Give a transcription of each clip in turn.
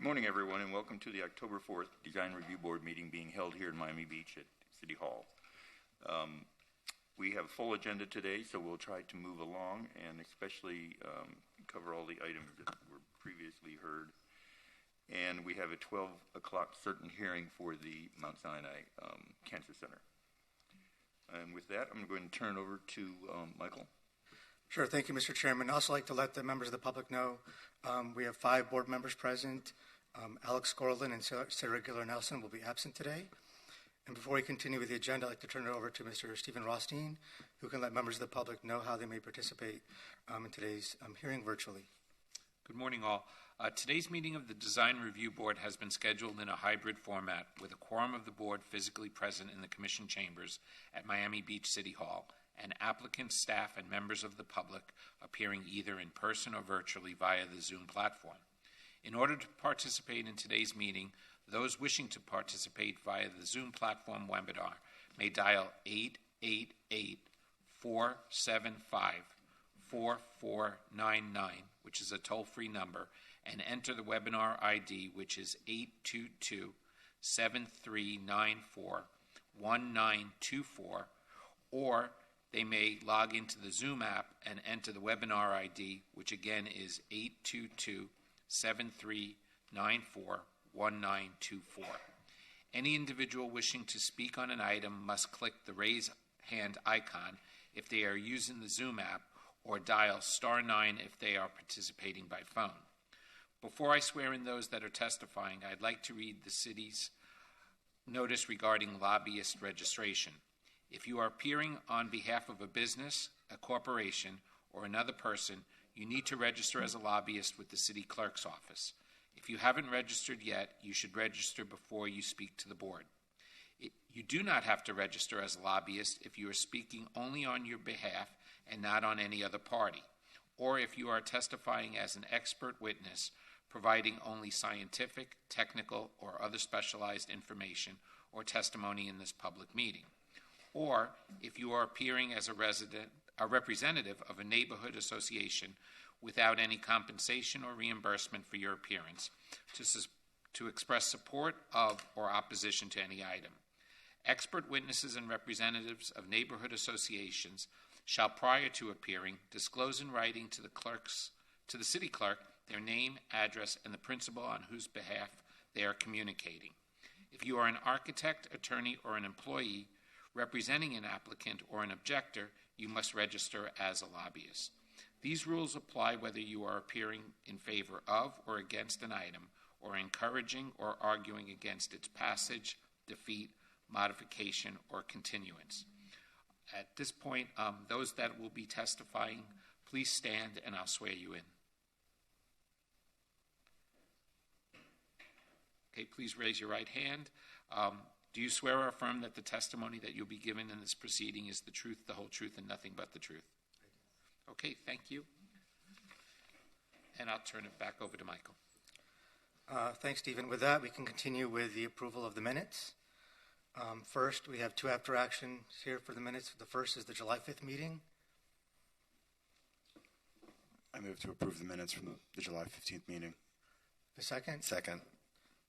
morning, everyone, and welcome to the October 4th Design Review Board meeting being held here in Miami Beach at City Hall. We have a full agenda today, so we'll try to move along and especially cover all the items that were previously heard. And we have a 12 o'clock certain hearing for the Mount Sinai Cancer Center. And with that, I'm going to turn it over to Michael. Sure. Thank you, Mr. Chairman. I'd also like to let the members of the public know we have 5 board members present. Alex Gorlin and Sarah Giller-Nelson will be absent today. And before we continue with the agenda, I'd like to turn it over to Mr. Stephen Rothstein, who can let members of the public know how they may participate in today's hearing virtually. Good morning, all. Today's meeting of the Design Review Board has been scheduled in a hybrid format with a quorum of the board physically present in the Commission chambers at Miami Beach City Hall, and applicants, staff, and members of the public appearing either in person or virtually via the Zoom platform. In order to participate in today's meeting, those wishing to participate via the Zoom platform webinar may dial 888-475-4499, which is a toll-free number, and enter the webinar ID, which is 822-7394-1924, or they may log into the Zoom app and enter the webinar ID, which again is 822-7394-1924. Any individual wishing to speak on an item must click the raise hand icon if they are using the Zoom app, or dial *9 if they are participating by phone. Before I swear in those that are testifying, I'd like to read the city's notice regarding lobbyist registration. If you are appearing on behalf of a business, a corporation, or another person, you need to register as a lobbyist with the city clerk's office. If you haven't registered yet, you should register before you speak to the board. You do not have to register as a lobbyist if you are speaking only on your behalf and not on any other party, or if you are testifying as an expert witness, providing only scientific, technical, or other specialized information or testimony in this public meeting, or if you are appearing as a representative of a neighborhood association without any compensation or reimbursement for your appearance to express support of or opposition to any item. Expert witnesses and representatives of neighborhood associations shall, prior to appearing, disclose in writing to the city clerk their name, address, and the principal on whose behalf they are communicating. If you are an architect, attorney, or an employee representing an applicant or an objector, you must register as a lobbyist. These rules apply whether you are appearing in favor of or against an item, or encouraging or arguing against its passage, defeat, modification, or continuance. At this point, those that will be testifying, please stand and I'll swear you in. Okay, please raise your right hand. Do you swear or affirm that the testimony that you'll be given in this proceeding is the truth, the whole truth, and nothing but the truth? Okay, thank you. And I'll turn it back over to Michael. Thanks, Stephen. With that, we can continue with the approval of the minutes. First, we have 2 after actions here for the minutes. The first is the July 5th meeting. I move to approve the minutes from the July 15th meeting. The second? Second.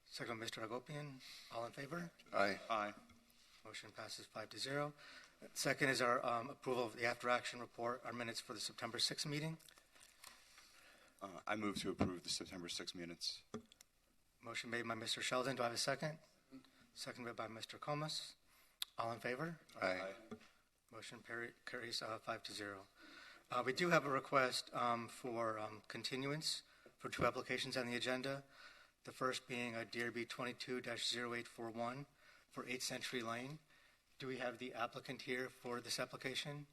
Second, Mr. Hagopian. All in favor? Aye. Aye. Motion passes 5-0. Second is our approval of the after action report, our minutes for the September 6th meeting. I move to approve the September 6th minutes. Motion made by Mr. Sheldon. Do I have a second? Seconded by Mr. Comas. All in favor? Aye. Motion carries 5-0. We do have a request for continuance for 2 applications on the agenda. The first being a DRB 22-0841 for 8th Century Lane. Do we have the applicant here for this application?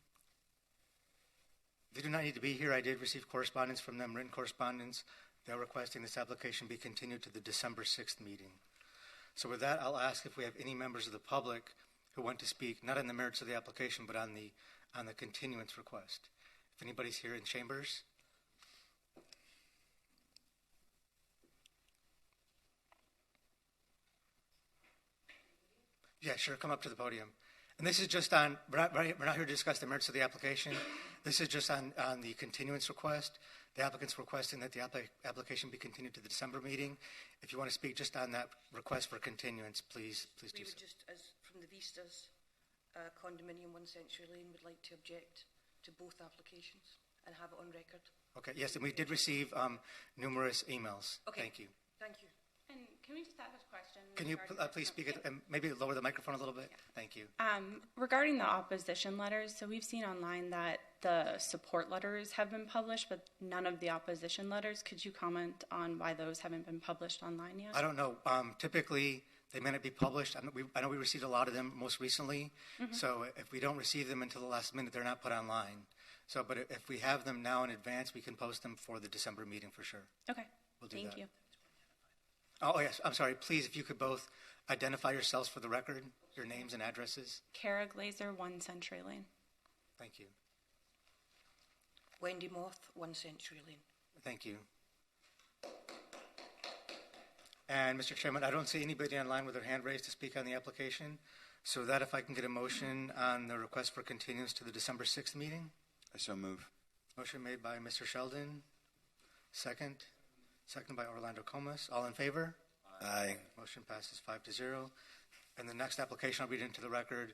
They do not need to be here. I did receive correspondence from them, written correspondence. They're requesting this application be continued to the December 6th meeting. So with that, I'll ask if we have any members of the public who want to speak, not on the merits of the application, but on the continuance request. If anybody's here in chambers. Yeah, sure, come up to the podium. And this is just on, we're not here to discuss the merits of the application. This is just on the continuance request. The applicant's requesting that the application be continued to the December meeting. If you want to speak just on that request for continuance, please do We so. would just, as from the Vistas condominium 1 Century Lane, would like to object to both applications and have it on record. Okay, yes, and we did receive numerous emails. Okay. Thank you. Thank you. And can we just ask a question? Can you regarding please the- speak it, and maybe lower the microphone a little bit? Thank you. Regarding the opposition letters, so we've seen online that the support letters have been published, but none of the opposition letters. Could you comment on why those haven't been published online yet? I don't know. Typically, they may not be published. I know we received a lot of them most recently. So if we don't receive them until the last minute, they're not put online. So, but if we have them now in advance, we can post them for the December meeting for sure. Okay, We'll do thank that. you. Oh, yes. I'm sorry. Please, if you could both identify yourselves for the record, your names and addresses. Kara Glazer, 1 Century Lane. Thank you. Wendy Moth, 1 Century Lane. Thank you. And Mr. Chairman, I don't see anybody online with their hand raised to speak on the application. So that if I can get a motion on the request for continuance to the December 6th meeting. I so move. Motion made by Mr. Sheldon. Second. Second by Orlando Comas. All in favor? Aye. Motion passes 5-0. And the next application I'll read into the record,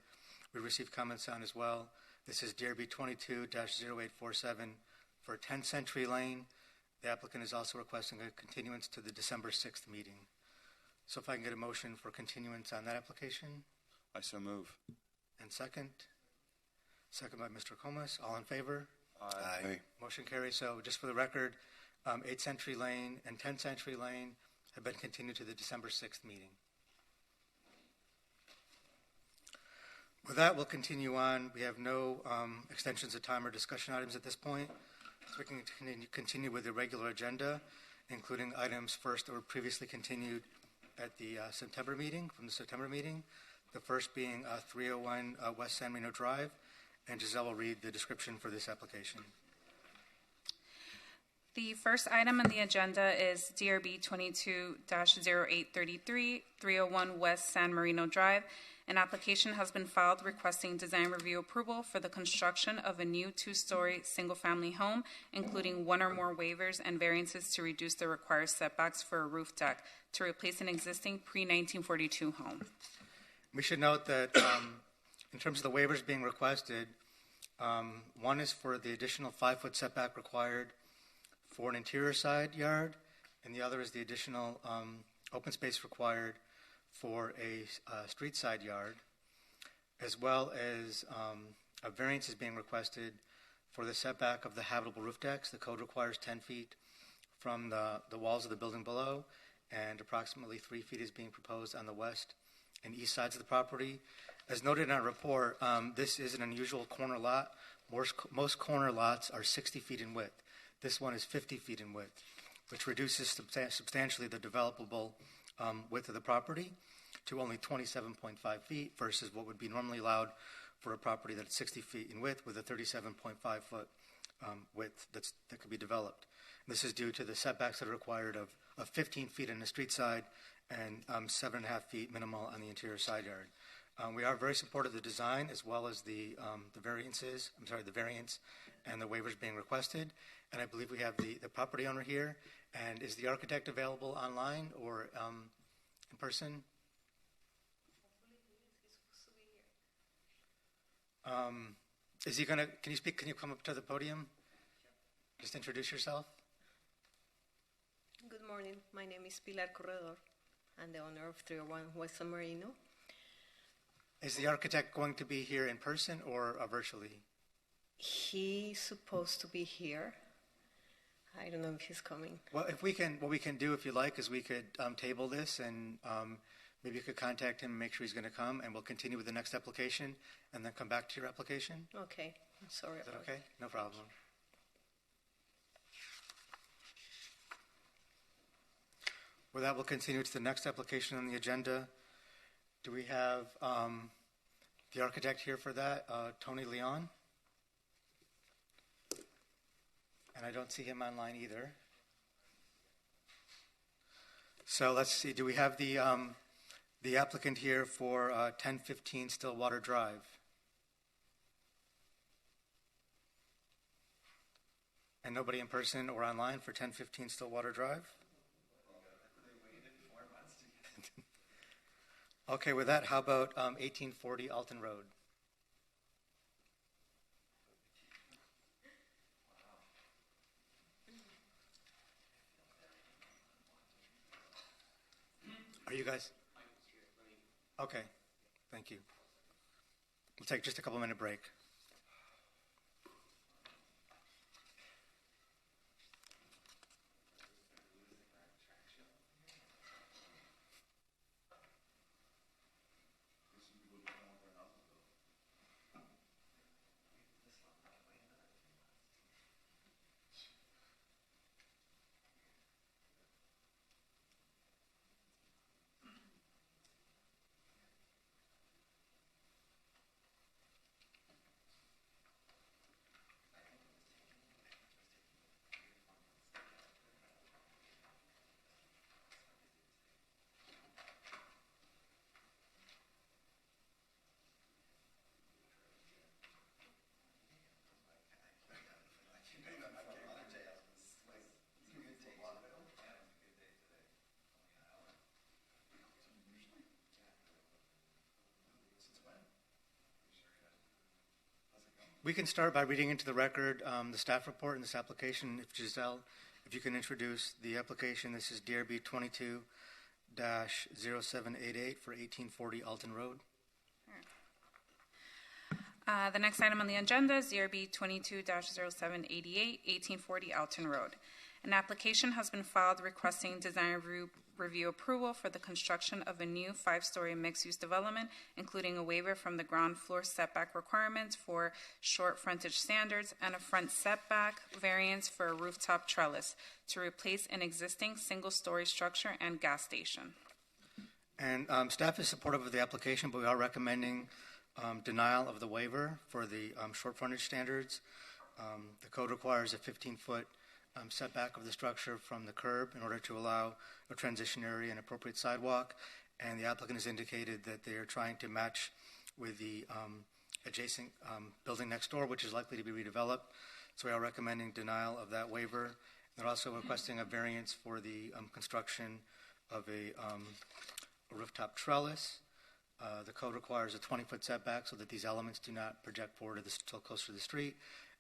we received comments on as well. This is DRB 22-0847 for 10 Century Lane. The applicant is also requesting a continuance to the December 6th meeting. So if I can get a motion for continuance on that application. I so move. And second. Second by Mr. Comas. All in favor? Aye. Motion carries. So just for the record, 8 Century Lane and 10 Century Lane have been continued to the December 6th meeting. With that, we'll continue on. We have no extensions of time or discussion items at this point. So we can continue with the regular agenda, including items first that were previously continued at the September meeting, from the September meeting. The first being 301 West San Marino Drive. And Giselle will read the description for this application. The first item on the agenda is DRB 22-0833, 301 West San Marino Drive. An application has been filed requesting design review approval for the construction of a new 2-story single-family home, including one or more waivers and variances to reduce the required setbacks for a roof deck to replace an existing pre-1942 home. We should note that in terms of the waivers being requested, one is for the additional 5-foot setback required for an interior side yard, and the other is the additional open space required for a street side yard, as well as a variance is being requested for the setback of the habitable roof decks. The code requires 10 feet from the walls of the building below, and approximately 3 feet is being proposed on the west and east sides of the property. As noted in our report, this is an unusual corner lot. Most corner lots are 60 feet in width. This one is 50 feet in width, which reduces substantially the developable width of the property to only 27.5 feet versus what would be normally allowed for a property that's 60 feet in width with a 37.5 foot width that could be developed. And this is due to the setbacks that are required of 15 feet on the street side and 7.5 feet minimal on the interior side yard. We are very supportive of the design as well as the variance and the waivers being requested. And I believe we have the property owner here. And is the architect available online or in person? Is he going to, can you come up to the podium? Just introduce yourself. Good morning. My name is Pilar Corredor. I'm the owner of 301 West San Marino. Is the architect going to be here in person or virtually? He's supposed to be here. I don't know if he's coming. Well, what we can do, if you like, is we could table this and maybe you could contact him and make sure he's going to come, and we'll continue with the next application and then come back to your application. Okay. I'm sorry Is that about okay? No problem. With that, we'll continue to the next application on the agenda. Do we have the architect here for that, Tony Leon? And I don't see him online either. So let's see, do we have the applicant here for 1015 Stillwater Drive? And nobody in person or online for 1015 Stillwater Drive? Okay, with that, how about 1840 Alton Road? Are you guys? Okay, thank you. We'll take just a couple minute break. We can start by reading into the record the staff report in this application. If Giselle, if you can introduce the application. This is DRB 22-0788 for 1840 Alton Road. The next item on the agenda is DRB 22-0788, 1840 Alton Road. An application has been filed requesting design review approval for the construction of a new 5-story mixed-use development, including a waiver from the ground floor setback requirements for short frontage standards and a front setback variance for a rooftop trellis to replace an existing single-story structure and gas station. And staff is supportive of the application, but we are recommending denial of the waiver for the short frontage standards. The code requires a 15-foot setback of the structure from the curb in order to allow a transition area and appropriate sidewalk. And the applicant has indicated that they are trying to match with the adjacent building next door, which is likely to be redeveloped. So we are recommending denial of that waiver. They're also requesting a variance for the construction of a rooftop trellis. The code requires a 20-foot setback so that these elements do not project forward till closer to the street,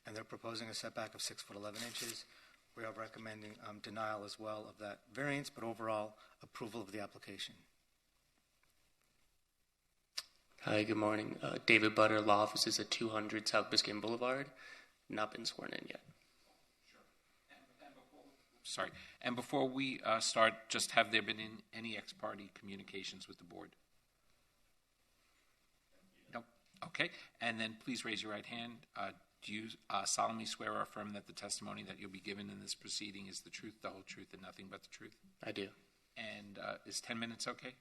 and they're proposing a setback of 6 foot 11 inches. We are recommending denial as well of that variance, but overall approval of the application. Hi, good morning. David Butter, law offices at 200 South Biscayne Boulevard. Not been sworn in yet. Sorry. And before we start, just have there been any ex parte communications with the board? No. Okay. And then please raise your right hand. Do you solemnly swear or affirm that the testimony that you'll be given in this proceeding is the truth, the whole truth, and nothing but the truth? I do. And is 10 minutes okay?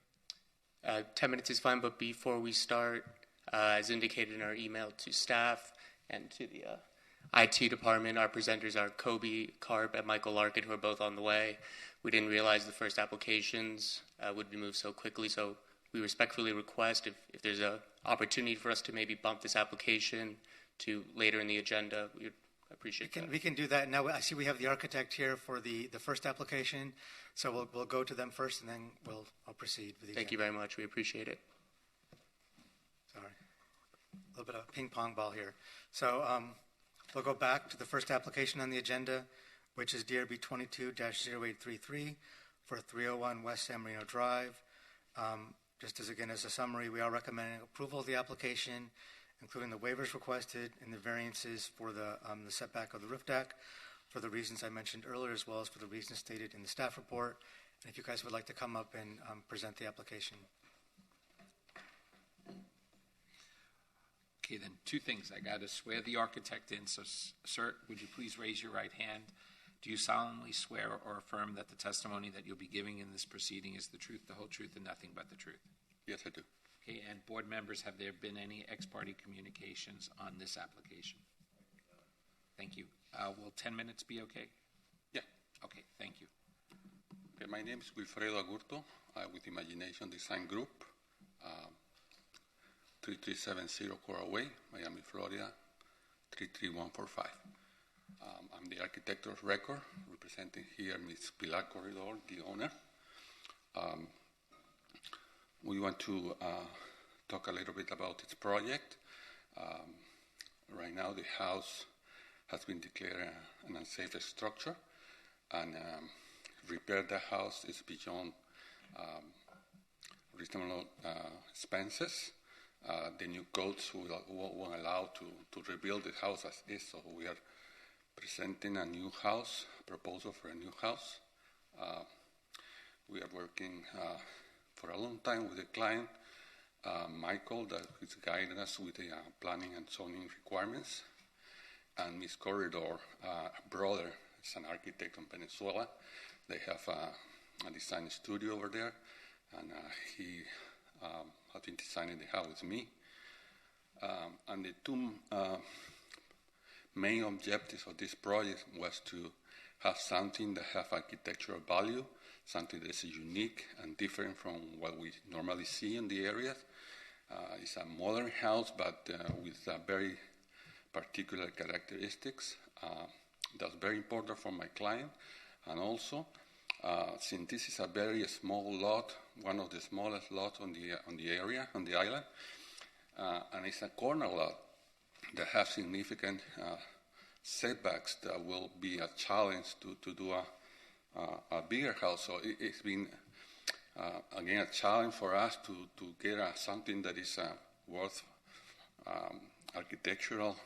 10 minutes is fine, but before we start, as indicated in our email to staff and to the IT department, our presenters are Kobe Karp and Michael Larkin, who are both on the way. We didn't realize the first applications would be moved so quickly, so we respectfully request if there's an opportunity for us to maybe bump this application to later in the agenda, we would appreciate that. We can do that. Now, I see we have the architect here for the first application, so we'll go to them first, and then I'll proceed with the Thank you very much. We appreciate it. Sorry. A little bit of ping pong ball here. So we'll go back to the first application on the agenda, which is DRB 22-0833 for 301 West San Marino Drive. Just as a summary, we are recommending approval of the application, including the waivers requested and the variances for the setback of the roof deck for the reasons I mentioned earlier, as well as for the reasons stated in the staff report. And if you guys would like to come up and present the application. Okay, then two things. I got to swear the architect in. So, sir, would you please raise your right hand? Do you solemnly swear or affirm that the testimony that you'll be giving in this proceeding is the truth, the whole truth, and nothing but the truth? Yes, I do. Okay, and board members, have there been any ex parte communications on this application? Thank you. Will 10 minutes be okay? Yeah. Okay, thank you. Okay, my name is Wilfredo Agurto with Imagination Design Group, 3370 Coral Way, Miami, Florida, 33145. I'm the architect of record, representing here Ms. Pilar Corredor, the owner. We want to talk a little bit about its project. Right now, the house has been declared an unsafe structure, and repair the house is beyond reasonable expenses. The new codes will allow to rebuild the house as is, so we are presenting a new house, proposal for a new house. We are working for a long time with the client, Michael, that is guiding us with the planning and zoning requirements, and Ms. Corredor, brother, is an architect from Venezuela. They have a design studio over there, and he has been designing the house with me. And the two main objectives of this project was to have something that have architectural value, something that is unique and different from what we normally see in the area. It's a modern house, but with very particular characteristics. That's very important for my client. And also, since this is a very small lot, one of the smallest lots on the area, on the island, and it's a corner lot that has significant setbacks that will be a challenge to do a bigger house. So it's been, again, a challenge for us to get something that is worth architectural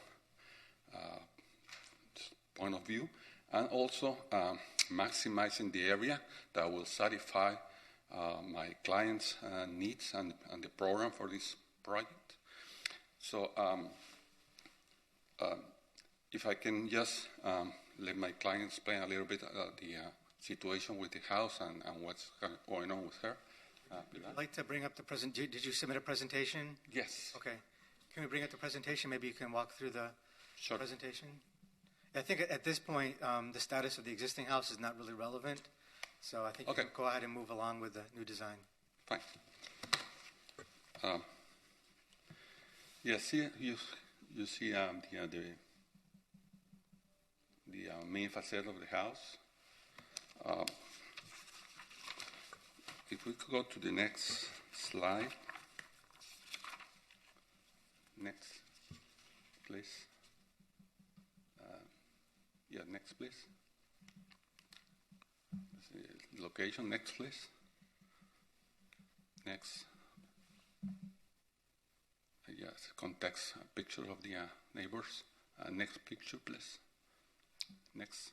point of view, and also maximizing the area that will satisfy my client's needs and the program for this project. So if I can just let my client explain a little bit the situation with the house and what's going on with her. I'd like to bring up the Did you submit a presentation? Yes. Okay. Can we bring up the presentation? Maybe you can walk through the presentation. I think at this point, the status of the existing house is not really relevant, so I think you can go ahead and move along with the new design. Fine. Yes, here you see the main facade of the house. If we could go to the next slide. Next, please. Next, please. Location, next, please. Next. Yes, context, a picture of the neighbors. Next picture, please. Next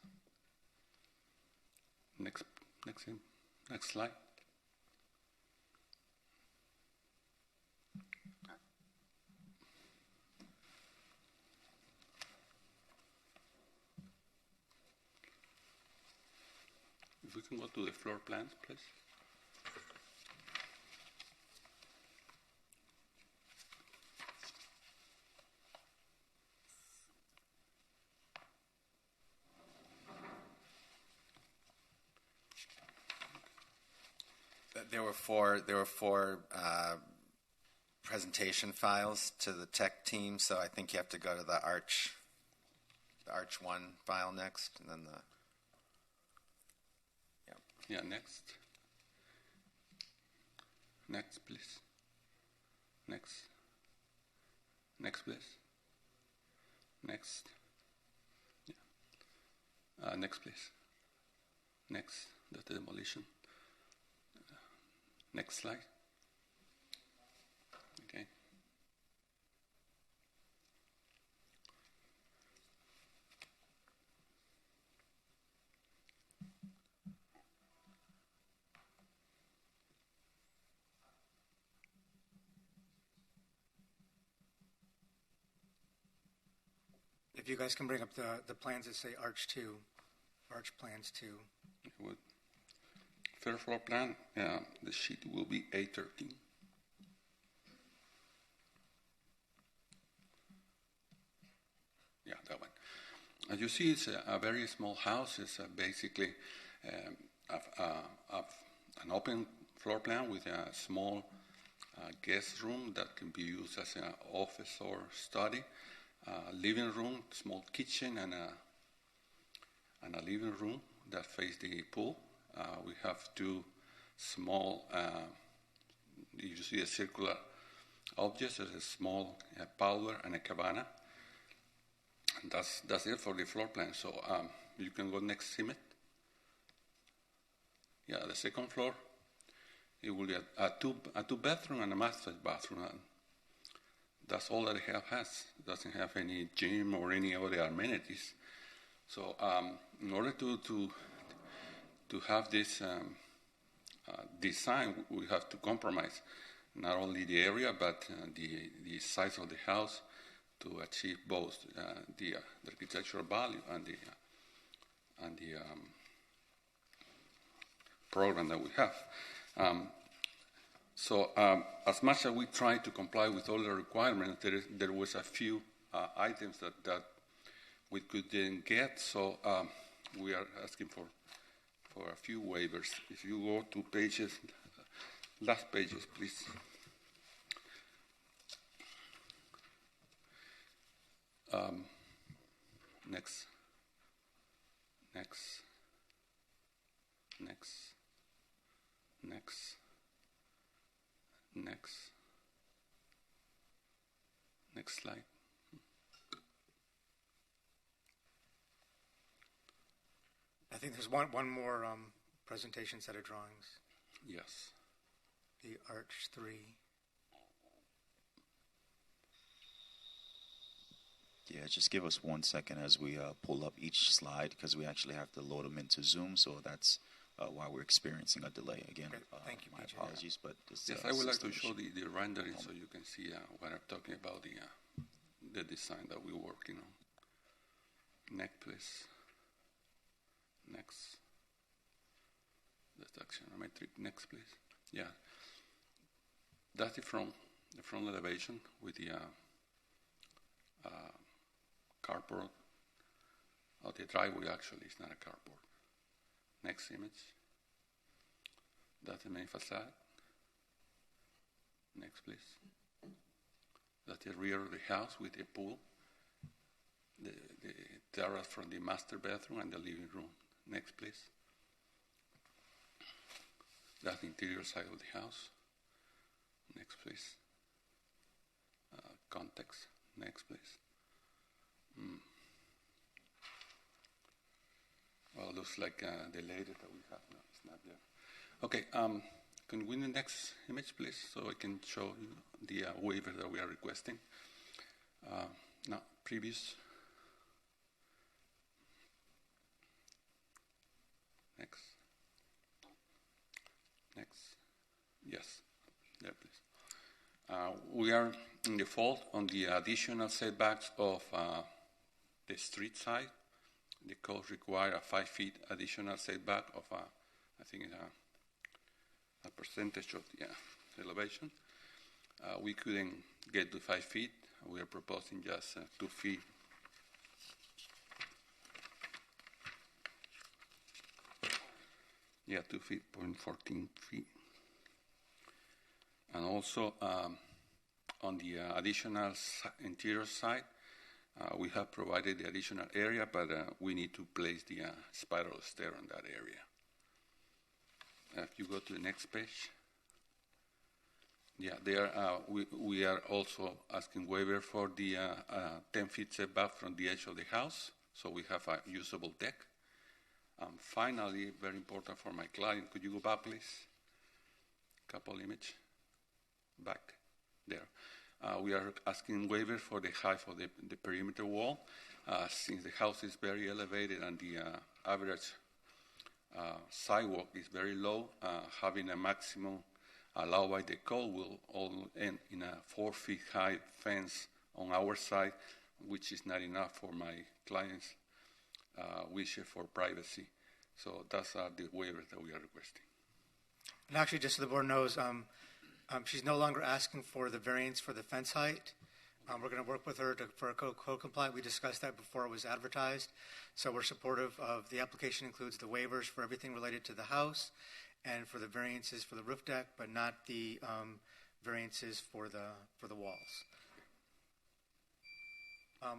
slide. If we can go to the floor plans, please. There were four presentation files to the tech team, so I think you have to go to the Arch 1 file next, and then the next. Next, please. Next, please. Next. Next, please. Next, that's the demolition. Next slide. Okay. If you guys can bring up the plans that say Arch 2, Arch Plans 2. Would. First floor plan, the sheet will be A13. Yeah, that one. As you see, it's a very small house. It's basically an open floor plan with a small guest room that can be used as an office or study, living room, small kitchen, and and a living room that face the pool. We have two small, you see a circular objects, there's a small parlor and a cabana. And that's it for the floor plan. So you can go next image. Yeah, the second floor, it will be a two bedroom and a master bathroom. And that's all that it has. It doesn't have any gym or any other amenities. So in order to have this design, we have to compromise not only the area but the size of the house to achieve both the architectural value and the program that we have. So as much as we try to comply with all the requirements, there was a few items that we couldn't get. So we are asking for a few waivers. If you go to pages, last pages, please. Next. Next slide. I think there's one more presentation set of drawings. Yes. The Arch 3. Yeah, just give us 1 second as we pull up each slide because we actually have to load them into Zoom, so that's why we're experiencing a delay. Again, thank you, my PJ. apologies, but this, Yes, I would like to show the rendering so you can see what I'm talking about, the design that we're working on. Next, please. Next. That's axionometric. Next, please. Yeah. That's the front elevation with the carport. Oh, the driveway actually is not a carport. Next image. That's the main facade. Next, please. That's the rear of the house with the pool, the terrace from the master bedroom and the living room. Next, please. That's the interior side of the house. Next, please. Context. Next, please. Well, it looks like the later that we have. No, it's not there. Okay, can we the next image, please, so I can show you the waiver that we are requesting. Now, previous. Next. Yes, there, please. We are in default on the additional setbacks of the street side. The code require a 5 feet additional setback of I think a percentage of the elevation. We couldn't get to 5 feet. We are proposing just 2 feet. Yeah, 2 feet, 0.14 feet. And also on the additional interior side, we have provided the additional area, but we need to place the spiral stair on that area. If you go to the next page. Yeah, there we are also asking waiver for the 10 feet setback from the edge of the house, so we have a usable deck. Finally, very important for my client, could you go back, please? Couple image. Back there. We are asking waiver for the height of the perimeter wall. Since the house is very elevated and the average sidewalk is very low, having a maximum allowed by the code will all end in a 4 feet high fence on our side, which is not enough for my client's wishes for privacy. So that's the waivers that we are requesting. And actually, just so the board knows, she's no longer asking for the variance for the fence height. We're going to work with her for a code compliant. We discussed that before it was advertised. So we're supportive of the application includes the waivers for everything related to the house and for the variances for the roof deck, but not the variances for the walls.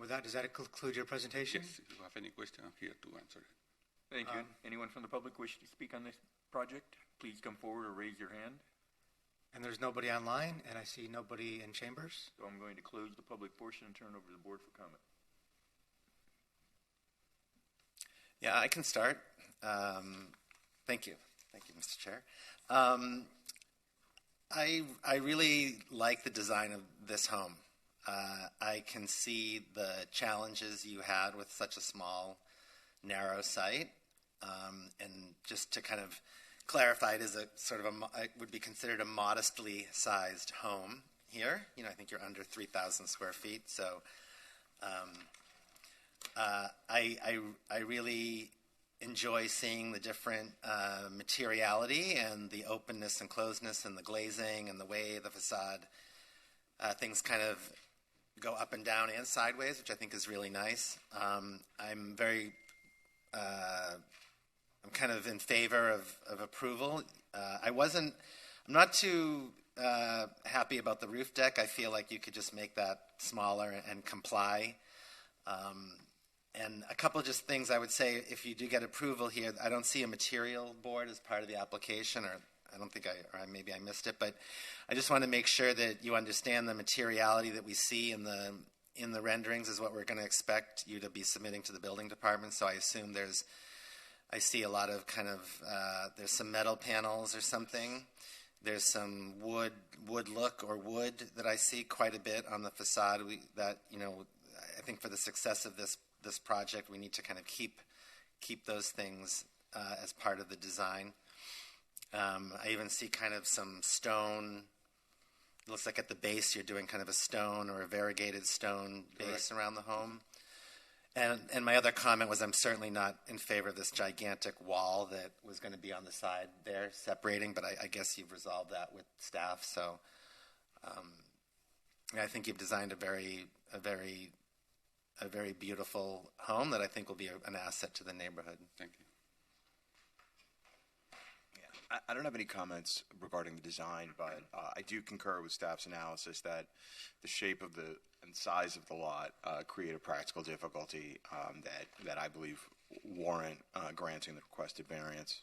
With that, does that conclude your presentation? Yes, if you have any question, I'm here to answer it. Thank you. Anyone from the public wish to speak on this project? Please come forward or raise your hand. And there's nobody online, and I see nobody in chambers. So I'm going to close the public portion and turn over to the board for comment. Yeah, I can start. Thank you. Thank you, Mr. Chair. I really like the design of this home. I can see the challenges you had with such a small, narrow site. And just to kind of clarify, it is a sort of it would be considered a modestly sized home here. You know, I think you're under 3,000 square feet. So I really enjoy seeing the different materiality and the openness and closeness and the glazing and the way the facade things kind of go up and down and sideways, which I think is really nice. I'm kind of in favor of approval. I'm not too happy about the roof deck. I feel like you could just make that smaller and comply. And a couple of just things I would say, if you do get approval here, I don't see a material board as part of the application, or I don't think maybe I missed it, but I just want to make sure that you understand the materiality that we see in the renderings is what we're going to expect you to be submitting to the building department. So I assume I see a lot of kind of, there's some metal panels or something. There's some wood look or wood that I see quite a bit on the facade. I think for the success of this project, we need to kind of keep those things as part of the design. I even see kind of some stone. It looks like at the base you're doing kind of a stone or a variegated stone base around the home. And my other comment was I'm certainly not in favor of this gigantic wall that was going to be on the side there separating, but I guess you've resolved that with staff. So I think you've designed a very beautiful home that I think will be an asset to the neighborhood. Thank you. I don't have any comments regarding the design, but I do concur with staff's analysis that the shape of and size of the lot create a practical difficulty that I believe warrant granting the requested variance.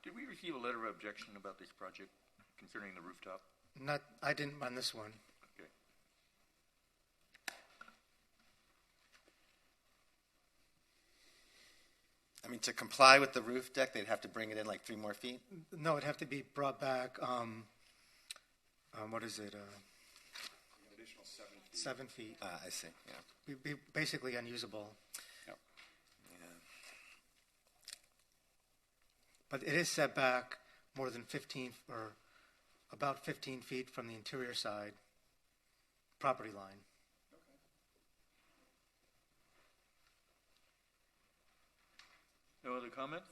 Did we receive a letter of objection about this project concerning the rooftop? I didn't on this one. Okay. I mean, to comply with the roof deck, they'd have to bring it in like 3 more feet? No, it'd have to be brought back, what is it? An additional 7 feet. 7 feet. I see, yeah. Be basically unusable. Yep. Yeah. But it is set back more than 15, or about 15 feet from the interior side property line. No other comments?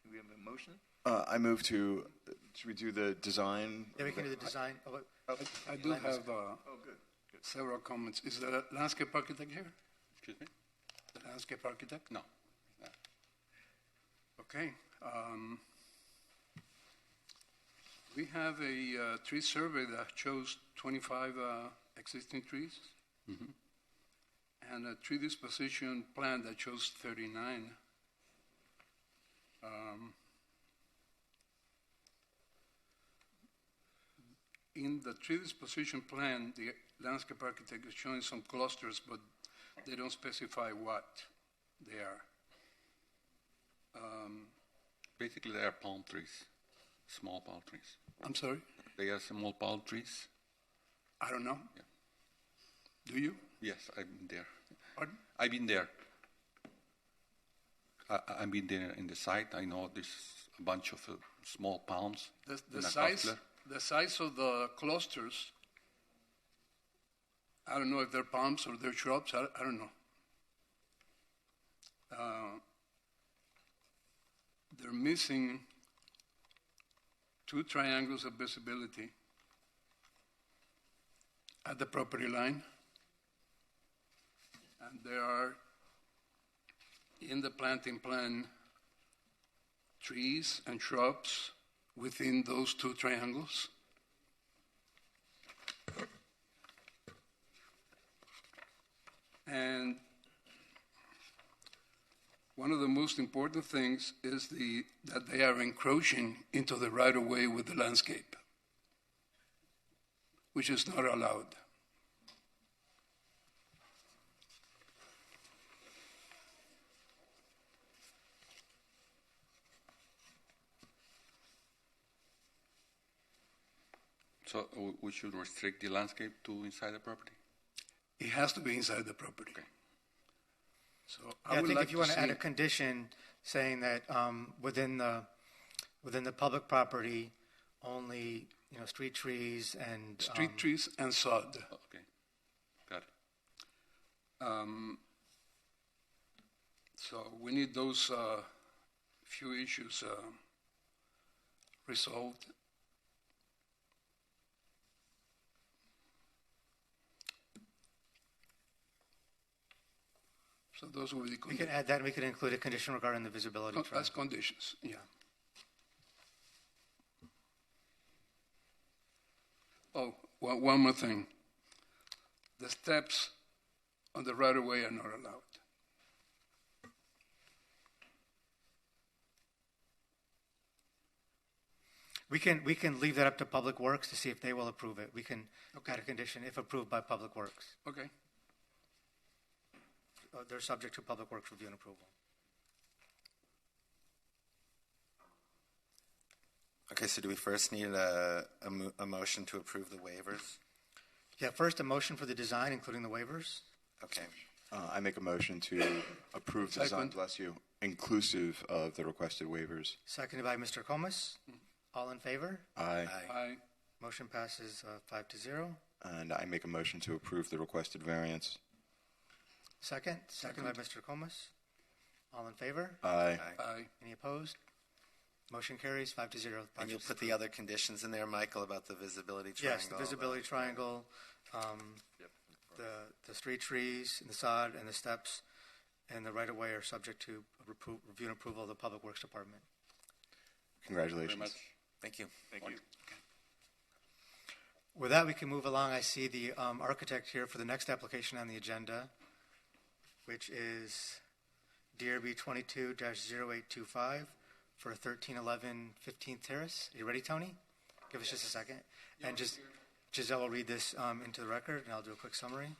Do we have a motion? I move to should we do the design? Yeah, we can do the design. I do have several comments. Is the landscape architect here? Excuse me? The landscape architect? No. Okay. We have a tree survey that shows 25 existing trees, and a tree disposition plan that shows 39. In the tree disposition plan, the landscape architect is showing some clusters, but they don't specify what they are. Basically, they are palm trees, small palm trees. I'm sorry? They are small palm trees. I don't know. Yeah. Do you? Yes, I've been there. Pardon? I've been there. I've been there in the site. I know there's a bunch of small palms. The size of the clusters, I don't know if they're palms or they're shrubs. I don't know. They're missing 2 triangles of visibility at the property line. And there are, in the planting plan, trees and shrubs within those 2 triangles. And One of the most important things is that they are encroaching into the right-of-way with the landscape, which is not allowed. So we should restrict the landscape to inside the property? It has to be inside the property. Okay. So Yeah, I would think like if you want to add see- a condition saying that within the public property, only street trees and street trees and sod. Okay, got it. So we need those few issues resolved. So those will be the we conditions. can add that, and we could include a condition regarding the visibility. As triangle. conditions, yeah. Oh, one more thing. The steps on the right-of-way are not allowed. We can leave that up to Public Works to see if they will approve it. We can add a condition if approved by Public Works. Okay. They're subject to Public Works review and approval. Okay, so do we first need a motion to approve the waivers? Yeah, first a motion for the design, including the waivers. Okay. I make a motion to approve the design, Second. bless you, inclusive of the requested waivers. Seconded by Mr. Comas. All in favor? Aye. Aye. Motion passes 5-0. And I make a motion to approve the requested variance. Second by Mr. Comas. All in favor? Aye. Aye. Any opposed? Motion carries 5-0. And you'll put the other conditions in there, Michael, about the visibility triangle? Yes, the visibility triangle, the street trees, and the sod, and the steps, and the right-of-way are subject to review and approval of the Public Works Department. Congratulations. Very much. Thank you. Thank you. With that, we can move along. I see the architect here for the next application on the agenda, which is DRB 22-0825 for 1311 15th Terrace. Are you ready, Tony? Give us just a second. And just Giselle will read this into the record, and I'll do a quick summary.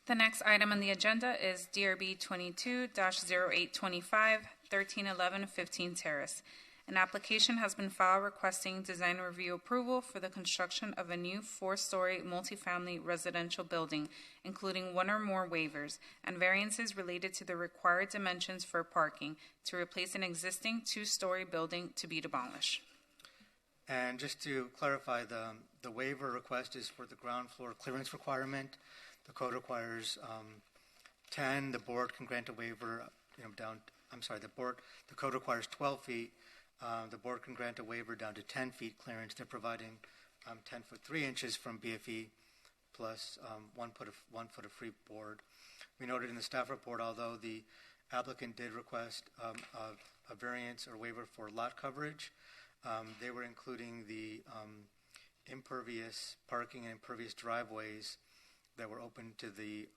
The next item on the agenda is DRB 22-0825, 1311 15 Terrace. An application has been filed requesting design review approval for the construction of a new 4-story multifamily residential building, including one or more waivers and variances related to the required dimensions for parking to replace an existing 2-story building to be demolished. And just to clarify, the waiver request is for the ground floor clearance requirement. The code requires 10. The board can grant a waiver the code requires 12 feet. The board can grant a waiver down to 10 feet clearance. They're providing 10 foot 3 inches from BFE plus 1 foot of free board. We noted in the staff report, although the applicant did request a variance or waiver for lot coverage, they were including the impervious parking and impervious driveways that were open to the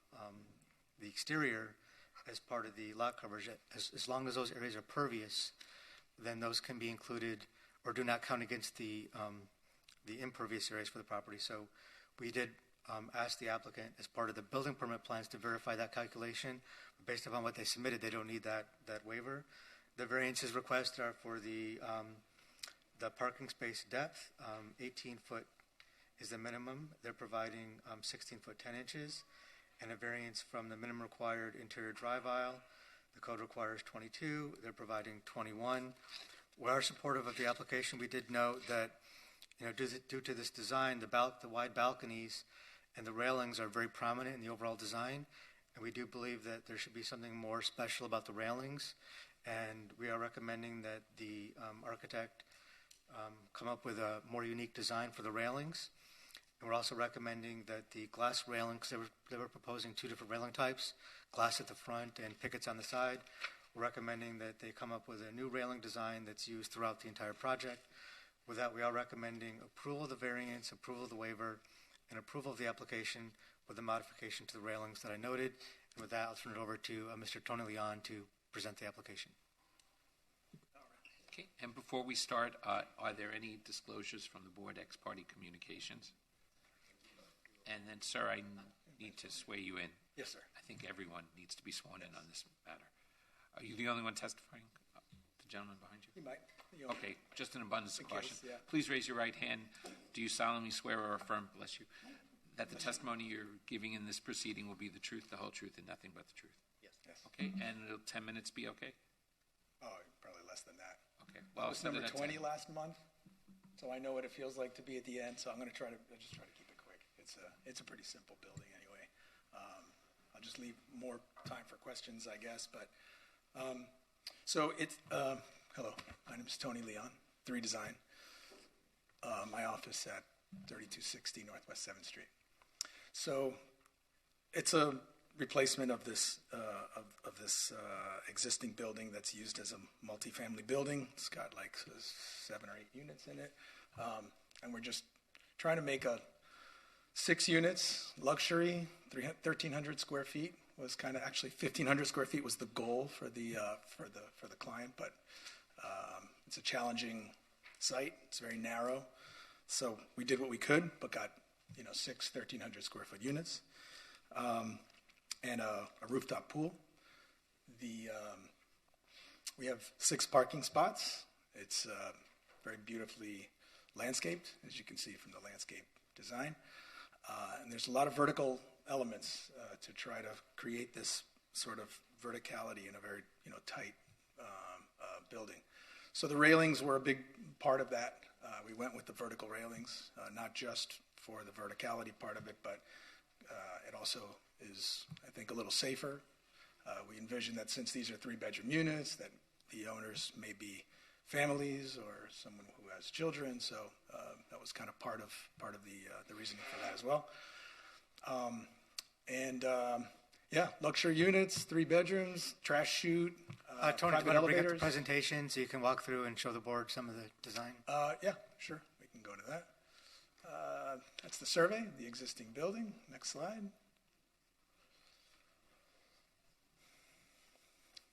exterior as part of the lot coverage. As long as those areas are pervious, then those can be included or do not count against the impervious areas for the property. So we did ask the applicant as part of the building permit plans to verify that calculation. Based upon what they submitted, they don't need that waiver. The variances requested are for the parking space depth. 18 foot is the minimum. They're providing 16 foot 10 inches and a variance from the minimum required interior drive aisle. The code requires 22. They're providing 21. We are supportive of the application. We did note that, due to this design, the wide balconies and the railings are very prominent in the overall design, and we do believe that there should be something more special about the railings. And we are recommending that the architect come up with a more unique design for the railings. And we're also recommending that the glass railings, they were proposing 2 different railing types, glass at the front and pickets on the side. We're recommending that they come up with a new railing design that's used throughout the entire project. With that, we are recommending approval of the variance, approval of the waiver, and approval of the application with the modification to the railings that I noted. With that, I'll turn it over to Mr. Tony Leon to present the application. Okay, and before we start, are there any disclosures from the board ex parte communications? And then, sir, I need to swear you in. Yes, sir. I think everyone needs to be sworn in on this matter. Are you the only one testifying? The gentleman behind you? He might. Okay, just an abundance of In case, caution. yeah. Please raise your right hand. Do you solemnly swear or affirm, bless you, that the testimony you're giving in this proceeding will be the truth, the whole truth, and nothing but the truth? Yes. Okay, and will 10 minutes be okay? Oh, probably less than that. Okay. Well, I Well, was send it number at 20 10. last month, so I know what it feels like to be at the end. So I'm going to try to keep it quick. It's a pretty simple building anyway. I'll just leave more time for questions, I guess. But so it's hello. My name is Tony Leon, 3 Design. My office at 3260 Northwest 7th Street. So it's a replacement of this existing building that's used as a multifamily building. It's got like 7 or 8 units in it, and we're just trying to make a 6 units, luxury, 1,300 square feet was kind of actually 1,500 square feet was the goal for the client, but it's a challenging site. It's very narrow, so we did what we could, but got 6 1,300 square foot units, and a rooftop pool. We have 6 parking spots. It's very beautifully landscaped, as you can see from the landscape design. And there's a lot of vertical elements to try to create this sort of verticality in a very tight building. So the railings were a big part of that. We went with the vertical railings, not just for the verticality part of it, but it also is, I think, a little safer. We envision that since these are 3-bedroom units, that the owners may be families or someone who has children, so that was kind of part of the reasoning for that as well. Luxury units, 3 bedrooms, trash chute, Tony, private do you want to bring up the elevators. presentation so you can walk through and show the board some of the design? Yeah, sure. We can go to that. That's the survey, the existing building. Next slide.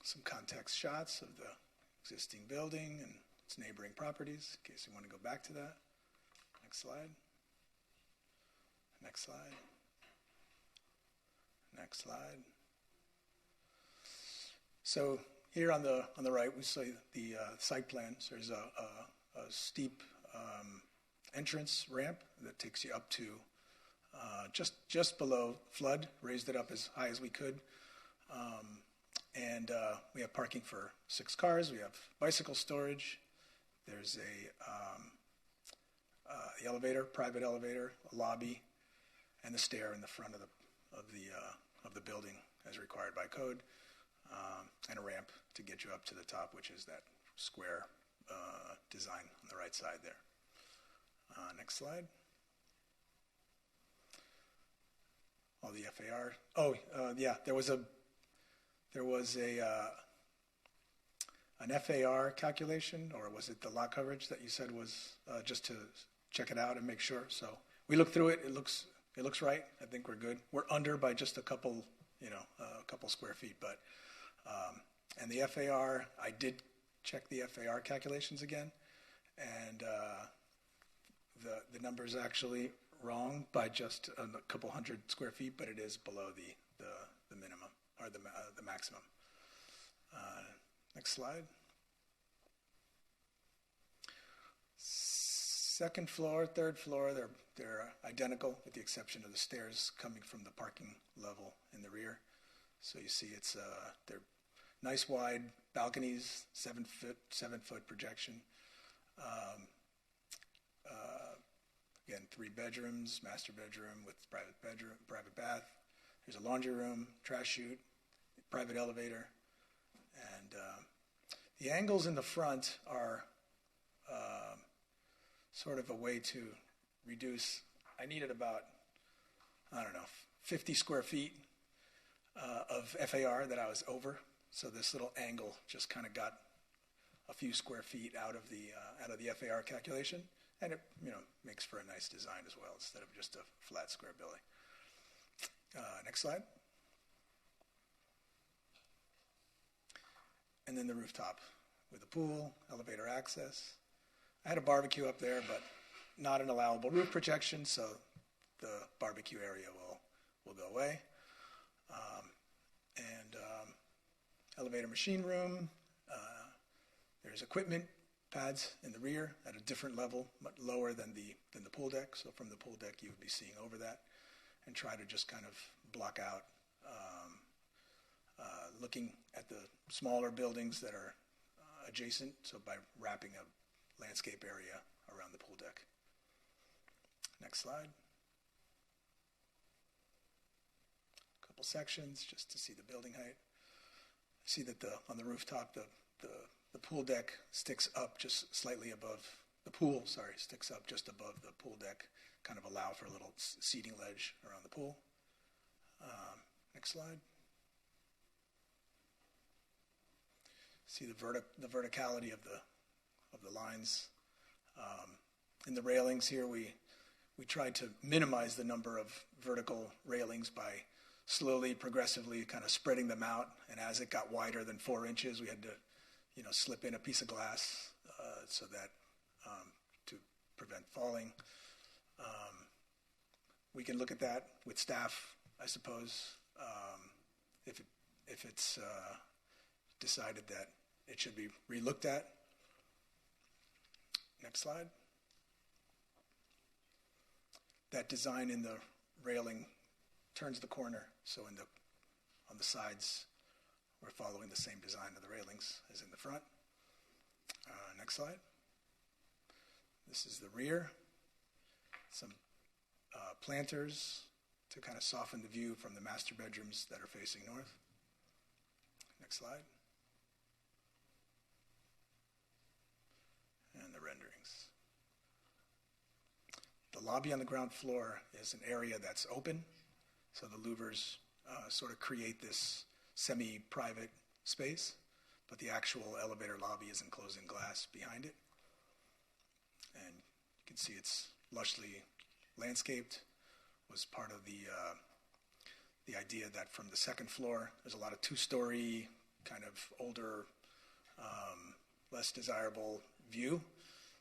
Some context shots of the existing building and its neighboring properties, in case you want to go back to that. Next slide. Next slide. Next slide. So here on the right, we see the site plan. So there's a steep entrance ramp that takes you up to just below flood. Raised it up as high as we could, and we have parking for 6 cars. We have bicycle storage. There's the elevator, private elevator, a lobby, and the stair in the front of the building as required by code, and a ramp to get you up to the top, which is that square design on the right side there. Next slide. All the FAR. There was an FAR calculation, or was it the lot coverage that you said was just to check it out and make sure? So we looked through it. It looks right. I think we're good. We're under by just a couple square feet, but and the FAR, I did check the FAR calculations again, and the number is actually wrong by just a couple hundred square feet, but it is below the minimum or the maximum. Next slide. Second floor, third floor, they're identical with the exception of the stairs coming from the parking level in the rear. So you see they're nice wide balconies, 7 foot projection. Again, 3 bedrooms, master bedroom with private bath. There's a laundry room, trash chute, private elevator, and the angles in the front are sort of a way to reduce. I needed about 50 square feet of FAR that I was over. So this little angle just kind of got a few square feet out of the FAR calculation, and it makes for a nice design as well instead of just a flat square building. Next slide. and then the rooftop with a pool, elevator access. I had a barbecue up there, but not an allowable roof projection, so the barbecue area will go away. Elevator machine room. There's equipment pads in the rear at a different level, much lower than the pool deck. So from the pool deck, you would be seeing over that, and try to just kind of block out, looking at the smaller buildings that are adjacent. So by wrapping a landscape area around the pool deck. Next slide. A couple sections just to see the building height. See that on the rooftop, the pool deck sticks up just slightly above the pool. Sorry, sticks up just above the pool deck, kind of allow for a little seating ledge around the pool. Next slide. See the verticality of the lines. In the railings here, we tried to minimize the number of vertical railings by slowly, progressively kind of spreading them out. And as it got wider than 4 inches, we had to, slip in a piece of glass so that to prevent falling. We can look at that with staff, I suppose, if it's decided that it should be relooked at. Next slide. That design in the railing turns the corner, so on the sides, we're following the same design of the railings as in the front. Next slide. This is the rear. Some planters to kind of soften the view from the master bedrooms that are facing north. Next slide. And the renderings. The lobby on the ground floor is an area that's open, so the louvers sort of create this semi-private space, but the actual elevator lobby is enclosed in glass behind it. And you can see it's lushly landscaped. Was part of the idea that from the second floor, there's a lot of two-story, kind of older, less desirable view.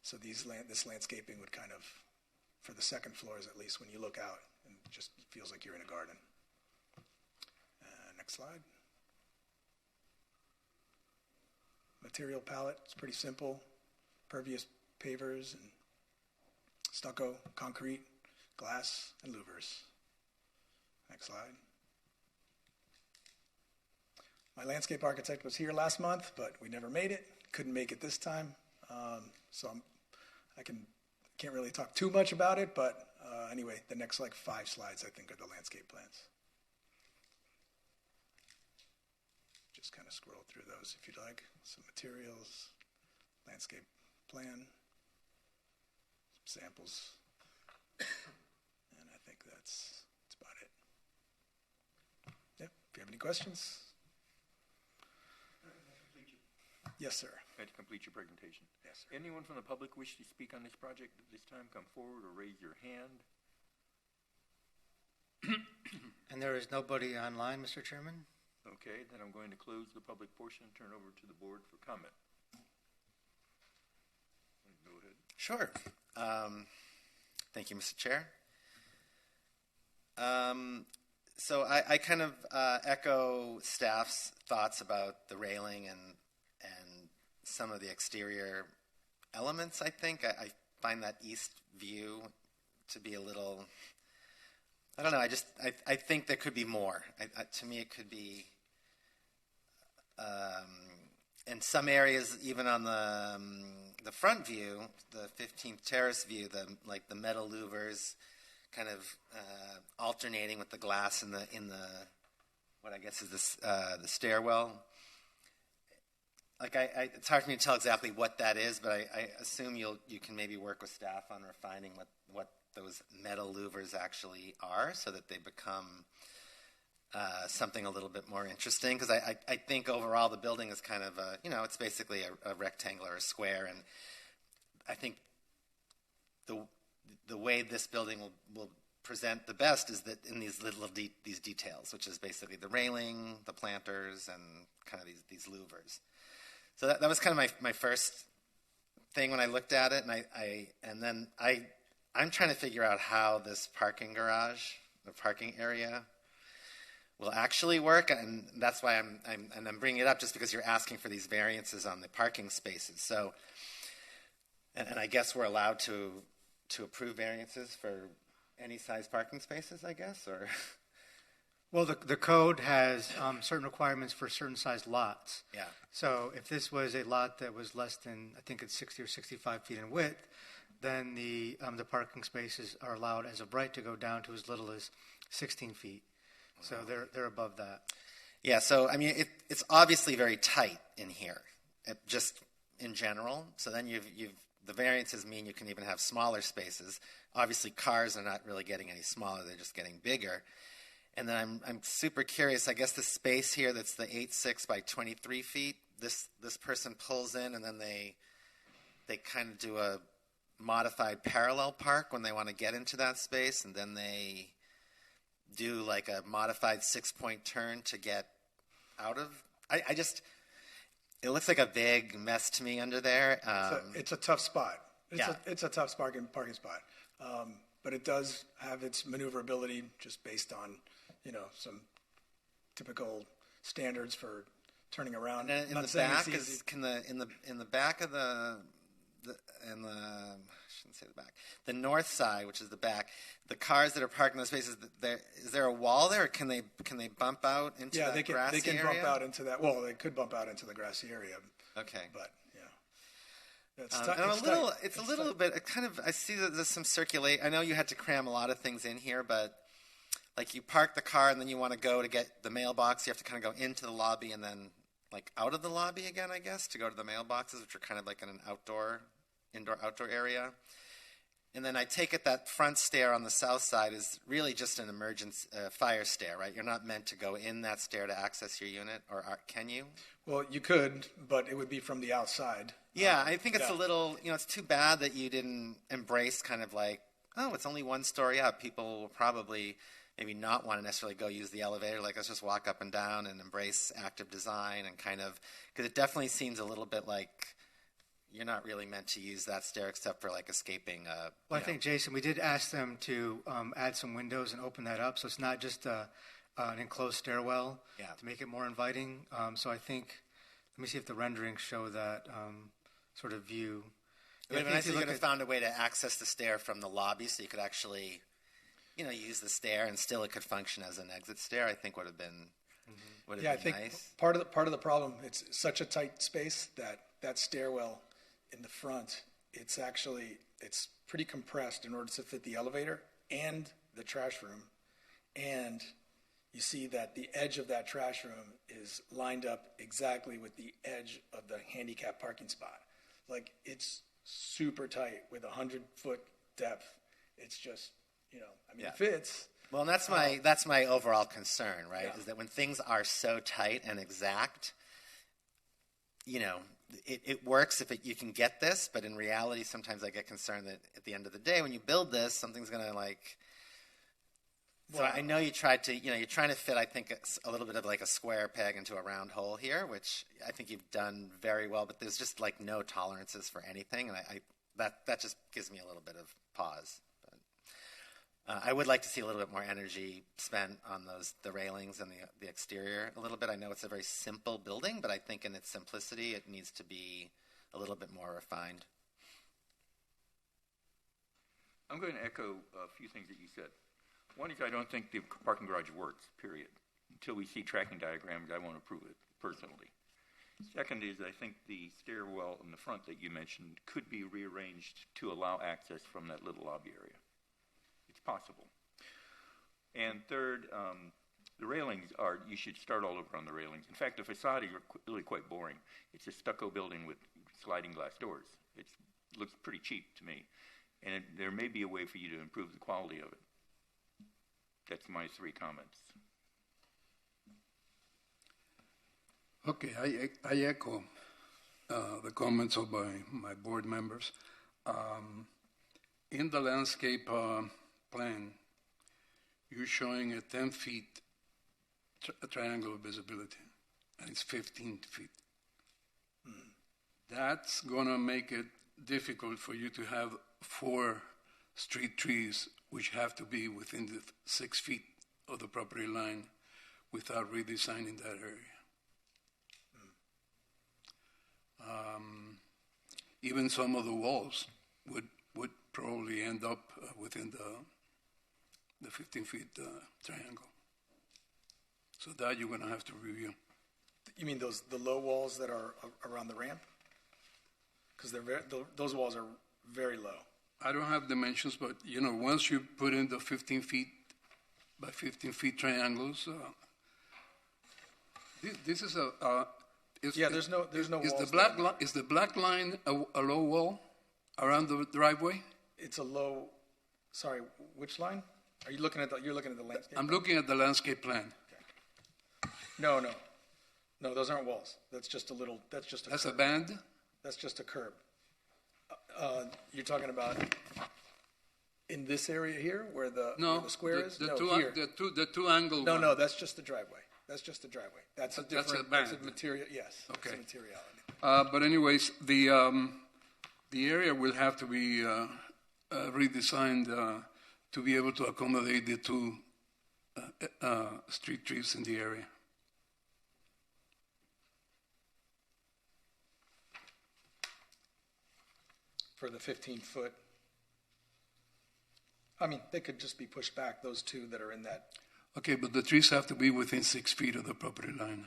So this landscaping would kind of, for the second floors at least, when you look out, it just feels like you're in a garden. Next slide. Material palette, it's pretty simple. Pervious pavers and stucco, concrete, glass, and louvers. Next slide. My landscape architect was here last month, but we never made it. Couldn't make it this time. So I can't really talk too much about it, but anyway, the next 5 slides I think are the landscape plans. Just kind of scroll through those if you'd like. Some materials, landscape plan, some samples, and I think that's about it. Yep. If you have any questions. Yes, sir. To complete your presentation. Yes, sir. Anyone from the public wish to speak on this project at this time, come forward or raise your hand. And there is nobody online, Mr. Chairman? Okay, then I'm going to close the public portion and turn over to the board for comment. Go ahead. Sure. Thank you, Mr. Chair. So I kind of echo staff's thoughts about the railing and some of the exterior elements, I think. I find that east view to be a little, I don't know, I think there could be more. To me, it could be, in some areas, even on the front view, the 15th terrace view, the metal louvers kind of alternating with the glass in the what I guess is the stairwell. It's hard for me to tell exactly what that is, but I assume you can maybe work with staff on refining what those metal louvers actually are, so that they become something a little bit more interesting. Because I think overall the building is kind of it's basically a rectangle or a square, and I think the way this building will present the best is that in these these details, which is basically the railing, the planters, and kind of these louvers. So that was kind of my first thing when I looked at it, and I'm trying to figure out how this parking garage, the parking area, will actually work, and that's why I'm bringing it up, just because you're asking for these variances on the parking spaces. So, and I guess we're allowed to approve variances for any size parking spaces, I guess, or. Well, the code has certain requirements for certain size lots. Yeah. So if this was a lot that was less than, I think it's 60 or 65 feet in width, then the parking spaces are allowed as of right to go down to as little as 16 feet. So they're above that. Yeah. So I mean, it's obviously very tight in here, just in general. So then the variances mean you can even have smaller spaces. Obviously, cars are not really getting any smaller; they're just getting bigger. And then I'm super curious. I guess the space here that's the 8.6 by 23 feet. This person pulls in, and then they kind of do a modified parallel park when they want to get into that space, and then they do like a modified 6-point turn to get out of. It looks like a big mess to me under there. It's a tough spot. Yeah. It's a tough parking spot. But it does have its maneuverability just based on, some typical standards for turning around. And in the back in the back of I shouldn't say the back. The north side, which is the back, the cars that are parked in those spaces, is there a wall there, or can they bump out into that grassy area? Yeah, they can bump out into that. Well, they could bump out into the grassy area. Okay. But it's a little bit kind of. I see that there's some circulate. I know you had to cram a lot of things in here, but like you park the car and then you want to go to get the mailbox. You have to kind of go into the lobby and then like out of the lobby again, I guess, to go to the mailboxes, which are kind of like in an indoor-outdoor area. And then I take it that front stair on the south side is really just an emergency fire stair, right? You're not meant to go in that stair to access your unit, or can you? Well, you could, but it would be from the outside. Yeah, I think it's a little, it's too bad that you didn't embrace kind of like, oh, it's only one story up. People will probably maybe not want to necessarily go use the elevator. Like, let's just walk up and down and embrace active design and kind of, because it definitely seems a little bit like you're not really meant to use that stair except for like escaping. Well, I think, Jason, we did ask them to add some windows and open that up, so it's not just an enclosed stairwell to make it more inviting. So I think, let me see if the renderings show that sort of view. It would have been nice if you could have found a way to access the stair from the lobby, so you could actually, use the stair and still it could function as an exit stair. I think would have been nice. I think part of the problem, it's such a tight space that stairwell in the front, it's pretty compressed in order to fit the elevator and the trash room. And you see that the edge of that trash room is lined up exactly with the edge of the handicap parking spot. Like, it's super tight with 100-foot depth. It's just, it fits. Well, and that's my overall concern, right? Yeah. Is that when things are so tight and exact, it works if you can get this, but in reality, sometimes I get concerned that at the end of the day, when you build this, something's going to So I know you tried to, you're trying to fit, I think, a little bit of like a square peg into a round hole here, which I think you've done very well, but there's just like no tolerances for anything, and that just gives me a little bit of pause. But I would like to see a little bit more energy spent on the railings and the exterior a little bit. I know it's a very simple building, but I think in its simplicity, it needs to be a little bit more refined. I'm going to echo a few things that you said. One is I don't think the parking garage works, period. Until we see tracking diagrams, I won't approve it, personally. Second is I think the stairwell in the front that you mentioned could be rearranged to allow access from that little lobby area. It's possible. And third, the railings you should start all over on the railings. In fact, the facade is really quite boring. It's a stucco building with sliding glass doors. It looks pretty cheap to me. And there may be a way for you to improve the quality of it. That's my 3 comments. Okay, I echo the comments of my board members. In the landscape plan, you're showing a 10 feet triangle of visibility, and it's 15 feet. That's going to make it difficult for you to have 4 street trees, which have to be within the 6 feet of the property line without redesigning that area. Even some of the walls would probably end up within the 15-feet triangle. So that you're going to have to review. You mean the low walls that are around the ramp? Because those walls are very low. I don't have dimensions, but once you put in the 15 feet by 15 feet triangles, this is there's no walls. Is the black line a low wall around the driveway? It's a low. Sorry, which line? Are you looking at you're looking at the landscape? I'm looking at the landscape plan. No, those aren't walls. That's just a little. That's a band. That's just a curb. You're talking about in this area here, where the square is. The two angle. No, that's just the driveway. That's just the driveway. That's a different. That's a band. That's a material. Yes. Okay. That's a materiality. But anyways, the area will have to be redesigned to be able to accommodate the 2 street trees in the area. For the 15-foot. I mean, they could just be pushed back, those 2 that are in that. Okay, but the trees have to be within 6 feet of the property line. 1, 2,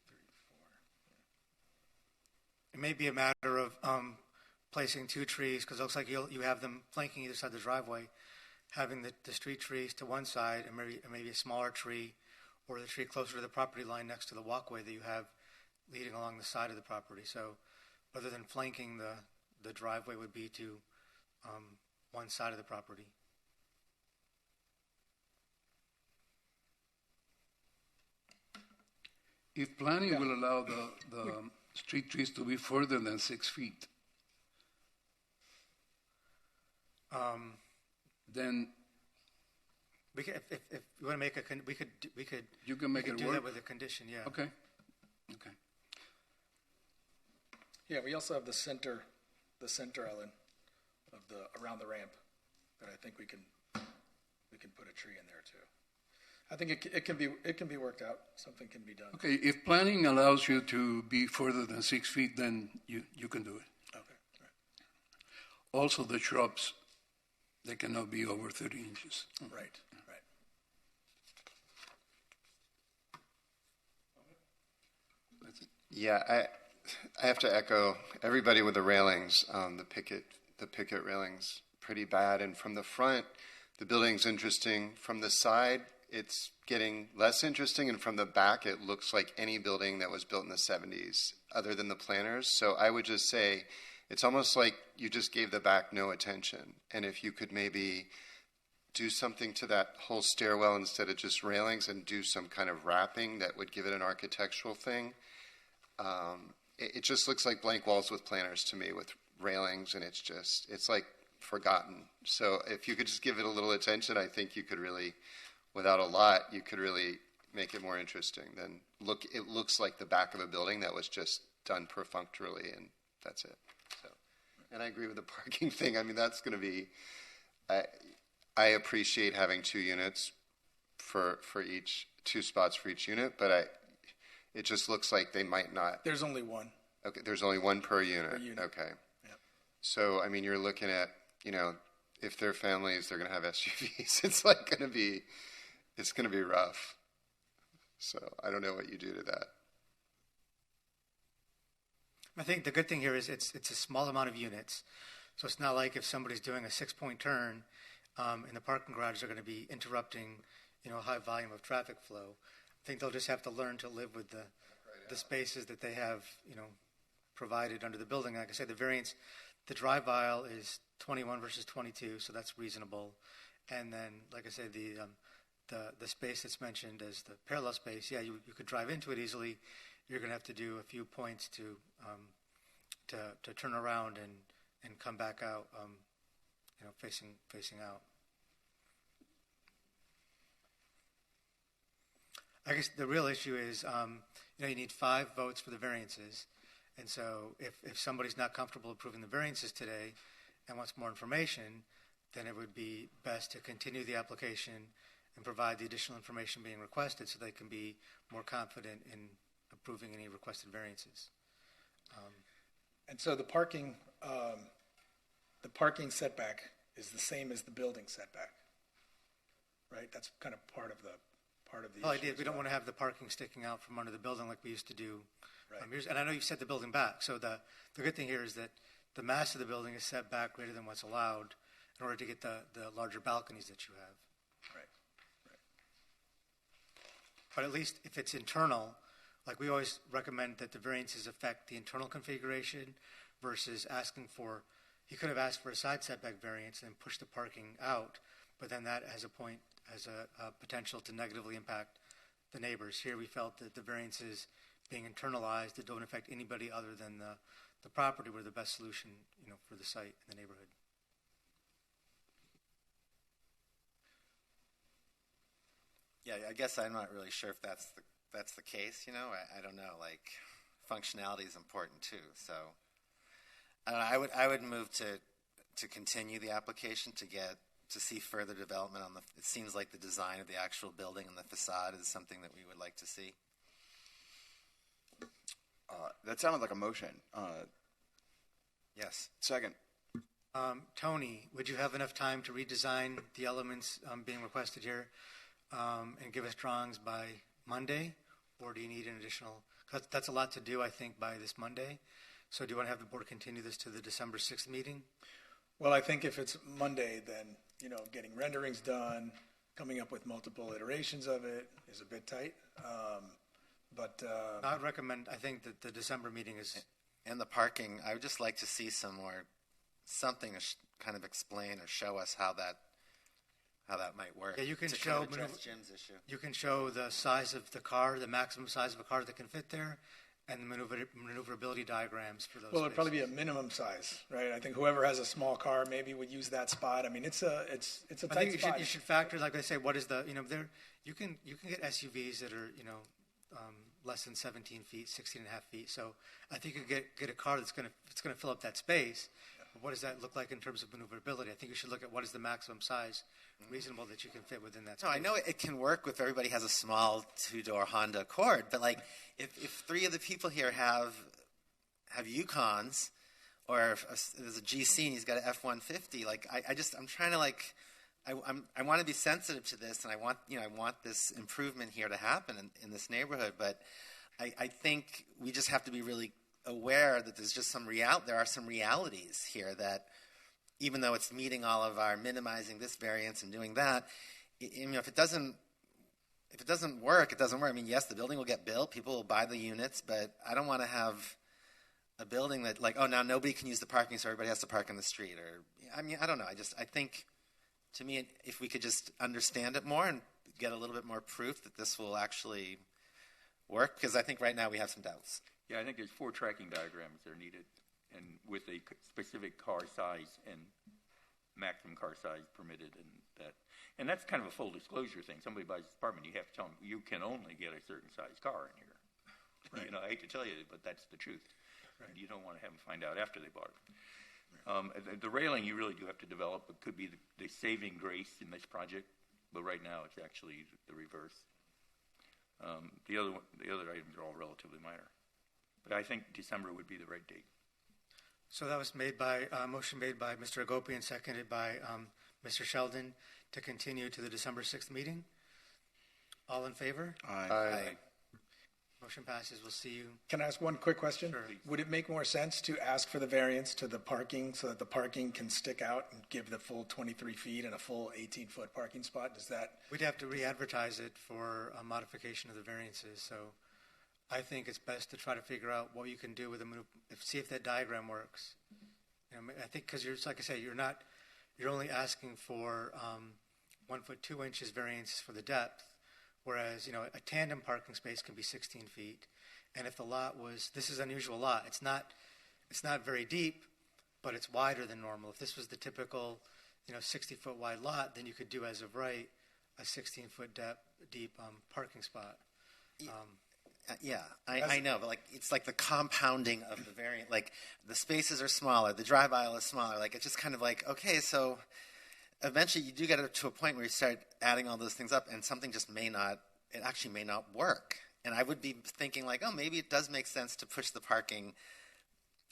3, 4. It may be a matter of placing 2 trees, because it looks like you have them flanking either side of the driveway, having the street trees to one side and maybe a smaller tree, or the tree closer to the property line next to the walkway that you have leading along the side of the property. So rather than flanking the driveway would be to one side of the property. If planning will allow the street trees to be further than 6 feet, then we could, if you want to make we could you can make it do work? that with a condition, yeah. Okay. Yeah, we also have the center island of around the ramp that I think we can put a tree in there too. I think it can be worked out. Something can be done. Okay, if planning allows you to be further than 6 feet, then you can do it. Okay. Right. Also, the shrubs, they cannot be over 30 inches. Right. Yeah, I have to echo everybody with the railings. The picket railings, pretty bad. And from the front, the building's interesting. From the side, it's getting less interesting. And from the back, it looks like any building that was built in the 70s, other than the planners. So I would just say, it's almost like you just gave the back no attention. And if you could maybe do something to that whole stairwell instead of just railings, and do some kind of wrapping that would give it an architectural thing. It just looks like blank walls with planters to me, with railings, and it's like forgotten. So if you could just give it a little attention, I think you could really, without a lot, you could really make it more interesting. Then it looks like the back of a building that was just done perfunctorily, and that's it. So, and I agree with the parking thing. I mean, that's going to be. I appreciate having 2 units for each, 2 spots for each unit, but it just looks like they might not. There's only 1. Okay, there's only 1 per unit. Okay. Yep. So, I mean, you're looking at, if they're families, they're going to have SUVs. It's like going to be rough. So I don't know what you do to that. I think the good thing here is it's a small amount of units. So it's not like if somebody's doing a 6-point turn in the parking garage, they're going to be interrupting, a high volume of traffic flow. I think they'll just have to learn to live with the spaces that they have, provided under the building. Like I said, the variance, the drive aisle is 21 versus 22, so that's reasonable. And then, like I said, the space that's mentioned as the parallel space, yeah, you could drive into it easily. You're going to have to do a few points to turn around and come back out, facing out. I guess the real issue is, you need 5 votes for the variances. And so if somebody's not comfortable approving the variances today and wants more information, then it would be best to continue the application and provide the additional information being requested so they can be more confident in approving any requested variances. And so the parking setback is the same as the building setback, right? That's kind of part of the Well, issue. we don't want to have the parking sticking out from under the building like we used to do. Right. And I know you've set the building back. So the good thing here is that the mass of the building is set back greater than what's allowed in order to get the larger balconies that you have. Right. But at least if it's internal, like we always recommend that the variances affect the internal configuration versus asking for, he could have asked for a side setback variance and then push the parking out, but then that has a potential to negatively impact the neighbors. Here we felt that the variances being internalized that don't affect anybody other than the property were the best solution, for the site and the neighborhood. Yeah, I guess I'm not really sure if that's the case. I don't know. Like, functionality is important too. So, I would move to continue the application to see further development on it seems like the design of the actual building and the facade is something that we would like to see. That sounded like a motion. Yes. Second. Tony, would you have enough time to redesign the elements being requested here and give us drawings by Monday? Or do you need an additional? Cause that's a lot to do, I think, by this Monday. So do you want to have the board continue this to the December 6th meeting? Well, I think if it's Monday, then, getting renderings done, coming up with multiple iterations of it is a bit tight. I would recommend, I think that the December meeting is... And the parking, I would just like to see something to kind of explain or show us how that might work. Yeah, you can to show kind of address Jim's issue. You can show the size of the car, the maximum size of a car that can fit there, and the maneuverability diagrams for those. Well, it'd probably be a minimum size, right? I think whoever has a small car maybe would use that spot. I mean, it's a tight spot. You should factor, like I say, what is the there? You can get SUVs that are less than 17 feet, 16 and a half feet. So I think you could get a car that's going to fill up that space. Yeah. But what does that look like in terms of maneuverability? I think you should look at what is the maximum size reasonable that you can fit within that space. No, I know it can work if everybody has a small 2-door Honda Accord, but like if 3 of the people here have Yukons, or if there's a GC and he's got an F-150, like I'm trying to I want to be sensitive to this, and I want this improvement here to happen in this neighborhood. But I think we just have to be really aware that there's just there are some realities here that, even though it's meeting all of our minimizing this variance and doing that, if it doesn't work, it doesn't work. I mean, yes, the building will get built, people will buy the units, but I don't want to have a building that now nobody can use the parking, so everybody has to park on the street. Or I don't know. I think. To me, if we could just understand it more and get a little bit more proof that this will actually work, because I think right now we have some doubts. Yeah, I think there's 4 tracking diagrams that are needed, and with a specific car size and maximum car size permitted, and that's kind of a full disclosure thing. Somebody buys this apartment, you have to tell them you can only get a certain size car in here. Right. I hate to tell you, but that's the truth. Right. You don't want to have them find out after they bought it. The railing you really do have to develop. It could be the saving grace in this project, but right now it's actually the reverse. The other items are all relatively minor, but I think December would be the right date. So that was motion made by Mr. Agopian, seconded by Mr. Sheldon to continue to the December 6th meeting. All in favor? Aye. Motion passes. We'll see you. Can I ask one quick question? Sure. Would it make more sense to ask for the variance to the parking so that the parking can stick out and give the full 23 feet and a full 18-foot parking spot? Does that? We'd have to re-advertise it for a modification of the variances. So I think it's best to try to figure out what you can do with see if that diagram works. I think because like I say, you're only asking for 1 foot 2 inches variance for the depth. Whereas, a tandem parking space can be 16 feet. And if the lot this is an unusual lot. It's not very deep, but it's wider than normal. If this was the typical, 60-foot wide lot, then you could do as of right a 16-foot deep parking spot. I know, but like it's like the compounding of the variant. Like the spaces are smaller, the drive aisle is smaller. Like it's just kind of like, okay, so eventually you do get to a point where you start adding all those things up, and something just it actually may not work. And I would be thinking like, oh, maybe it does make sense to push the parking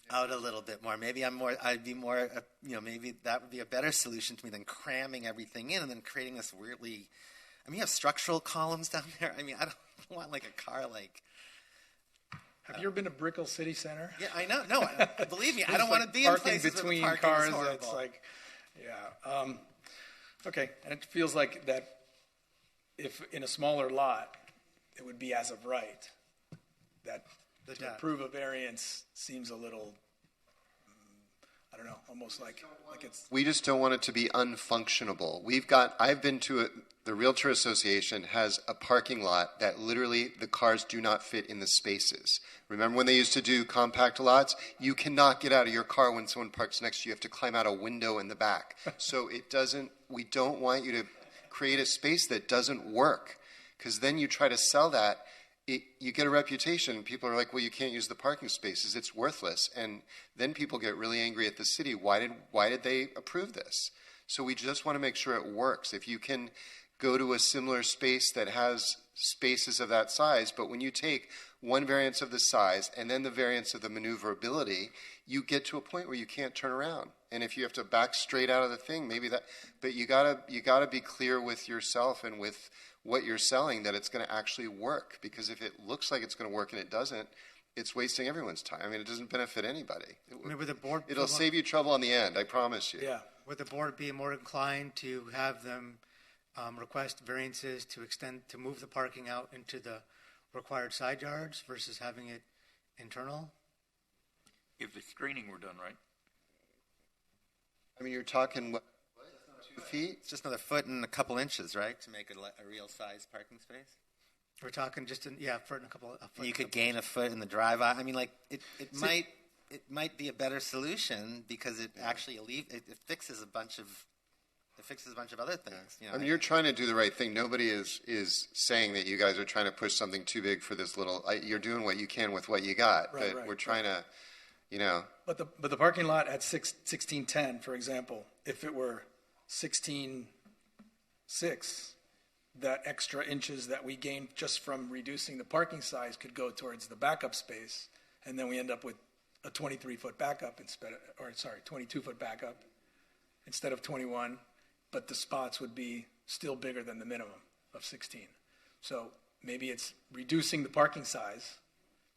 out a little bit more. Maybe I'd be more, maybe that would be a better solution to me than cramming everything in and then creating this weirdly. I mean, you have structural columns down there. I mean, I don't want like a car like. Have you ever been to Brickell City Center? Yeah, I know. No, believe me, I don't want to be in parking places between where the parking cars. is horrible. It's like, yeah. Okay, and it feels like that if in a smaller lot, it would be as of right. That to approve a variance seems a little, I don't know, almost like it's. We just don't want it to be unfunctionable. I've been to the Realtor Association has a parking lot that literally the cars do not fit in the spaces. Remember when they used to do compact lots? You cannot get out of your car when someone parks next to you. You have to climb out a window in the back. So we don't want you to create a space that doesn't work, because then you try to sell that. You get a reputation. People are like, well, you can't use the parking spaces. It's worthless. And then people get really angry at the city. Why did they approve this? So we just want to make sure it works. If you can go to a similar space that has spaces of that size, but when you take one variance of the size and then the variance of the maneuverability, you get to a point where you can't turn around. And if you have to back straight out of the thing, maybe that, but you gotta be clear with yourself and with what you're selling that it's going to actually work, because if it looks like it's going to work and it doesn't, it's wasting everyone's time. I mean, it doesn't benefit anybody. It'll save you trouble on the end, I promise you. Yeah. Would the board be more inclined to have them request variances to move the parking out into the required side yards versus having it internal? If the screening were done right. I mean, you're talking what, 2 feet? It's just another foot and a couple inches, right, to make it a real size parking space. We're talking just foot and a couple. And you could gain a foot in the drive aisle. I mean, like it might be a better solution because it actually it fixes a bunch of other things. I mean, you're trying to do the right thing. Nobody is saying that you guys are trying to push something too big for this little. You're doing what you can with what you got. Right, but we're trying to, But the parking lot at 1610, for example, if it were 16.6, that extra inches that we gained just from reducing the parking size could go towards the backup space, and then we end up with a 23-foot backup 22-foot backup instead of 21, but the spots would be still bigger than the minimum of 16. So maybe it's reducing the parking size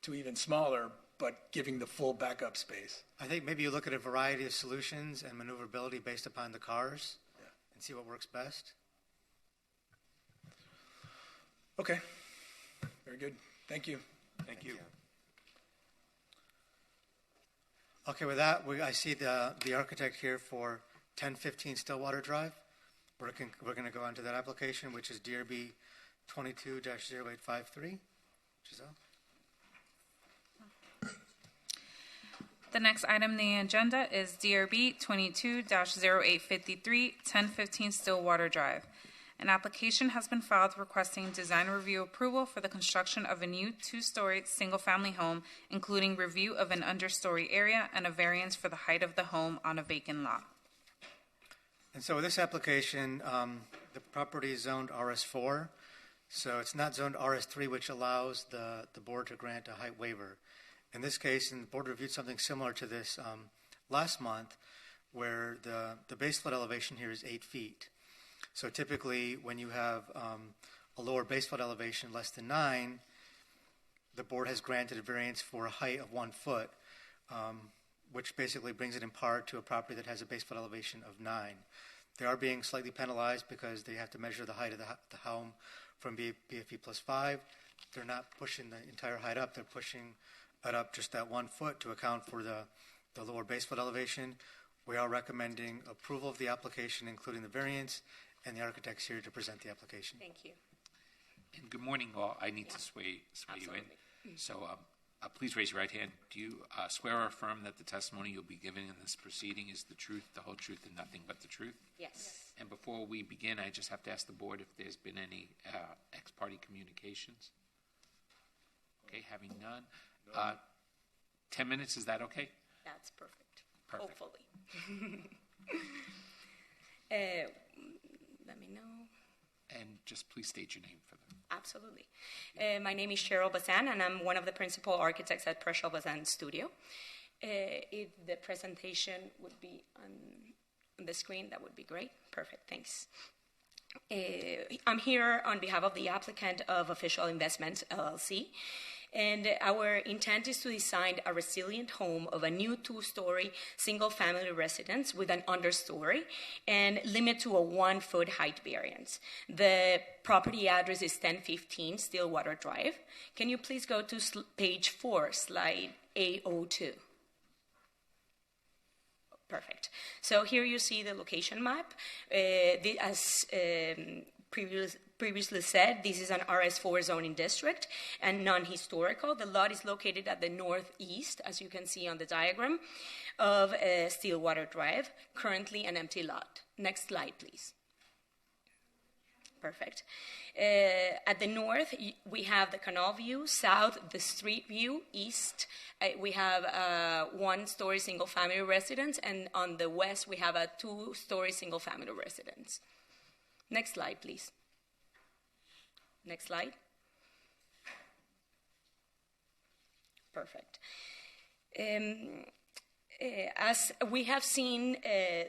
to even smaller, but giving the full backup space. I think maybe you look at a variety of solutions and maneuverability based upon the cars and see what works best. Okay. Very good. Thank you. Thank you. Okay, with that, I see the architect here for 1015 Stillwater Drive. We're going to go on to that application, which is DRB 22-0853. Giselle? The next item on the agenda is DRB 22-0853, 1015 Stillwater Drive. An application has been filed requesting design review approval for the construction of a new 2-story single-family home, including review of an understory area and a variance for the height of the home on a vacant lot. And so with this application, the property is zoned RS4, so it's not zoned RS3, which allows the board to grant a height waiver. In this case, and the board reviewed something similar to this last month, where the base flood elevation here is 8 feet. So typically, when you have a lower base flood elevation less than 9, the board has granted a variance for a height of 1 foot, which basically brings it in par to a property that has a base flood elevation of 9. They are being slightly penalized because they have to measure the height of the home from BFE plus 5. They're not pushing the entire height up. They're pushing it up just that 1 foot to account for the lower base flood elevation. We are recommending approval of the application, including the variance, and the architect's here to present the application. Thank you. And good morning, all. I need to swear you in. So please raise your right hand. Do you swear or affirm that the testimony you'll be giving in this proceeding is the truth, the whole truth, and nothing but the truth? Yes. And before we begin, I just have to ask the board if there's been any ex parte communications. Okay, having none. 10 minutes, is that okay? That's perfect. Perfect. Hopefully. Let me know. And just please state your name for them. Absolutely. My name is Cheryl Bazan, and I'm one of the principal architects at Preshel Bazan Studio. If the presentation would be on the screen, that would be great. Perfect, thanks. I'm here on behalf of the applicant of Official Investments, LLC. And our intent is to design a resilient home of a new 2-story single-family residence with an understory and limit to a 1-foot height variance. The property address is 1015 Stillwater Drive. Can you please go to page 4, slide A02? Perfect. So here you see the location map. As previously said, this is an RS4 zoning district and non-historical. The lot is located at the northeast, as you can see on the diagram, of Stillwater Drive, currently an empty lot. Next slide, please. Perfect. At the north, we have the canal view. South, the street view. East, we have a 1-story single-family residence. And on the west, we have a 2-story single-family residence. Next slide, please. Next slide. Perfect. As we have seen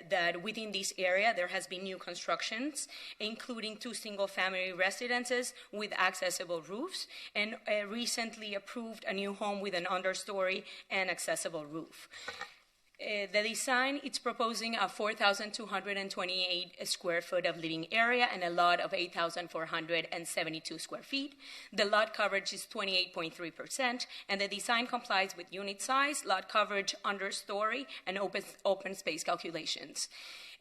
that within this area there has been new constructions, including 2 single-family residences with accessible roofs, and recently approved a new home with an understory and accessible roof. The design, it's proposing a 4,228 square foot of living area and a lot of 8,472 square feet. The lot coverage is 28.3%, and the design complies with unit size, lot coverage, understory, and open space calculations.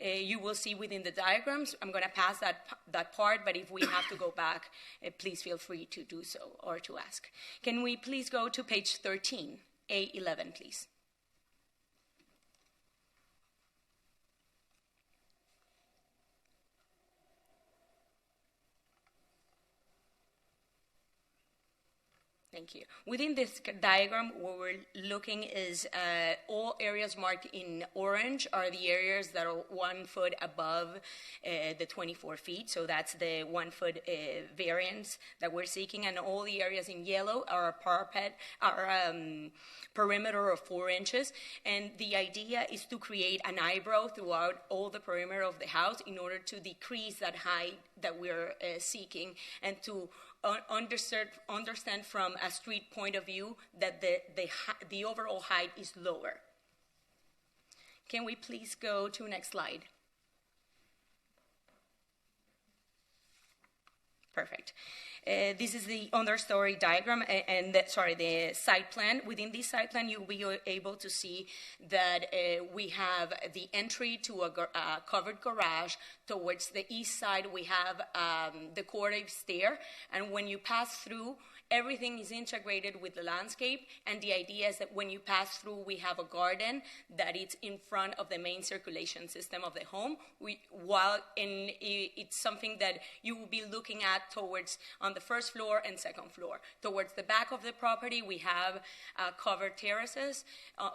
You will see within the diagrams, I'm going to pass that part, but if we have to go back, please feel free to do so or to ask. Can we please go to page 13, A11, please? Thank you. Within this diagram, what we're looking is all areas marked in orange are the areas that are 1 foot above the 24 feet. So that's the 1 foot variance that we're seeking. And all the areas in yellow are a parapet, perimeter of 4 inches. And the idea is to create an eyebrow throughout all the perimeter of the house in order to decrease that height that we're seeking and to understand from a street point of view that the overall height is lower. Can we please go to next slide? Perfect. This is the understory diagram and the site plan. Within this site plan, you'll be able to see that we have the entry to a covered garage. Towards the east side, we have the corridor stair, and when you pass through, everything is integrated with the landscape, and the idea is that when you pass through, we have a garden that is in front of the main circulation system of the home, it's something that you will be looking at towards on the first floor and second floor. Towards the back of the property, we have covered terraces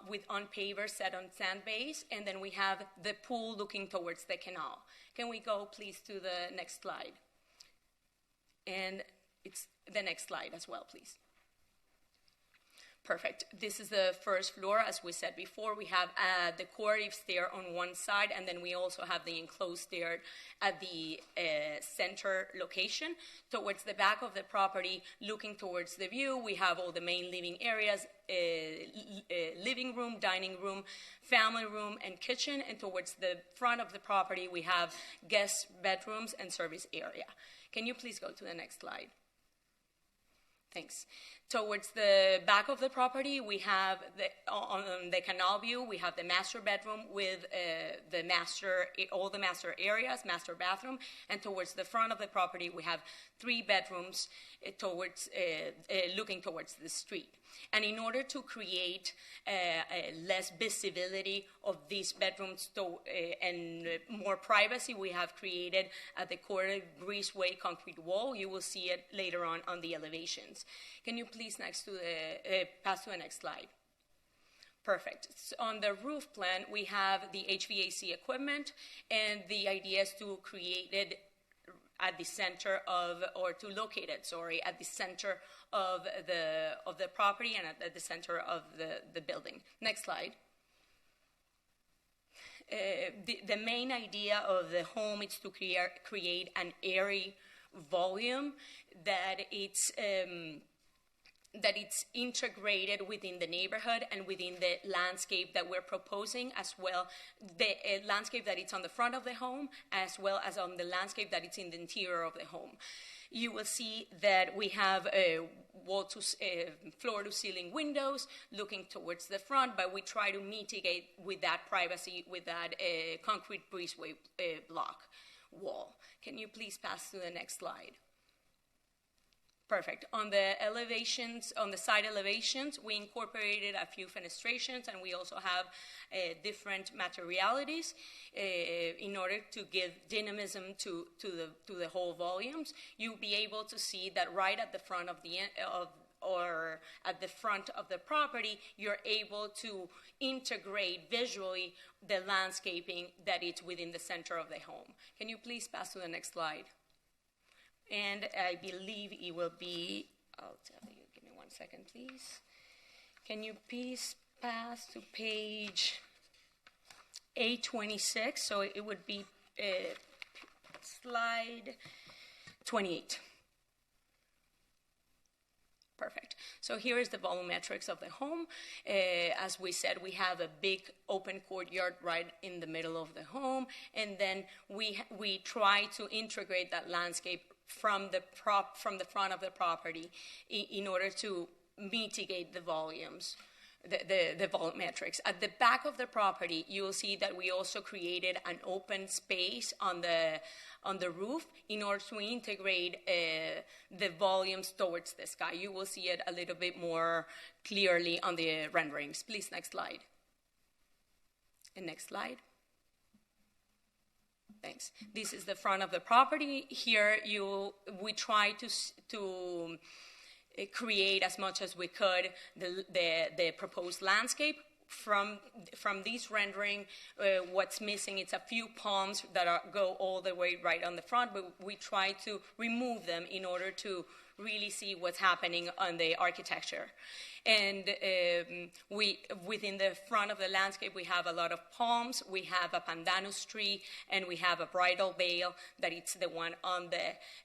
with on pavers set on sand base, and then we have the pool looking towards the canal. Can we go, please, to the next slide? And it's the next slide as well, please. Perfect. This is the first floor. As we said before, we have the corridor stair on one side, and then we also have the enclosed stair at the center location. Towards the back of the property, looking towards the view, we have all the main living areas, living room, dining room, family room, and kitchen. And towards the front of the property, we have guest bedrooms and service area. Can you please go to the next slide? Thanks. Towards the back of the property, we have on the canal view, we have the master bedroom with all the master areas, master bathroom, and towards the front of the property, we have 3 bedrooms looking towards the street. And in order to create less visibility of these bedrooms and more privacy, we have created the corridor breezeway concrete wall. You will see it later on the elevations. conditions. Can you please pass to the next slide? Perfect. So on the roof plan, we have the HVAC equipment, and the idea is to create it at the center of, or to locate it, sorry, at the center of the property and at the center of the building. Next slide. The main idea of the home is to create an airy volume that it's integrated within the neighborhood and within the landscape that we're proposing, as well the landscape that it's on the front of the home, as well as on the landscape that it's in the interior of the home. You will see that we have floor-to-ceiling windows looking towards the front, but we try to mitigate with that privacy with that concrete breezeway block wall. Can you please pass to the next slide? Perfect. On the elevations, on the side elevations, we incorporated a few fenestrations, and we also have different materialities in order to give dynamism to the whole volumes. You'll be able to see that right at the front of at the front of the property, you're able to integrate visually the landscaping that is within the center of the home. Can you please pass to the next slide? And I believe it will be, I'll tell you, give me 1 second, please. Can you please pass to page 826? So it would be slide 28. Perfect. So here is the volumetrics of the home. As we said, we have a big open courtyard right in the middle of the home, and then we try to integrate that landscape from the front of the property in order to mitigate the volumes, the volumetrics. At the back of the property, you will see that we also created an open space on the roof in order to integrate the volumes towards the sky. You will see it a little bit more clearly on the renderings. Please, next slide. And next slide. Thanks. This is the front of the property. Here, we try to create as much as we could the proposed landscape. From this rendering, what's missing, it's a few palms that go all the way right on the front, but we try to remove them in order to really see what's happening on the architecture. And within the front of the landscape, we have a lot of palms, we have a pandanus tree, and we have a bridal veil that it's the one on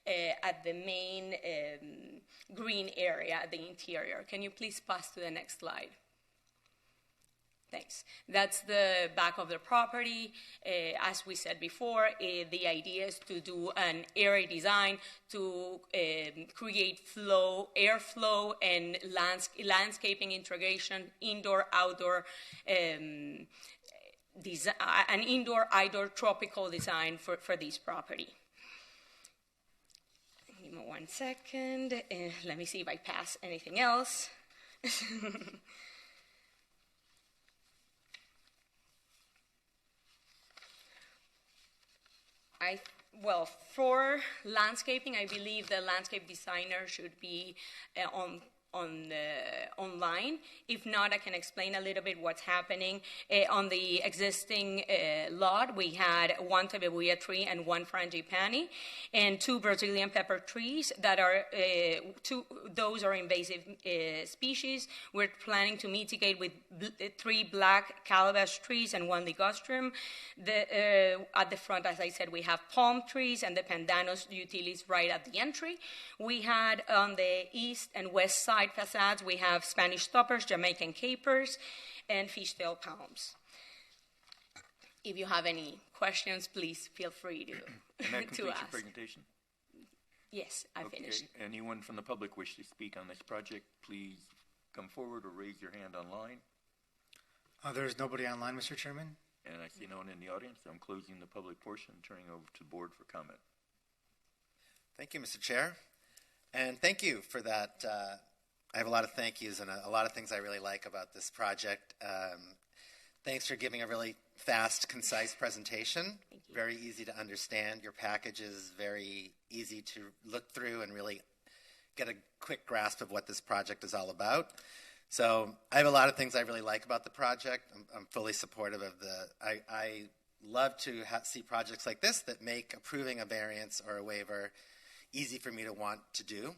at the main green area at the interior. Can you please pass to the next slide? Thanks. That's the back of the property. As we said before, the idea is to do an area design to create airflow, and landscaping integration, indoor-outdoor an indoor-outdoor tropical design for this property. Give me 1 second. Let me see if I pass anything else. Well, for landscaping, I believe the landscape designer should be online. If not, I can explain a little bit what's happening. On the existing lot, we had one tabebuia tree and one frangipani, and 2 Brazilian pepper trees that are, those are invasive species. We're planning to mitigate with 3 black calabash trees and 1 ligustrum. At the front, as I said, we have palm trees and the pandanus utilis right at the entry. We had on the east and west side facades, we have Spanish stoppers, Jamaican capers, and fishtail palms. If you have any questions, please feel free to And that completes to your ask. presentation? Yes, I finished. Anyone from the public wish to speak on this project, please come forward or raise your hand online. There's nobody online, Mr. Chairman. And I see no one in the audience. I'm closing the public portion, turning over to the board for comment. Thank you, Mr. Chair. And thank you for that. I have a lot of thank yous and a lot of things I really like about this project. Thanks for giving a really fast, concise presentation. Very easy to understand. Your package is very easy to look through and really get a quick grasp of what this project is all about. So I have a lot of things I really like about the project. I'm fully supportive of I love to see projects like this that make approving a variance or a waiver easy for me to want to do.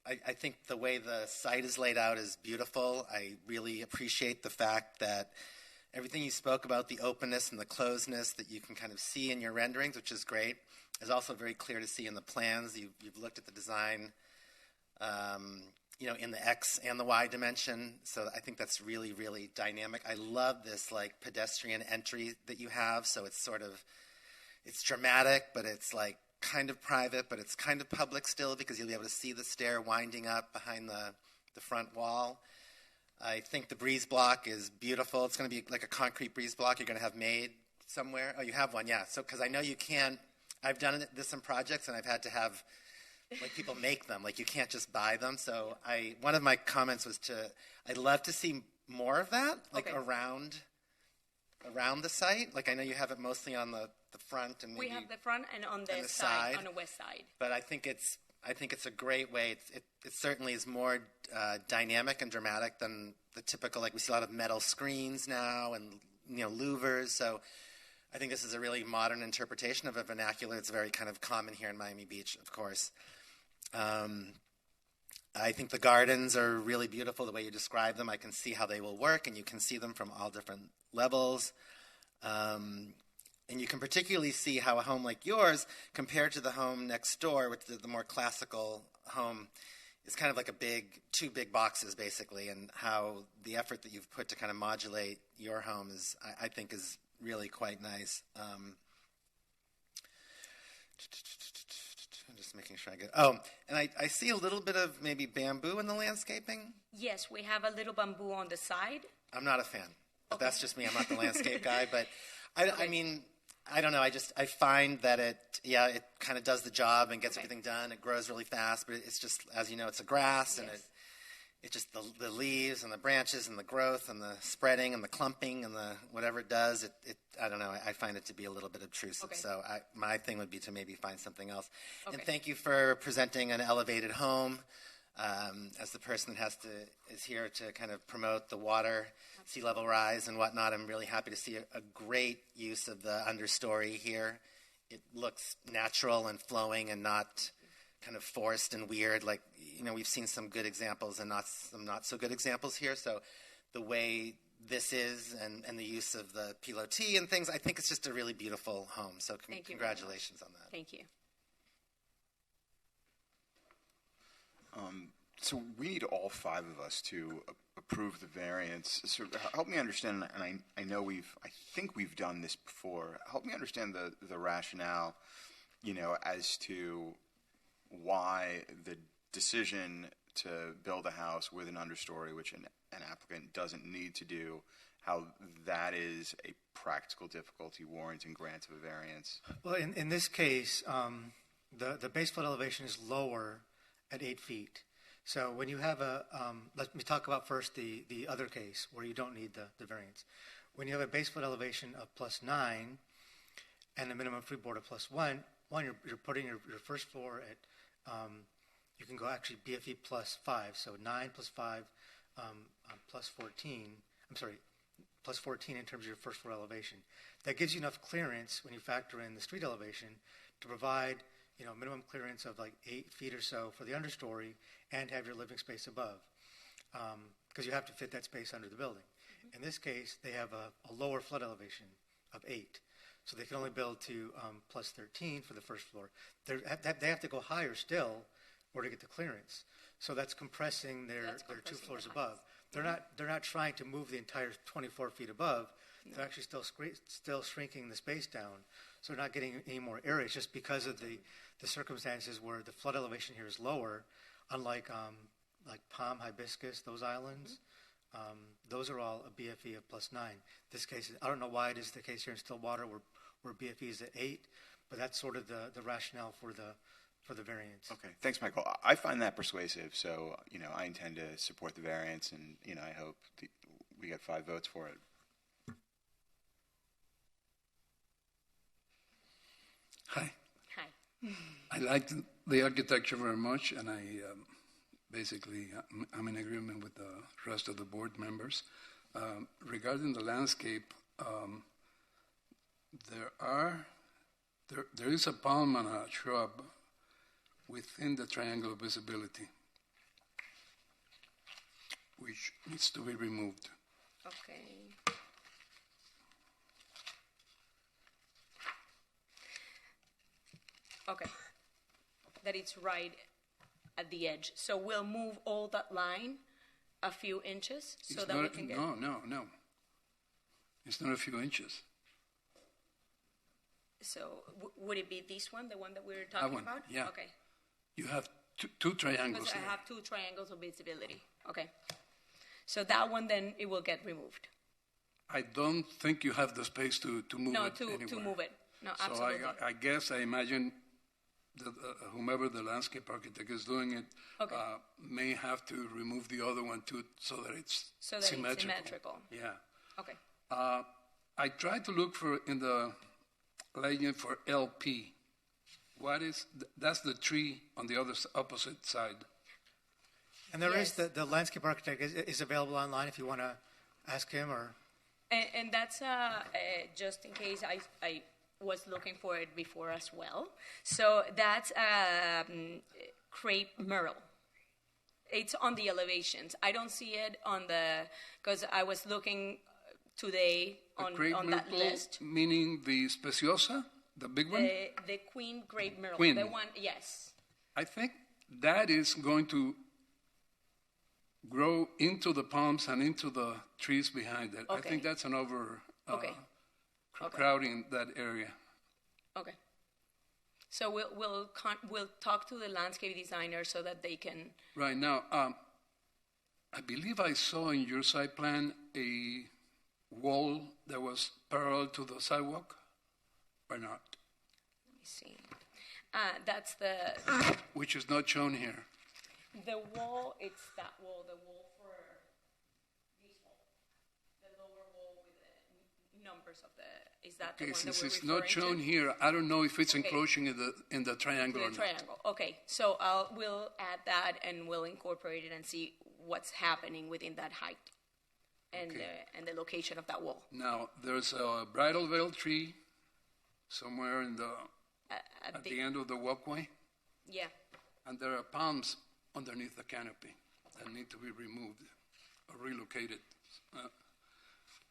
I think the way the site is laid out is beautiful. I really appreciate the fact that everything you spoke about, the openness and the closedness that you can kind of see in your renderings, which is great, is also very clear to see in the plans. You've looked at the design, in the X and the Y dimension. So I think that's really, really dynamic. I love this like pedestrian entry that you have. So it's it's dramatic, but it's like kind of private, but it's kind of public still because you'll be able to see the stair winding up behind the front wall. I think the breeze block is beautiful. It's going to be like a concrete breeze block you're going to have made somewhere. Oh, you have one, yeah. So because I know you can't. I've done this in projects, and I've had to have like people make them. Like you can't just buy them. So one of my comments was I'd love to see more of that, like around the site. Like I know you have it mostly on the front and maybe we have the front and on the side, on the west side. But I think it's a great way. It certainly is more dynamic and dramatic than the typical. Like we see a lot of metal screens now and louvers. So I think this is a really modern interpretation of a vernacular. It's very kind of common here in Miami Beach, of course. I think the gardens are really beautiful the way you describe them. I can see how they will work, and you can see them from all different levels. And you can particularly see how a home like yours, compared to the home next door, which is the more classical home, is kind of like two big boxes, basically, and how the effort that you've put to kind of modulate your home I think is really quite nice. I'm just making sure I get... Oh, and I see a little bit of maybe bamboo in the landscaping. Yes, we have a little bamboo on the side. I'm not a fan, but that's just me. I'm not the landscape guy, but I mean, I don't know. I find that it kind of does the job and gets everything done. It grows really fast, but it's just, as you know, it's a grass, and it just the leaves and the branches and the growth and the spreading and the clumping and the whatever it does. I don't know. I find it to be a little bit obtrusive. Okay. So my thing would be to maybe find something else. Okay. And thank you for presenting an elevated home. As the person that is here to kind of promote the water, sea level rise and whatnot, I'm really happy to see a great use of the understory here. It looks natural and flowing and not kind of forced and weird. Like, we've seen some good examples and some not so good examples here. So the way this is and the use of the pilotis and things, I think it's just a really beautiful home. So congratulations on that. Thank you. So we need all five of us to approve the variance. So help me understand, and I think we've done this before. Help me understand the rationale, as to why the decision to build a house with an understory, which an applicant doesn't need to do, how that is a practical difficulty warranting grant of a variance. Well, in this case, the base flood elevation is lower at 8 feet. So when you have let me talk about first the other case where you don't need the variance. When you have a base flood elevation of +9 and a minimum freeboard of +1, you're putting your first floor at, you can go actually BFE +5, so 9 +5 +14. I'm sorry, +14 in terms of your first floor elevation. That gives you enough clearance when you factor in the street elevation to provide minimum clearance of like 8 feet or so for the understory and have your living space above, because you have to fit that space under the building. Mm-hmm. In this case, they have a lower flood elevation of 8, so they can only build to +13 for the first floor. They have to go higher still or to get the clearance. So that's compressing their 2 floors above. They're not trying to move the entire 24 feet above. No. They're actually still shrinking the space down. So they're not getting any more area. It's just because of the circumstances where the flood elevation here is lower, unlike like Palm, Hibiscus, those islands. Mm-hmm. Those are all a BFE of +9. This case, I don't know why it is the case here in Stillwater where BFE is at 8, but that's sort of the rationale for the variance. Okay, thanks, Michael. I find that persuasive, so I intend to support the variance, and I hope we get 5 votes for it. Hi. Hi. I liked the architecture very much, and basically, I'm in agreement with the rest of the board members. Regarding the landscape, there is a palm and a shrub within the triangle of visibility, which needs to be removed. Okay. Okay. That it's right at the edge. So we'll move all that line a few inches so It's that not, we can get... No. It's not a few inches. So would it be this one, the one that we were talking one, about? yeah. Okay. You have two triangles Because I there. have two triangles of visibility. Okay. So that one then it will get removed. I don't think you have the space to move No, it to anywhere. move it. No, So absolutely. I imagine that whomever the landscape architect is doing it Okay. may have to remove the other one too, so that it's So that symmetrical. it's symmetrical. Yeah. Okay. I tried to look for in the legend for LP. That's the tree on the opposite side. And there is Yes. the landscape architect is available online if you want to ask him or. And that's just in case I was looking for it before as well. So that's crepe myrtle. It's on the elevations. I don't see it on because I was looking today on Grape that myrtle, list. meaning the speciosa, the big one. The queen grape myrtle. Queen. The one, yes. I think that is going to grow into the palms and into the trees behind it. I Okay. think that's an Okay. crowding that area. Okay. So we'll talk to the landscape designer so that they can. Right now, I believe I saw in your site plan a wall that was parallel to the sidewalk, or not? Let me see. That's the Which is not shown here. wall. It's that wall. The wall for this wall. The lower wall with the numbers of the. Is that the Okay, one since that we're it's not referring shown to? here, I don't know if it's Okay. encroaching in the triangle To or the not. triangle. Okay, so we'll add that and we'll incorporate it and see what's happening within that height and the location of that wall. Now, there's a bridal veil tree somewhere at the end of the walkway, Yeah. and there are palms underneath the canopy that need to be removed or relocated.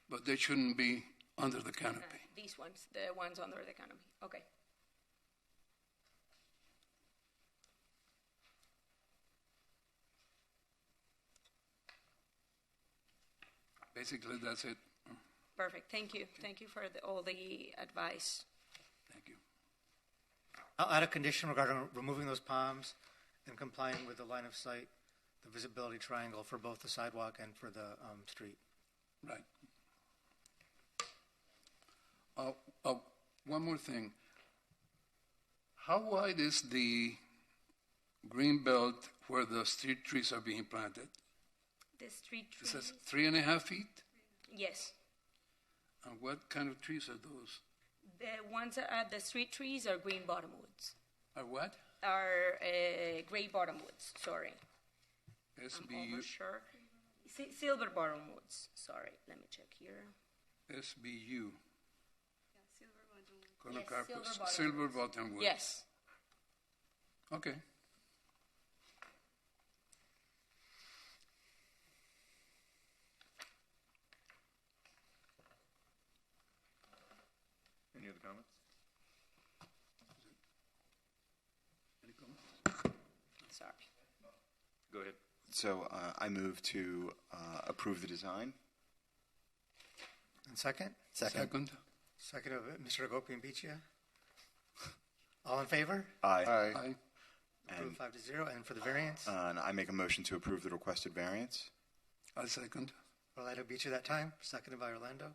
But they shouldn't be under the canopy. These ones, the ones under the canopy. Okay. Basically, that's it. Perfect. Thank you. Thank you for all the advice. Thank you. I'll add a condition regarding removing those palms and complying with the line of sight, the visibility triangle for both the sidewalk and for the street. Right. One more thing. How wide is the green belt where the street trees are being planted? The street It trees. says 3.5 feet? Yes. And what kind of trees are those? The ones that are the street trees are green bottomwoods. Are what? Are gray bottomwoods. Sorry. I'm SBU. almost sure. Silver bottomwoods. Sorry. Let me check here. SBU. Yes, Conocarpus. silver Silver bottom wood. Yes. Okay. Any other comments? Any comments? Sorry. Go ahead. So I move to approve the design. And second? Second. Second of Mr. Agopian Bichia. All in favor? Aye. Aye. Approved 5-0. And for the variance? And I make a motion to approve the requested variance. I second. Orlando Bichia that time, seconded by Orlando.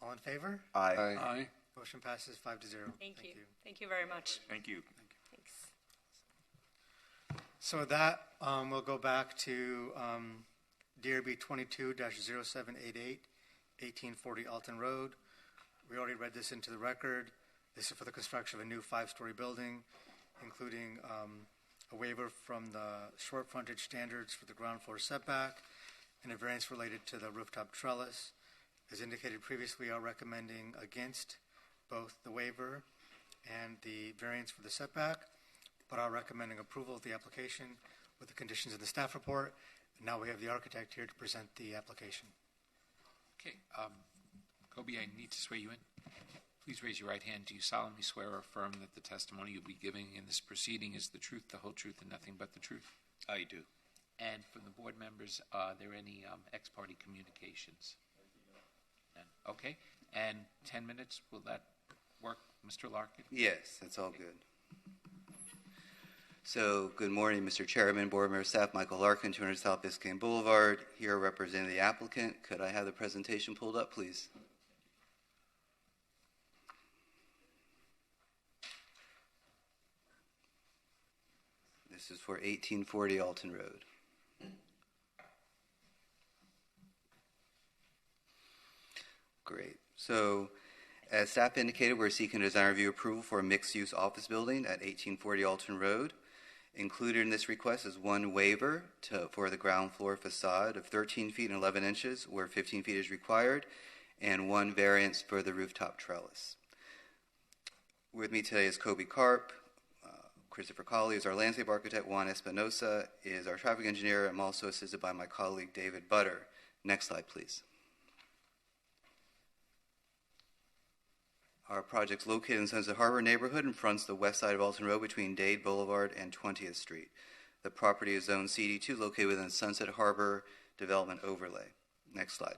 All in favor? Aye. Aye. Motion passes 5-0. Thank you. Thank you very much. Thank you. Thanks. So with that, we'll go back to DRB 22-0788, 1840 Alton Road. We already read this into the record. This is for the construction of a new 5-story building, including a waiver from the short frontage standards for the ground floor setback and a variance related to the rooftop trellis. As indicated previously, we are recommending against both the waiver and the variance for the setback, but are recommending approval of the application with the conditions in the staff report. And now we have the architect here to present the application. Okay, Kobe, I need to swear you in. Please raise your right hand. Do you solemnly swear or affirm that the testimony you'll be giving in this proceeding is the truth, the whole truth, and nothing but the truth? I do. And from the board members, are there any ex-party communications? None. Okay, and 10 minutes, will that work, Mr. Larkin? Yes, that's all good. So, good morning, Mr. Chairman, board member, staff. Michael Larkin, 200 South Biscayne Boulevard, here representing the applicant. Could I have the presentation pulled up, please? This is for 1840 Alton Road. Great. So, as staff indicated, we're seeking design review approval for a mixed-use office building at 1840 Alton Road. Included in this request is one waiver for the ground floor facade of 13 feet and 11 inches, where 15 feet is required, and one variance for the rooftop trellis. With me today is Kobe Karp. Christopher Colley is our landscape architect. Juan Espinosa is our traffic engineer. I'm also assisted by my colleague, David Butter. Next slide, please. Our project's located in Sunset Harbor neighborhood and fronts the west side of Alton Road between Dade Boulevard and 20th Street. The property is zone CD2, located within Sunset Harbor Development Overlay. Next slide.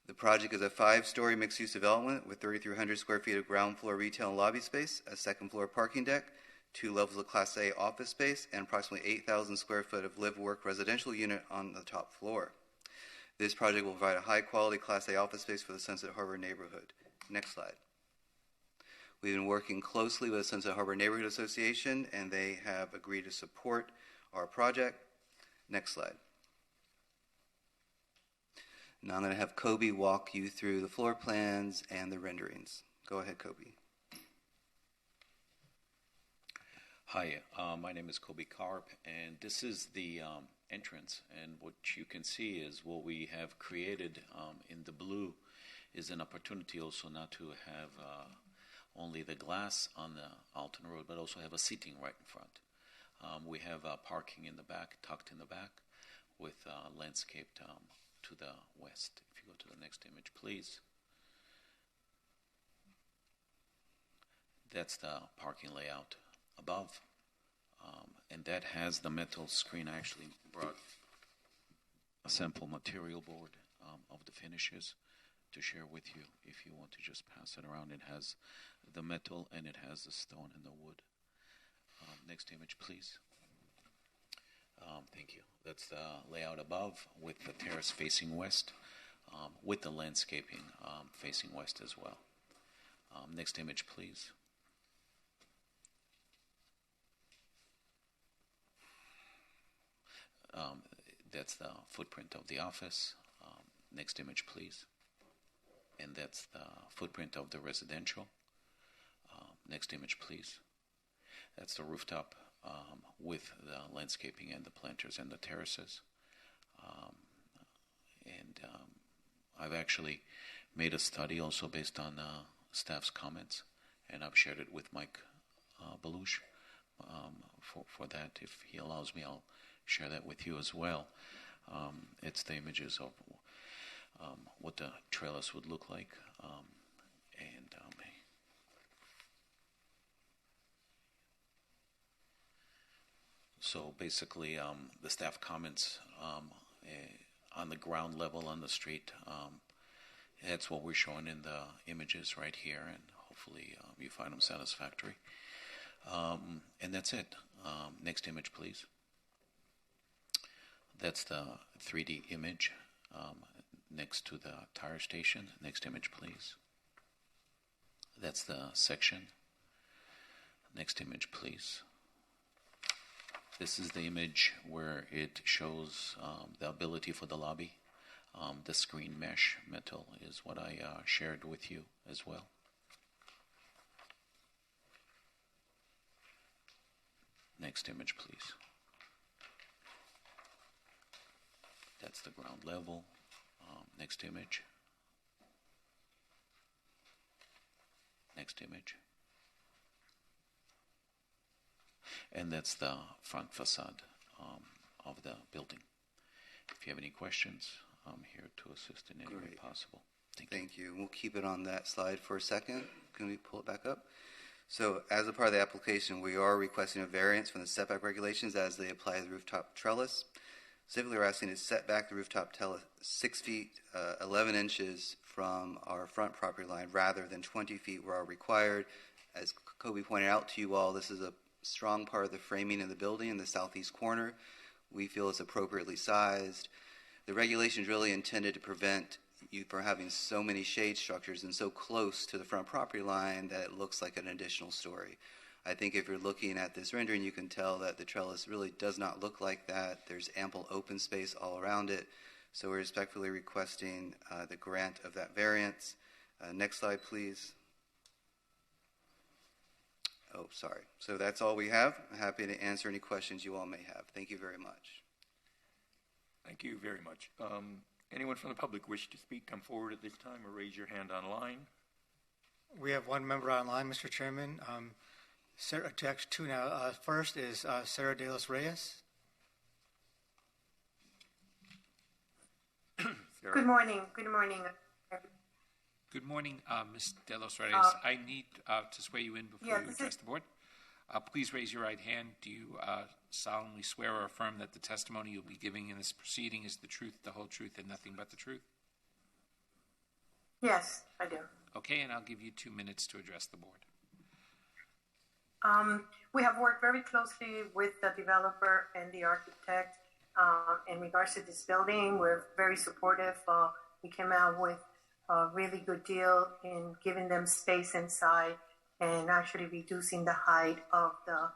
The project is a 5-story mixed-use development with 3,300 square feet of ground floor retail and lobby space, a second-floor parking deck, 2 levels of Class A office space, and approximately 8,000 square foot of live-work residential unit on the top floor. This project will provide a high-quality Class A office space for the Sunset Harbor neighborhood. Next slide. We've been working closely with the Sunset Harbor Neighborhood Association, and they have agreed to support our project. Next slide. Now I'm going to have Kobe walk you through the floor plans and the renderings. Go ahead, Kobe. Hi, my name is Kobe Karp, and this is the entrance. And what you can see is what we have created in the blue is an opportunity also not to have only the glass on the Alton Road, but also have a seating right in front. We have parking in the back, tucked in the back, with landscaped to the west. If you go to the next image, please. That's the parking layout above. And that has the metal screen. I actually brought a sample material board of the finishes to share with you if you want to just pass it around. It has the metal and it has the stone and the wood. Next image, please. Thank you. That's the layout above with the terrace facing west, with the landscaping facing west as well. Next image, please. That's the footprint of the office. Next image, please. And that's the footprint of the residential. Next image, please. That's the rooftop with the landscaping and the planters and the terraces. I've actually made a study also based on staff's comments, and I've shared it with Mike Belush for that. If he allows me, I'll share that with you as well. It's the images of what the trellis would look like. So basically, the staff comments on the ground level on the street, that's what we're showing in the images right here, and hopefully you find them satisfactory. And that's it. Next image, please. That's the 3D image next to the tire station. Next image, please. That's the section. Next image, please. This is the image where it shows the ability for the lobby. The screen mesh metal is what I shared with you as well. Next image, please. That's the ground level. Next image. Next image. And that's the front facade of the building. If you have any questions, I'm here to assist in any way possible. Thank you. We'll keep it on that slide for a second. Can we pull it back up? So as a part of the application, we are requesting a variance from the setback regulations as they apply to the rooftop trellis. Specifically, we're asking to set back the rooftop trellis 6 feet, 11 inches from our front property line rather than 20 feet where are required. As Kobe pointed out to you all, this is a strong part of the framing of the building in the southeast corner. We feel it's appropriately sized. The regulation is really intended to prevent you from having so many shade structures and so close to the front property line that it looks like an additional story. I think if you're looking at this rendering, you can tell that the trellis really does not look like that. There's ample open space all around it. So we're respectfully requesting the grant of that variance. Next slide, please. Oh, sorry. So that's all we have. I'm happy to answer any questions you all may have. Thank you very much. Thank you very much. Anyone from the public wish to speak, come forward at this time or raise your hand online. We have one member online, Mr. Chairman. Sarah, actually two now. First is Sarah De Los Reyes. Good morning. Good morning. Good morning, Ms. De Los Reyes. I need to swear you in before you address the board. Please raise your right hand. Do you solemnly swear or affirm that the testimony you'll be giving in this proceeding is the truth, the whole truth, and nothing but the truth? Yes, I do. Okay, and I'll give you 2 minutes to address the board. We have worked very closely with the developer and the architect in regards to this building. We're very supportive. We came out with a really good deal in giving them space inside and actually reducing the height of the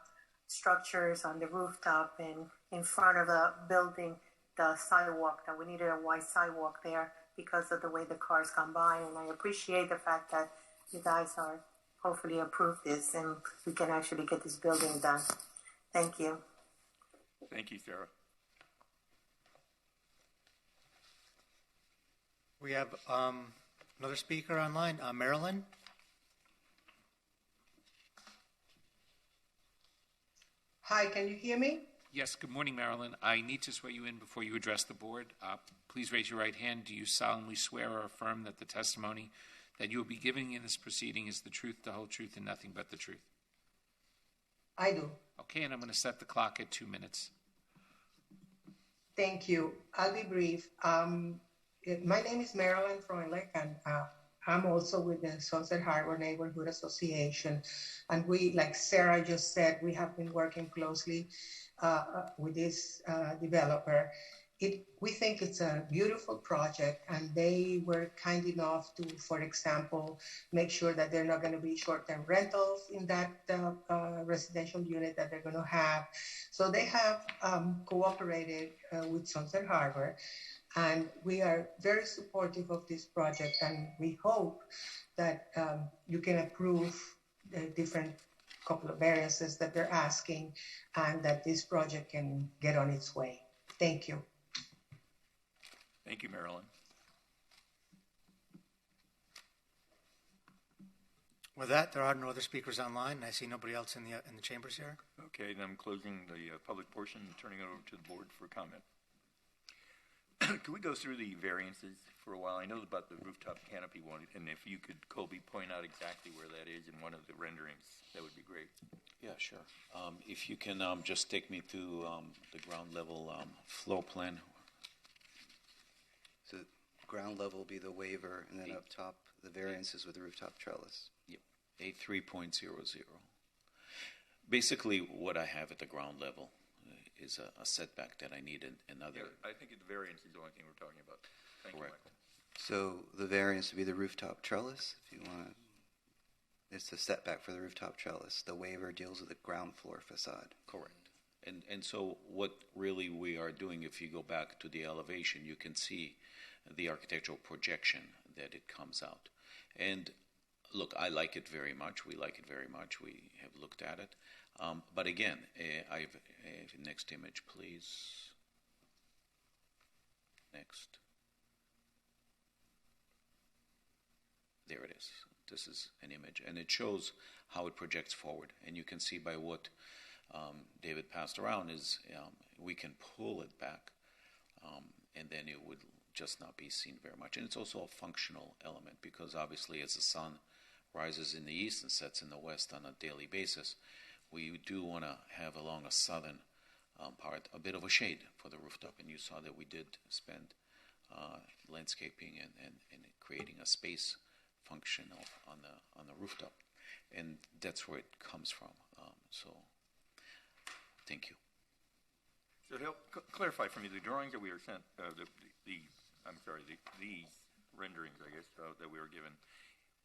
structures on the rooftop and in front of the building, the sidewalk, that we needed a wide sidewalk there because of the way the cars come by. And I appreciate the fact that you guys are hopefully approve this and we can actually get this building done. Thank you. Thank you, Sarah. We have another speaker online, Marilyn. Hi, can you hear me? Yes, good morning, Marilyn. I need to swear you in before you address the board. Please raise your right hand. Do you solemnly swear or affirm that the testimony that you will be giving in this proceeding is the truth, the whole truth, and nothing but the truth? I do. Okay, and I'm going to set the clock at 2 minutes. Thank you. I'll be brief. My name is Marilyn Freundlich, and I'm also with the Sunset Harbor Neighborhood Association. And we, like Sarah just said, we have been working closely with this developer. We think it's a beautiful project, and they were kind enough to, for example, make sure that there are not going to be short-term rentals in that residential unit that they're going to have. So they have cooperated with Sunset Harbor, and we are very supportive of this project, and we hope that you can approve the different couple of variances that they're asking, and that this project can get on its way. Thank you. Thank you, Marilyn. With that, there are no other speakers online. I see nobody else in the chambers here. Okay, then I'm closing the public portion and turning it over to the board for comment. Could we go through the variances for a while? I know about the rooftop canopy one, and if you could, Colby, point out exactly where that is in one of the renderings, that would be great. Yeah, sure. If you can just take me to the ground level floor plan. So ground level will be the waiver, and then up top, the variances with the rooftop trellis. Yep, A3.00. Basically, what I have at the ground level is a setback that I need another. Yeah, I think the variance is the only thing we're talking about. Thank Correct. you, Michael. So the variance would be the rooftop trellis, if you want. It's the setback for the rooftop trellis. The waiver deals with the ground floor facade. Correct. And so what really we are doing, if you go back to the elevation, you can see the architectural projection that it comes out. And look, I like it very much. We like it very much. We have looked at it. But again, next image, please. Next. There it is. This is an image, and it shows how it projects forward. And you can see by what David passed around is we can pull it back, and then it would just not be seen very much. And it's also a functional element because obviously as the sun rises in the east and sets in the west on a daily basis, we do want to have along a southern part a bit of a shade for the rooftop. And you saw that we did spend landscaping and creating a space function on the rooftop, and that's where it comes from. So, thank you. So to help clarify for me, the drawings that we were sent, the renderings, I guess, that we were given,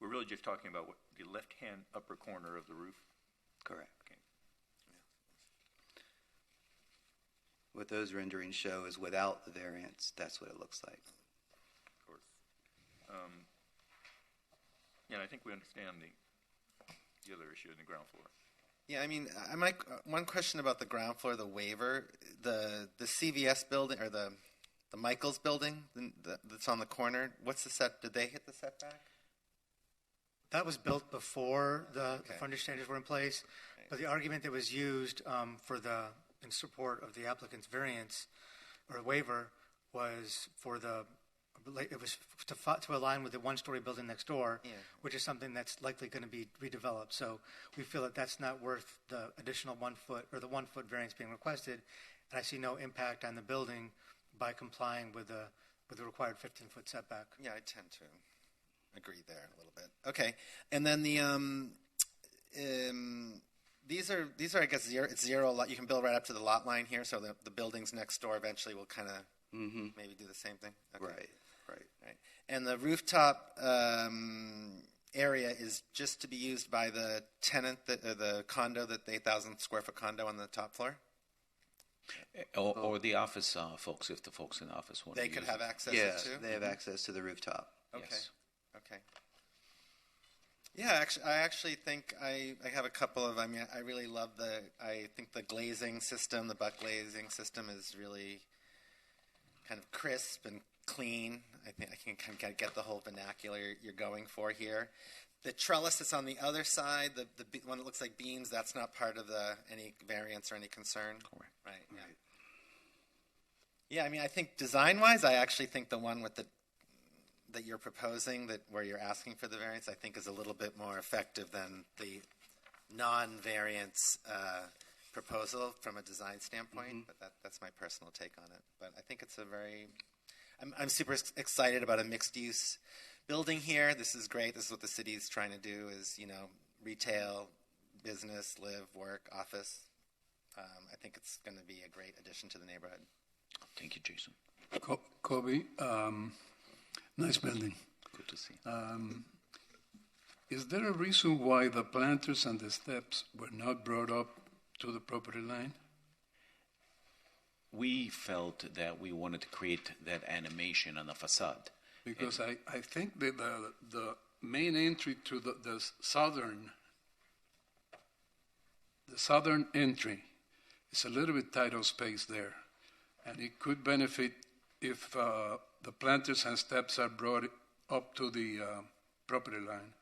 we're really just talking about the left-hand upper corner of the roof? Correct. Okay. What those renderings show is without the variance, that's what it looks like. Of course. Yeah, I think we understand the other issue in the ground floor. Yeah, I mean, I might one question about the ground floor, the waiver, the CVS building or the Michaels building that's on the corner. What's the set? Did they hit the setback? That was built before the frontage standards were in place, but the argument that was used in support of the applicant's variance or waiver was to align with the one-story building next door, which is something that's likely going to be redeveloped. So we feel that that's not worth the additional 1 foot or the 1 foot variance being requested, and I see no impact on the building by complying with the required 15-foot setback. Yeah, I tend to agree there a little bit. Okay, and then these are I guess zero lot. You can build right up to the lot line here, so the buildings next door eventually will kind of maybe do the same thing. Okay. Right. And the rooftop area is just to be used by the tenant, the condo, the 8,000 square foot condo on the top floor? Or the office folks, if the folks in the office want to use it. They could have access to it too? They have access to the rooftop. Okay. Yes. Okay. Yeah, I actually think I have a couple of, I really love I think the glazing system, the butt glazing system is really kind of crisp and clean. I think I can kind of get the whole vernacular you're going for here. The trellis that's on the other side, the one that looks like beams, that's not part of any variance or any concern? Correct. Right, yeah. Yeah, I mean, I think design-wise, I actually think the one with that you're proposing, where you're asking for the variance, I think is a little bit more effective than the non-variance proposal from a design standpoint, but that's my personal take on it. But I think it's I'm super excited about a mixed-use building here. This is great. This is what the city is trying to do is, retail, business, live, work, office. I think it's going to be a great addition to the neighborhood. Thank you, Jason. Kobe, nice building. Good to see. Is there a reason why the planters and the steps were not brought up to the property line? We felt that we wanted to create that animation on the facade. Because I think that the main entry to the southern entry is a little bit tight on space there, and it could benefit if the planters and steps are brought up to the property line.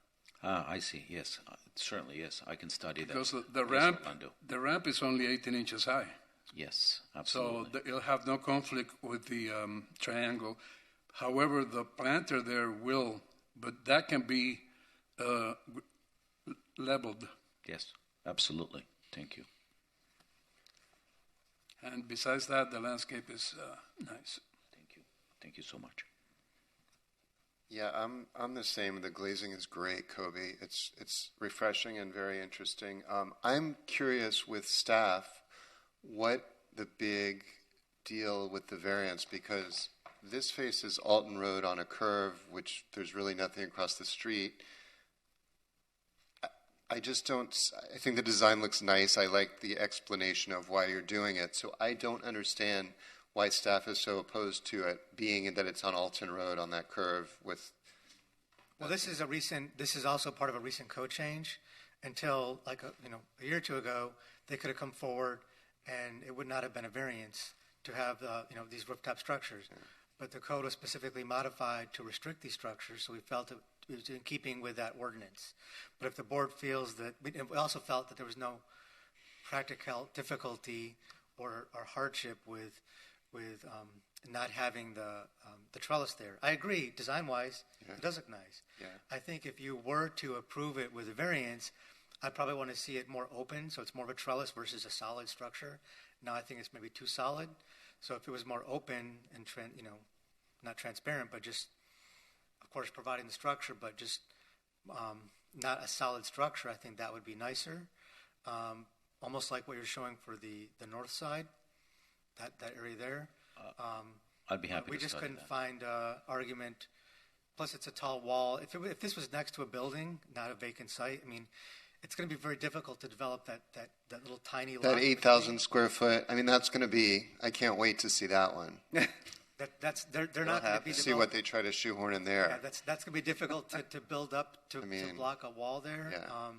I see. Yes, certainly. Yes, I can study that. Because the ramp is only 18 inches high. Yes, absolutely. So it'll have no conflict with the triangle. However, the planter there will, but that can be leveled. Yes, absolutely. Thank you. And besides that, the landscape is nice. Thank you. Thank you so much. Yeah, I'm the same. The glazing is great, Kobe. It's refreshing and very interesting. I'm curious with staff what the big deal with the variance, because this faces Alton Road on a curve, which there's really nothing across the street. I think the design looks nice. I like the explanation of why you're doing it. So I don't understand why staff is so opposed to it, being that it's on Alton Road on that curve with... Well, this is also part of a recent code change. Until a year or two ago, they could have come forward, and it would not have been a variance to have these rooftop structures. But the code was specifically modified to restrict these structures, so we felt it was in keeping with that ordinance. But if the board feels that, we also felt that there was no practical difficulty or hardship with not having the trellis there. I agree, design-wise, it does look nice. Yeah. I think if you were to approve it with a variance, I'd probably want to see it more open, so it's more of a trellis versus a solid structure. Now I think it's maybe too solid. So if it was more open and not transparent, but just, of course, providing the structure, but just not a solid structure, I think that would be nicer. Almost like what you're showing for the north side, that area there. I'd be happy We to just study couldn't that. find Argument. Plus, it's a tall wall. If this was next to a building, not a vacant site, I mean, it's going to be very difficult to develop that little tiny lot. That 8,000 square foot, I mean, that's going to be, I can't wait to see that one. They're not going to be see what they try to shoehorn in there. Yeah, that's going to be difficult to build up to block a wall there. Yeah.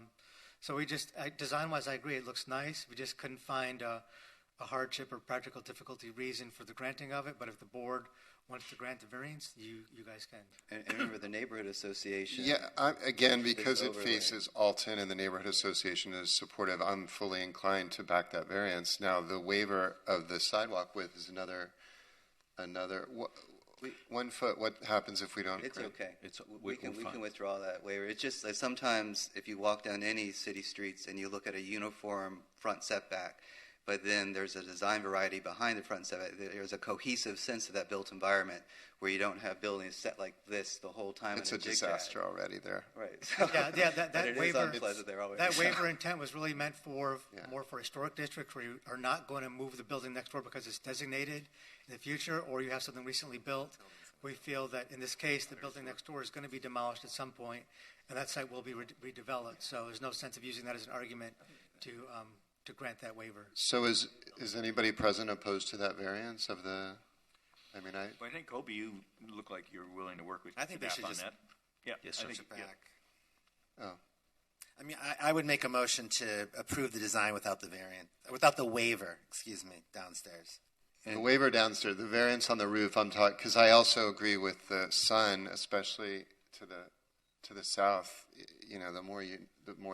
So we just, design-wise, I agree, it looks nice. We just couldn't find a hardship or practical difficulty reason for the granting of it. But if the board wants to grant the variance, you guys can. And remember, the neighborhood association. Yeah, again, because it overlaid. faces Alton and the neighborhood association is supportive, I'm fully inclined to back that variance. Now, the waiver of the sidewalk width is another 1 foot. What happens if we don't? It's grant? okay. We can withdraw that waiver. It's just like sometimes if you walk down any city streets and you look at a uniform front setback, but then there's a design variety behind the front setback, there's a cohesive sense of that built environment where you don't have buildings set like this the whole time. It's in a zigzag. disaster already there. Right. Yeah, But that it is waiver. unpleasant there always. That waiver intent was really meant for more for historic districts where you are not going to move the building next door because it's designated in the future, or you have something recently built. We feel that in this case, the building next door is going to be demolished at some point, and that site will be redeveloped. So there's no sense of using that as an argument to grant that waiver. So is anybody present opposed to that variance of the? I mean, Well, I think Kobe, you look like you're willing to work with I think they staff should on just that. Yeah, push I think it back. Oh. I mean, I would make a motion to approve the design without the waiver, downstairs. The waiver downstairs, the variance on the roof, I'm talking, because I also agree with the sun, especially to the south. You know, the more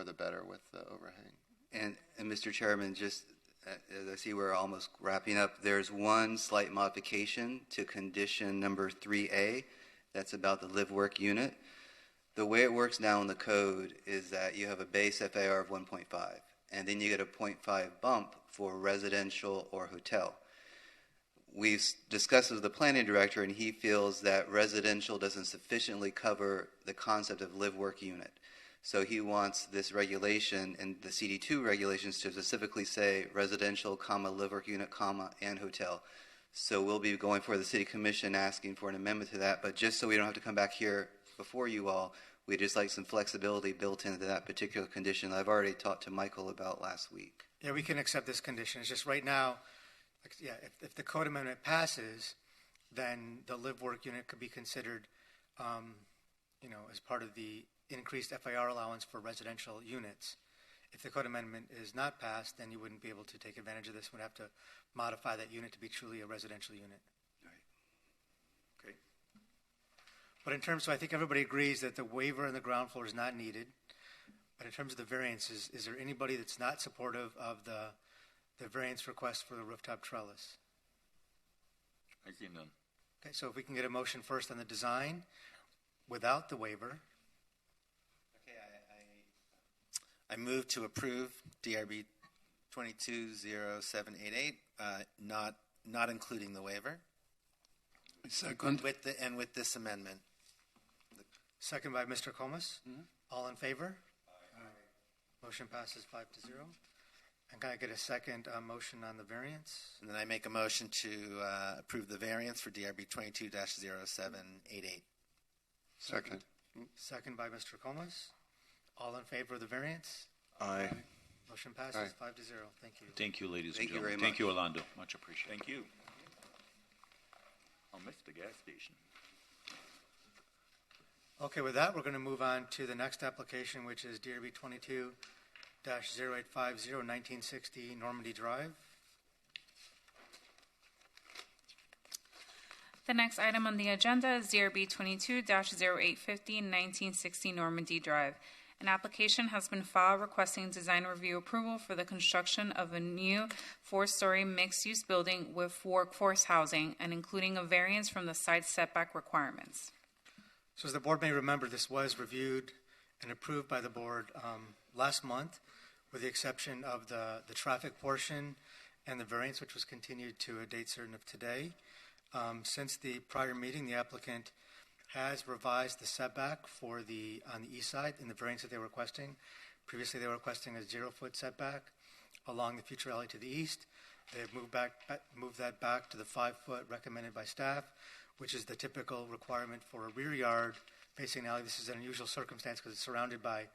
the better with the overhang. And Mr. Chairman, just as I see we're almost wrapping up, there's one slight modification to condition number 3A. That's about the live-work unit. The way it works now in the code is that you have a base FAR of 1.5, and then you get a 0.5 bump for residential or hotel. We've discussed with the planning director, and he feels that residential doesn't sufficiently cover the concept of live-work unit. So he wants this regulation and the CD2 regulations to specifically say residential, live-work unit, and hotel. So we'll be going for the city commission asking for an amendment to that. But just so we don't have to come back here before you all, we'd just like some flexibility built into that particular condition that I've already talked to Michael about last week. Yeah, we can accept this condition. It's just right now, if the code amendment passes, then the live-work unit could be considered, as part of the increased FAR allowance for residential units. If the code amendment is not passed, then you wouldn't be able to take advantage of this. We'd have to modify that unit to be truly a residential unit. Right. Okay. But in terms of, I think everybody agrees that the waiver on the ground floor is not needed. But in terms of the variances, is there anybody that's not supportive of the variance request for the rooftop trellis? I see none. Okay, so if we can get a motion first on the design without the waiver. I move to approve DRB 220788, not including the waiver. Second. With this amendment. Second by Mr. Comas. All in favor? Aye. Motion passes 5-0. And can I get a second motion on the variance? And then I make a motion to approve the variance for DRB 22-0788. Second. Second by Mr. Comas. All in favor of the variance? Aye. Motion passes 5-0. Thank you. Thank you, ladies and Thank you gentlemen. very Thank much. you, Orlando. Much appreciated. Thank you. I'll miss the gas station. Okay, with that, we're going to move on to the next application, which is DRB 1960 Normandy Drive. The next item on the agenda is DRB 22-0850 1960 Normandy Drive. An application has been filed requesting design review approval for the construction of a new 4-story mixed-use building with workforce housing and including a variance from the side setback requirements. So as the board may remember, this was reviewed and approved by the board last month, with the exception of the traffic portion and the variance, which was continued to a date certain of today. Since the prior meeting, the applicant has revised the setback on the east side in the variance that they were requesting. Previously, they were requesting a 0-foot setback along the future alley to the east. They've moved that back to the 5-foot recommended by staff, which is the typical requirement for a rear yard facing an alley. This is an unusual circumstance because it's surrounded by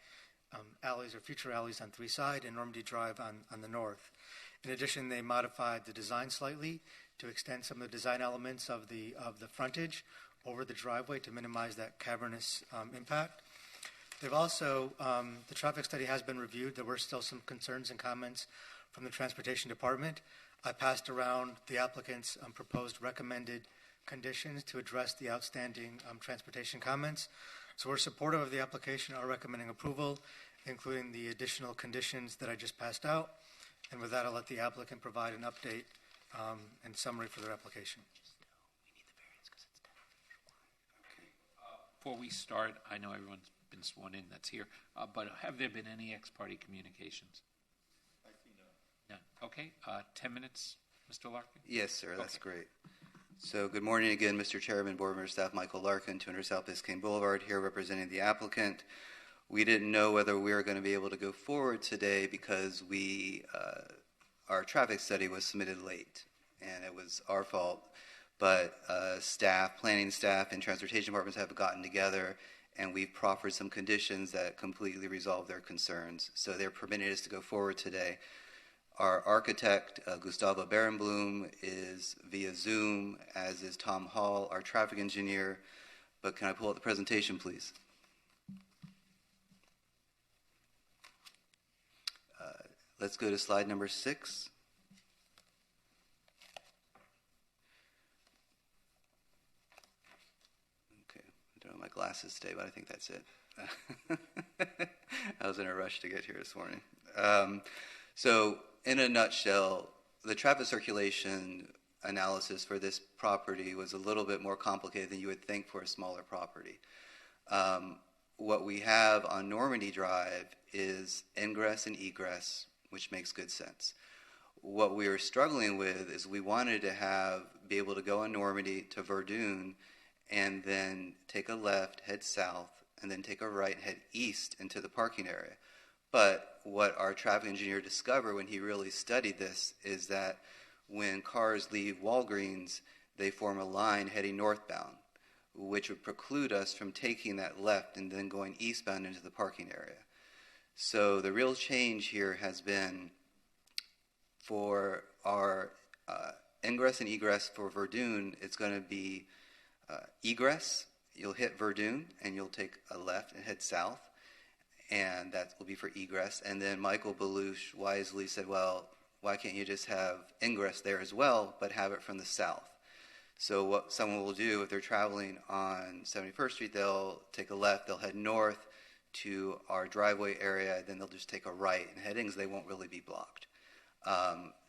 alleys or future alleys on 3 sides and Normandy Drive on the north. In addition, they modified the design slightly to extend some of the design elements of the frontage over the driveway to minimize that cavernous impact. They've also, the traffic study has been reviewed. There were still some concerns and comments from the Transportation Department. I passed around the applicant's proposed recommended conditions to address the outstanding transportation comments. So we're supportive of the application, are recommending approval, including the additional conditions that I just passed out. And with that, I'll let the applicant provide an update and summary for their application. Before we start, I know everyone's been sworn in that's here, but have there been any ex parte communications? I see none. Okay, 10 minutes, Mr. Larkin? Yes, sir, that's great. So good morning again, Mr. Chairman, Board Member Staff, Michael Larkin, 200 South Biscayne Boulevard, here representing the applicant. We didn't know whether we were going to be able to go forward today because our traffic study was submitted late, and it was our fault. But planning staff, and transportation departments have gotten together, and we've proffered some conditions that completely resolve their concerns. So they're permitting us to go forward today. Our architect, Gustavo Berenblum, is via Zoom, as is Tom Hall, our traffic engineer. But can I pull up the presentation, please? Let's go to slide number 6. Okay, I don't have my glasses today, but I think that's it. I was in a rush to get here this morning. So in a nutshell, the traffic circulation analysis for this property was a little bit more complicated than you would think for a smaller property. What we have on Normandy Drive is ingress and egress, which makes good sense. What we were struggling with is we wanted to be able to go on Normandy to Verdun and then take a left, head south, and then take a right, head east into the parking area. But what our traffic engineer discovered when he really studied this is that when cars leave Walgreens, they form a line heading northbound, which would preclude us from taking that left and then going eastbound into the parking area. So the real change here has been for our ingress and egress for Verdun, it's going to be egress. You'll hit Verdun and you'll take a left and head south, and that will be for egress. And then Michael Belush wisely said, well, why can't you just have ingress there as well, but have it from the south? So what someone will do if they're traveling on 71st Street, they'll take a left, they'll head north to our driveway area, then they'll just take a right, and headings, they won't really be blocked.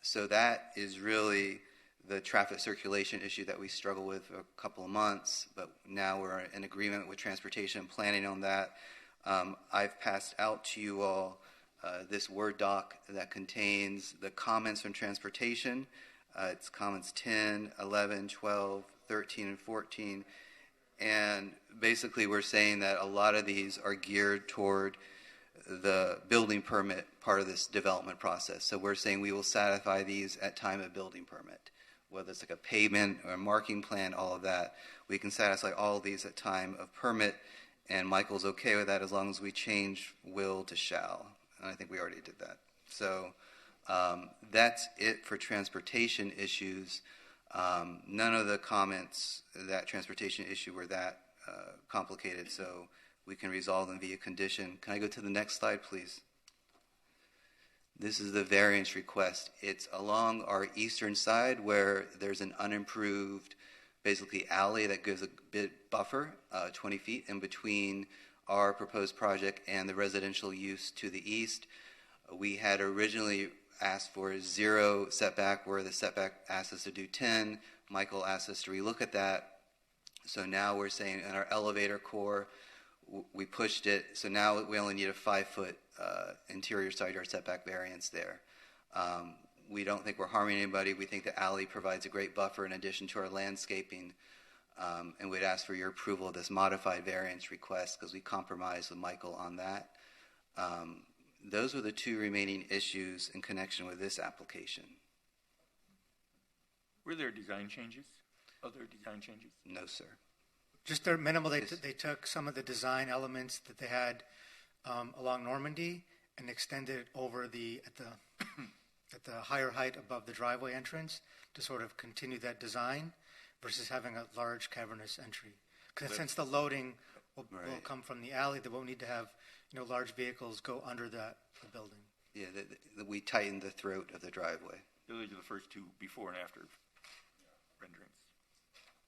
So that is really the traffic circulation issue that we struggled with for a couple of months, but now we're in agreement with transportation planning on that. I've passed out to you all this Word doc that contains the comments from transportation. It's comments 10, 11, 12, 13, and 14. And basically we're saying that a lot of these are geared toward the building permit part of this development process. So we're saying we will satisfy these at time of building permit, whether it's like a pavement or a marking plan, all of that. We can satisfy all of these at time of permit, and Michael's okay with that as long as we change will to shall. And I think we already did that. So that's it for transportation issues. None of the comments that transportation issue were that complicated, so we can resolve them via condition. Can I go to the next slide, please? This is the variance request. It's along our eastern side where there's an unimproved, basically alley that gives a bit buffer, 20 feet in between our proposed project and the residential use to the east. We had originally asked for 0 setback, where the setback asked us to do 10. Michael asked us to relook at that. So now we're saying in our elevator core, we pushed it. So now we only need a 5-foot interior side yard setback variance there. We don't think we're harming anybody. We think the alley provides a great buffer in addition to our landscaping. And we'd ask for your approval of this modified variance request because we compromised with Michael on that. Those are the 2 remaining issues in connection with this application. Were there design changes? Other design changes? No, sir. Just they're minimal. They took some of the design elements that they had along Normandy and extended it over at the higher height above the driveway entrance to sort of continue that design versus having a large cavernous entry. Because since the loading will come from the alley, they won't need to have large vehicles go under the building. Yeah, we tightened the throat of the driveway. Those are the first 2 before and after renderings.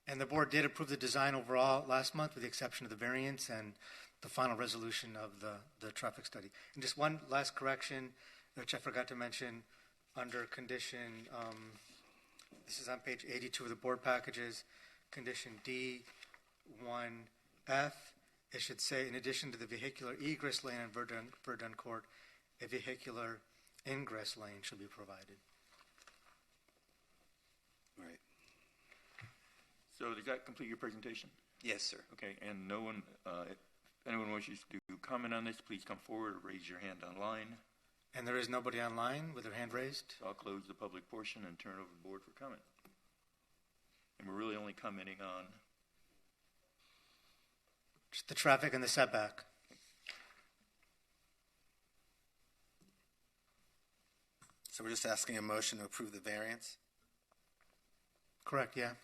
And the board did approve the design overall last month with the exception of the variance and the final resolution of the traffic study. And just one last correction, which I forgot to mention, under condition, this is on page 82 of the board packages, condition D1F, it should say, in addition to the vehicular egress lane in Verdun Court, a vehicular ingress lane should be provided. Right. So does that complete your presentation? Yes, sir. Okay, and no one, if anyone wishes to comment on this, please come forward or raise your hand online. And there is nobody online with their hand raised? So I'll close the public portion and turn it over to the board for comment. And we're really only commenting on just the traffic and the setback. So we're just asking a motion to approve the variance? Correct, yeah.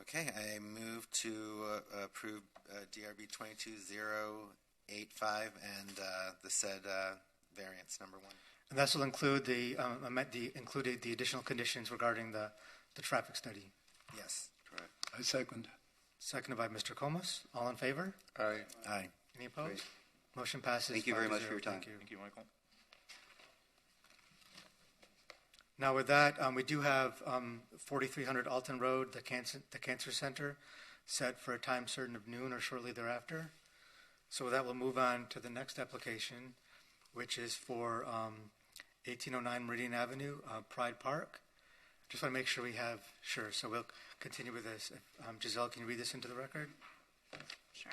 Okay, I move to approve DRB 22085 and the said variance number 1. And this will include included the additional conditions regarding the traffic study. Yes, correct. I second. Seconded by Mr. Comas. All in favor? Aye. Aye. Any opposed? Great. Motion passes. Thank you very 5-0. much for your time. Thank you. Thank you, Michael. Now with that, we do have 4300 Alton Road, the Cancer Center, set for a time certain of noon or shortly thereafter. So with that, we'll move on to the next application, which is for 1809 Meridian Avenue, Pride Park. Just want to make sure we have, sure, so we'll continue with this. Giselle, can you read this into the record? Sure.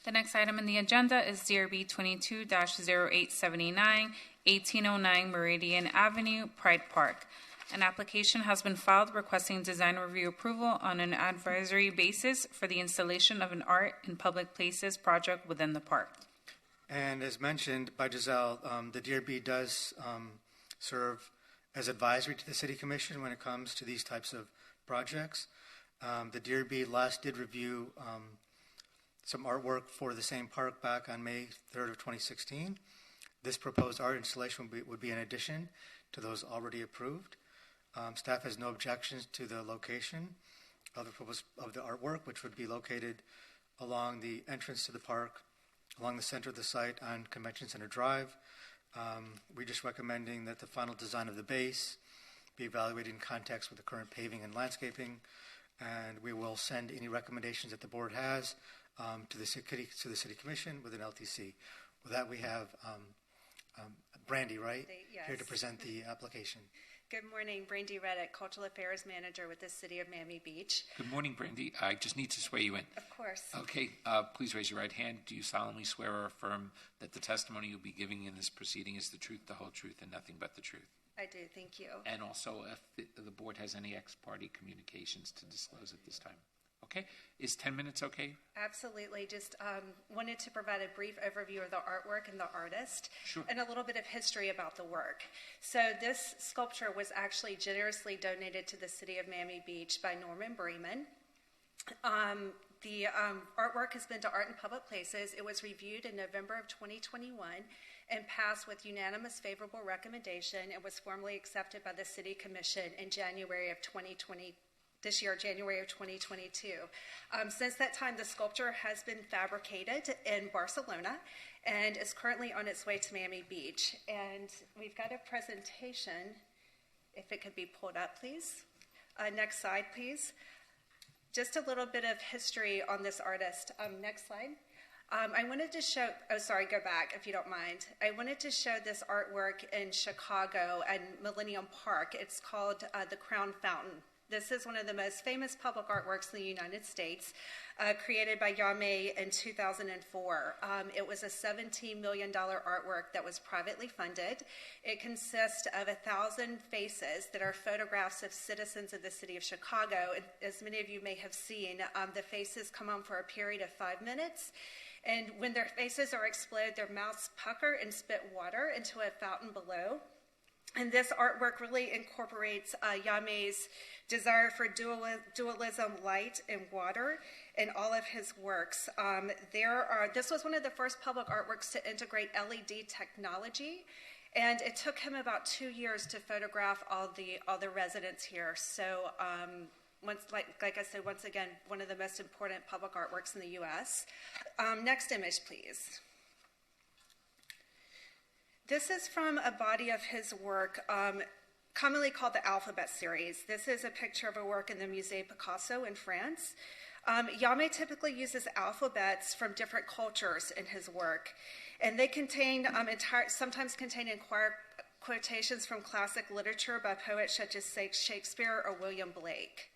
The next item in the agenda is DRB 22-0879, 1809 Meridian Avenue, Pride Park. An application has been filed requesting design review approval on an advisory basis for the installation of an art in public places project within the park. And as mentioned by Giselle, the DRB does serve as advisory to the City Commission when it comes to these types of projects. The DRB last did review some artwork for the same park back on May 3rd of 2016. This proposed art installation would be in addition to those already approved. Staff has no objections to the location of the artwork, which would be located along the entrance to the park, along the center of the site on Convention Center Drive. We're just recommending that the final design of the base be evaluated in context with the current paving and landscaping, and we will send any recommendations that the board has to the City Commission with an LTC. With that, we have Brandy, right? Yes. Here to present the application. Good morning, Brandy Reddick, Cultural Affairs Manager with the City of Miami Beach. Good morning, Brandy. I just need to swear you in. Of course. Okay, please raise your right hand. Do you solemnly swear or affirm that the testimony you'll be giving in this proceeding is the truth, the whole truth, and nothing but the truth? I do, thank you. And also, if the board has any ex-parte communications to disclose at this time. Okay, is 10 minutes okay? Absolutely. Just wanted to provide a brief overview of the artwork and the artist, Sure. and a little bit of history about the work. So this sculpture was actually generously donated to the City of Miami Beach by Norman Bremen. The artwork has been to Art in Public Places. It was reviewed in November of 2021, and passed with unanimous favorable recommendation and was formally accepted by the City Commission in January of 2020. This year, January of 2022. Since that time, the sculpture has been fabricated in Barcelona and is currently on its way to Miami Beach. And we've got a presentation, if it could be pulled up, please. Next slide, please. Just a little bit of history on this artist. Next slide. I wanted to show, oh, sorry, go back if you don't mind. I wanted to show this artwork in Chicago and Millennium Park. It's called the Crown Fountain. This is one of the most famous public artworks in the United States, created by Yame in 2004. It was a $17 million artwork that was privately funded. It consists of 1,000 faces that are photographs of citizens of the city of Chicago. As many of you may have seen, the faces come on for a period of 5 minutes. And when their faces are exploded, their mouths pucker and spit water into a fountain below. And this artwork really incorporates Yame's desire for dualism, light and water in all of his works. This was one of the first public artworks to integrate LED technology, and it took him about 2 years to photograph all the residents here. So, like I said, once again, one of the most important public artworks in the U.S. Next image, please. This is from a body of his work, commonly called the Alphabet Series. This is a picture of a work in the Musée Picasso in France. Yame typically uses alphabets from different cultures in his work, and they contain sometimes contain quotations from classic literature by poets such as Shakespeare or William Blake.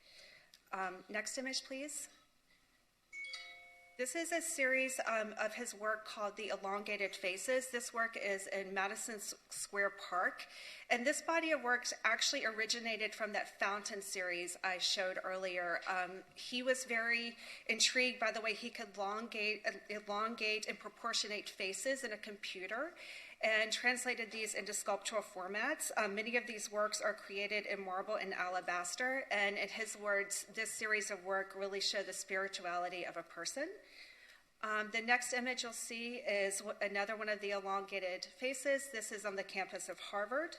Next image, please. This is a series of his work called The Elongated Faces. This work is in Madison Square Park. And this body of works actually originated from that fountain series I showed earlier. He was very intrigued by the way he could elongate and proportionate faces in a computer and translated these into sculptural formats. Many of these works are created in marble and alabaster, and in his words, this series of work really show the spirituality of a person. The next image you'll see is another one of the elongated faces. This is on the campus of Harvard.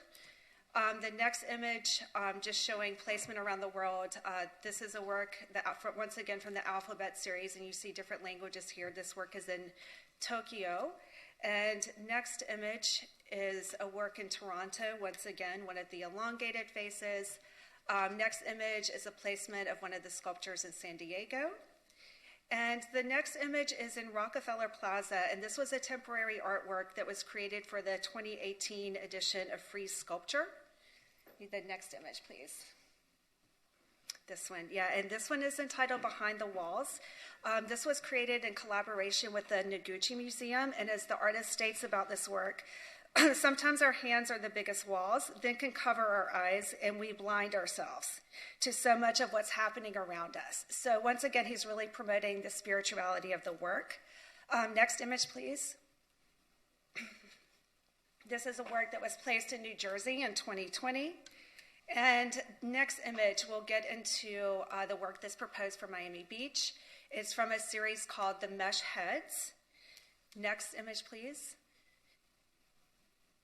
The next image, just showing placement around the world. This is a work, once again, from the Alphabet series, and you see different languages here. This work is in Tokyo. And next image is a work in Toronto, once again, one of the elongated faces. Next image is a placement of one of the sculptures in San Diego. And the next image is in Rockefeller Plaza, and this was a temporary artwork that was created for the 2018 edition of Free Sculpture. The next image, please. This one, yeah, and this one is entitled Behind the Walls. This was created in collaboration with the Noguchi Museum, and as the artist states about this work, sometimes our hands are the biggest walls, then can cover our eyes, and we blind ourselves to so much of what's happening around us. So once again, he's really promoting the spirituality of the work. Next image, please. This is a work that was placed in New Jersey in 2020. And next image, we'll get into the work that's proposed for Miami Beach. It's from a series called The Mesh Heads. Next image, please.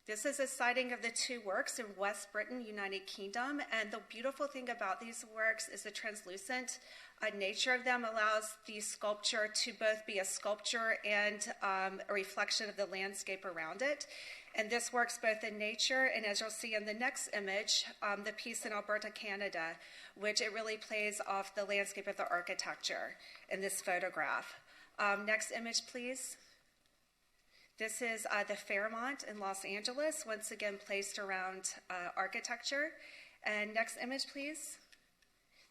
This is a sighting of the two works in West Britain, United Kingdom. And the beautiful thing about these works is the translucent nature of them allows the sculpture to both be a sculpture and a reflection of the landscape around it. And this works both in nature and, as you'll see in the next image, the piece in Alberta, Canada, which it really plays off the landscape of the architecture in this photograph. Next image, please. This is the Fairmont in Los Angeles, once again placed around architecture. And next image, please.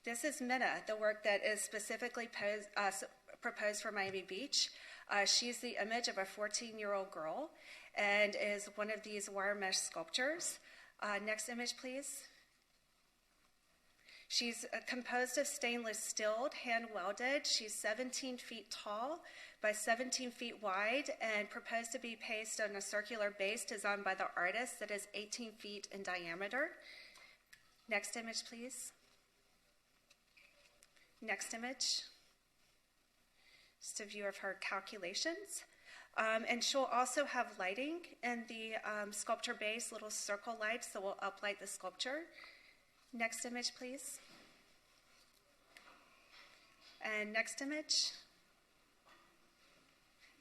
This is Minna, the work that is specifically proposed for Miami Beach. She's the image of a 14-year-old girl and is one of these wire mesh sculptures. Next image, please. She's composed of stainless steel, hand-welded. She's 17 feet tall by 17 feet wide and proposed to be placed on a circular base designed by the artist that is 18 feet in diameter. Next image, please. Next image. Just a view of her calculations. And she'll also have lighting in the sculpture base, little circle lights that will uplight the sculpture. Next image, please. And next image.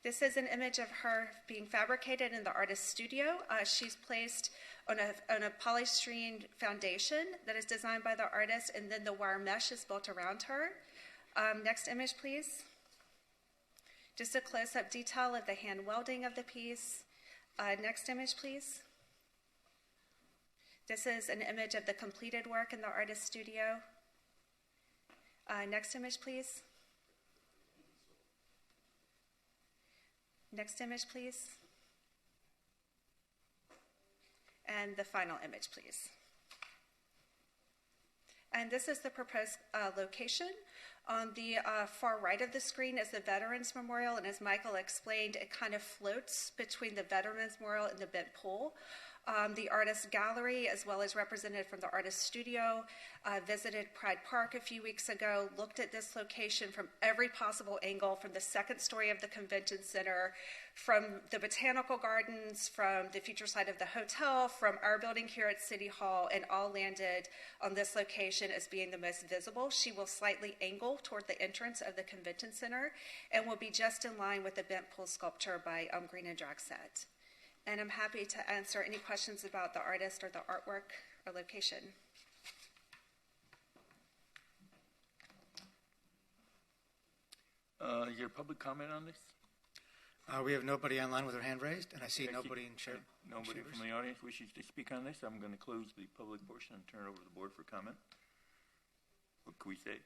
This is an image of her being fabricated in the artist's studio. She's placed on a polystyrene foundation that is designed by the artist, and then the wire mesh is built around her. Next image, please. Just a close-up detail of the hand welding of the piece. Next image, please. This is an image of the completed work in the artist's studio. Next image, please. Next image, please. And the final image, please. And this is the proposed location. On the far right of the screen is the Veterans Memorial, and as Michael explained, it kind of floats between the Veterans Memorial and the bent pole. The artist gallery, as well as represented from the artist studio, visited Pride Park a few weeks ago, looked at this location from every possible angle, from the second story of the convention center, from the botanical gardens, from the future site of the hotel, from our building here at City Hall, and all landed on this location as being the most visible. She will slightly angle toward the entrance of the convention center and will be just in line with the bent pole sculpture by Green and Draxet. And I'm happy to answer any questions about the artist or the artwork or location. Is there public comment on this? We have nobody online with their hand raised, and I see nobody in chair. Nobody from the audience wishes to speak on this. I'm going to close the public portion and turn it over to the board for comment. What can we say?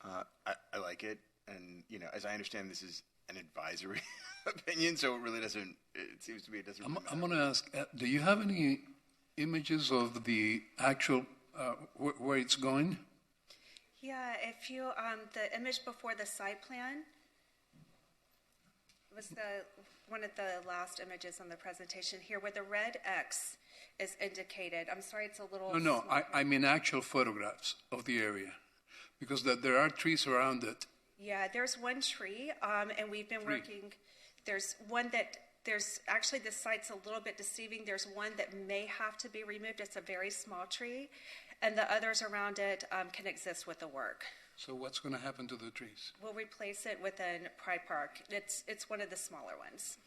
I like it, and as I understand, this is an advisory opinion, so it really doesn't. It seems to me it doesn't. Really I'm going to ask: do you have any images of the actual where it's going? Yeah, if you the image before the site plan was one of the last images on the presentation here, where the red X is indicated. I'm sorry, it's a little. No, I mean actual photographs of the area, because there are trees around it. Yeah, there's one tree, and we've been working. There's one that, actually the site's a little bit deceiving. There's one that may have to be removed. It's a very small tree, and the others around it can exist with the work. So what's going to happen to the trees? We'll replace it within Pride Park. It's one of the smaller ones.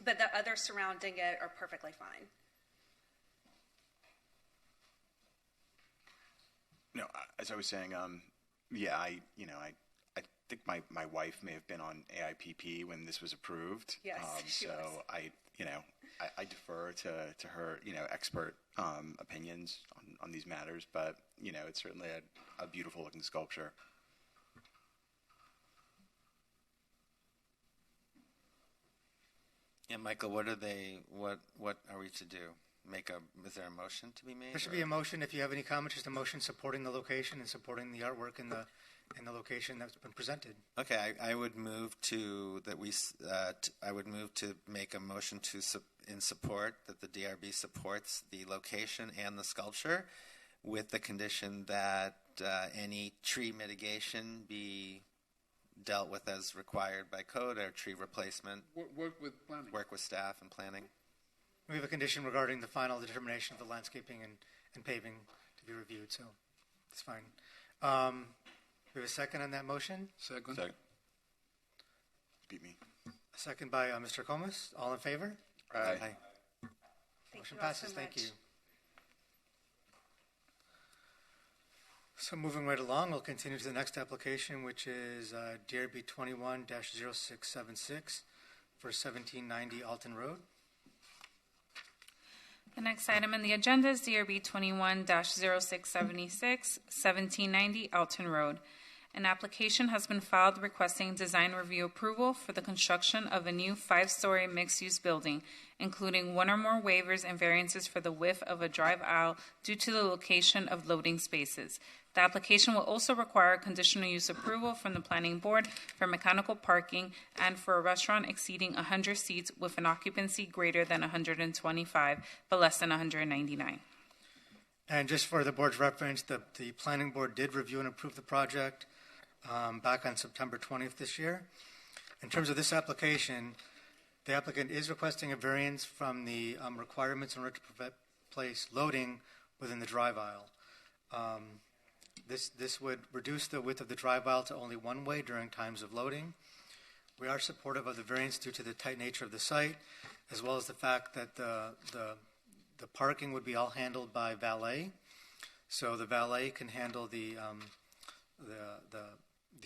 But the others surrounding it are perfectly fine. No, as I was saying, yeah, I think my wife may have been on AIPP when this was approved. Yes, she so was. I defer to her, expert opinions on these matters. But it's certainly a beautiful looking sculpture. Yeah, Michael, what are we to do? Is there a motion to be made? There should be a motion. If you have any comments, just a motion supporting the location and supporting the artwork in the location that's been presented. Okay, I would move to make a motion in support that the DRB supports the location and the sculpture, with the condition that any tree mitigation be dealt with as required by code, or tree replacement. Work with planning. Work with staff and planning. We have a condition regarding the final determination of the landscaping and paving to be reviewed, so it's fine. We have a second on that motion? Second. Beat me. A second by Mr. Comas. All in favor? Aye. Motion passes. Thank you. So moving right along, we'll continue to the next application, which is DRB 21-0676 for 1790 Alton Road. The next item on the agenda is DRB 21-0676, 1790 Alton Road. An application has been filed requesting design review approval for the construction of a new 5-story mixed-use building, including one or more waivers and variances for the width of a drive aisle due to the location of loading spaces. The application will also require conditional use approval from the Planning Board for mechanical parking and for a restaurant exceeding 100 seats with an occupancy greater than 125 but less than 199. And just for the board's reference, the Planning Board did review and approve the project. back on September 20th this year. In terms of this application, the applicant is requesting a variance from the requirements in order to place loading within the drive aisle. This would reduce the width of the drive aisle to only one way during times of loading. We are supportive of the variance due to the tight nature of the site, as well as the fact that the parking would be all handled by valet. So the valet can handle the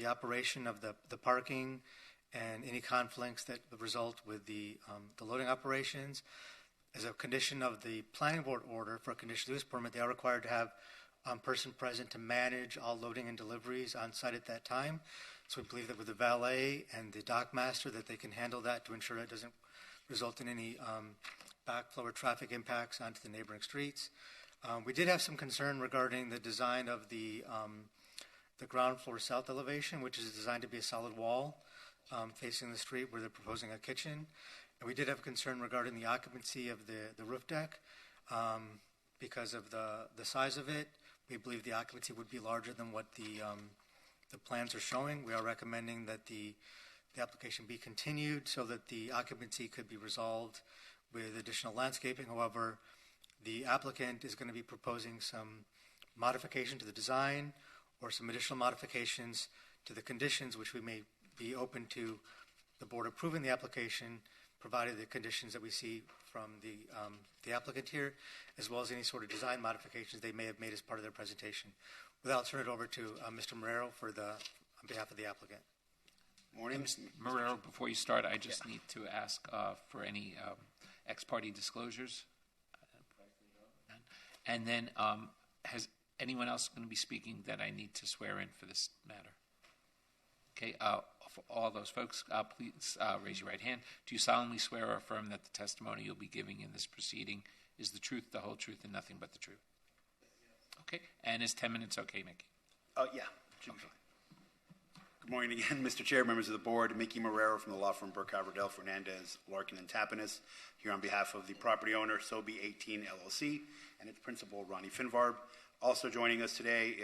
operation of the parking and any conflicts that result with the loading operations. As a condition of the planning board order for a conditional use permit, they are required to have a person present to manage all loading and deliveries on site at that time. So we believe that with the valet and the dock master that they can handle that to ensure it doesn't result in any backflow or traffic impacts onto the neighboring streets. We did have some concern regarding the design of the ground floor south elevation, which is designed to be a solid wall facing the street where they're proposing a kitchen. And we did have concern regarding the occupancy of the roof deck because of the size of it. We believe the occupancy would be larger than what the plans are showing. We are recommending that the application be continued so that the occupancy could be resolved with additional landscaping. However, the applicant is going to be proposing some modification to the design or some additional modifications to the conditions, which we may be open to the board approving the application, provided the conditions that we see from the applicant here, as well as any sort of design modifications they may have made as part of their presentation. With that, I'll turn it over to Mr. Marrero on behalf of the applicant. Morning. Mr. Marrero, before you start, I just need to ask for any ex parte disclosures. And then, has anyone else going to be speaking that I need to swear in for this matter? Okay, for all those folks, please raise your right hand. Do you solemnly swear or affirm that the testimony you'll be giving in this proceeding is the truth, the whole truth, and nothing but the truth? Okay, and is 10 minutes okay, Mickey? Yeah. Good morning again, Mr. Chair, members of the board. Mickey Marrero from the law firm Burke Haverdell, Fernandez, Larkin, and Tapinas, here on behalf of the property owner, Sobe 18 LLC, and its principal, Ronnie Finvarb. Also joining us today,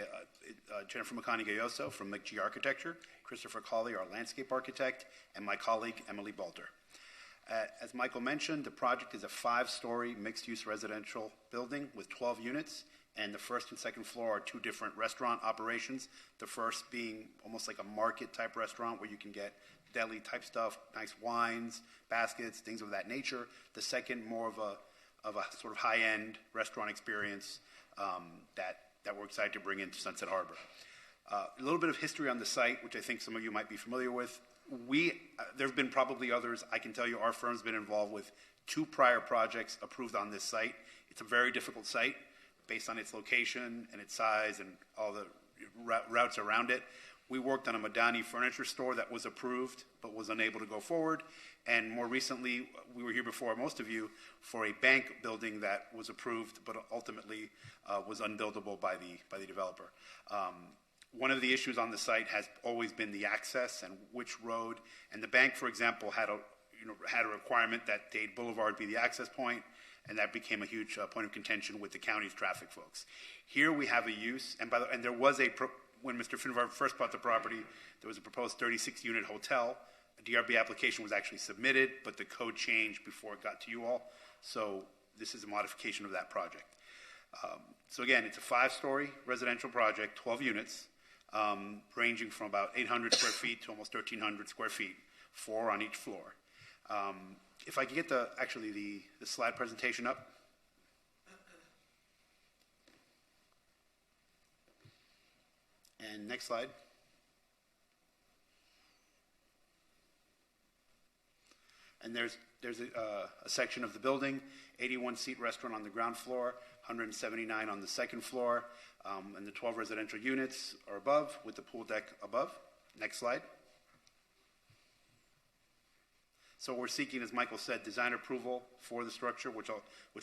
Jennifer McConaughey-Gayoso from McG Architecture, Christopher Colley, our landscape architect, and my colleague, Emily Balter. As Michael mentioned, the project is a 5-story mixed-use residential building with 12 units, and the first and second floor are 2 different restaurant operations. The first being almost like a market-type restaurant where you can get deli-type stuff, nice wines, baskets, things of that nature. The second, more of a sort of high-end restaurant experience that we're excited to bring into Sunset Harbor. A little bit of history on the site, which I think some of you might be familiar with. There have been probably others. I can tell you our firm's been involved with 2 prior projects approved on this site. It's a very difficult site based on its location and its size and all the routes around it. We worked on a Madani furniture store that was approved but was unable to go forward. And more recently, we were here before most of you for a bank building that was approved but ultimately was unbuildable by the developer. One of the issues on the site has always been the access and which road. And the bank, for example, had a requirement that Dade Boulevard be the access point, and that became a huge point of contention with the county's traffic folks. Here we have a use, and there was when Mr. Finvar first bought the property, there was a proposed 36-unit hotel. A DRB application was actually submitted, but the code changed before it got to you all. So this is a modification of that project. So again, it's a 5-story residential project, 12 units, ranging from about 800 square feet to almost 1,300 square feet, 4 on each floor. If I could get the slide presentation up. And next slide. And there's a section of the building, 81-seat restaurant on the ground floor, 179 on the second floor, and the 12 residential units are above with the pool deck above. Next slide. So we're seeking, as Michael said, design approval for the structure, which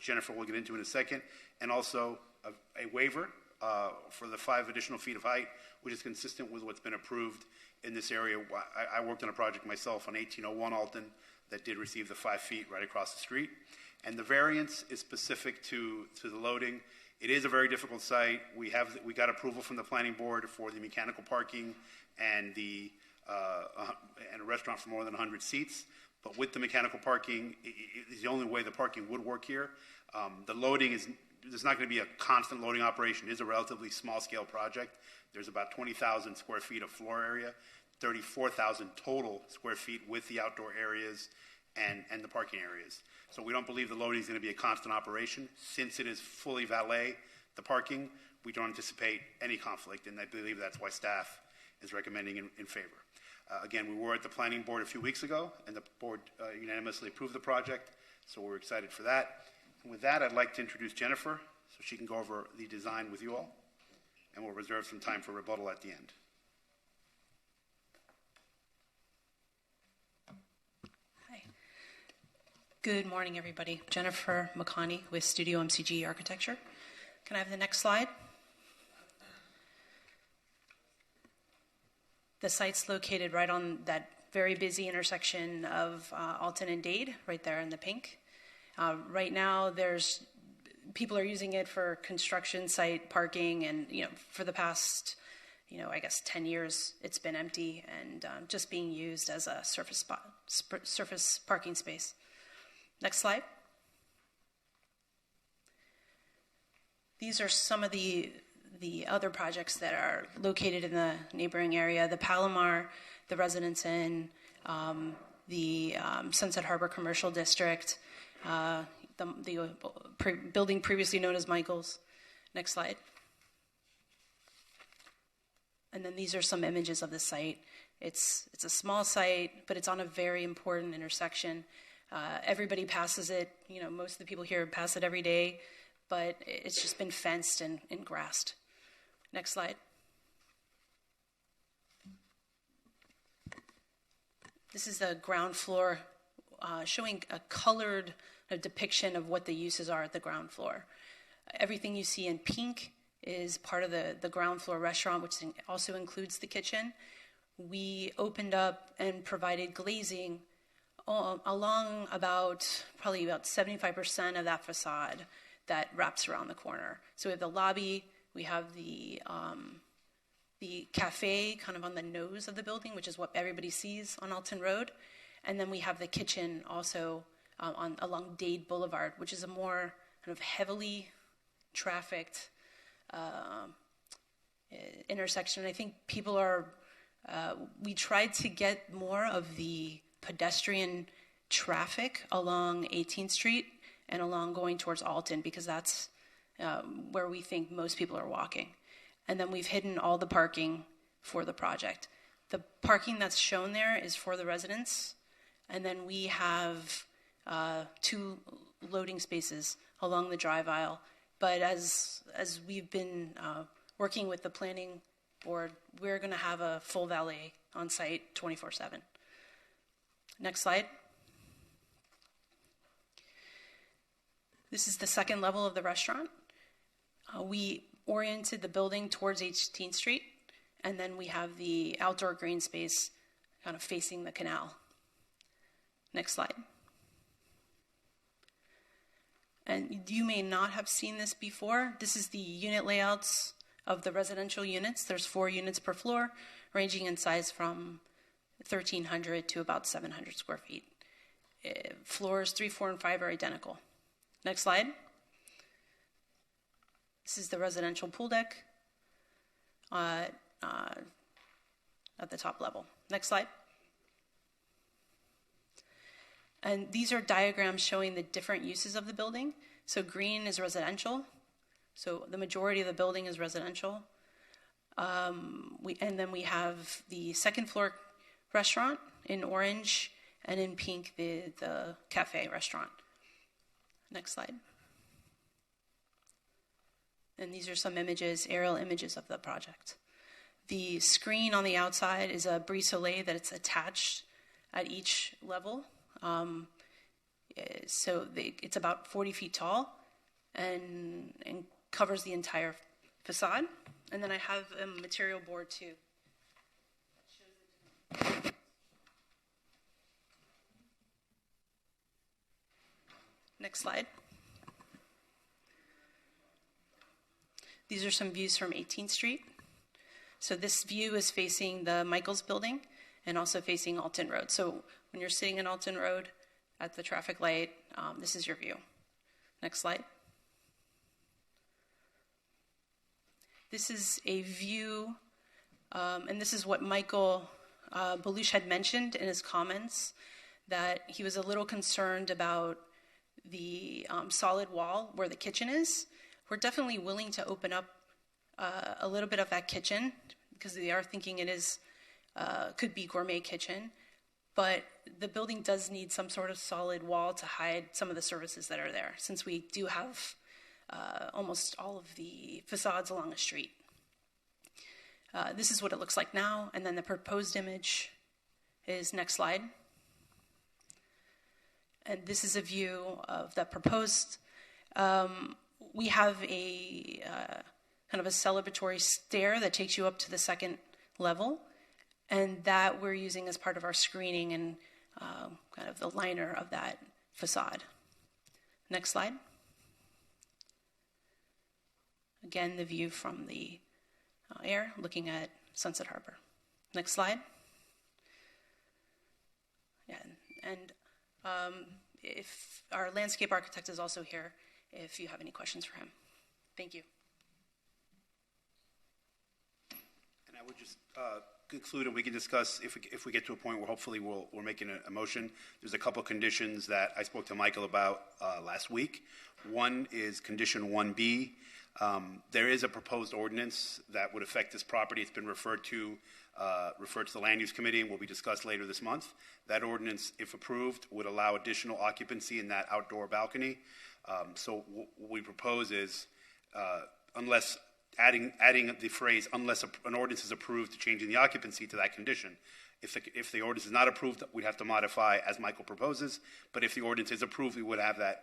Jennifer will get into in a second, and also a waiver for the 5 additional feet of height, which is consistent with what's been approved in this area. I worked on a project myself on 1801 Alton that did receive the 5 feet right across the street. And the variance is specific to the loading. It is a very difficult site. We got approval from the planning board for the mechanical parking and and a restaurant for more than 100 seats. But with the mechanical parking, it's the only way the parking would work here. The loading there's not going to be a constant loading operation. It is a relatively small-scale project. There's about 20,000 square feet of floor area, 34,000 total square feet with the outdoor areas and the parking areas. So we don't believe the loading is going to be a constant operation. Since it is fully valet, the parking, we don't anticipate any conflict, and I believe that's why staff is recommending in favor. Again, we were at the planning board a few weeks ago, and the board unanimously approved the project, so we're excited for that. And with that, I'd like to introduce Jennifer so she can go over the design with you all, and we'll reserve some time for rebuttal at the end. Hi. Good morning, everybody. Jennifer McConney with Studio MCG Architecture. Can I have the next slide? The site's located right on that very busy intersection of Alton and Dade, right there in the pink. Right now, people are using it for construction site parking, and for the past, I guess 10 years, it's been empty and just being used as a surface parking space. Next slide. These are some of the other projects that are located in the neighboring area: the Palomar, the Residence Inn, the Sunset Harbor Commercial District, the building previously known as Michael's. Next slide. And then these are some images of the site. It's a small site, but it's on a very important intersection. Everybody passes it. Most of the people here pass it every day, but it's just been fenced and grassed. Next slide. This is the ground floor, showing a colored depiction of what the uses are at the ground floor. Everything you see in pink is part of the ground floor restaurant, which also includes the kitchen. We opened up and provided glazing along probably about 75% of that facade that wraps around the corner. So we have the lobby, we have the cafe kind of on the nose of the building, which is what everybody sees on Alton Road. And then we have the kitchen also along Dade Boulevard, which is a more kind of heavily trafficked intersection. I think people we tried to get more of the pedestrian traffic along 18th Street and along going towards Alton, because that's where we think most people are walking. And then we've hidden all the parking for the project. The parking that's shown there is for the residents, and then we have 2 loading spaces along the drive aisle. But as we've been working with the planning board, we're going to have a full valet on site 24/7. Next slide. This is the second level of the restaurant. We oriented the building towards 18th Street, and then we have the outdoor green space kind of facing the canal. Next slide. And you may not have seen this before. This is the unit layouts of the residential units. There's 4 units per floor, ranging in size from 1,300 to about 700 square feet. Floors 3, 4, and 5 are identical. Next slide. This is the residential pool deck at the top level. Next slide. And these are diagrams showing the different uses of the building. So green is residential. So the majority of the building is residential. And then we have the second floor restaurant in orange, and in pink, the cafe restaurant. Next slide. And these are some images, aerial images of the project. The screen on the outside is a brise soleil that it's attached at each level. So it's about 40 feet tall and covers the entire facade. And then I have a material board too. Next slide. These are some views from 18th Street. So this view is facing the Michaels building and also facing Alton Road. So when you're sitting in Alton Road at the traffic light, this is your view. Next slide. This is a view, and this is what Michael Belush had mentioned in his comments, that he was a little concerned about the solid wall where the kitchen is. We're definitely willing to open up a little bit of that kitchen because they are thinking it is could be gourmet kitchen, but the building does need some sort of solid wall to hide some of the services that are there, since we do have almost all of the facades along the street. This is what it looks like now, and then the proposed image is next slide. And this is a view of the proposed. We have a kind of a celebratory stair that takes you up to the second level, and that we're using as part of our screening and kind of the liner of that facade. Next slide. Again, the view from the air looking at Sunset Harbor. Next slide. Yeah, and if our landscape architect is also here, if you have any questions for him. Thank you. And I would just conclude, and we can discuss if we get to a point where hopefully we're making a motion. There's a couple conditions that I spoke to Michael about last week. One is condition 1B. There is a proposed ordinance that would affect this property. It's been referred to the Land Use Committee and will be discussed later this month. That ordinance, if approved, would allow additional occupancy in that outdoor balcony. So what we propose is, unless adding the phrase, unless an ordinance is approved to changing the occupancy to that condition. If the ordinance is not approved, we'd have to modify as Michael proposes. But if the ordinance is approved, we would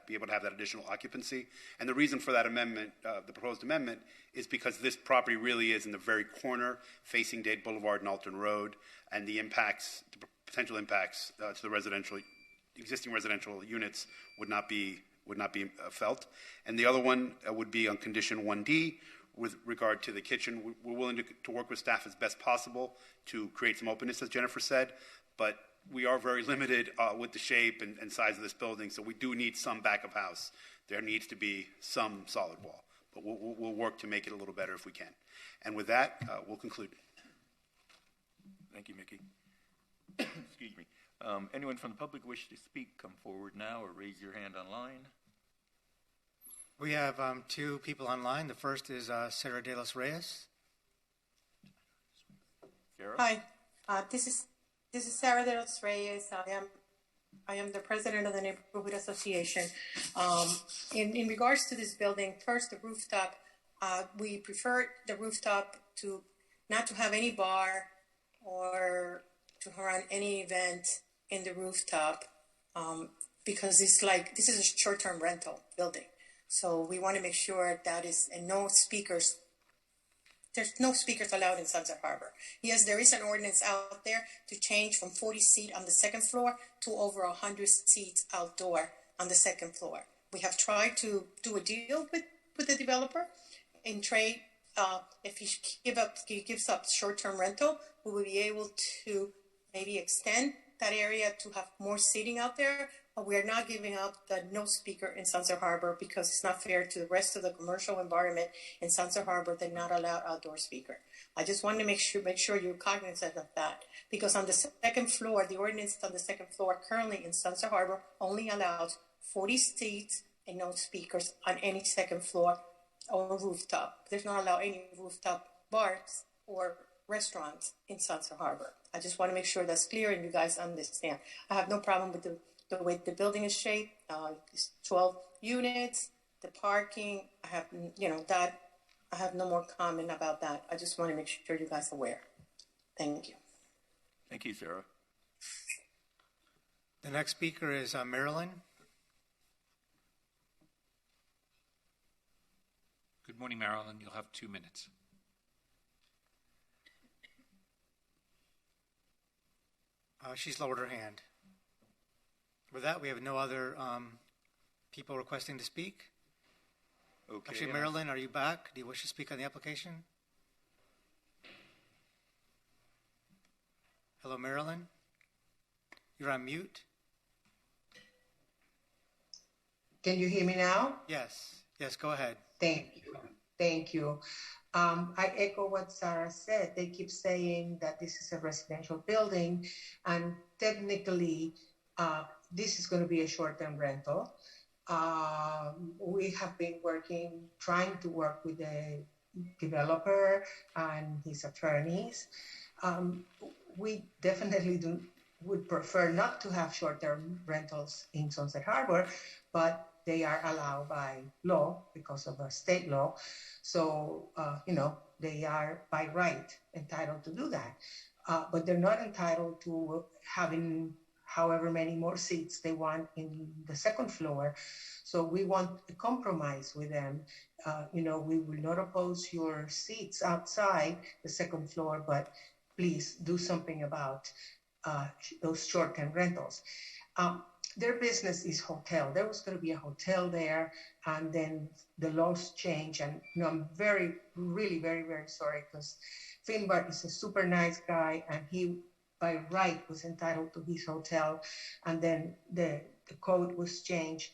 be able to have that additional occupancy. And the reason for that amendment, the proposed amendment, is because this property really is in the very corner facing Dade Boulevard and Alton Road, and the potential impacts to the existing residential units would not be felt. And the other one would be on condition 1D. With regard to the kitchen, we're willing to work with staff as best possible to create some openness, as Jennifer said, but we are very limited with the shape and size of this building, so we do need some back of house. There needs to be some solid wall, but we'll work to make it a little better if we can. And with that, we'll conclude. Thank you, Mickey. Excuse me. Anyone from the public wish to speak, come forward now or raise your hand online. We have two people online. The first is Sarah De Los Reyes. Sarah? Hi, this is Sarah De Los Reyes. I am the president of the Neighborhood Association. In regards to this building, first the rooftop. We prefer the rooftop to not to have any bar or to run any event in the rooftop because this is a short-term rental building. So we want to make sure that is, and no speakers, there's no speakers allowed in Sunset Harbor. Yes, there is an ordinance out there to change from 40 seats on the second floor to over 100 seats outdoor on the second floor. We have tried to do a deal with the developer in trade. If he gives up short-term rental, we will be able to maybe extend that area to have more seating out there. But we are not giving up the no speaker in Sunset Harbor because it's not fair to the rest of the commercial environment in Sunset Harbor that not allow outdoor speaker. I just want to make sure you're cognizant of that, because on the second floor, the ordinance on the second floor currently in Sunset Harbor only allows 40 seats and no speakers on any second floor or rooftop. There's not allowed any rooftop bars or restaurants in Sunset Harbor. I just want to make sure that's clear and you guys understand. I have no problem with the way the building is shaped. It's 12 units, the parking. I have no more comment about that. I just want to make sure you guys are aware. Thank you. Thank you, Sarah. The next speaker is Marilyn. Good morning, Marilyn. You'll have 2 minutes. She's lowered her hand. With that, we have no other people requesting to speak. Okay. Actually, Marilyn, are you back? Do you wish to speak on the application? Hello, Marilyn? You're on mute? Can you hear me now? Yes. Yes, go ahead. Thank you. Thank you. I echo what Sarah said. They keep saying that this is a residential building, and technically, this is going to be a short-term rental. We have been trying to work with the developer and his attorneys. We definitely would prefer not to have short-term rentals in Sunset Harbor, but they are allowed by law because of a state law. So, they are by right entitled to do that. But they're not entitled to having however many more seats they want in the second floor. So we want a compromise with them. We will not oppose your seats outside the second floor, but please do something about those short-term rentals. Their business is hotel. There was going to be a hotel there, and then the laws changed. And I'm really, very, very sorry, because Finbar is a super nice guy, and he, by right, was entitled to his hotel. And then the code was changed.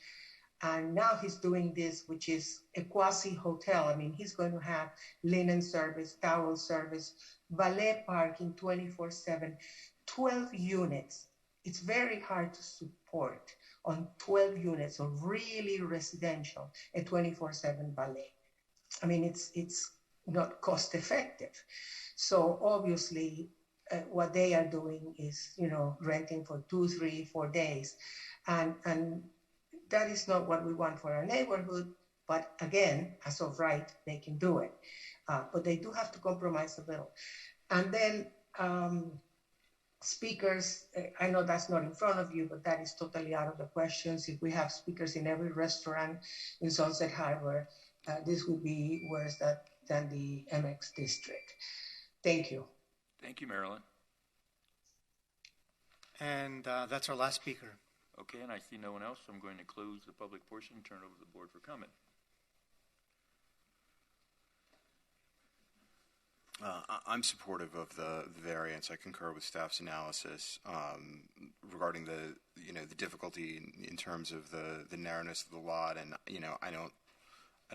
And now he's doing this, which is a quasi-hotel. I mean, he's going to have linen service, towel service, valet parking 24/7, 12 units. It's very hard to support on 12 units of really residential, a 24/7 valet. I mean, it's not cost effective. So obviously, what they are doing is, renting for 2, 3, 4 days. And that is not what we want for our neighborhood. But again, as of right, they can do it. But they do have to compromise a little. And then speakers, I know that's not in front of you, but that is totally out of the questions. If we have speakers in every restaurant in Sunset Harbor, this would be worse than the MX district. Thank you. Thank you, Marilyn. And that's our last speaker. Okay, and I see no one else, so I'm going to close the public portion and turn it over to the board for comment. I'm supportive of the variance. I concur with staff's analysis regarding the difficulty in terms of the narrowness of the lot, and I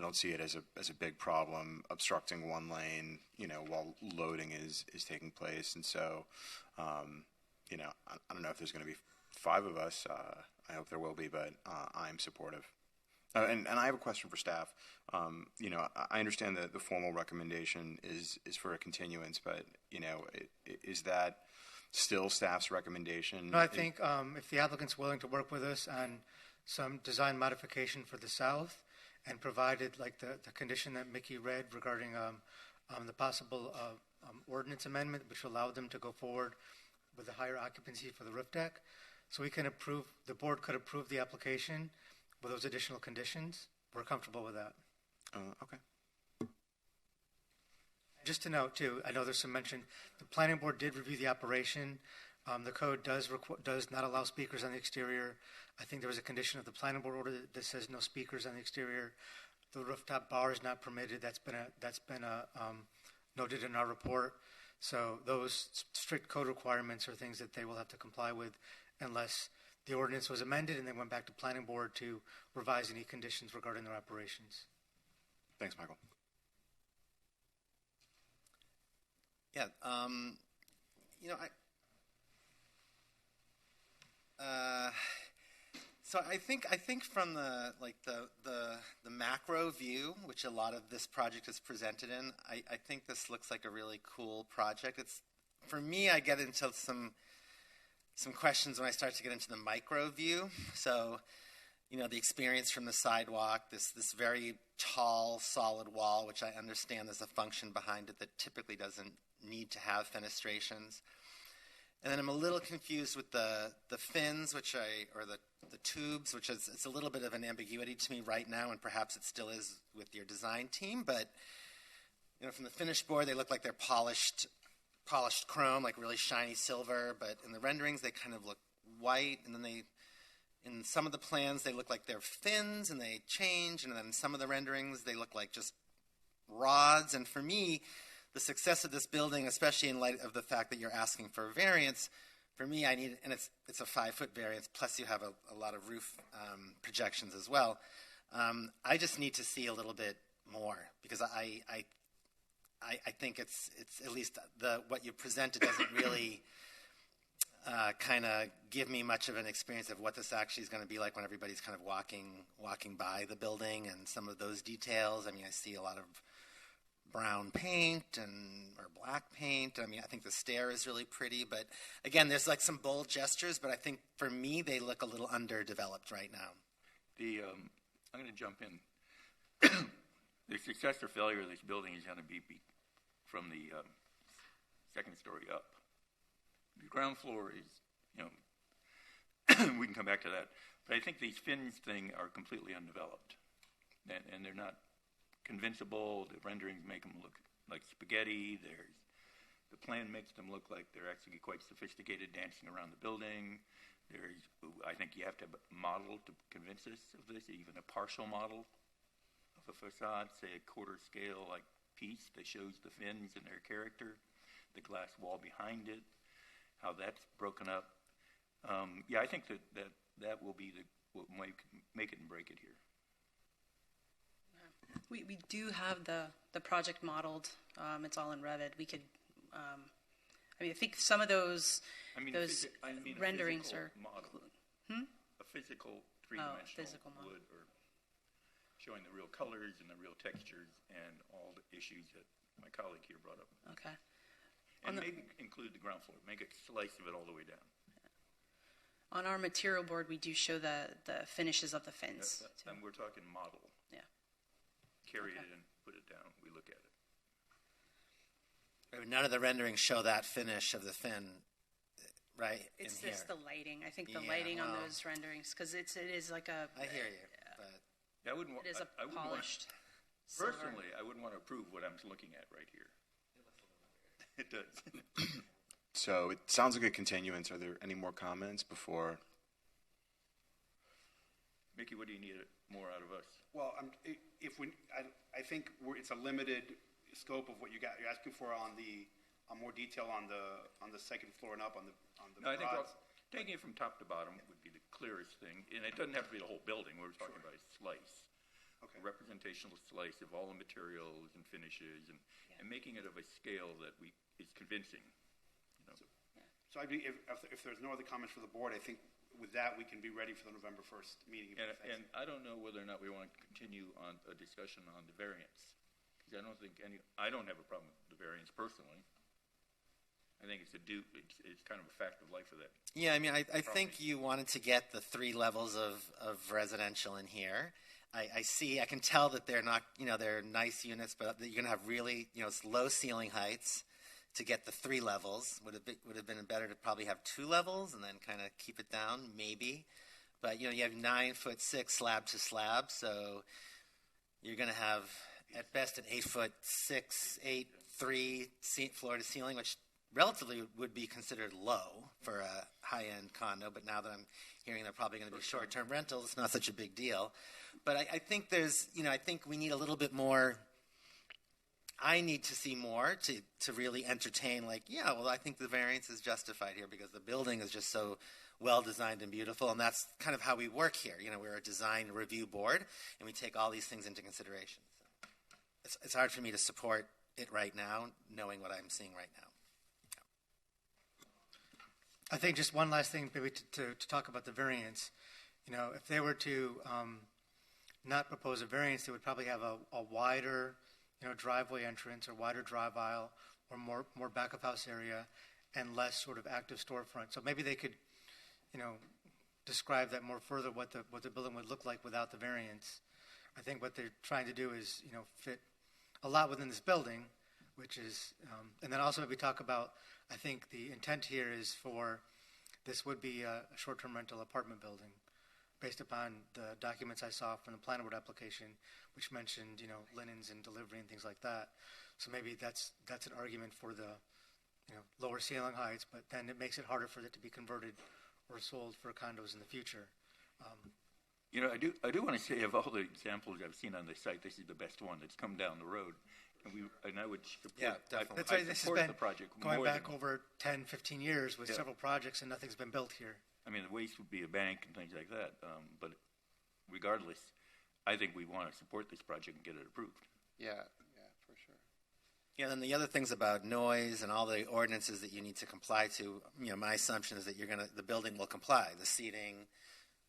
don't see it as a big problem obstructing one lane while loading is taking place. And so I don't know if there's going to be 5 of us. I hope there will be, but I'm supportive. And I have a question for staff. I understand that the formal recommendation is for a continuance, but is that still staff's recommendation? No, I think if the applicant's willing to work with us on some design modification for the south, and provided like the condition that Mickey read regarding the possible ordinance amendment, which allowed them to go forward with a higher occupancy for the roof deck, so we can the board could approve the application with those additional conditions. We're comfortable with that. Okay. Just to note, too, I know there's some mention, the planning board did review the operation. The code does not allow speakers on the exterior. I think there was a condition of the planning board order that says no speakers on the exterior. The rooftop bar is not permitted. That's been noted in our report. So those strict code requirements are things that they will have to comply with unless the ordinance was amended and they went back to planning board to revise any conditions regarding their operations. Thanks, Michael. Yeah, so I think from the macro view, which a lot of this project is presented in, I think this looks like a really cool project. For me, I get into some questions when I start to get into the micro view. So, the experience from the sidewalk, this very tall, solid wall, which I understand there's a function behind it that typically doesn't need to have fenestrations. And then I'm a little confused with the fins, or the tubes, which is it's a little bit of an ambiguity to me right now, and perhaps it still is with your design team. But from the finished board, they look like they're polished chrome, like really shiny silver. But in the renderings, they kind of look white, and then in some of the plans, they look like they're fins and they change, and then some of the renderings, they look like just rods. And for me, the success of this building, especially in light of the fact that you're asking for a variance, for me, I need, and it's a 5-foot variance, plus you have a lot of roof projections as well. I just need to see a little bit more, because I think it's at least what you presented doesn't really kind of give me much of an experience of what this actually is going to be like when everybody's kind of walking by the building and some of those details. I mean, I see a lot of brown paint or black paint. I mean, I think the stair is really pretty, but again, there's like some bold gestures, but I think for me, they look a little underdeveloped right now. I'm going to jump in. The success or failure of this building is going to be from the second story up. The ground floor is, we can come back to that. But I think these fins thing are completely undeveloped. And they're not convincible. The renderings make them look like spaghetti. The plan makes them look like they're actually quite sophisticated, dancing around the building. I think you have to have a model to convince us of this, even a partial model of a facade, say a quarter scale like piece that shows the fins and their character, the glass wall behind it, how that's broken up. I think that will be what might make it and break it here. We do have the project modeled. It's all in Revit. We could. I think some of those renderings are model. A physical three-dimensional wood, or showing the real colors and the real textures and all the issues that my colleague here brought up. Okay. And maybe include the ground floor. Make a slice of it all the way down. On our material board, we do show the finishes of the fins. And we're talking model. Yeah. Carry it in, put it down. We look at it. None of the renderings show that finish of the fin, right? It's just the lighting. I think the lighting on those renderings, because it is like a. I hear you. But it is a polished. Personally, I wouldn't want to approve what I'm looking at right here. It does. So it sounds like a continuance. Are there any more comments before? Mickey, what do you need more out of us? Well, I think it's a limited scope of what you're asking for on more detail on the second floor and up on the. No, I think taking it from top to bottom would be the clearest thing, and it doesn't have to be the whole building. We're talking about a slice, a representational slice of all the materials and finishes, and making it of a scale that is convincing. So if there's no other comments for the board, I think with that we can be ready for the November 1st meeting. And I don't know whether or not we want to continue on a discussion on the variance, because I don't have a problem with the variance personally. I think it's kind of a fact of life for that. Yeah, I mean, I think you wanted to get the 3 levels of residential in here. I can tell that they're not, they're nice units, but you're going to have really, low ceiling heights to get the 3 levels. Would have been better to probably have 2 levels and then kind of keep it down, maybe. But, you have 9'6" slab to slab, so you're going to have, at best, an 8'6", 8'3" floor to ceiling, which relatively would be considered low for a high-end condo, but now that I'm hearing they're probably going to be short-term rentals, it's not such a big deal. But I think I think we need a little bit more. I need to see more to really entertain, I think the variance is justified here because the building is just so well-designed and beautiful, and that's kind of how we work here. We're a design review board, and we take all these things into consideration. So it's hard for me to support it right now, knowing what I'm seeing right now. I think just one last thing, maybe to talk about the variance. If they were to not propose a variance, they would probably have a wider, driveway entrance or wider drive aisle or more back of house area and less sort of active storefront. So maybe they could, describe that more further what the building would look like without the variance. I think what they're trying to do is, fit a lot within this building, which is, and then also maybe talk about. I think the intent here is this would be a short-term rental apartment building based upon the documents I saw from the planning board application, which mentioned, linens and delivery and things like that. So maybe that's an argument for the, lower ceiling heights, but then it makes it harder for it to be converted or sold for condos in the future. You know, I do want to say of all the examples I've seen on the site, this is the best one that's come down the road. And I would support, That's I why this has support been the project going more back than, over 10, 15 years with Yeah. several projects and nothing's been built here. I mean, the waste would be a bank and things like that. But regardless, I think we want to support this project and get it approved. Yeah, for sure. Yeah, and the other things about noise and all the ordinances that you need to comply to, my assumption is that the building will comply, the seating,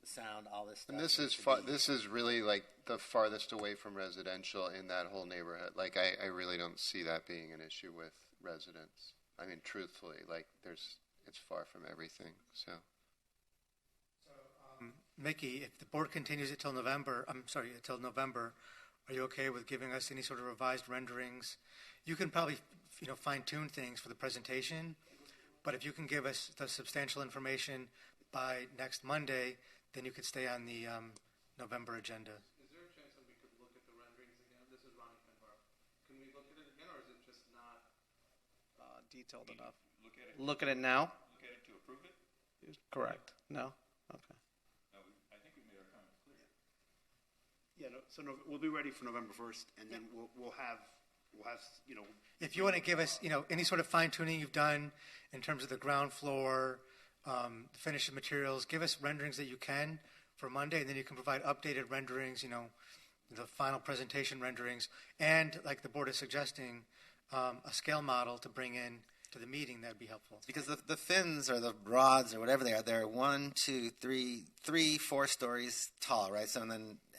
the sound, all this stuff. And this is this is really like the farthest away from residential in that whole neighborhood. Like I really don't see that being an issue with residents. I mean, truthfully, like it's far from everything. So, Mickey, if the board continues it till November, are you okay with giving us any sort of revised renderings? You can probably, fine tune things for the presentation, but if you can give us the substantial information by next Monday, then you could stay on the November agenda. Is there a chance that we could look at the renderings again? This is Ronnie Finbar. Can we look at it again, or is it just not detailed enough? Look at it now? Look at it to approve it? Correct. No? Okay. No, I think we made our comments clear. Yeah, we'll be ready for November 1st, and then we'll have. If you want to give us, any sort of fine tuning you've done in terms of the ground floor, the finishing materials, give us renderings that you can for Monday, and then you can provide updated renderings, the final presentation renderings, and like the board is suggesting, a scale model to bring in to the meeting. That'd be helpful. Because the fins or the rods or whatever they are, they're 1, 2, 3, 4 stories tall, right? So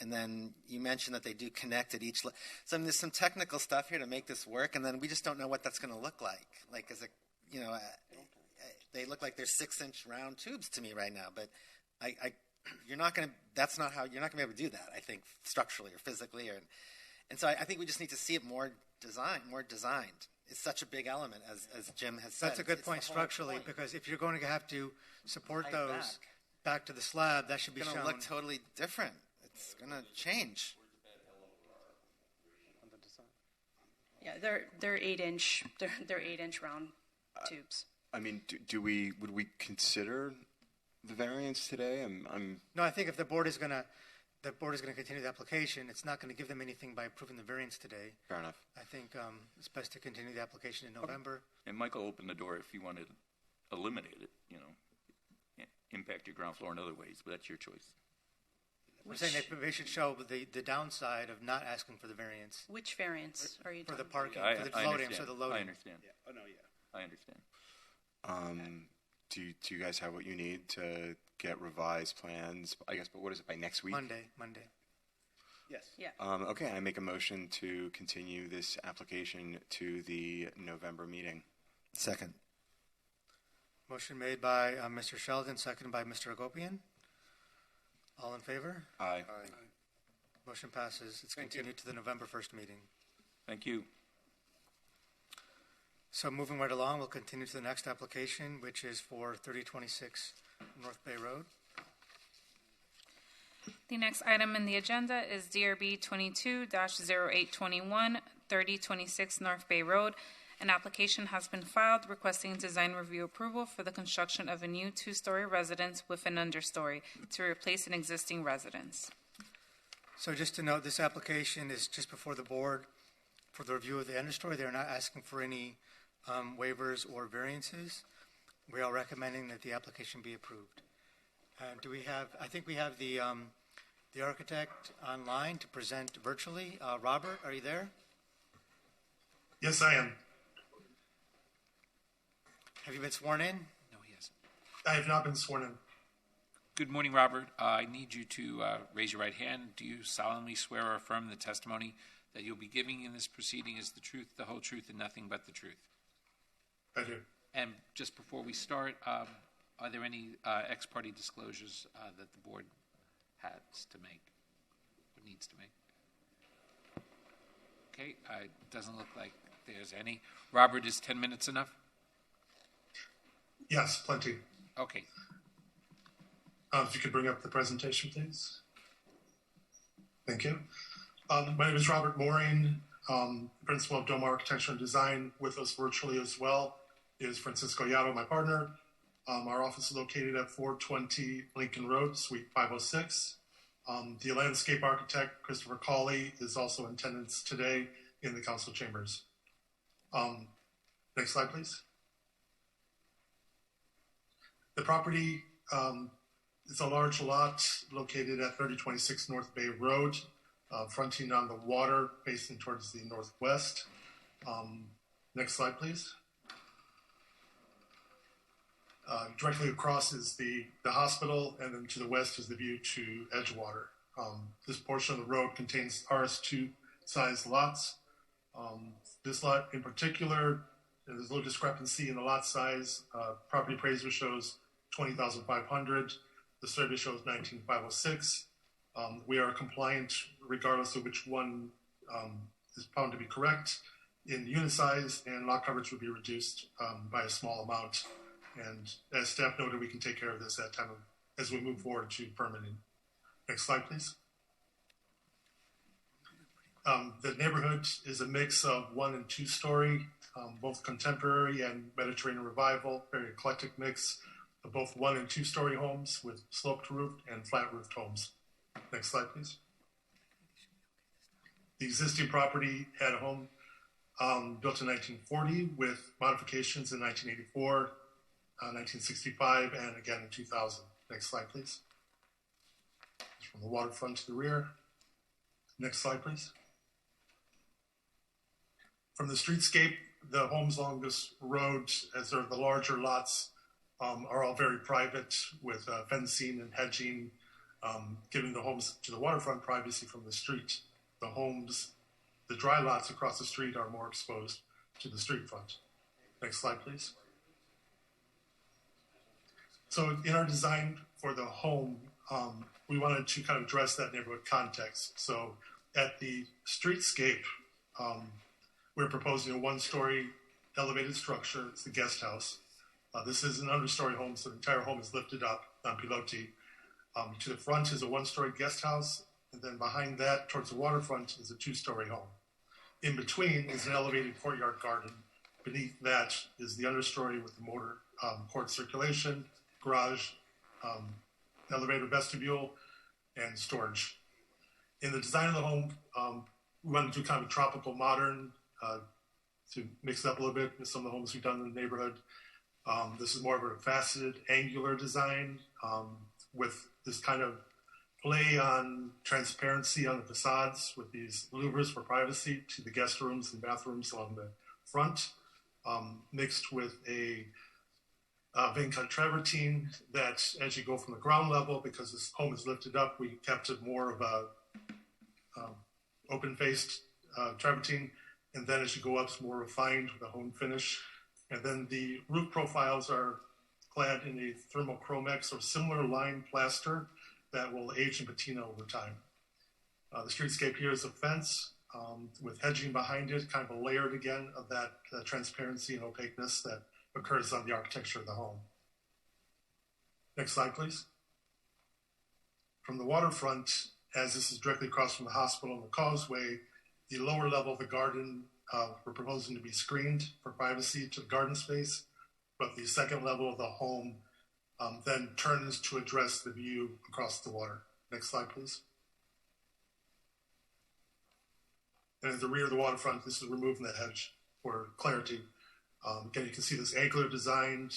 and then you mentioned that they do connect at each. So there's some technical stuff here to make this work, and then we just don't know what that's going to look like. Like as a, they look like they're 6-inch round tubes to me right now. But you're not going to. That's not how you're not going to be able to do that. I think structurally or physically, and so I think we just need to see it more designed. It's such a big element, as Jim has said. That's a good point structurally, because if you're going to have to support those back to the slab, that should be shown. It's going to look totally different. It's going to change. Yeah, they're 8-inch. They're 8-inch round tubes. I mean, would we consider the variance today? No, I think if the board is going to continue the application, it's not going to give them anything by approving the variance today. Fair enough. I think it's best to continue the application in November. And Michael opened the door if you want to eliminate it, impact your ground floor in other ways, but that's your choice. I'm saying that they should show the downside of not asking for the variance. Which variance are you for talking the parking, I for the loading, understand. so the loading. I understand. Yeah. Oh no, yeah. I understand. Do you guys have what you need to get revised plans? I guess, but what is it, by next week? Monday. Yes. Yeah. Okay, I make a motion to continue this application to the November meeting. Second. Motion made by Mr. Sheldon, seconded by Mr. Agopian. All in favor? Aye. Motion passes. It's continued to the November 1st meeting. Thank you. So moving right along, we'll continue to the next application, which is for 3026 North Bay Road. The next item in the agenda is DRB 22-0821, 3026 North Bay Road. An application has been filed requesting design review approval for the construction of a new 2-story residence with an understory to replace an existing residence. So just to note, this application is just before the board for the review of the understory. They're not asking for any waivers or variances. We are recommending that the application be approved. Do we have? I think we have the architect online to present virtually. Robert, are you there? Yes, I am. Have you been sworn in? No, he hasn't. I have not been sworn in. Good morning, Robert. I need you to raise your right hand. Do you solemnly swear or affirm the testimony that you'll be giving in this proceeding is the truth, the whole truth, and nothing but the truth? I do. And just before we start, are there any ex parte disclosures that the board has to make or needs to make? Okay, it doesn't look like there's any. Robert, is 10 minutes enough? Yes, plenty. Okay. If you could bring up the presentation, please. Thank you. My name is Robert Mooring, Principal of Dome Architecture and Design. With us virtually as well is Francisco Yaro, my partner. Our office is located at 420 Lincoln Road, Suite 506. The landscape architect, Christopher Cawley, is also in attendance today in the council chambers. Next slide, please. The property is a large lot located at 3026 North Bay Road, fronting on the water, facing towards the northwest. Next slide, please. Directly across is the hospital, and then to the west is the view to Edgewater. This portion of the road contains RS2 sized lots. This lot in particular, there's a little discrepancy in the lot size. Property appraiser shows 20,500. The survey shows 19,506. We are compliant regardless of which one is found to be correct. In unit size and lot coverage would be reduced by a small amount. And as staff noted, we can take care of this at time as we move forward to permitting. Next slide, please. The neighborhood is a mix of 1 and 2 story, both contemporary and Mediterranean revival, very eclectic mix of both 1 and 2 story homes with sloped roof and flat roofed homes. Next slide, please. The existing property had a home built in 1940 with modifications in 1984, 1965, and again in 2000. Next slide, please. From the waterfront to the rear. Next slide, please. From the streetscape, the homes along this road, as they're the larger lots, are all very private with fencing and hedging, giving the homes to the waterfront privacy from the street. The homes, the dry lots across the street are more exposed to the street front. Next slide, please. So in our design for the home, we wanted to kind of address that neighborhood context. So at the streetscape, we're proposing a 1-story elevated structure. It's the guest house. This is an understory home, so the entire home is lifted up on pilotis. To the front is a 1-story guest house, and then behind that, towards the waterfront, is a 2-story home. In between is an elevated courtyard garden. Beneath that is the understory with the motor court circulation, garage, elevator vestibule, and storage. In the design of the home, we wanted to do kind of a tropical modern to mix it up a little bit with some of the homes we've done in the neighborhood. This is more of a faceted, angular design with this kind of play on transparency on the facades with these louvers for privacy to the guest rooms and bathrooms along the front, mixed with a Venkat travertine that as you go from the ground level, because this home is lifted up, we kept it more of a open-faced travertine. And then as you go up, it's more refined with a home finish. And then the roof profiles are clad in a thermochromex or similar lined plaster that will age and patina over time. The streetscape here is a fence with hedging behind it, kind of a layered again of that transparency and opaqueness that occurs on the architecture of the home. Next slide, please. From the waterfront, as this is directly across from the hospital and the causeway, the lower level of the garden, we're proposing to be screened for privacy to the garden space, but the second level of the home then turns to address the view across the water. Next slide, please. And at the rear of the waterfront, this is removing the hedge for clarity. Again, you can see this angular design,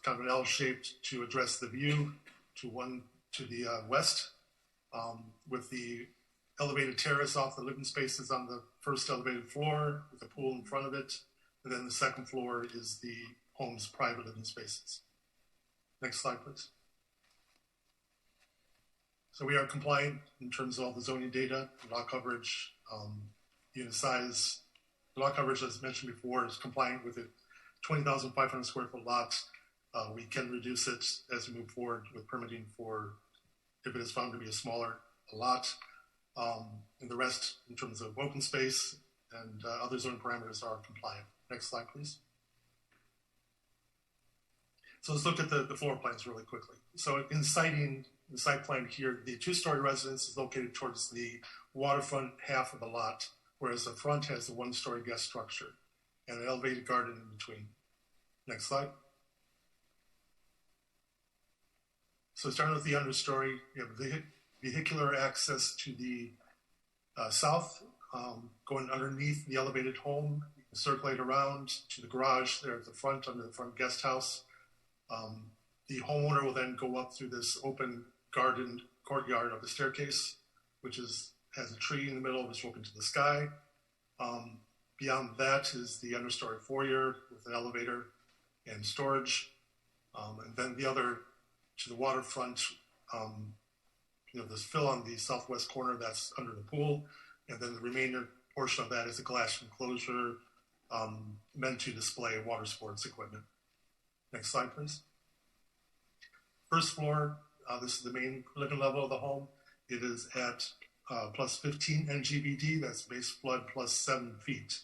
kind of an L-shaped to address the view to the west, with the elevated terrace off the living spaces on the first elevated floor with a pool in front of it. And then the second floor is the home's private living spaces. Next slide, please. So we are compliant in terms of all the zoning data, lot coverage, unit size. The lot coverage, as mentioned before, is compliant with a 20,500 square foot lot. We can reduce it as we move forward with permitting for if it is found to be a smaller lot. And the rest, in terms of open space and other zoning parameters, are compliant. Next slide, please. So let's look at the floor plans really quickly. So in citing the site plan here, the 2-story residence is located towards the waterfront half of the lot, whereas the front has the 1-story guest structure and an elevated garden in between. Next slide. So starting with the understory, you have vehicular access to the south, going underneath the elevated home, you can circulate around to the garage there at the front, under the front guest house. The homeowner will then go up through this open garden courtyard of the staircase, which has a tree in the middle, which is open to the sky. Beyond that is the understory foyer with an elevator and storage. And then the other to the waterfront, this fill on the southwest corner, that's under the pool. And then the remainder portion of that is a glass enclosure meant to display water sports equipment. Next slide, please. First floor, this is the main living level of the home. It is at plus 15 NGVD, that's base flood plus 7 feet.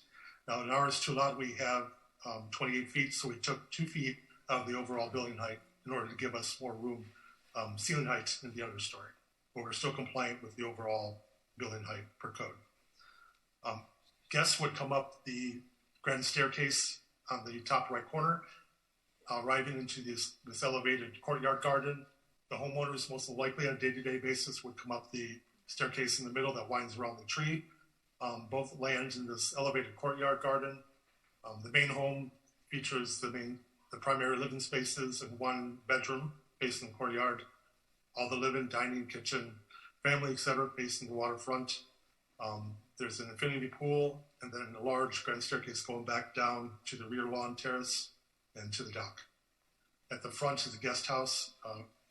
Now in RS2 lot, we have 28 feet, so we took 2 feet out of the overall building height in order to give us more room, ceiling height in the understory, but we're still compliant with the overall building height per code. Guests would come up the grand staircase on the top right corner, arriving into this elevated courtyard garden. The homeowners, most likely on a day-to-day basis, would come up the staircase in the middle that winds around the tree. Both land in this elevated courtyard garden. The main home features the primary living spaces and 1 bedroom facing the courtyard. All the living, dining, kitchen, family, etc., facing the waterfront. There's an infinity pool, and then a large grand staircase going back down to the rear lawn terrace and to the dock. At the front is a guest house,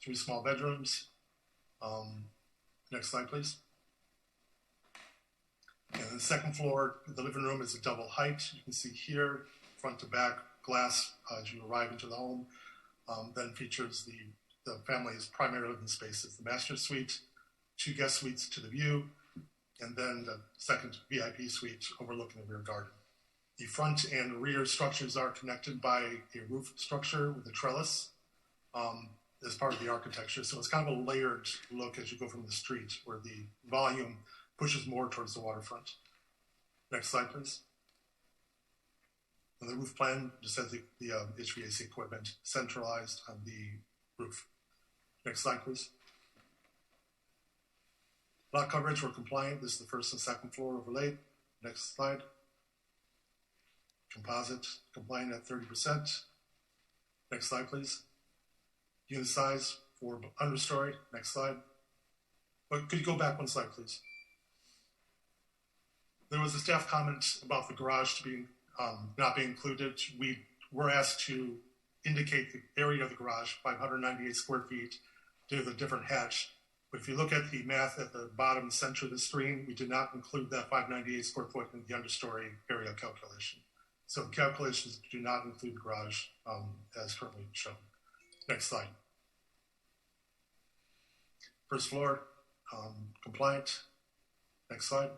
3 small bedrooms. Next slide, please. And the second floor, the living room is a double height. You can see here, front to back, glass as you arrive into the home. Then features the family's primary living spaces, the master suite, 2 guest suites to the view, and then the second VIP suite overlooking the rear garden. The front and rear structures are connected by a roof structure with a trellis as part of the architecture. So it's kind of a layered look as you go from the street, where the volume pushes more towards the waterfront. Next slide, please. And the roof plan just has the HVAC equipment centralized on the roof. Next slide, please. Lot coverage, we're compliant. This is the first and second floor overlaid. Next slide. Composite, compliant at 30%. Next slide, please. Unit size for understory. Next slide. But could you go back 1 slide, please? There was a staff comment about the garage to be not being included. We were asked to indicate the area of the garage, 598 square feet, to the different hatch. But if you look at the math at the bottom center of the screen, we did not include that 598 square foot in the understory area calculation. So calculations do not include the garage as currently shown. Next slide. First floor, compliant. Next slide.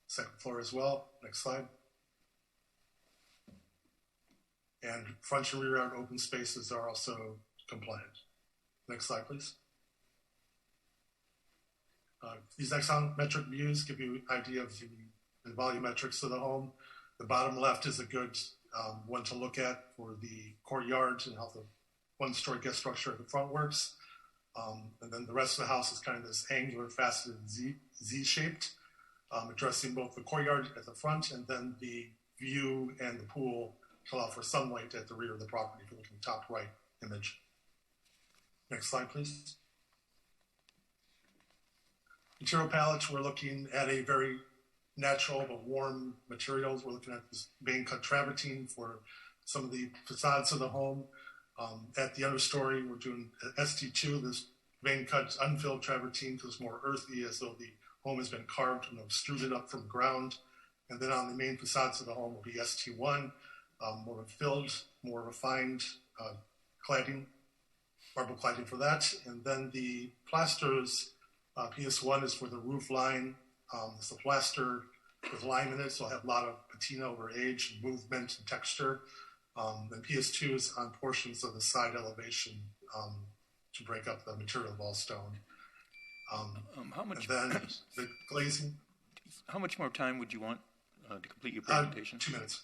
Second floor as well. Next slide. And front and rear yard open spaces are also compliant. Next slide, please. These axonometric views give you an idea of the volumetrics of the home. The bottom left is a good one to look at for the courtyard and how the 1-story guest structure at the front works. And then the rest of the house is kind of this angular, faceted Z-shaped, addressing both the courtyard at the front and then the view and the pool to allow for sunlight at the rear of the property if you look at the top right image. Next slide, please. Material palettes, we're looking at a very natural but warm materials. We're looking at this vein cut travertine for some of the facades of the home. At the understory, we're doing ST2, this vein cut unfilled travertine because it's more earthy, as though the home has been carved and extruded up from the ground. And then on the main facades of the home will be ST1, more filled, more refined cladding, marble cladding for that. And then the plasters, PS1 is for the roof line. It's a plaster with lime in it, so it'll have a lot of patina over age and movement and texture. Then PS2 is on portions of the side elevation to break up the material of all stone. How much? And then the glazing. How much more time would you want to complete your presentation? 2 minutes.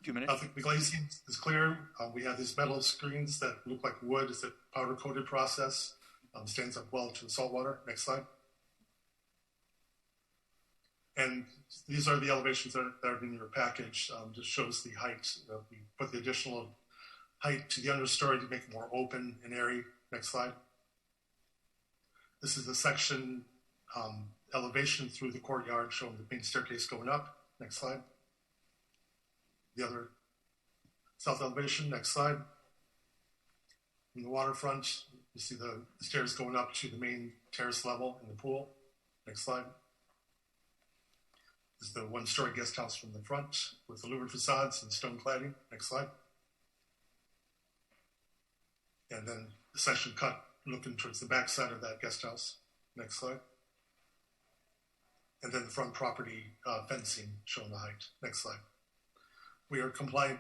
2 minutes. The glazing is clear. We have these metal screens that look like wood. It's a powder-coated process. Stands up well to the salt water. Next slide. And these are the elevations that are in your package. Just shows the height. We put the additional height to the understory to make it more open and airy. Next slide. This is the section elevation through the courtyard, showing the main staircase going up. Next slide. The other south elevation. Next slide. In the waterfront, you see the stairs going up to the main terrace level in the pool. Next slide. This is the one-story guest house from the front with the louvered facades and stone cladding. Next slide. And then the section cut looking towards the back side of that guest house. Next slide. And then the front property fencing showing the height. Next slide. We are compliant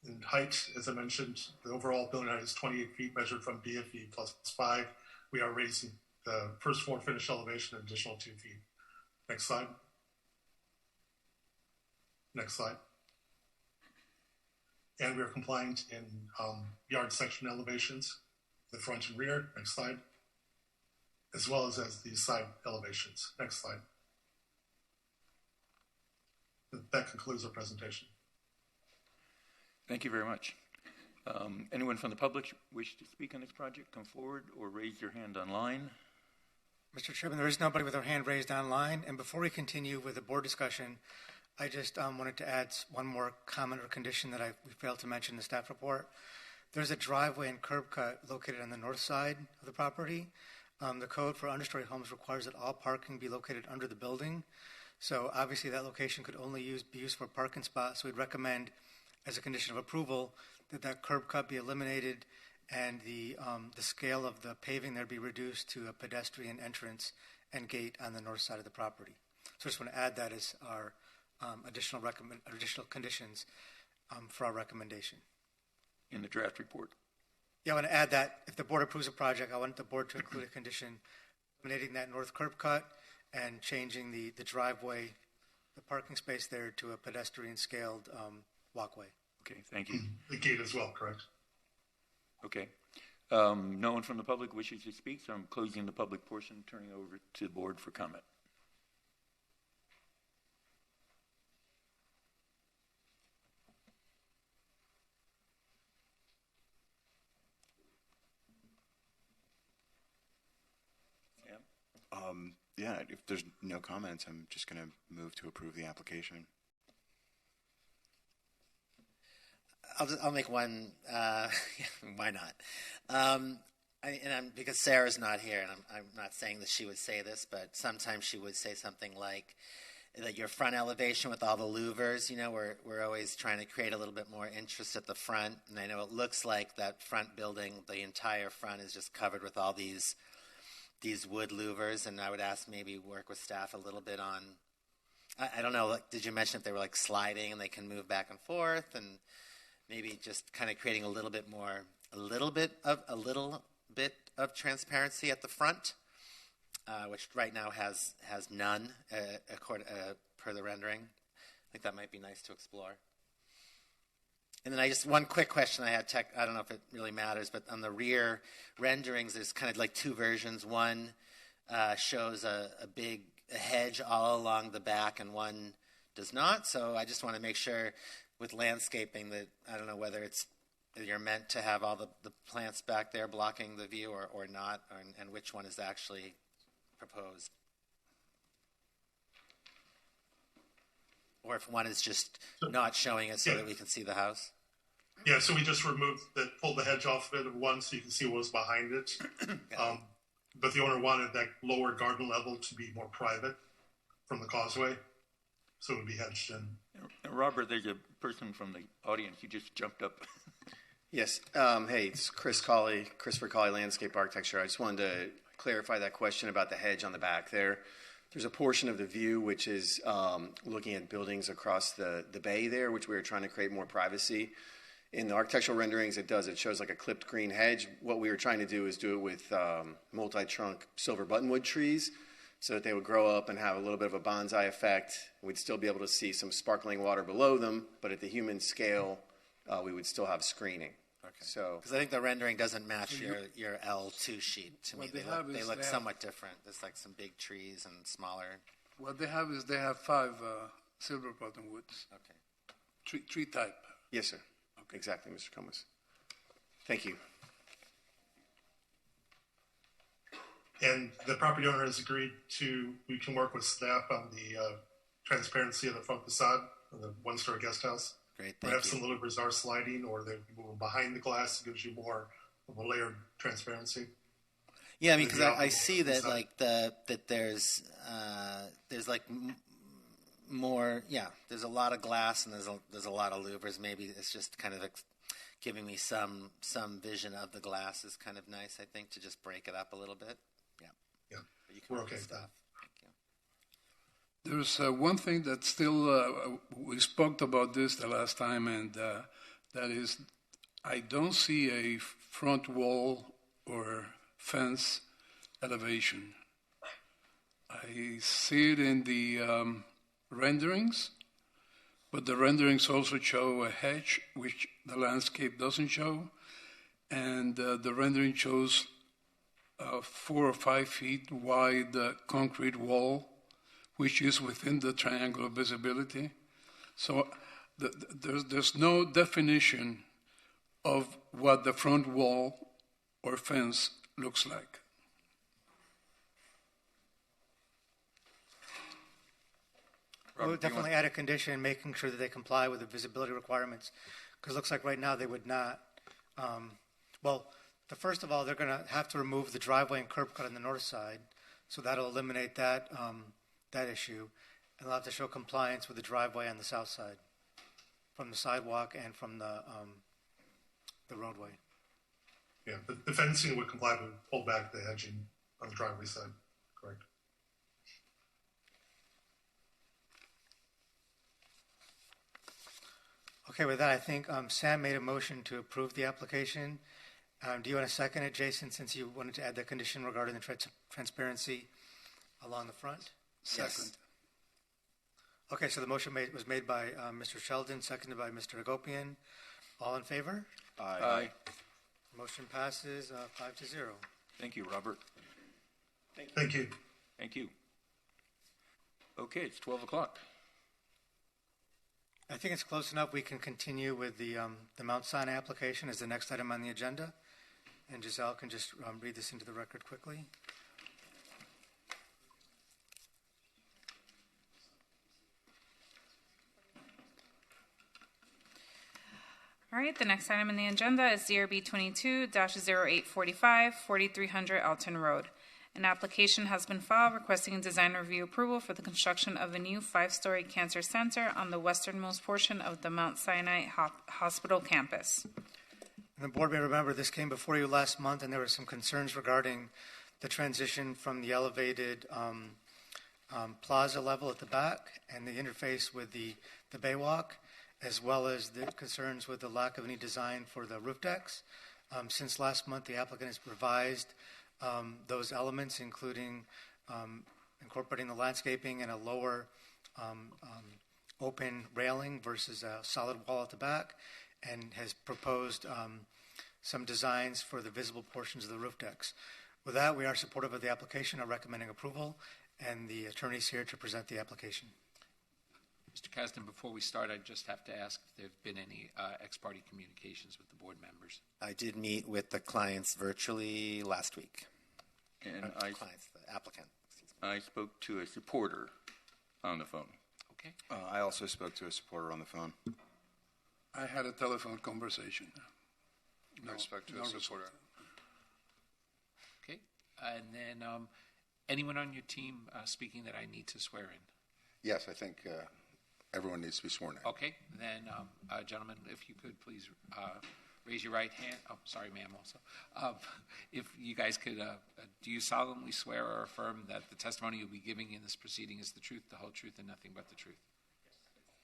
in height, as I mentioned. The overall building height is 28 feet measured from BFE plus 5. We are raising the first floor finish elevation an additional 2 feet. Next slide. Next slide. And we are compliant in yard section elevations, the front and rear. Next slide. As well as the side elevations. Next slide. That concludes our presentation. Thank you very much. Anyone from the public wish to speak on this project, come forward or raise your hand online. Mr. Chairman, there is nobody with their hand raised online. And before we continue with the board discussion, I just wanted to add one more comment or condition that we failed to mention in the staff report. There's a driveway and curb cut located on the north side of the property. The code for understory homes requires that all parking be located under the building. So obviously that location could only be used for a parking spot. So we'd recommend, as a condition of approval, that curb cut be eliminated and the scale of the paving there be reduced to a pedestrian entrance and gate on the north side of the property. So I just want to add that as our additional conditions for our recommendation. In the draft report. Yeah, I want to add that if the board approves a project, I want the board to include a condition eliminating that north curb cut and changing the driveway, the parking space there, to a pedestrian scaled walkway. Okay, thank you. The gate as well, correct? Okay. No one from the public wishes to speak, so I'm closing the public portion, turning over to the board for comment. Yeah, if there's no comments, I'm just going to move to approve the application. I'll make one. Why not? Because Sarah's not here, and I'm not saying that she would say this, but sometimes she would say something like that your front elevation with all the louvers, we're always trying to create a little bit more interest at the front. And I know it looks like that front building, the entire front is just covered with all these wood louvers, and I would ask maybe work with staff a little bit on, I don't know, did you mention if they were like sliding and they can move back and forth, and maybe just kind of creating a little bit of transparency at the front, which right now has none per the rendering. I think that might be nice to explore. And then one quick question I had, I don't know if it really matters, but on the rear renderings, there's kind of like two versions. One shows a big hedge all along the back, and one does not. So I just want to make sure with landscaping that, I don't know whether you're meant to have all the plants back there blocking the view or not, and which one is actually proposed. Or if one is just not showing it so that we can see the house? Yeah, so we just pulled the hedge off of it one so you can see what was behind it. But the owner wanted that lower garden level to be more private from the causeway, so it would be hedged in. Robert, there's a person from the audience who just jumped up. Yes. Hey, it's Christopher Colley, Landscape Architecture. I just wanted to clarify that question about the hedge on the back there. There's a portion of the view which is looking at buildings across the bay there, which we were trying to create more privacy. In the architectural renderings, it shows like a clipped green hedge. What we were trying to do is do it with multi-trunk silver buttonwood trees. so that they would grow up and have a little bit of a bonsai effect. We'd still be able to see some sparkling water below them, but at the human scale, we would still have screening. Okay. So, because I think the rendering doesn't match your L2 sheet to me. They look somewhat different. There's like some big trees and smaller. What they have is they have 5 silver buttonwoods. Okay. Tree type. yes, sir. Okay. Exactly, Mr. Comas. Thank you. And the property owner has agreed we can work with staff on the transparency of the front facade of the one-story guest house. Great, Perhaps some little bizarre sliding, or they move behind the glass, gives you more of a layered transparency. Yeah, I mean, because I see that like that there's like more. Yeah, there's a lot of glass and there's a lot of louvers. Maybe it's just kind of giving me some vision of the glass is kind of nice. I think to just break it up a little bit. Yeah, but you can we're okay with that. There's one thing that still, we spoke about this the last time, and that is I don't see a front wall or fence elevation. I see it in the renderings, but the renderings also show a hedge, which the landscape doesn't show, and the rendering shows a 4 or 5 feet wide concrete wall, which is within the triangle of visibility. So there's no definition of what the front wall or fence looks like. We'll definitely add a condition making sure that they comply with the visibility requirements, because it looks like right now they would not. First of all, they're going to have to remove the driveway and curb cut on the north side, so that'll eliminate that issue, and they'll have to show compliance with the driveway on the south side, from the sidewalk and from the roadway. Yeah, the fencing would comply with pull back the hedging on the driveway side, correct? Okay, with that, I think Sam made a motion to approve the application. Do you want to second it, Jason, since you wanted to add the condition regarding the transparency along the front? Second. Yes. Okay, so the motion was made by Mr. Sheldon, seconded by Mr. Agopian. All in favor? Aye. Motion passes 5-0. Thank you, Robert. Thank you. Thank you. Okay, it's 12 o'clock. I think it's close enough. We can continue with the Mount Sinai application as the next item on the agenda. And Giselle can just read this into the record quickly. All right, the next item on the agenda is ZRB 22-0845, 4300 Alton Road. An application has been filed requesting design review approval for the construction of a new 5-story cancer center on the westernmost portion of the Mount Sinai Hospital campus. And the board may remember this came before you last month, and there were some concerns regarding the transition from the elevated plaza level at the back and the interface with the baywalk, as well as the concerns with the lack of any design for the roof decks. Since last month, the applicant has revised those elements, including incorporating the landscaping and a lower open railing versus a solid wall at the back, and has proposed some designs for the visible portions of the roof decks. With that, we are supportive of the application, are recommending approval, and the attorney's here to present the application. Mr. Kasdan, before we start, I just have to ask if there have been any ex parte communications with the board members. I did meet with the clients virtually last week. And the applicant. I spoke to a supporter on the phone. Okay. I also spoke to a supporter on the phone. I had a telephone conversation. I spoke to a supporter. Okay. And then anyone on your team speaking that I need to swear in? Yes, I think everyone needs to be sworn in. Okay. Then, gentlemen, if you could please raise your right hand. Oh, sorry, ma'am, also. If you guys could, do you solemnly swear or affirm that the testimony you'll be giving in this proceeding is the truth, the whole truth, and nothing but the truth?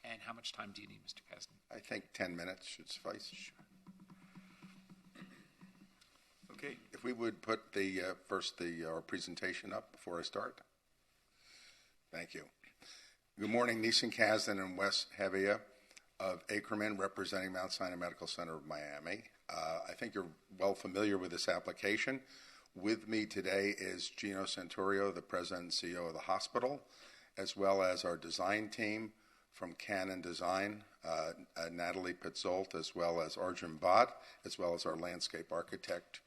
Yes. And how much time do you need, Mr. Kasdan? I think 10 minutes should suffice. Sure. Okay. If we would put the first our presentation up before I start. Thank you. Good morning, Neeson Kasdan and Wes Hevia of Ackerman, representing Mount Sinai Medical Center of Miami. I think you're well familiar with this application. With me today is Gino Santorio, the president and CEO of the hospital, as well as our design team from Canon Design, Natalie Petzold, as well as Arjun Bhatt, as well as our landscape architect.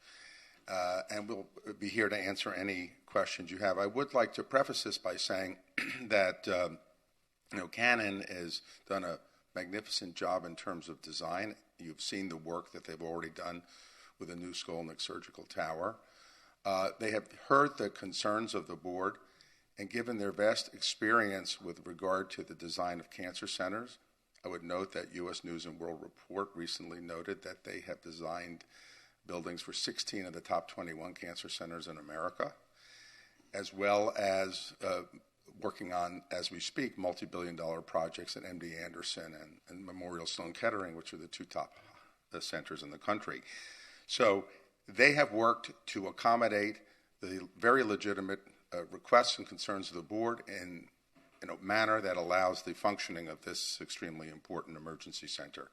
And we'll be here to answer any questions you have. I would like to preface this by saying that Canon has done a magnificent job in terms of design. You've seen the work that they've already done with the new Skolnick Surgical Tower. They have heard the concerns of the board, and given their vast experience with regard to the design of cancer centers, I would note that U.S. News & World Report recently noted that they have designed buildings for 16 of the top 21 cancer centers in America, as well as working on, as we speak, multi-billion-dollar projects at MD Anderson and Memorial Sloan Kettering, which are the two top centers in the country. So they have worked to accommodate the very legitimate requests and concerns of the board in a manner that allows the functioning of this extremely important emergency center.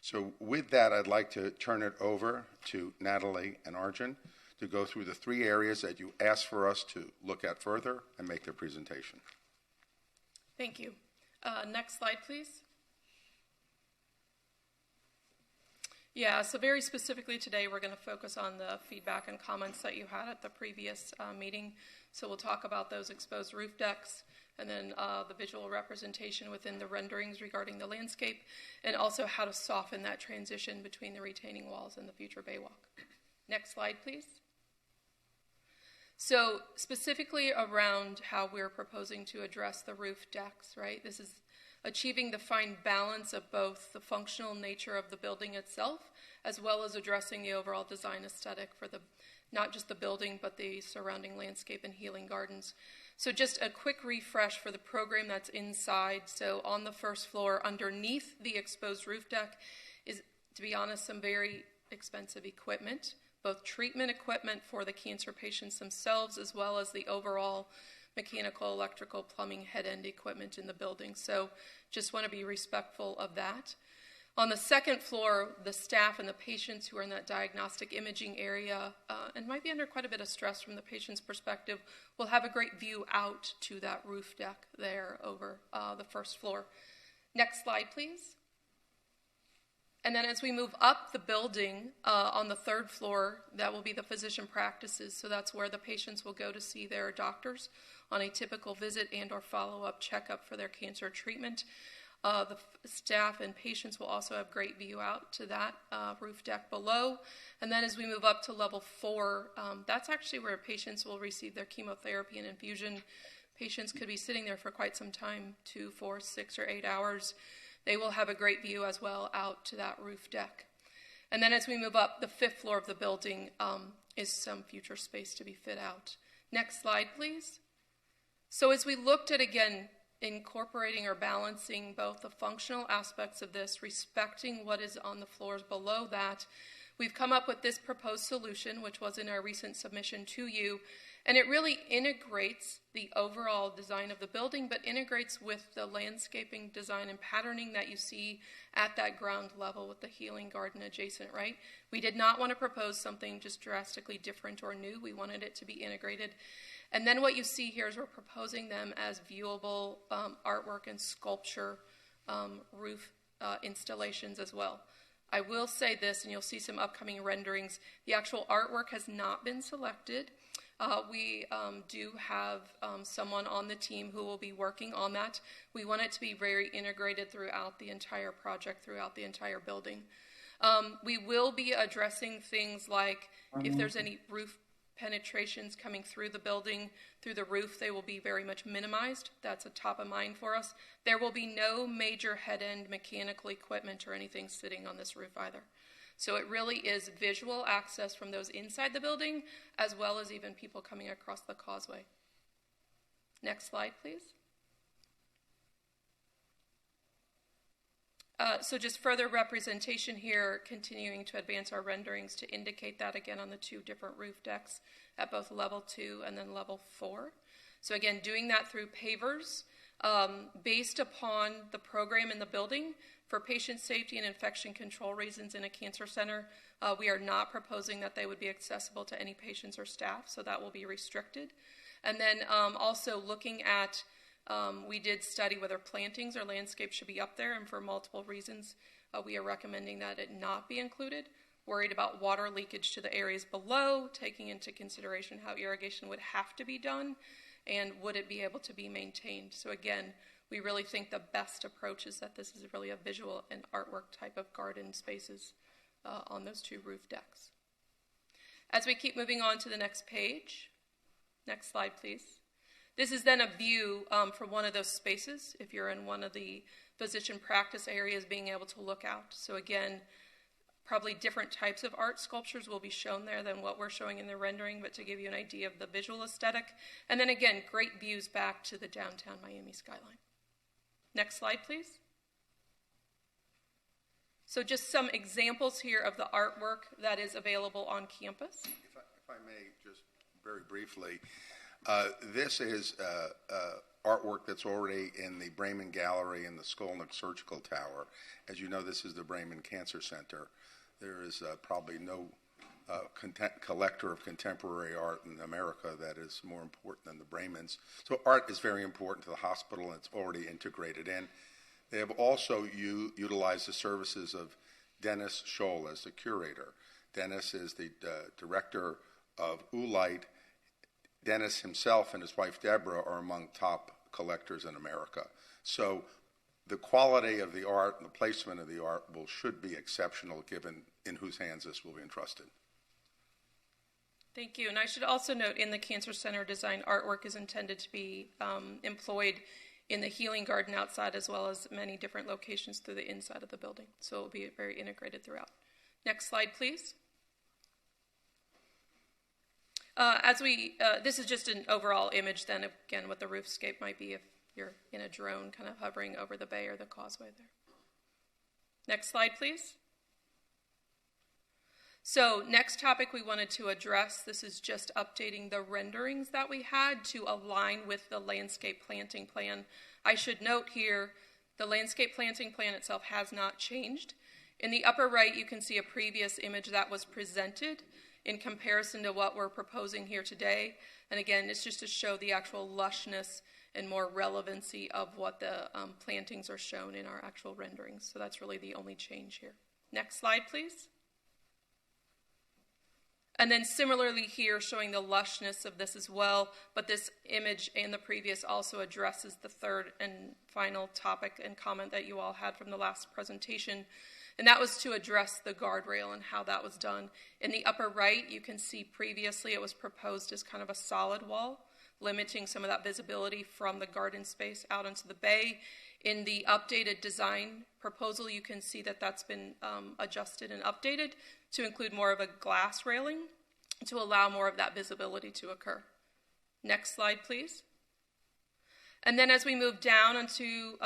So with that, I'd like to turn it over to Natalie and Arjun to go through the three areas that you asked for us to look at further and make their presentation. Thank you. Next slide, please. Yeah, so very specifically today, we're going to focus on the feedback and comments that you had at the previous meeting. So we'll talk about those exposed roof decks, and then the visual representation within the renderings regarding the landscape, and also how to soften that transition between the retaining walls and the future bay walk. Next slide, please. So specifically around how we're proposing to address the roof decks, right? This is achieving the fine balance of both the functional nature of the building itself, as well as addressing the overall design aesthetic for not just the building, but the surrounding landscape and healing gardens. So just a quick refresh for the program that's inside. So on the first floor, underneath the exposed roof deck is, to be honest, some very expensive equipment, both treatment equipment for the cancer patients themselves, as well as the overall mechanical, electrical, plumbing, head-end equipment in the building. So just want to be respectful of that. On the second floor, the staff and the patients who are in that diagnostic imaging area and might be under quite a bit of stress from the patient's perspective will have a great view out to that roof deck there over the first floor. Next slide, please. And then as we move up the building on the third floor, that will be the physician practices. So that's where the patients will go to see their doctors on a typical visit and or follow-up checkup for their cancer treatment. The staff and patients will also have great view out to that roof deck below. And then as we move up to level 4, that's actually where patients will receive their chemotherapy and infusion. Patients could be sitting there for quite some time, 2, 4, 6, or 8 hours. They will have a great view as well out to that roof deck. And then as we move up, the 5th floor of the building is some future space to be fit out. Next slide, please. So as we looked at, again, incorporating or balancing both the functional aspects of this, respecting what is on the floors below that, we've come up with this proposed solution, which was in our recent submission to you, and it really integrates the overall design of the building, but integrates with the landscaping design and patterning that you see at that ground level with the healing garden adjacent, right? We did not want to propose something just drastically different or new. We wanted it to be integrated. And then what you see here is we're proposing them as viewable artwork and sculpture roof installations as well. I will say this, and you'll see some upcoming renderings. The actual artwork has not been selected. We do have someone on the team who will be working on that. We want it to be very integrated throughout the entire project, throughout the entire building. We will be addressing things like if there's any roof penetrations coming through the building, through the roof, they will be very much minimized. That's a top of mind for us. There will be no major head-end mechanical equipment or anything sitting on this roof either. So it really is visual access from those inside the building, as well as even people coming across the causeway. Next slide, please. So just further representation here, continuing to advance our renderings to indicate that again on the 2 different roof decks at both level 2 and then level 4. So again, doing that through pavers based upon the program in the building for patient safety and infection control reasons in a cancer center. We are not proposing that they would be accessible to any patients or staff, so that will be restricted. And then also looking at, we did study whether plantings or landscape should be up there, and for multiple reasons, we are recommending that it not be included. Worried about water leakage to the areas below, taking into consideration how irrigation would have to be done, and would it be able to be maintained. So again, we really think the best approach is that this is really a visual and artwork type of garden spaces on those two roof decks. As we keep moving on to the next page, next slide please. This is then a view from one of those spaces, if you're in one of the physician practice areas, being able to look out. So again, probably different types of art sculptures will be shown there than what we're showing in the rendering, but to give you an idea of the visual aesthetic. And then again, great views back to the downtown Miami skyline. Next slide, please. So just some examples here of the artwork that is available on campus. If I may, just very briefly, this is artwork that's already in the Bremen Gallery in the Skolnick Surgical Tower. As you know, this is the Bremen Cancer Center. There is probably no collector of contemporary art in America that is more important than the Bremens. So art is very important to the hospital, and it's already integrated in. They have also utilized the services of Dennis Scholl as the curator. Dennis is the director of Oolite. Dennis himself and his wife Deborah are among top collectors in America. So the quality of the art and the placement of the art should be exceptional given in whose hands this will be entrusted. Thank you. And I should also note in the Cancer Center design, artwork is intended to be employed in the healing garden outside as well as many different locations through the inside of the building. So it will be very integrated throughout. Next slide, please. This is just an overall image then, again, what the roofscape might be if you're in a drone kind of hovering over the bay or the causeway there. Next slide, please. So next topic we wanted to address, this is just updating the renderings that we had to align with the landscape planting plan. I should note here, the landscape planting plan itself has not changed. In the upper right, you can see a previous image that was presented in comparison to what we're proposing here today. And again, it's just to show the actual lushness and more relevancy of what the plantings are shown in our actual renderings. So that's really the only change here. Next slide, please. And then similarly here, showing the lushness of this as well, but this image and the previous also addresses the third and final topic and comment that you all had from the last presentation, and that was to address the guardrail and how that was done. In the upper right, you can see previously it was proposed as kind of a solid wall, limiting some of that visibility from the garden space out into the bay. In the updated design proposal, you can see that that's been adjusted and updated to include more of a glass railing to allow more of that visibility to occur. Next slide, please. And then as we move down onto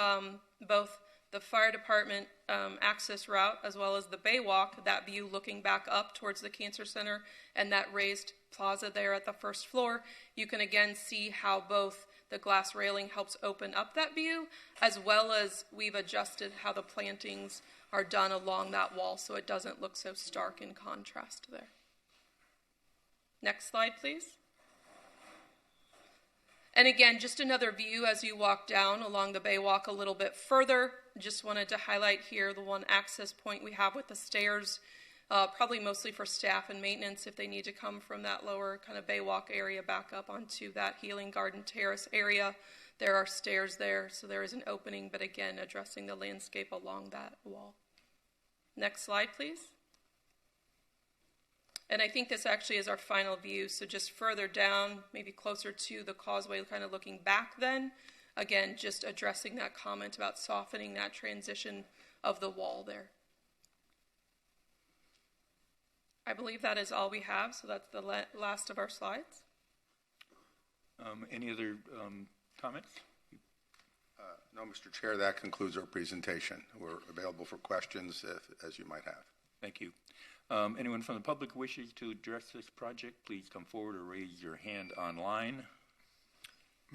both the fire department access route as well as the bay walk, that view looking back up towards the Cancer Center and that raised plaza there at the first floor, you can again see how both the glass railing helps open up that view, as well as we've adjusted how the plantings are done along that wall so it doesn't look so stark in contrast there. Next slide, please. And again, just another view as you walk down along the bay walk a little bit further. Just wanted to highlight here the one access point we have with the stairs, probably mostly for staff and maintenance if they need to come from that lower kind of bay walk area back up onto that healing garden terrace area. There are stairs there, so there is an opening, but again, addressing the landscape along that wall. Next slide, please. And I think this actually is our final view, so just further down, maybe closer to the causeway, kind of looking back then. Again, just addressing that comment about softening that transition of the wall there. I believe that is all we have, so that's the last of our slides. Any other comments? No, Mr. Chair, that concludes our presentation. We're available for questions as you might have. Thank you. Anyone from the public who wishes to address this project, please come forward or raise your hand online.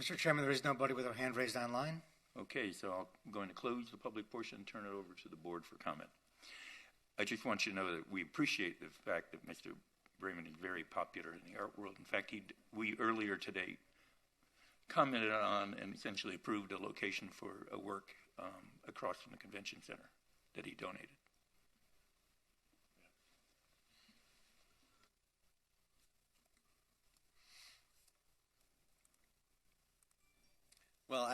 Mr. Chairman, there is nobody with their hand raised online. Okay, so I'm going to close the public portion and turn it over to the board for comment. I just want you to know that we appreciate the fact that Mr. Raymond is very popular in the art world. In fact, we earlier today commented on and essentially approved a location for a work across from the convention center that he donated. Well,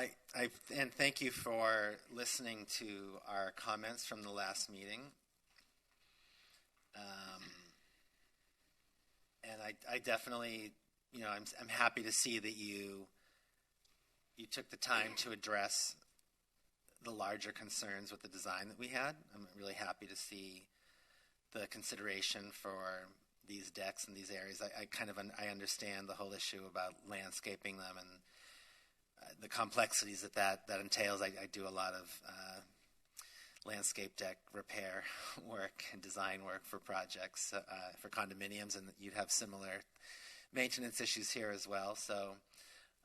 and thank you for listening to our comments from the last meeting. And I definitely, I'm happy to see that you took the time to address the larger concerns with the design that we had. I'm really happy to see the consideration for these decks and these areas. I understand the whole issue about landscaping them and the complexities that entails. I do a lot of landscape deck repair work and design work for projects, for condominiums, and you'd have similar maintenance issues here as well. So,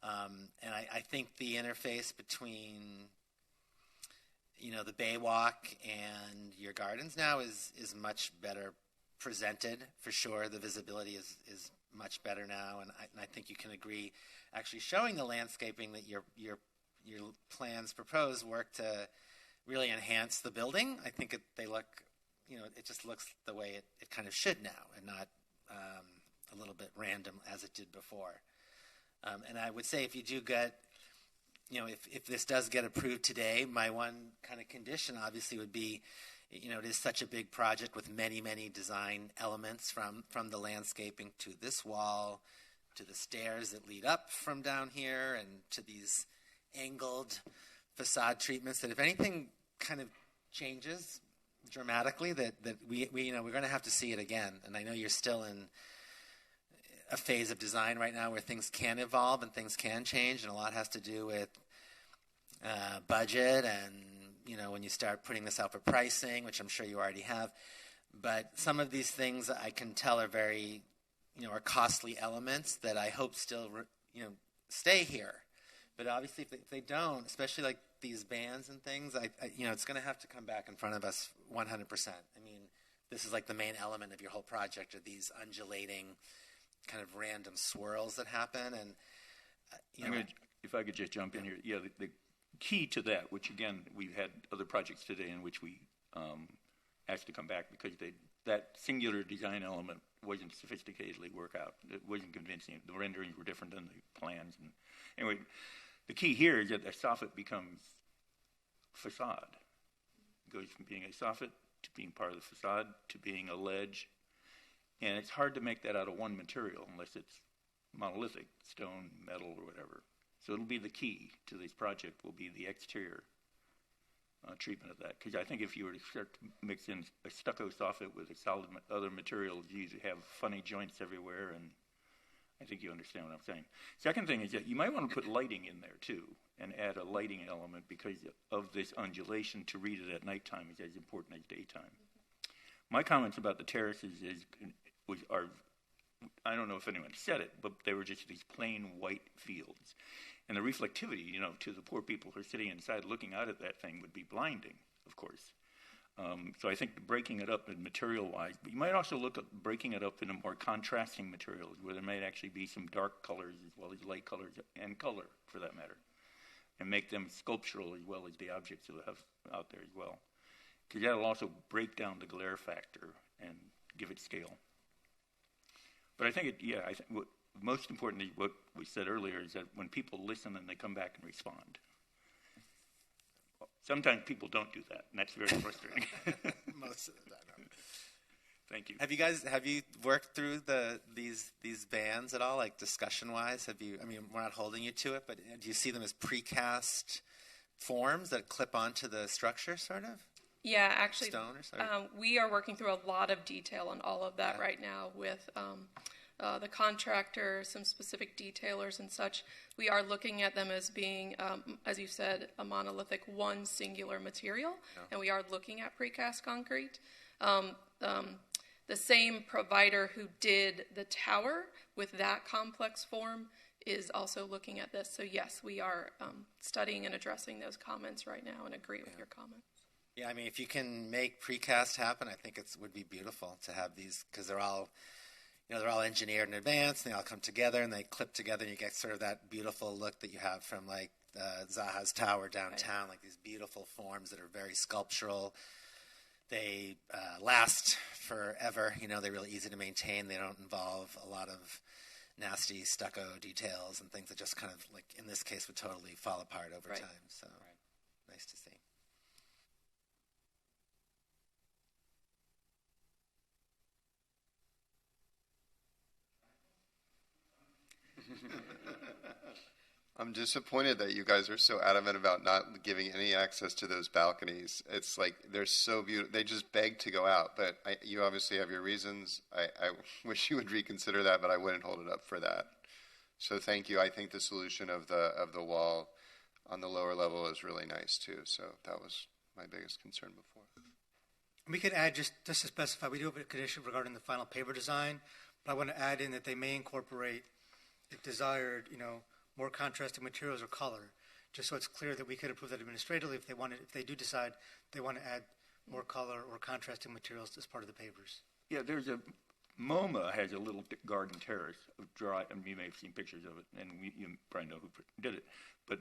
and I think the interface between, the Bay Walk and your gardens now is much better presented, for sure. The visibility is much better now, and I think you can agree. Actually, showing the landscaping that your plans propose work to really enhance the building. I think they look, it just looks the way it kind of should now, and not a little bit random as it did before. And I would say if you do get, if this does get approved today, my one kind of condition obviously would be, it is such a big project with many, many design elements from the landscaping to this wall, to the stairs that lead up from down here, and to these angled facade treatments, that if anything kind of changes dramatically, that we're going to have to see it again. And I know you're still in a phase of design right now where things can evolve and things can change, and a lot has to do with budget and, when you start putting this out for pricing, which I'm sure you already have. But some of these things I can tell are very, are costly elements that I hope still, stay here. But obviously if they don't, especially like these bands and things, it's going to have to come back in front of us 100%. I mean, this is like the main element of your whole project, are these undulating kind of random swirls that happen. And, if I could just jump in here. The key to that, which again, we've had other projects today in which we asked to come back because that singular design element wasn't sophisticatedly work out. It wasn't convincing. The renderings were different than the plans. And anyway, the key here is that the soffit becomes facade. It goes from being a soffit to being part of the facade to being a ledge. And it's hard to make that out of one material unless it's monolithic, stone, metal, or whatever. So it'll be the key to this project will be the exterior treatment of that. Because I think if you were to start to mix in a stucco soffit with a solid other materials, you have funny joints everywhere, and I think you understand what I'm saying. Second thing is that you might want to put lighting in there too, and add a lighting element because of this undulation. To read it at nighttime is as important as daytime. My comments about the terraces are, I don't know if anyone said it, but they were just these plain white fields. And the reflectivity, to the poor people who are sitting inside looking out at that thing would be blinding, of course. So I think breaking it up in material-wise, but you might also look at breaking it up into more contrasting materials where there might actually be some dark colors as well as light colors and color, for that matter, and make them sculptural as well as the objects that we have out there as well. Because that'll also break down the glare factor and give it scale. But I think what most importantly, what we said earlier is that when people listen and they come back and respond. Sometimes people don't do that, and that's very frustrating. Most of the time. Thank you. Have you worked through these bands at all, like discussion-wise? We're not holding you to it, but do you see them as precast forms that clip onto the structure, sort of? Yeah, actually, Stone or something? we are working through a lot of detail on all of that right now with the contractor, some specific detailers and such. We are looking at them as being, as you said, a monolithic, one singular material, and we are looking at precast concrete. The same provider who did the tower with that complex form is also looking at this. So yes, we are studying and addressing those comments right now and agree with your comments. Yeah, I mean, if you can make precast happen, I think it would be beautiful to have these, because they're all, they're all engineered in advance, and they all come together and they clip together, and you get sort of that beautiful look that you have from like Zaha's Tower downtown, like these beautiful forms that are very sculptural. They last forever. They're really easy to maintain. They don't involve a lot of nasty stucco details and things that just kind of, like in this case, would totally fall apart over time. So nice to see. I'm disappointed that you guys are so adamant about not giving any access to those balconies. It's like they're so beautiful. They just beg to go out, but you obviously have your reasons. I wish you would reconsider that, but I wouldn't hold it up for that. So thank you. I think the solution of the wall on the lower level is really nice too. So that was my biggest concern before. We could add, just to specify, we do have a condition regarding the final paver design, but I want to add in that they may incorporate, if desired, more contrasting materials or color, just so it's clear that we could approve that administratively if they do decide they want to add more color or contrasting materials as part of the pavers. Yeah, MoMA has a little garden terrace of dry, and you may have seen pictures of it, and you probably know who did it. But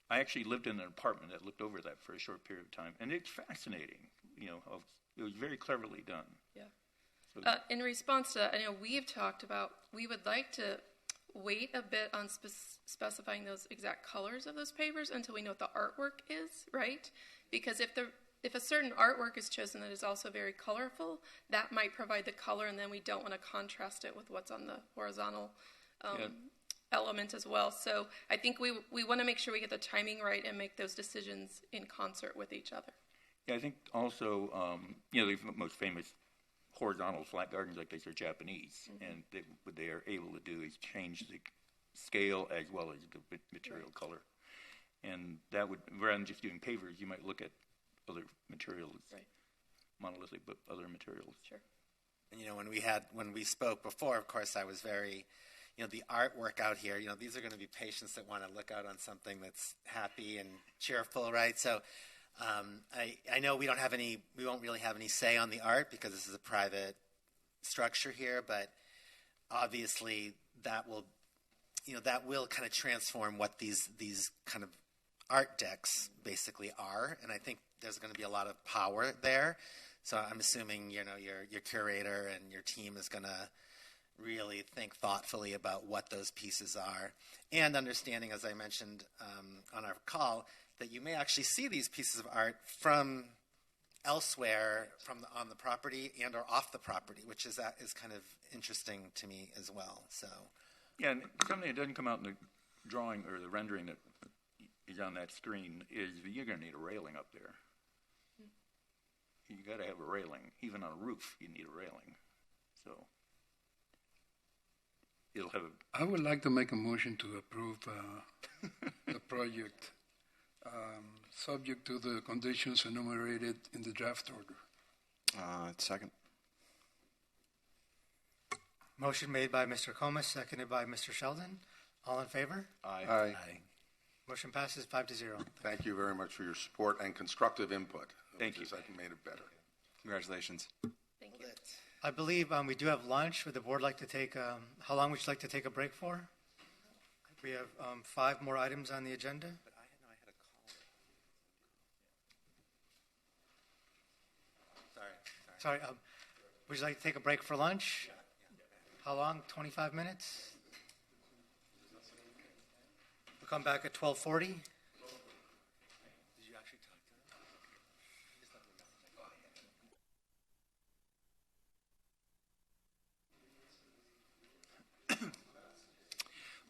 I actually lived in an apartment that looked over that for a short period of time, and it's fascinating. It was very cleverly done. Yeah. So, in response to that, I know we've talked about, we would like to wait a bit on specifying those exact colors of those pavers until we know what the artwork is, right? Because if a certain artwork is chosen that is also very colorful, that might provide the color, and then we don't want to contrast it with what's on the horizontal element as well. So I think we want to make sure we get the timing right and make those decisions in concert with each other. Yeah, I think also, the most famous horizontal flat gardens like this are Japanese, and what they are able to do is change the scale as well as the material color. And that would, rather than just doing pavers, you might look at other materials, monolithic, but other materials. Sure. And when we spoke before, of course, I was very, the artwork out here, these are going to be patients that want to look out on something that's happy and cheerful, right? So I know we won't really have any say on the art because this is a private structure here, but obviously that will kind of transform what these kind of art decks basically are, and I think there's going to be a lot of power there. So I'm assuming, your curator and your team is going to really think thoughtfully about what those pieces are, and understanding, as I mentioned on our call, that you may actually see these pieces of art from elsewhere on the property and or off the property, which is kind of interesting to me as well. So, yeah, and something that doesn't come out in the drawing or the rendering that is on that screen is you're going to need a railing up there. You got to have a railing. Even on a roof, you need a railing. So it'll have. I would like to make a motion to approve the project. Subject to the conditions enumerated in the draft order. Second. Motion made by Mr. Comas, seconded by Mr. Sheldon. All in favor? Aye. Aye. Motion passes 5-0. Thank you very much for your support and constructive input. Thank you. I think made it better. Congratulations. Thank you. I believe we do have lunch. Would the board like to take, how long would you like to take a break for? We have 5 more items on the agenda. Sorry, would you like to take a break for lunch? How long? 25 minutes? We'll come back at 12:40. Did you actually talk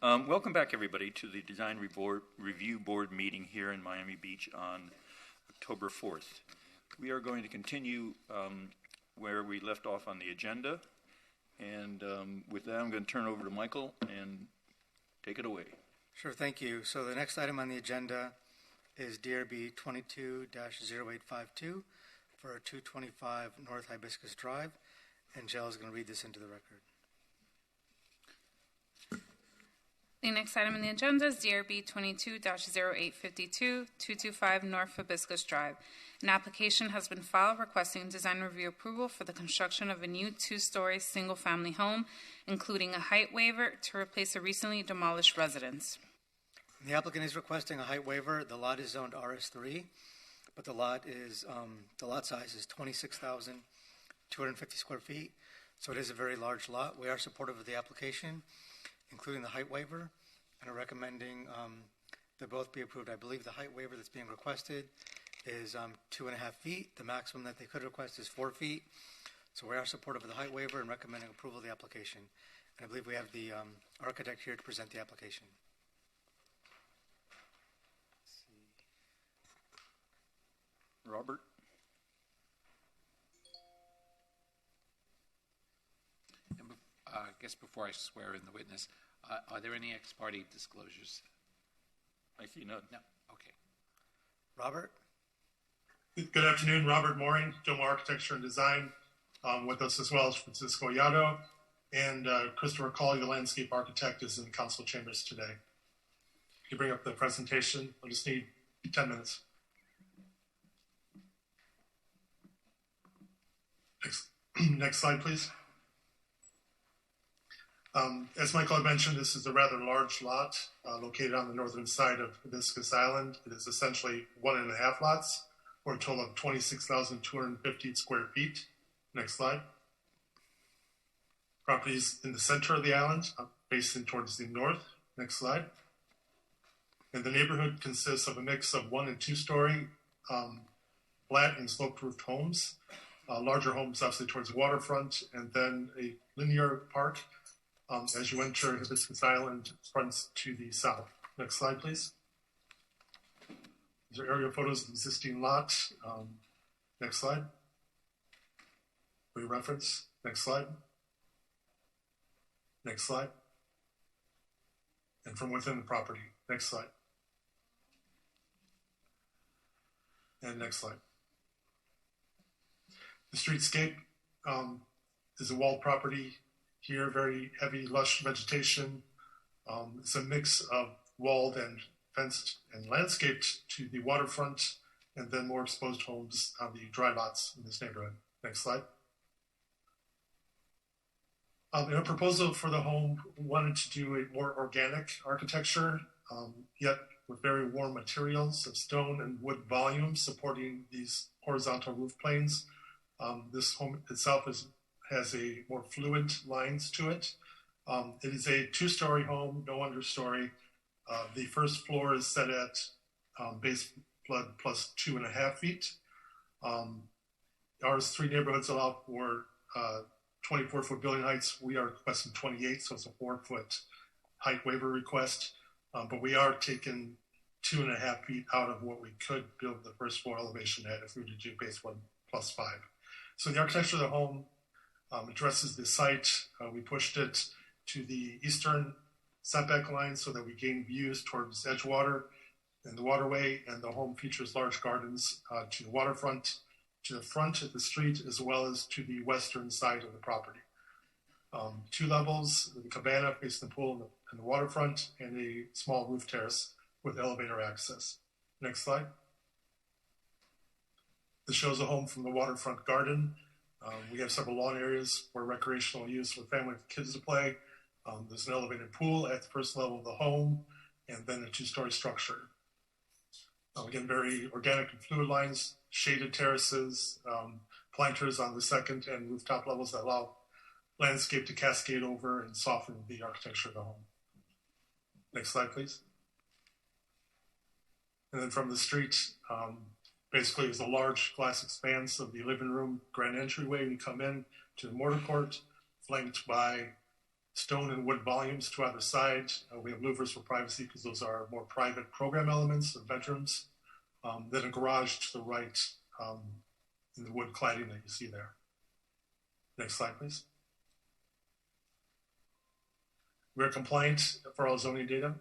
to them? Welcome back, everybody, to the Design Review Board meeting here in Miami Beach on October 4th. We are going to continue where we left off on the agenda. And with that, I'm going to turn over to Michael and take it away. Sure, thank you. So the next item on the agenda is DRB 22-0852 for 225 North Hibiscus Drive. And Jill is going to read this into the record. The next item on the agenda is DRB 22-0852, 225 North Hibiscus Drive. An application has been filed requesting design review approval for the construction of a new two-story single-family home, including a height waiver to replace a recently demolished residence. The applicant is requesting a height waiver. The lot is zoned RS3, but the lot size is 26,250 square feet, so it is a very large lot. We are supportive of the application, including the height waiver, and are recommending that both be approved. I believe the height waiver that's being requested is 2.5 feet. The maximum that they could request is 4 feet. So we are supportive of the height waiver and recommending approval of the application. And I believe we have the architect here to present the application. Robert? I guess before I swear in the witness, are there any ex parte disclosures? I see none. No. Okay. Robert? Good afternoon, Robert Mooring, Domo Architecture and Design. With us as well as Francisco Yado and Christopher Cawley, the landscape architect, is in the council chambers today. You bring up the presentation. I just need 10 minutes. Next slide, please. As Michael had mentioned, this is a rather large lot located on the northern side of Hibiscus Island. It is essentially 1.5 lots, for a total of 26,250 square feet. Next slide. Properties in the center of the island, facing towards the north. Next slide. And the neighborhood consists of a mix of 1- and 2-story flat and sloped-roofed homes. Larger homes, obviously, towards the waterfront, and then a linear park as you enter Hibiscus Island, fronts to the south. Next slide, please. These are aerial photos of the existing lot. Next slide. For your reference. Next slide. Next slide. And from within the property. Next slide. And next slide. The streetscape is a walled property here, very heavy, lush vegetation. It's a mix of walled and fenced and landscaped to the waterfront, and then more exposed homes on the dry lots in this neighborhood. Next slide. In a proposal for the home, we wanted to do a more organic architecture, yet with very warm materials of stone and wood volumes supporting these horizontal roof planes. This home itself has a more fluid lines to it. It is a 2-story home, no understory. The first floor is set at base flood plus 2.5 feet. Ours 3 neighborhoods allow for 24-foot building heights. We are requesting 28, so it's a 4-foot height waiver request. But we are taking 2.5 feet out of what we could build the first floor elevation at if we were to do base 1 plus 5. So the architecture of the home addresses the site. We pushed it to the eastern setback line so that we gain views towards Edgewater and the waterway, and the home features large gardens to the waterfront, to the front of the street, as well as to the western side of the property. 2 levels, the cabana facing the pool and the waterfront, and a small roof terrace with elevator access. Next slide. This shows a home from the waterfront garden. We have several lawn areas for recreational use for family and kids to play. There's an elevated pool at the first level of the home, and then a 2-story structure. Again, very organic and fluid lines, shaded terraces, planters on the second and rooftop levels that allow landscape to cascade over and soften the architecture of the home. Next slide, please. And then from the street, basically is a large glass expanse of the living room grand entryway. We come in to the mortar court, flanked by stone and wood volumes to either side. We have louvers for privacy because those are more private program elements of bedrooms. Then a garage to the right in the wood cladding that you see there. Next slide, please. We're compliant for all zoning data,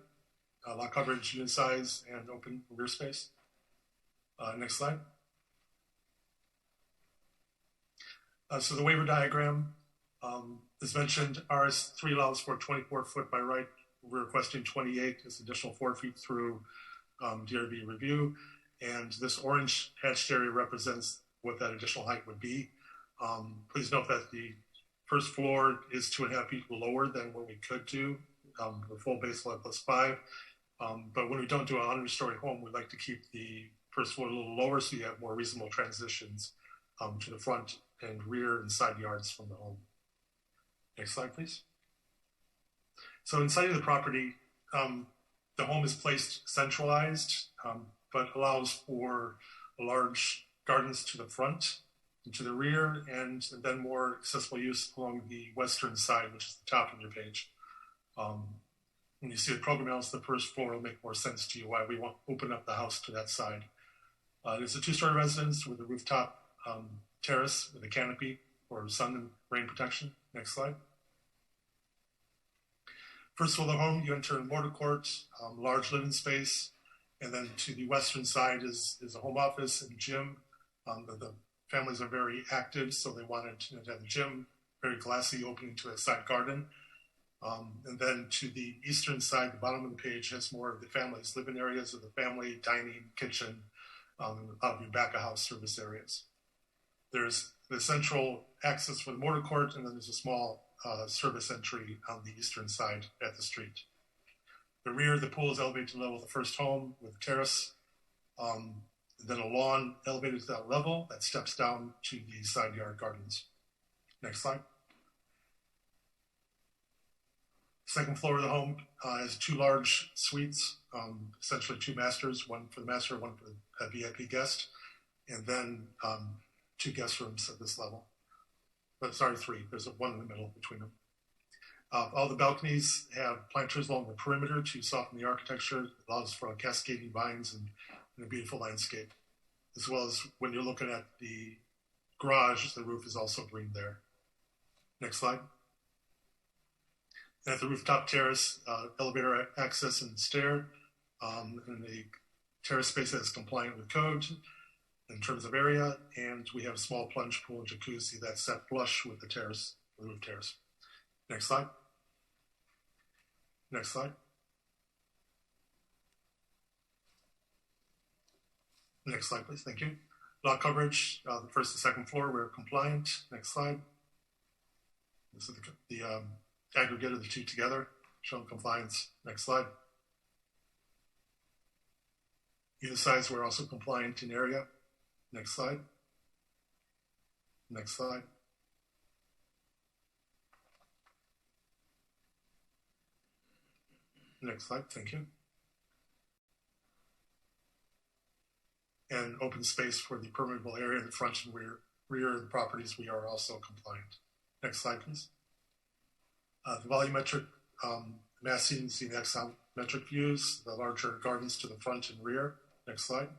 lot coverage, unit size, and open rear space. Next slide. So the waiver diagram, as mentioned, RS3 allows for 24-foot by right we're requesting 28 as additional 4 feet through DRB review. And this orange hatched area represents what that additional height would be. Please note that the first floor is 2.5 feet lower than what we could do, the full base level plus 5. But when we don't do a 100-story home, we like to keep the first floor a little lower so you have more reasonable transitions to the front and rear and side yards from the home. Next slide, please. So inside of the property, the home is placed centralized, but allows for large gardens to the front and to the rear, and then more accessible use along the western side, which is the top of your page. When you see the program house, the first floor will make more sense to you why we want to open up the house to that side. It's a 2-story residence with a rooftop terrace with a canopy for sun and rain protection. Next slide. First floor of the home, you enter a mortar court, large living space, and then to the western side is a home office and gym. The families are very active, so they wanted to have the gym, very glassy, opening to a side garden. And then to the eastern side, the bottom of the page has more of the family's living areas of the family, dining, kitchen, out of your back of house service areas. There's the central access for the mortar court, and then there's a small service entry on the eastern side at the street. The rear of the pool is elevated to the level of the first home with a terrace. Then a lawn elevated to that level that steps down to the side yard gardens. Next slide. Second floor of the home has 2 large suites, essentially 2 masters, one for the master, one for the VIP guest, and then 2 guest rooms at this level. But sorry, 3. There's one in the middle between them. All the balconies have planters along the perimeter to soften the architecture. It allows for cascading vines and a beautiful landscape. As well as when you're looking at the garage, the roof is also green there. Next slide. And at the rooftop terrace, elevator access and stair, and a terrace space that is compliant with code in terms of area, and we have a small plunge pool and jacuzzi that's set flush with the terrace, the roof terrace. Next slide. Next slide. Next slide, please. Thank you. Lot coverage, the first and second floor, we're compliant. Next slide. This is the aggregate of the 2 together, showing compliance. Next slide. Either sides, we're also compliant in area. Next slide. Next slide. Next slide, thank you. And open space for the permeable area in the front and rear of the properties, we are also compliant. Next slide, please. The volumetric massing, see the axonometric views, the larger gardens to the front and rear. Next slide.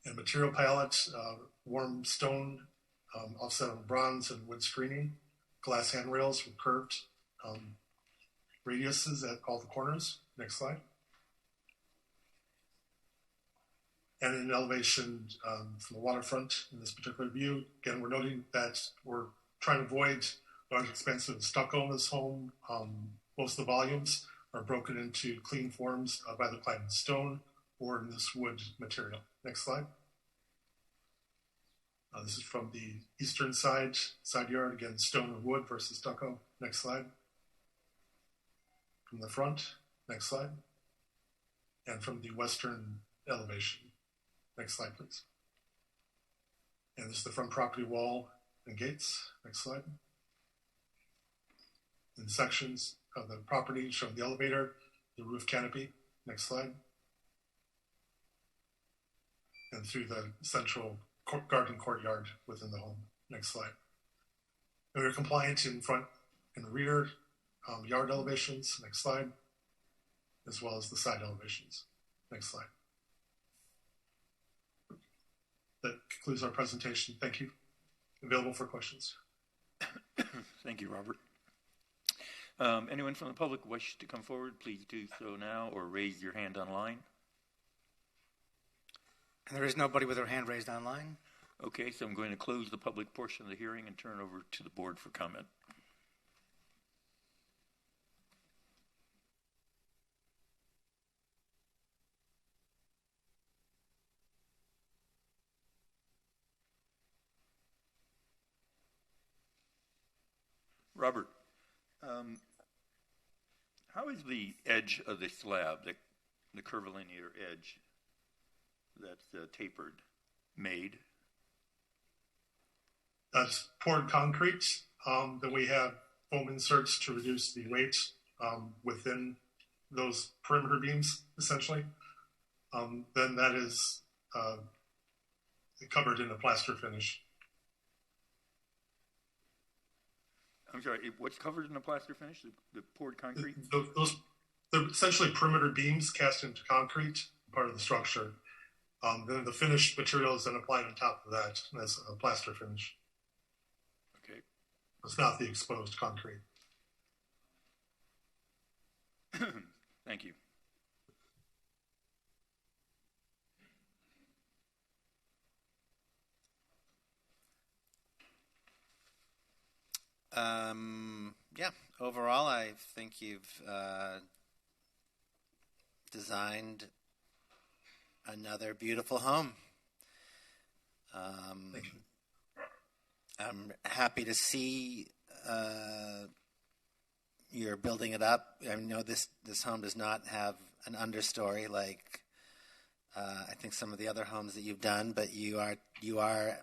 And material palette, warm stone, offset on bronze and wood screening, glass handrails with curved radiuses at all the corners. Next slide. And an elevation from the waterfront in this particular view. Again, we're noting that we're trying to avoid large expensive stucco in this home. Most of the volumes are broken into clean forms of either clad in stone or in this wood material. Next slide. This is from the eastern side yard, again, stone and wood versus stucco. Next slide. From the front, next slide. And from the western elevation. Next slide, please. And this is the front property wall and gates. Next slide. And sections of the property showing the elevator, the roof canopy. Next slide. And through the central garden courtyard within the home. Next slide. And we're compliant in front and rear yard elevations. Next slide. As well as the side elevations. Next slide. That concludes our presentation. Thank you. Available for questions. Thank you, Robert. Anyone from the public wish to come forward, please do so now or raise your hand online. And there is nobody with their hand raised online. Okay, so I'm going to close the public portion of the hearing and turn over to the board for comment. Robert, how is the edge of the slab, the curvilinear edge that's tapered, made? That's poured concrete. Then we have foam inserts to reduce the weight within those perimeter beams, essentially. Then that is covered in a plaster finish. I'm sorry, what's covered in a plaster finish? The poured concrete? They're essentially perimeter beams cast into concrete, part of the structure. Then the finished material is then applied on top of that as a plaster finish. Okay. It's not the exposed concrete. Thank you. Yeah, overall, I think you've designed another beautiful home. Thank you. I'm happy to see you're building it up. I know this home does not have an understory like I think some of the other homes that you've done, but you are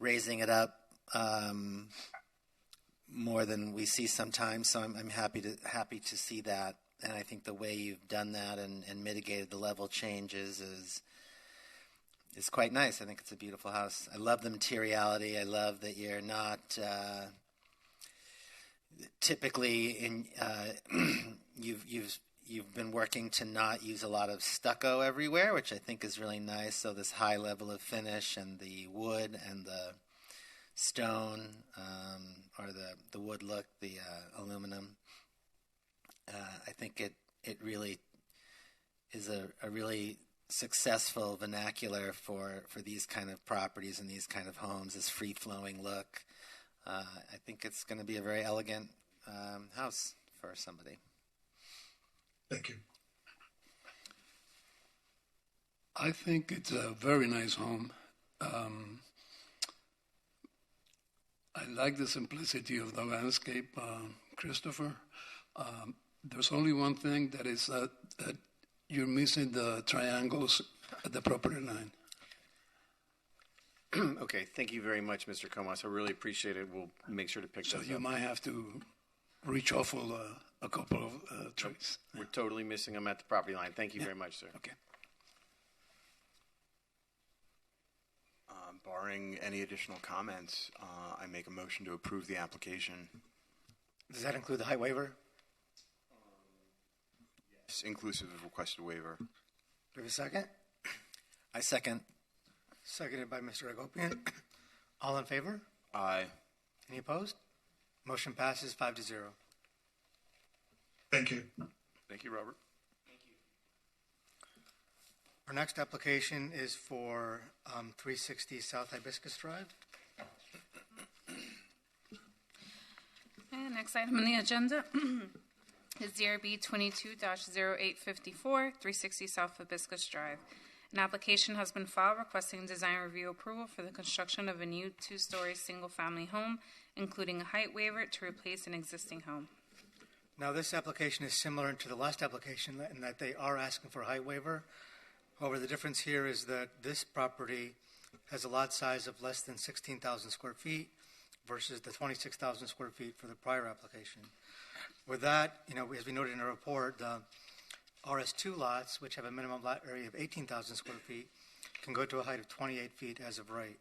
raising it up more than we see sometimes. So I'm happy to see that, and I think the way you've done that and mitigated the level changes is quite nice. I think it's a beautiful house. I love the materiality. I love that you're not typically in you've been working to not use a lot of stucco everywhere, which I think is really nice. So this high level of finish and the wood and the stone or the wood look, the aluminum. I think it really is a really successful vernacular for these kind of properties and these kind of homes, this free-flowing look. I think it's going to be a very elegant house for somebody. Thank you. I think it's a very nice home. I like the simplicity of the landscape, Christopher. There's only one thing, that is that you're missing the triangles at the property line. Okay, thank you very much, Mr. Comas. I really appreciate it. We'll make sure to pick those up. So you might have to reshuffle a couple of trees. We're totally missing them at the property line. Thank you very much, sir. Okay. Barring any additional comments, I make a motion to approve the application. Does that include the height waiver? Yes, inclusive of requested waiver. Do we have a second? I second. Seconded by Mr. Agopian. All in favor? Aye. Any opposed? Motion passes 5-0. Thank you. Thank you, Robert. Our next application is for 360 South Hibiscus Drive. And next item on the agenda is DRB 22-0854, 360 South Hibiscus Drive. An application has been filed requesting design review approval for the construction of a new two-story single-family home, including a height waiver to replace an existing home. Now, this application is similar to the last application in that they are asking for a height waiver. However, the difference here is that this property has a lot size of less than 16,000 square feet versus the 26,000 square feet for the prior application. With that, as we noted in our report, the RS2 lots, which have a minimum lot area of 18,000 square feet, can go to a height of 28 feet as of right.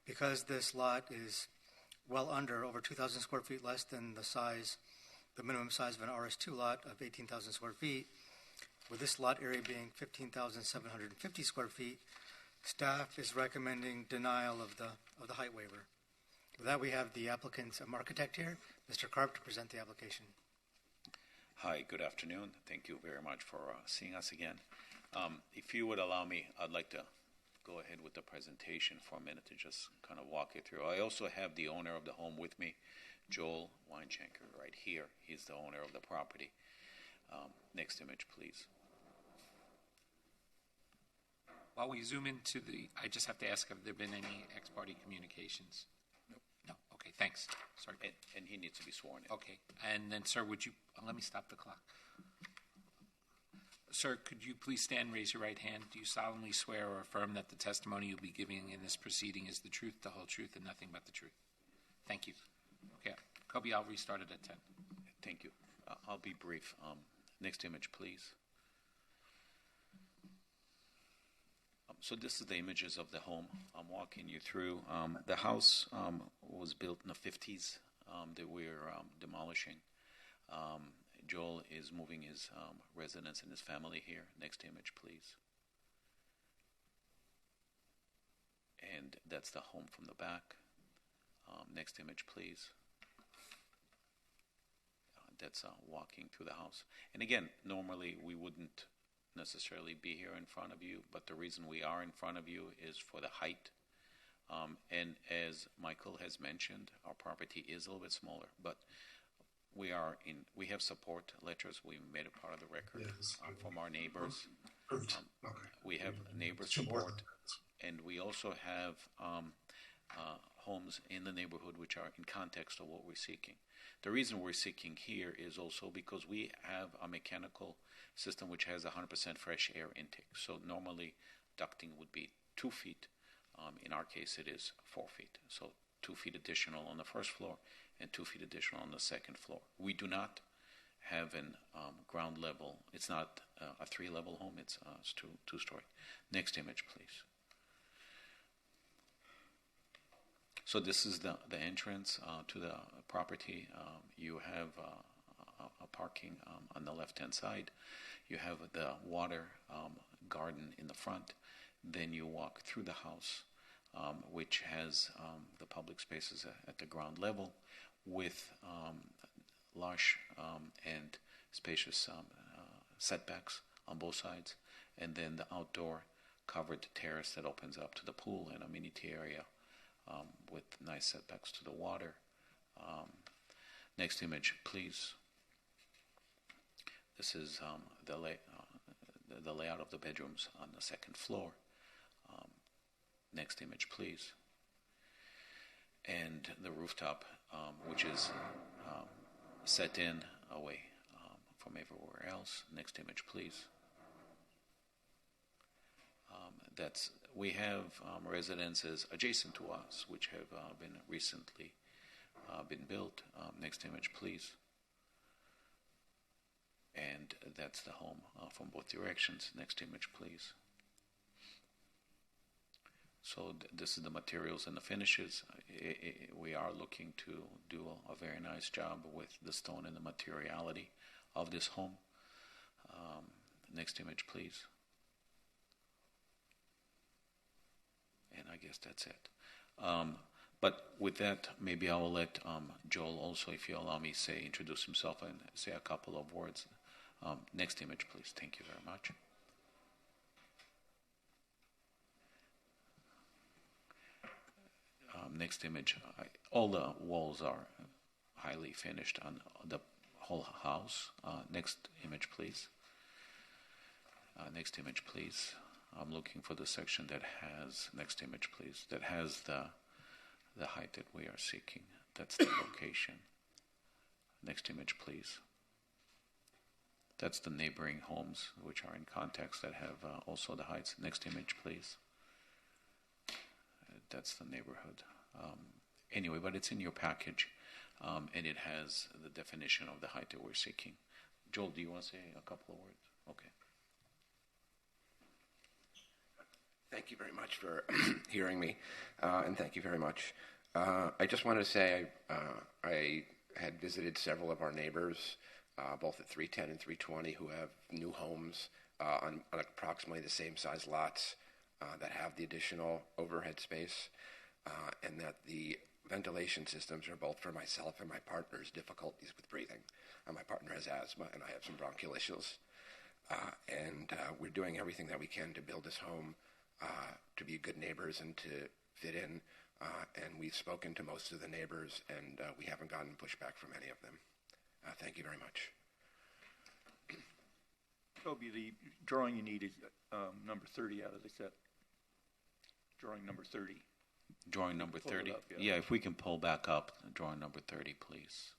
Because this lot is well under, over 2,000 square feet less than the minimum size of an RS2 lot of 18,000 square feet, with this lot area being 15,750 square feet, staff is recommending denial of the height waiver. With that, we have the applicant's architect here, Mr. Karp, to present the application. Hi, good afternoon. Thank you very much for seeing us again. If you would allow me, I'd like to go ahead with the presentation for a minute to just kind of walk it through. I also have the owner of the home with me, Joel Weinschenker, right here. He's the owner of the property. Next image, please. While we zoom into I just have to ask, have there been any ex parte communications? No. Okay, Okay, thanks. Sorry. And he needs to be sworn in. Okay, and then, sir, would you, let me stop the clock. Sir, could you please stand and raise your right hand? Do you solemnly swear or affirm that the testimony you'll be giving in this proceeding is the truth, the whole truth, and nothing but the truth? Thank you. Okay, Kobe, I'll restart it at 10. Thank you. I'll be brief. Next image, please. So this is the images of the home I'm walking you through. The house was built in the 50s that we're demolishing. Joel is moving his residence and his family here. Next image, please. And that's the home from the back. Next image, please. That's walking through the house. And again, normally we wouldn't necessarily be here in front of you, but the reason we are in front of you is for the height. And as Michael has mentioned, our property is a little bit smaller, but we have support letters. We made it part of the record from our neighbors. We have neighbor support, and we also have homes in the neighborhood which are in context of what we're seeking. The reason we're seeking here is also because we have a mechanical system which has 100% fresh air intake. So normally ducting would be 2 feet. In our case, it is 4 feet. So 2 feet additional on the first floor and 2 feet additional on the second floor. We do not have an ground level. It's not a 3-level home. It's two-story. Next image, please. So this is the entrance to the property. You have a parking on the left-hand side. You have the water garden in the front. Then you walk through the house, which has the public spaces at the ground level with lush and spacious setbacks on both sides, and then the outdoor covered terrace that opens up to the pool and amenity area with nice setbacks to the water. Next image, please. This is the layout of the bedrooms on the second floor. Next image, please. And the rooftop, which is set in away from everywhere else. Next image, please. We have residences adjacent to us, which have been recently been built. Next image, please. And that's the home from both directions. Next image, please. So this is the materials and the finishes. We are looking to do a very nice job with the stone and the materiality of this home. Next image, please. And I guess that's it. But with that, maybe I will let Joel also, if you allow me, introduce himself and say a couple of words. Next image, please. Thank you very much. Next image. All the walls are highly finished on the whole house. Next image, please. Next image, please. I'm looking for the section that has, next image, please, that has the height that we are seeking. That's the location. Next image, please. That's the neighboring homes, which are in context, that have also the heights. Next image, please. That's the neighborhood. Anyway, but it's in your package, and it has the definition of the height that we're seeking. Joel, do you want to say a couple of words? Okay. Thank you very much for hearing me, and thank you very much. I just wanted to say I had visited several of our neighbors, both at 310 and 320, who have new homes on approximately the same size lots that have the additional overhead space, and that the ventilation systems are both for myself and my partner's difficulties with breathing. My partner has asthma, and I have some bronchial issues. And we're doing everything that we can to build this home to be good neighbors and to fit in. And we've spoken to most of the neighbors, and we haven't gotten pushback from any of them. Thank you very much. Toby, the drawing you need is number 30 out of the set. Drawing number 30. Drawing number Pull it 30. up, yeah. Yeah, if we can pull back up, drawing number 30, please.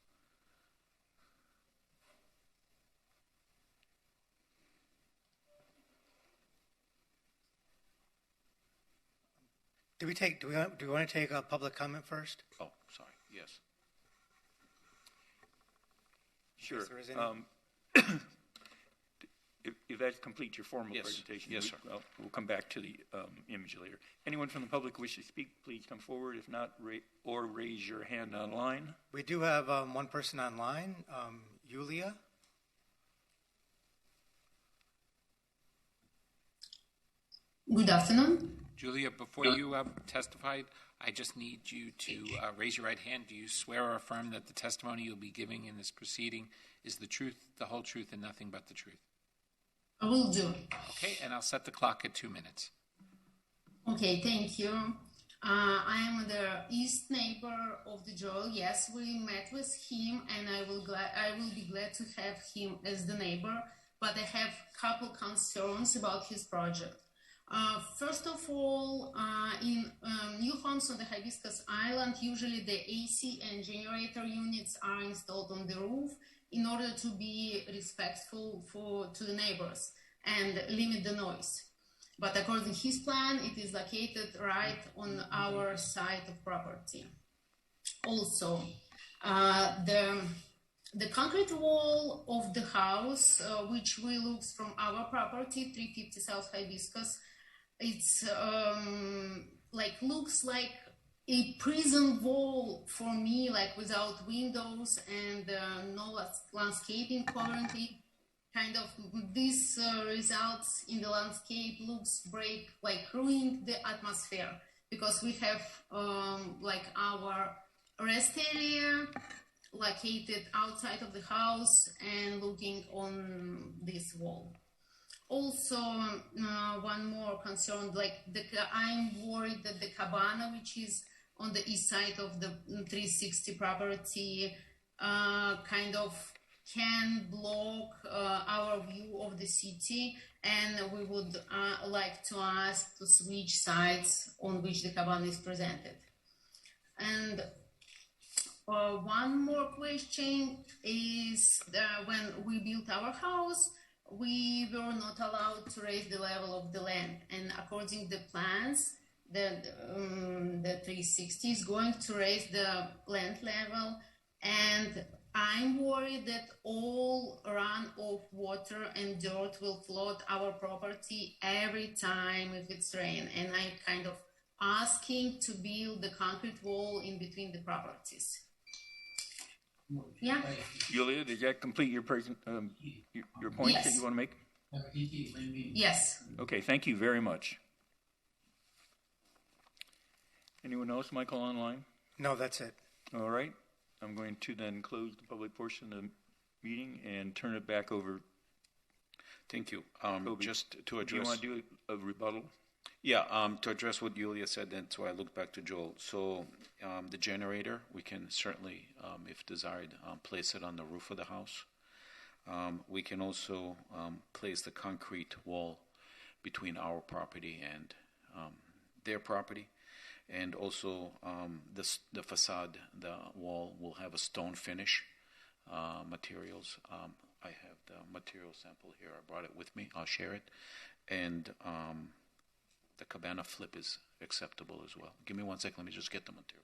Do we want to take a public comment first? Oh, sorry. Yes. Sure. If there is any. If that completes your formal Yes. presentation, Yes, sir. We'll come back to the image later. Anyone from the public wish to speak, please come forward. If not, raise your hand online. We do have one person online, Yulia. Good afternoon. Julia, before you testify, I just need you to raise your right hand. Do you swear or affirm that the testimony you'll be giving in this proceeding is the truth, the whole truth, and nothing but the truth? I will do. Okay, and I'll set the clock at 2 minutes. Okay, thank you. I am the east neighbor of the Joel. Yes, we met with him, and I will be glad to have him as the neighbor. But I have a couple concerns about his project. First of all, in new homes on the Hibiscus Island, usually the AC and generator units are installed on the roof in order to be respectful to the neighbors and limit the noise. But according to his plan, it is located right on our side of property. Also, the concrete wall of the house, which we look from our property, 350 South Hibiscus, it's looks like a prison wall for me, like without windows and no landscaping currently. Kind of this results in the landscape looks ruin the atmosphere, because we have our rest area located outside of the house and looking on this wall. Also, one more concern, I'm worried that the cabana, which is on the east side of the 360 property, kind of can block our view of the city, and we would like to ask to switch sides on which the cabana is presented. And one more question is when we built our house, we were not allowed to raise the level of the land, and according to the plans, the 360 is going to raise the land level, and I'm worried that all runoff water and dirt will flood our property every time if it's rain, and I'm kind of asking to build the concrete wall in between the properties. Yeah. Yulia, did that complete your points Yes. that you want to make? Yes. Okay, thank you very much. Anyone else, Michael, online? No, that's it. All right. I'm going to then close the public portion of the meeting and turn it back over. Thank you. Kobe. Just to address. Do you want to do a rebuttal? Yeah, to address what Yulia said, and so I look back to Joel. So the generator, we can certainly, if desired, place it on the roof of the house. We can also place the concrete wall between our property and their property. And also the facade, the wall will have a stone finish materials. I have the material sample here. I brought it with me. I'll share it. And the cabana flip is acceptable as well. Give me 1 second. Let me just get the material.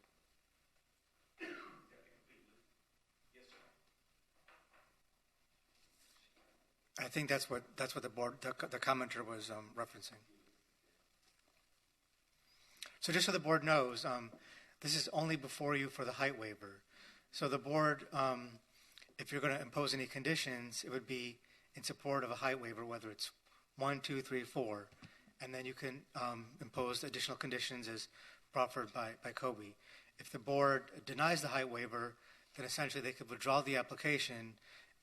I think that's what the board, the commenter was referencing. So just so the board knows, this is only before you for the height waiver. So the board, if you're going to impose any conditions, it would be in support of a height waiver, whether it's 1, 2, 3, 4, and then you can impose additional conditions as proffered by Kobe. If the board denies the height waiver, then essentially they could withdraw the application,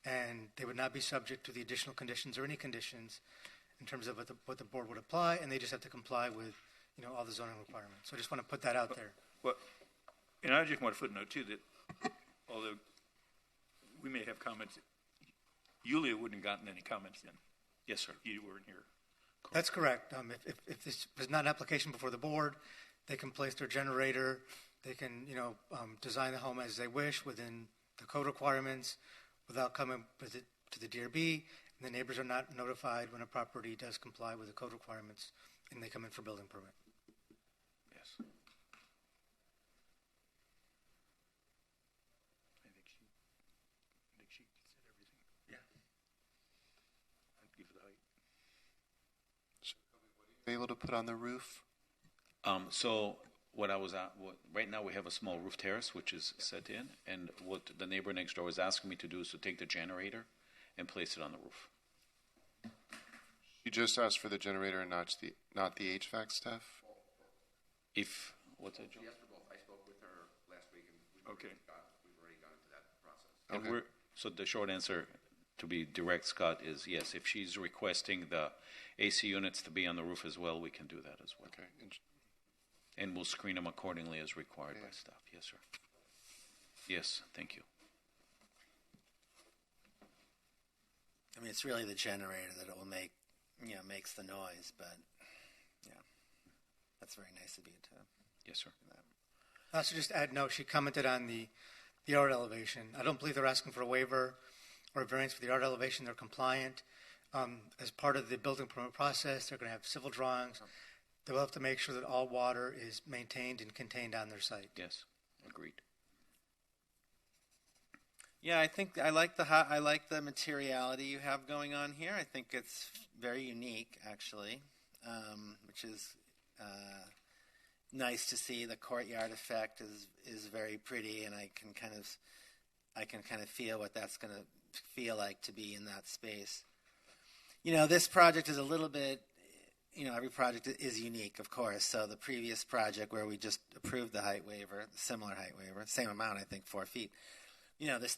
and they would not be subject to the additional conditions or any conditions in terms of what the board would apply, and they just have to comply with all the zoning requirements. So I just want to put that out there. Well, and I just want to footnote too that although we may have comments, Yulia wouldn't have gotten any comments then. Yes, sir. You weren't here. That's correct. If this was not an application before the board, They can place their generator. They can, design the home as they wish within the code requirements without coming with it to the DRB. And the neighbors are not notified when a property does comply with the code requirements and they come in for building permit. Yes. I think she said everything. Yeah. I'd give the height. Are you able to put on the roof? So what I was at, right now we have a small roof terrace which is set in, and what the neighbor next door is asking me to do is to take the generator and place it on the roof. You just asked for the generator and not the HVAC stuff? What's that, Joe? Yes, for both. I spoke with her last week, and we've already gone into that process. And so the short answer, to be direct, Scott, is yes. If she's requesting the AC units to be on the roof as well, we can do that as well. Okay. And we'll screen them accordingly as required by staff. Yes, sir. Yes, thank you. I mean, it's really the generator that it will make, makes the noise, but, that's very nice of you to. Yes, sir. I also just add, no, she commented on the yard elevation. I don't believe they're asking for a waiver or a variance for the yard elevation. They're compliant. As part of the building permit process, they're going to have civil drawings. They'll have to make sure that all water is maintained and contained on their site. Yes, agreed. Yeah, I think I like the materiality you have going on here. I think it's very unique, actually, which is nice to see. The courtyard effect is very pretty, and I can kind of feel what that's going to feel like to be in that space. This project is a little bit. Every project is unique, of course. So the previous project where we just approved the height waiver, the similar height waiver, same amount, I think, 4 feet.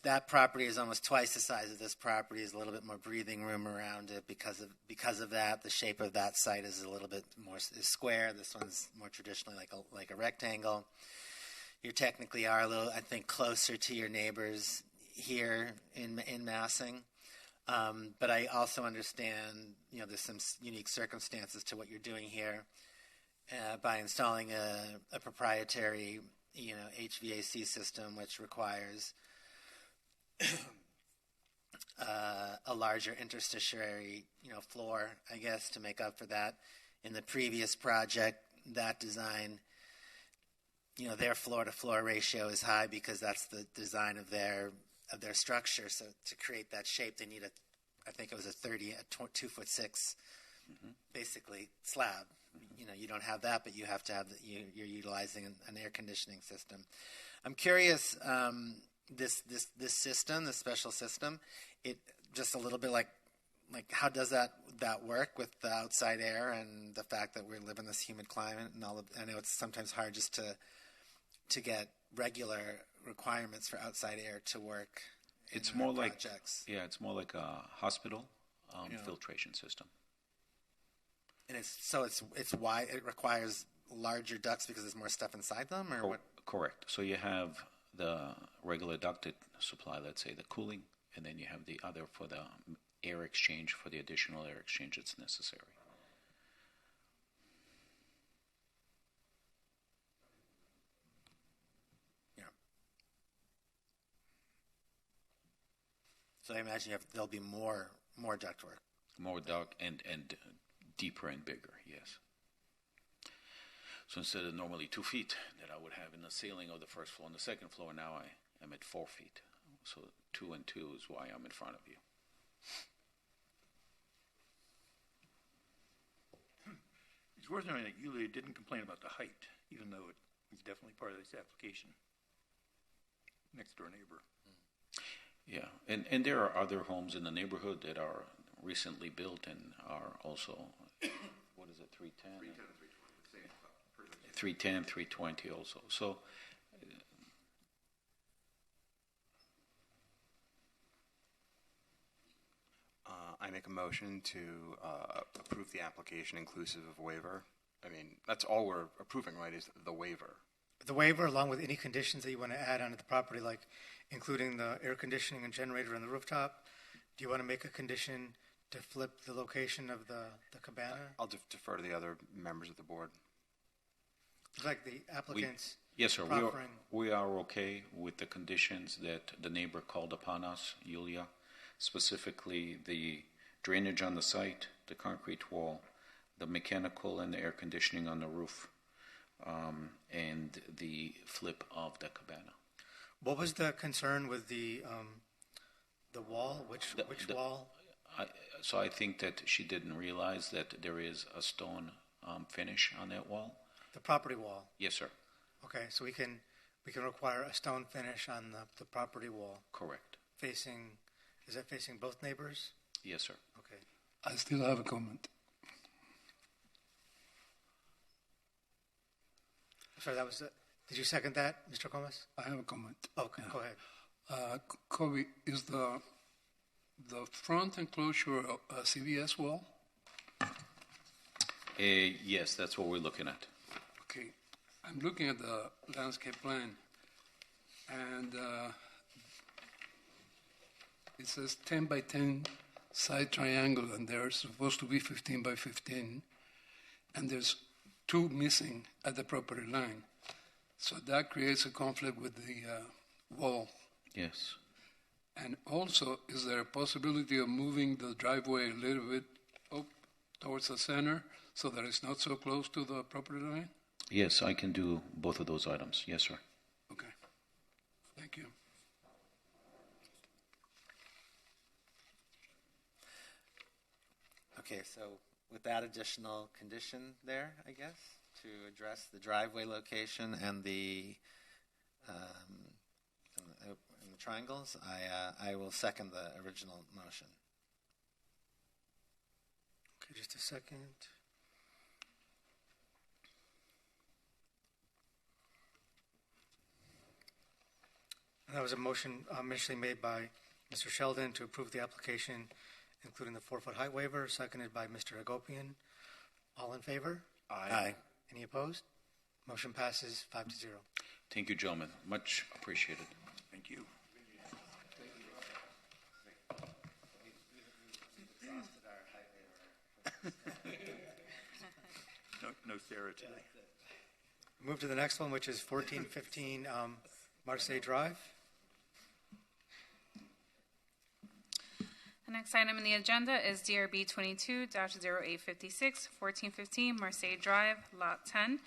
That property is almost twice the size of this property. Is a little bit more breathing room around it because of that. The shape of that site is a little bit more square. This one's more traditionally like a rectangle. You technically are a little, I think, closer to your neighbors here in Massing. But I also understand, there's some unique circumstances to what you're doing here by installing a proprietary, HVAC system, which requires a larger interstitiary, floor, I guess, to make up for that. In the previous project, that design, their floor-to-floor ratio is high because that's the design of their structure. So to create that shape, they need I think it was a 2'6", basically slab. You don't have that, but you have to have you're utilizing an air conditioning system. I'm curious, this system, this special system, it just a little bit like how does that work with the outside air and the fact that we live in this humid climate and all of, I know it's sometimes hard just to get regular requirements for outside air to work. It's more like it's more like a hospital filtration system. And it's why it requires larger ducts because there's more stuff inside them, or what? Correct. So you have the regular ducted supply, let's say the cooling, and then you have the other for the air exchange, for the additional air exchange that's necessary. So I imagine there'll be more ductwork. More duct and deeper and bigger, yes. So instead of normally 2 feet that I would have in the ceiling of the first floor and the second floor, now I am at 4 feet. So 2 and 2 is why I'm in front of you. It's worth noting that Yulia didn't complain about the height, even though it was definitely part of this application. Next door neighbor. Yeah, and there are other homes in the neighborhood that are recently built and are also, what is it, 310? 310, 320 also. So I make a motion to approve the application inclusive of waiver. I mean, that's all we're approving, right, is the waiver. The waiver, along with any conditions that you want to add onto the property, like including the air conditioning and generator on the rooftop. Do you want to make a condition to flip the location of the cabana? I'll defer to the other members of the board. It's like the applicant's Yes, sir. proffering. We are okay with the conditions that the neighbor called upon us, Yulia, specifically the drainage on the site, the concrete wall, the mechanical and the air conditioning on the roof, and the flip of the cabana. What was the concern with the wall? Which wall? So I think that she didn't realize that there is a stone finish on that wall. The property wall. Yes, sir. Okay, so we can require a stone finish on the property wall. Correct. Is that facing both neighbors? Yes, sir. Okay. I still have a comment. Sorry, that was. Did you second that, Mr. Gomez? I have a comment. Okay, go ahead. Kobe, is the front enclosure a CVS wall? Yes, that's what we're looking at. Okay. I'm looking at the landscape plan, and it says 10 by 10 side triangle, and they're supposed to be 15 by 15, and there's 2 missing at the property line. So that creates a conflict with the wall. Yes. And also, is there a possibility of moving the driveway a little bit up towards the center so that it's not so close to the property line? Yes, I can do both of those items. Yes, sir. Okay. Thank you. Okay, so with that additional condition there, I guess, to address the driveway location and the triangles, I will second the original motion. Okay, just a second. And that was a motion initially made by Mr. Sheldon to approve the application, including the 4-foot height waiver, seconded by Mr. Agopian. All in favor? Aye. Any opposed? Motion passes 5-0. Thank you, gentlemen. Much appreciated. Thank you. No Sarah today. Move to the next one, which is 1415 Marseille Drive. The next item on the agenda is DRB 22-0856, 1415 Marseille Drive, Lot 10.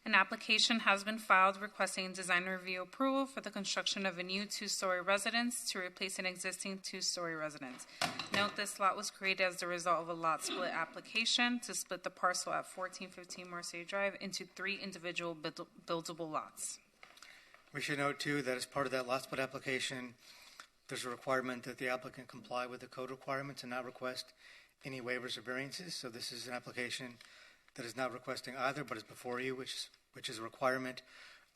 An application has been filed requesting design review approval for the construction of a new 2-story residence to replace an existing 2-story residence. Note this lot was created as the result of a lot split application to split the parcel at 1415 Marseille Drive into 3 individual buildable lots. We should note, too, that as part of that lot split application, there's a requirement that the applicant comply with the code requirements and not request any waivers or variances. So this is an application that is not requesting either, but is before you, which is a requirement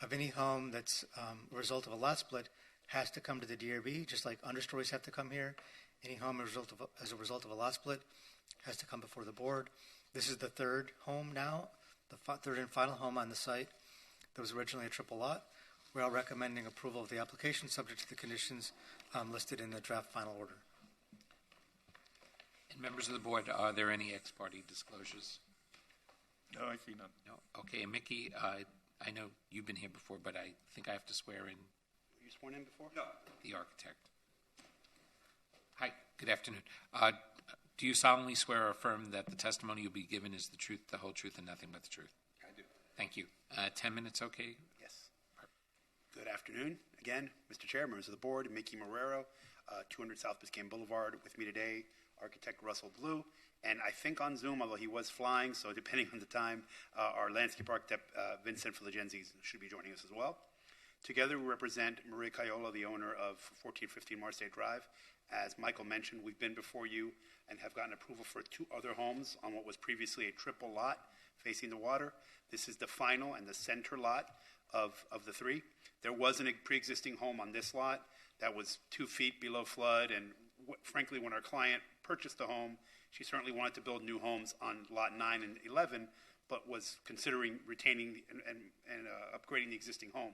of any home that's a result of a lot split has to come to the DRB, just like understories have to come here. Any home as a result of a lot split has to come before the board. This is the third home now, the third and final home on the site that was originally a triple lot. We are recommending approval of the application subject to the conditions listed in the draft final order. And members of the board, are there any ex parte disclosures? No, I see none. No. Okay, and Mickey, I know you've been here before, but I think I have to swear in Were you sworn in before? No. the architect. Hi, good afternoon. Do you solemnly swear or affirm that the testimony you'll be given is the truth, the whole truth, and nothing but the truth? I do. Thank you. 10 minutes, okay? Yes. Good afternoon. Again, Mr. Chair, members of the board, Mickey Marrero, 200 South Biscayne Boulevard. With me today, architect Russell Blue, and I think on Zoom, although he was flying, so depending on the time, our landscape architect, Vincent Filigenzi, should be joining us as well. Together, we represent Maria Cayola, the owner of 1415 Marseille Drive. As Michael mentioned, we've been before you and have gotten approval for 2 other homes on what was previously a triple lot facing the water. This is the final and the center lot of the 3. There wasn't a pre-existing home on this lot that was 2 feet below flood, and frankly, when our client purchased the home, she certainly wanted to build new homes on lot 9 and 11, but was considering retaining and upgrading the existing home.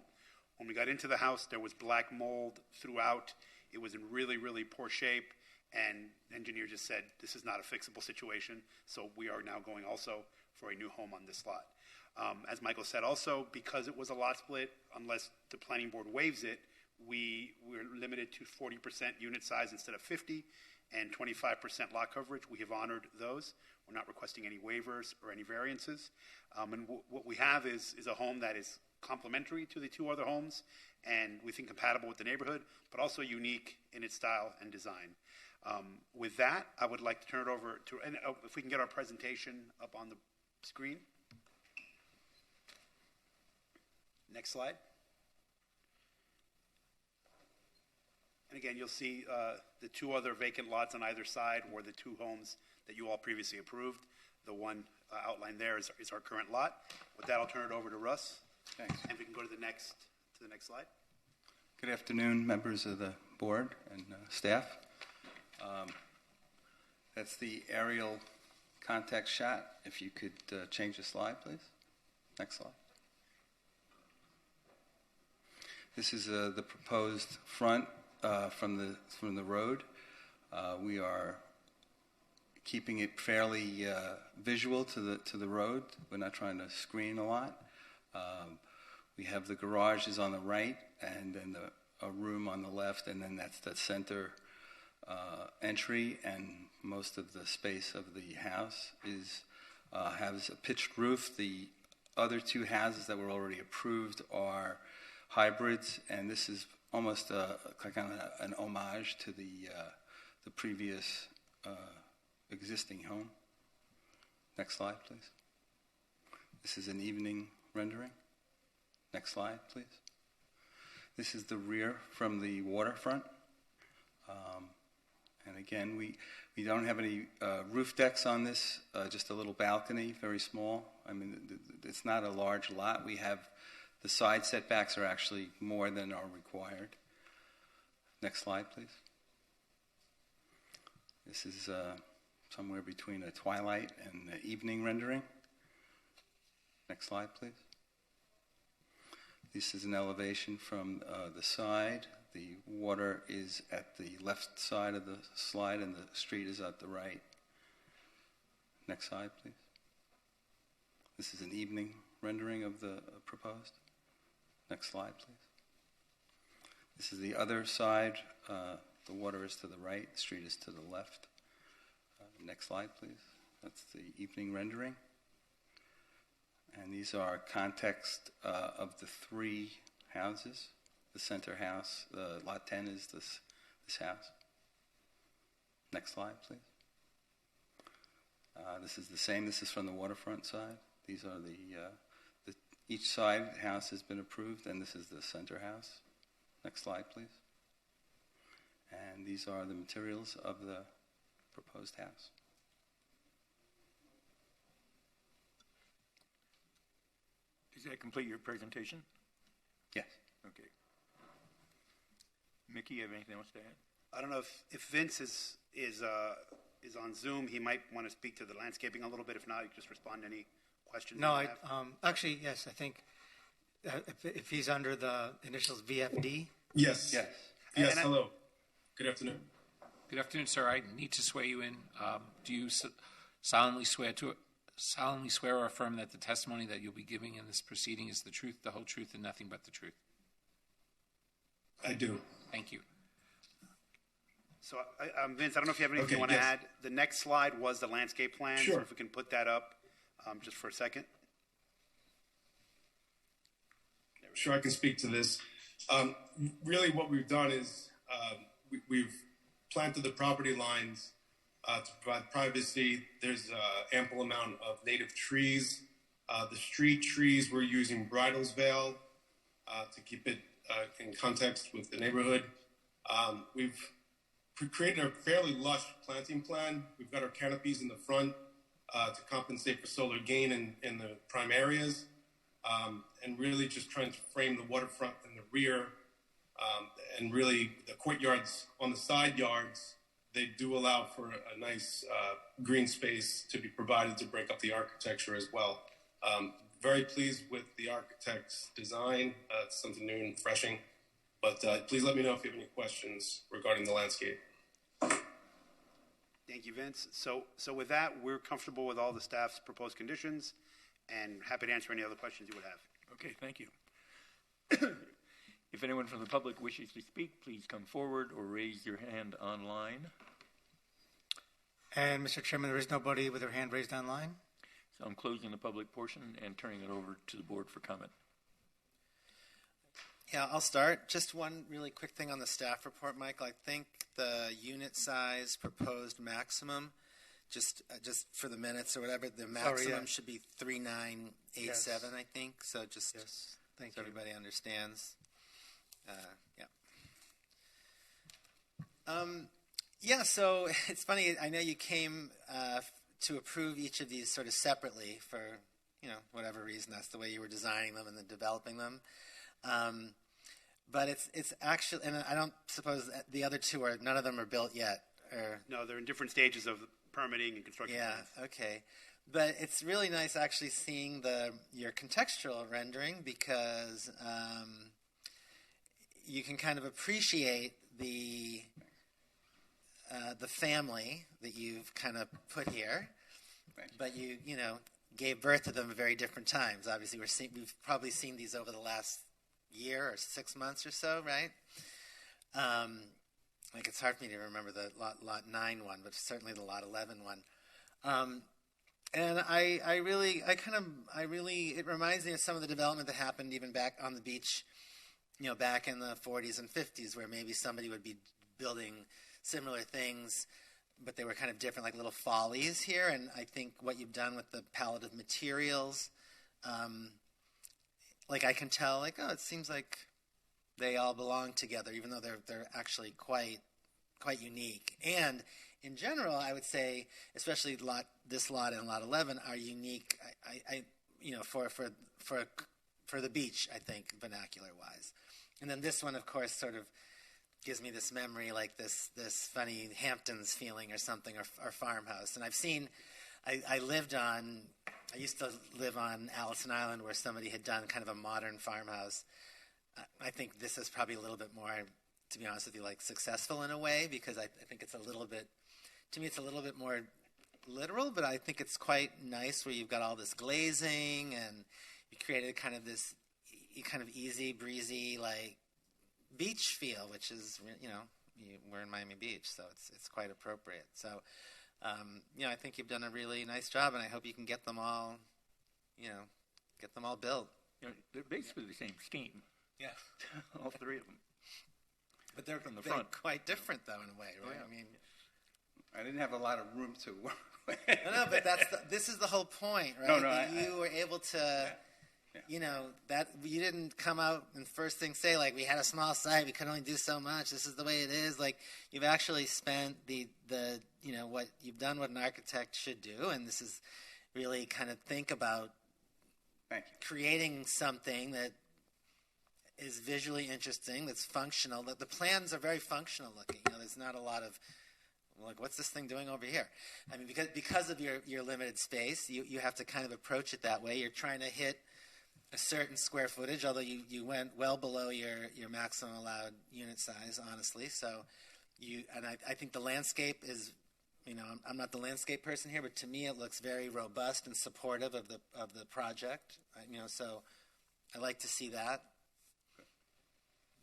When we got into the house, there was black mold throughout. It was in really, really poor shape, and the engineer just said, this is not a fixable situation, so we are now going also for a new home on this lot. As Michael said also, because it was a lot split, unless the planning board waives it, we're limited to 40% unit size instead of 50 and 25% lot coverage. We have honored those. We're not requesting any waivers or any variances. And what we have is a home that is complementary to the two other homes and we think compatible with the neighborhood, but also unique in its style and design. With that, I would like to turn it over to, and if we can get our presentation up on the screen. Next slide. And again, you'll see the two other vacant lots on either side were the two homes that you all previously approved. The one outlined there is our current lot. With that, I'll turn it over to Russ. Thanks. And we can go to the next slide. Good afternoon, members of the board and staff. That's the aerial context shot. If you could change the slide, please. Next slide. This is the proposed front from the road. We are keeping it fairly visual to the road. We're not trying to screen a lot. We have the garages on the right, and then a room on the left, and then that's the center entry. And most of the space of the house has a pitched roof. The other two houses that were already approved are hybrids, and this is almost kind of an homage to the previous existing home. Next slide, please. This is an evening rendering. Next slide, please. This is the rear from the waterfront. And again, we don't have any roof decks on this, just a little balcony, very small. I mean, it's not a large lot. We have the side setbacks are actually more than are required. Next slide, please. This is somewhere between a twilight and an evening rendering. Next slide, please. This is an elevation from the side. The water is at the left side of the slide and the street is at the right. Next slide, please. This is an evening rendering of the proposed. Next slide, please. This is the other side. The water is to the right, the street is to the left. Next slide, please. That's the evening rendering. And these are context of the three houses. The center house, lot 10 is this house. Next slide, please. This is the same. This is from the waterfront side. These are each side house has been approved, and this is the center house. Next slide, please. And these are the materials of the proposed house. Does that complete your presentation? Yes. Okay. Mickey, you have anything else to add? I don't know if Vince is on Zoom. He might want to speak to the landscaping a little bit. If not, you can just respond to any questions. No, actually, yes. I think if he's under the initials VFD. Yes. Yes. Yes. Hello. Good afternoon. Good afternoon, sir. I need to swear you in. Do you solemnly swear or affirm that the testimony that you'll be giving in this proceeding is the truth, the whole truth, and nothing but the truth? I do. Thank you. So, Vince, I don't know if you have anything you want to add. The next slide was the landscape plan. Sure. So if we can put that up just for a second. Sure, I can speak to this. Really what we've done is we've planted the property lines to provide privacy. There's an ample amount of native trees. The street trees, we're using Bridalsvale to keep it in context with the neighborhood. We've created a fairly lush planting plan. We've got our canopies in the front to compensate for solar gain in the prime areas, and really just trying to frame the waterfront and the rear, and really the courtyards on the side yards. They do allow for a nice green space to be provided to break up the architecture as well. Very pleased with the architect's design. It's something new and refreshing. But please let me know if you have any questions regarding the landscape. Thank you, Vince. So with that, we're comfortable with all the staff's proposed conditions and happy to answer any other questions you would have. Okay, thank you. If anyone from the public wishes to speak, please come forward or raise your hand online. And Mr. Chairman, there is nobody with their hand raised online. So I'm closing the public portion and turning it over to the board for comment. Yeah, I'll start. Just one really quick thing on the staff report, Michael. I think the unit size proposed maximum, just for the minutes or whatever, the maximum should be 3987, I think. So just Thank so you. everybody understands. Yeah, so it's funny. I know you came to approve each of these sort of separately for, whatever reason. That's the way you were designing them and then developing them. But it's actually, and I don't suppose the other two none of them are built yet. Or No, they're in different stages of permitting and construction. yeah, okay. But it's really nice actually seeing your contextual rendering because you can kind of appreciate the family that you've kind of put here, but you gave birth to them at very different times. Obviously, we've probably seen these over the last year or 6 months or so, right? Like it's hard for me to remember the lot 9 one, but certainly the lot 11 one. And it reminds me of some of the development that happened even back on the beach, back in the 40s and 50s, where maybe somebody would be building similar things, but they were kind of different, like little follies here. And I think what you've done with the palette of materials, like I can tell, it seems like they all belong together, even though they're actually quite unique. And in general, I would say, especially this lot and lot 11 are unique. For the beach, I think, vernacular wise. And then this one, of course, sort of gives me this memory, like this funny Hamptons feeling or something, or farmhouse. And I used to live on Allison Island, where somebody had done kind of a modern farmhouse. I think this is probably a little bit more, to be honest with you, like successful in a way, because I think it's a little bit more literal, but I think it's quite nice where you've got all this glazing and you created kind of this kind of easy breezy like beach feel, which is, we're in Miami Beach, so it's quite appropriate. So, I think you've done a really nice job, and I hope you can get them all built. They're basically the same scheme. Yeah. All three of them. But they're from the front. quite different, though, in a way, right? Yeah. I mean, I didn't have a lot of room to work with. No, but this is the whole point, right? No, that you were able to, that you didn't come out and first thing say, like, we had a small site, we could only do so much, this is the way it is. Like, you've actually spent what you've done what an architect should do, and this is really kind of think about creating something that is visually interesting, that's functional. The plans are very functional looking. There's not a lot of, like, what's this thing doing over here? I mean, because of your limited space, you have to kind of approach it that way. You're trying to hit a certain square footage, although you went well below your maximum allowed unit size, honestly. So I think the landscape is, I'm not the landscape person here, but to me it looks very robust and supportive of the project. So I like to see that.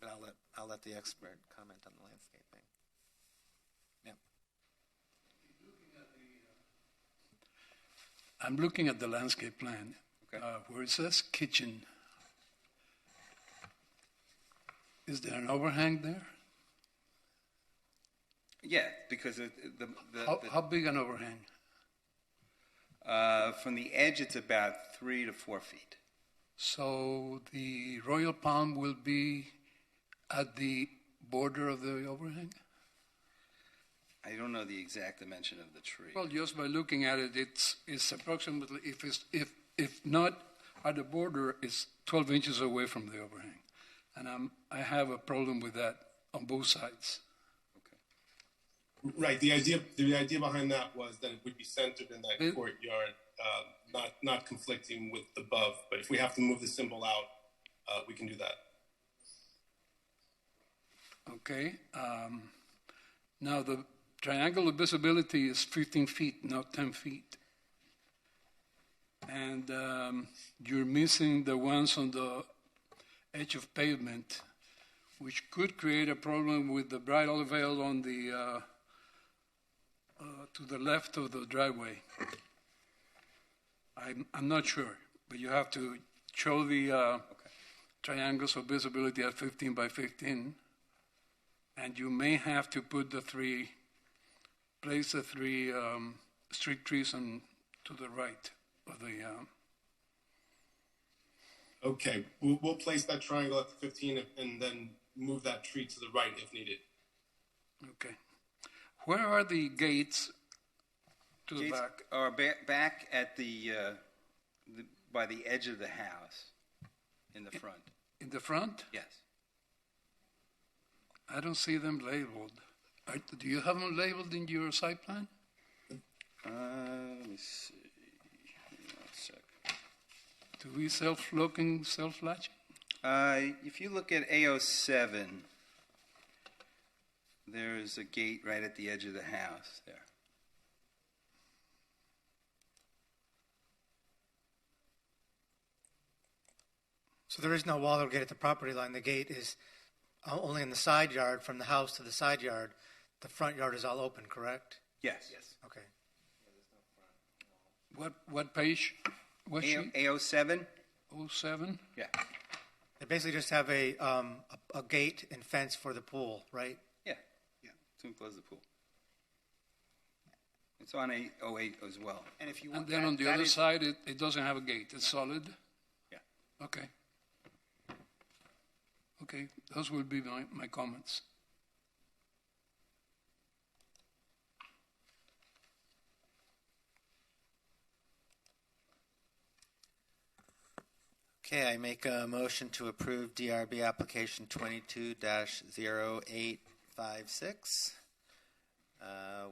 But I'll let the expert comment on the landscaping. Yeah. I'm looking at the landscape plan where it says kitchen. Is there an overhang there? Yeah, because How big an overhang? From the edge, it's about 3 to 4 feet. So the royal palm will be at the border of the overhang? I don't know the exact dimension of the tree. Well, just by looking at it, it's approximately, if not at the border, it's 12 inches away from the overhang. And I have a problem with that on both sides. Right. The idea behind that was that it would be centered in that courtyard, not conflicting with the above. But if we have to move the symbol out, we can do that. Okay. Now the triangle of visibility is 15 feet, not 10 feet. And you're missing the ones on the edge of pavement, which could create a problem with the bridal veil on the to the left of the driveway. I'm not sure, but you have to show the triangles of visibility at 15 by 15, and you may have to put place the three street trees on to the right of the. Okay, we'll place that triangle at the 15 and then move that tree to the right if needed. Okay. Where are the gates to the Gates back? are back at by the edge of the house in the front. In the front? Yes. I don't see them labeled. Do you have them labeled in your site plan? Let me see. One sec. Do we self-latching? If you look at A07, there's a gate right at the edge of the house there. So there is no wall or gate at the property line. The gate is only in the side yard, from the house to the side yard. The front yard is all open, correct? Yes. Okay. What page? What sheet? A07? 07? Yeah. They basically just have a gate and fence for the pool, right? Yeah. To enclose the pool. It's on A08 as well. And if you And then on the other side, it doesn't have a gate. It's solid? Yeah. Okay. Okay, those will be my comments. Okay, I make a motion to approve DRB application 22-0856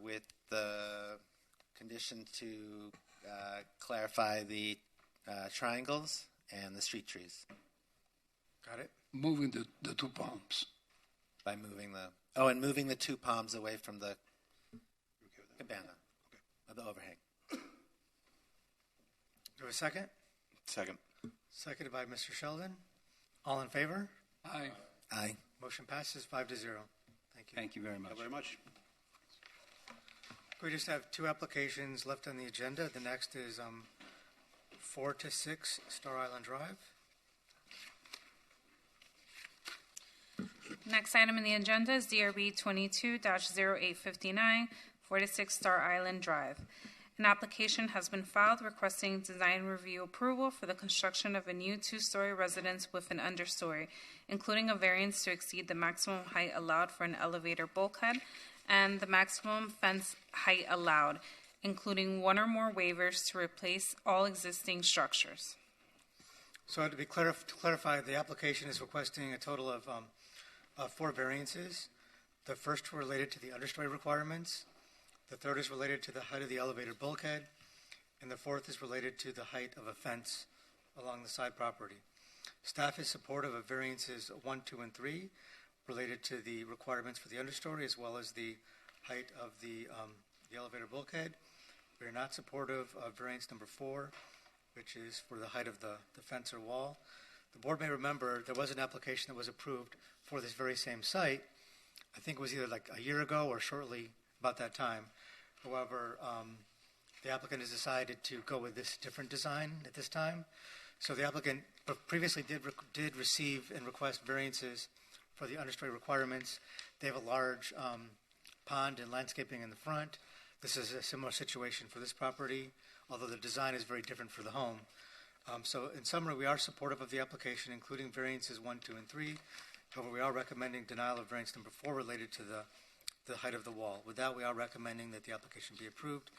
with the condition to clarify the triangles and the street trees. Got it? Moving the two palms. By moving moving the two palms away from the cabana, of the overhang. Do we have a second? Second. Seconded by Mr. Sheldon. All in favor? Aye. Aye. Motion passes 5-0. Thank you. Thank you very much. Thank you very much. We just have two applications left on the agenda. The next is 4 to 6 Star Island Drive. Next item in the agenda is DRB 22-0859, 46 Star Island Drive. An application has been filed requesting design review approval for the construction of a new two-story residence with an understory, including a variance to exceed the maximum height allowed for an elevator bulkhead and the maximum fence height allowed, including one or more waivers to replace all existing structures. So to clarify, the application is requesting a total of 4 variances. The first related to the understory requirements. The third is related to the height of the elevated bulkhead. And the fourth is related to the height of a fence along the side property. Staff is supportive of variances 1, 2, and 3 related to the requirements for the understory as well as the height of the elevator bulkhead. We are not supportive of variance number 4, which is for the height of the fence or wall. The board may remember there was an application that was approved for this very same site. I think it was either like a year ago or shortly about that time. However, the applicant has decided to go with this different design at this time. So the applicant previously did receive and request variances for the understory requirements. They have a large pond and landscaping in the front. This is a similar situation for this property, although the design is very different for the home. So in summary, we are supportive of the application, including variances 1, 2, and 3. However, we are recommending denial of variance number 4 related to the height of the wall. With that, we are recommending that the application be approved,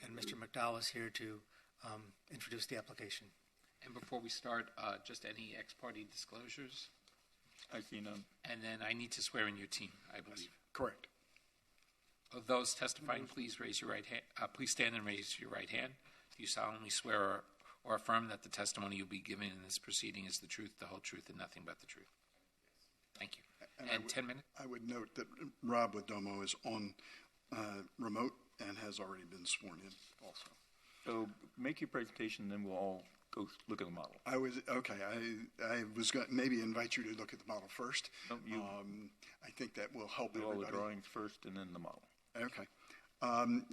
and Mr. McDowell is here to introduce the application. And before we start, just any ex parte disclosures? I see none. And then I need to swear in your team, I believe. Correct. Of those testifying, please raise your right hand. Please stand and raise your right hand. Do you solemnly swear or affirm that the testimony you'll be giving in this proceeding is the truth, the whole truth, and nothing but the truth? Thank you. And 10 minutes? I would note that Rob Ladomo is on remote and has already been sworn in also. So make your presentation, then we'll all go look at the model. I was going to maybe invite you to look at the model first. No, I think that will help do everybody. all the drawings first and then the model. Okay.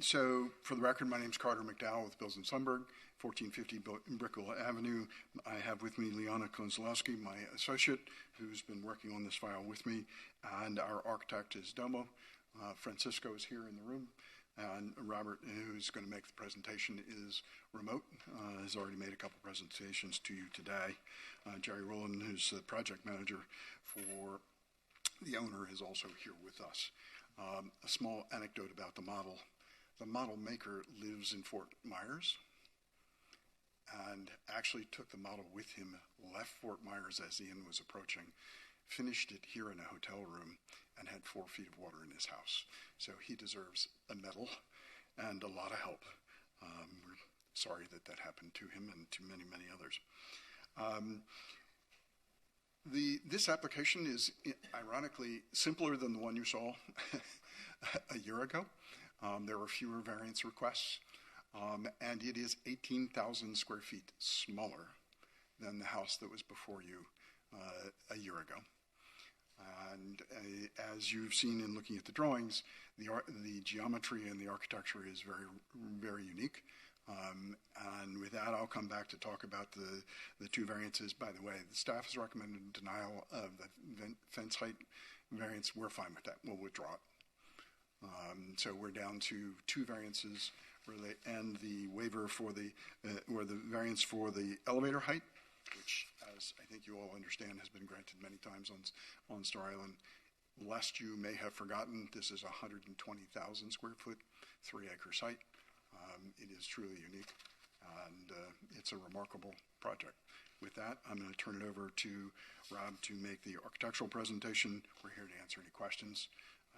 So for the record, my name is Carter McDowell with Bills and Sundberg, 1450 Brickell Avenue. I have with me Liana Konzlowski, my associate, who's been working on this file with me, and our architect is Domo. Francisco is here in the room, and Robert, who's going to make the presentation, is remote, has already made a couple presentations to you today. Jerry Rowland, who's the project manager for the owner, is also here with us. A small anecdote about the model. The model maker lives in Fort Myers and actually took the model with him, left Fort Myers as the inn was approaching, finished it here in a hotel room, and had 4 feet of water in his house. So he deserves a medal and a lot of help. We're sorry that that happened to him and to many, many others. This application is ironically simpler than the one you saw a year ago. There were fewer variance requests, and it is 18,000 square feet smaller than the house that was before you a year ago. And as you've seen in looking at the drawings, the geometry and the architecture is very, very unique. And with that, I'll come back to talk about the 2 variances. By the way, the staff has recommended denial of the fence height variance. We're fine with that. We'll withdraw it. So we're down to 2 variances, and the waiver for or the variance for the elevator height, which, as I think you all understand, has been granted many times on Star Island. Lest you may have forgotten, this is 120,000 square foot, 3-acre site. It is truly unique, and it's a remarkable project. With that, I'm going to turn it over to Rob to make the architectural presentation. We're here to answer any questions.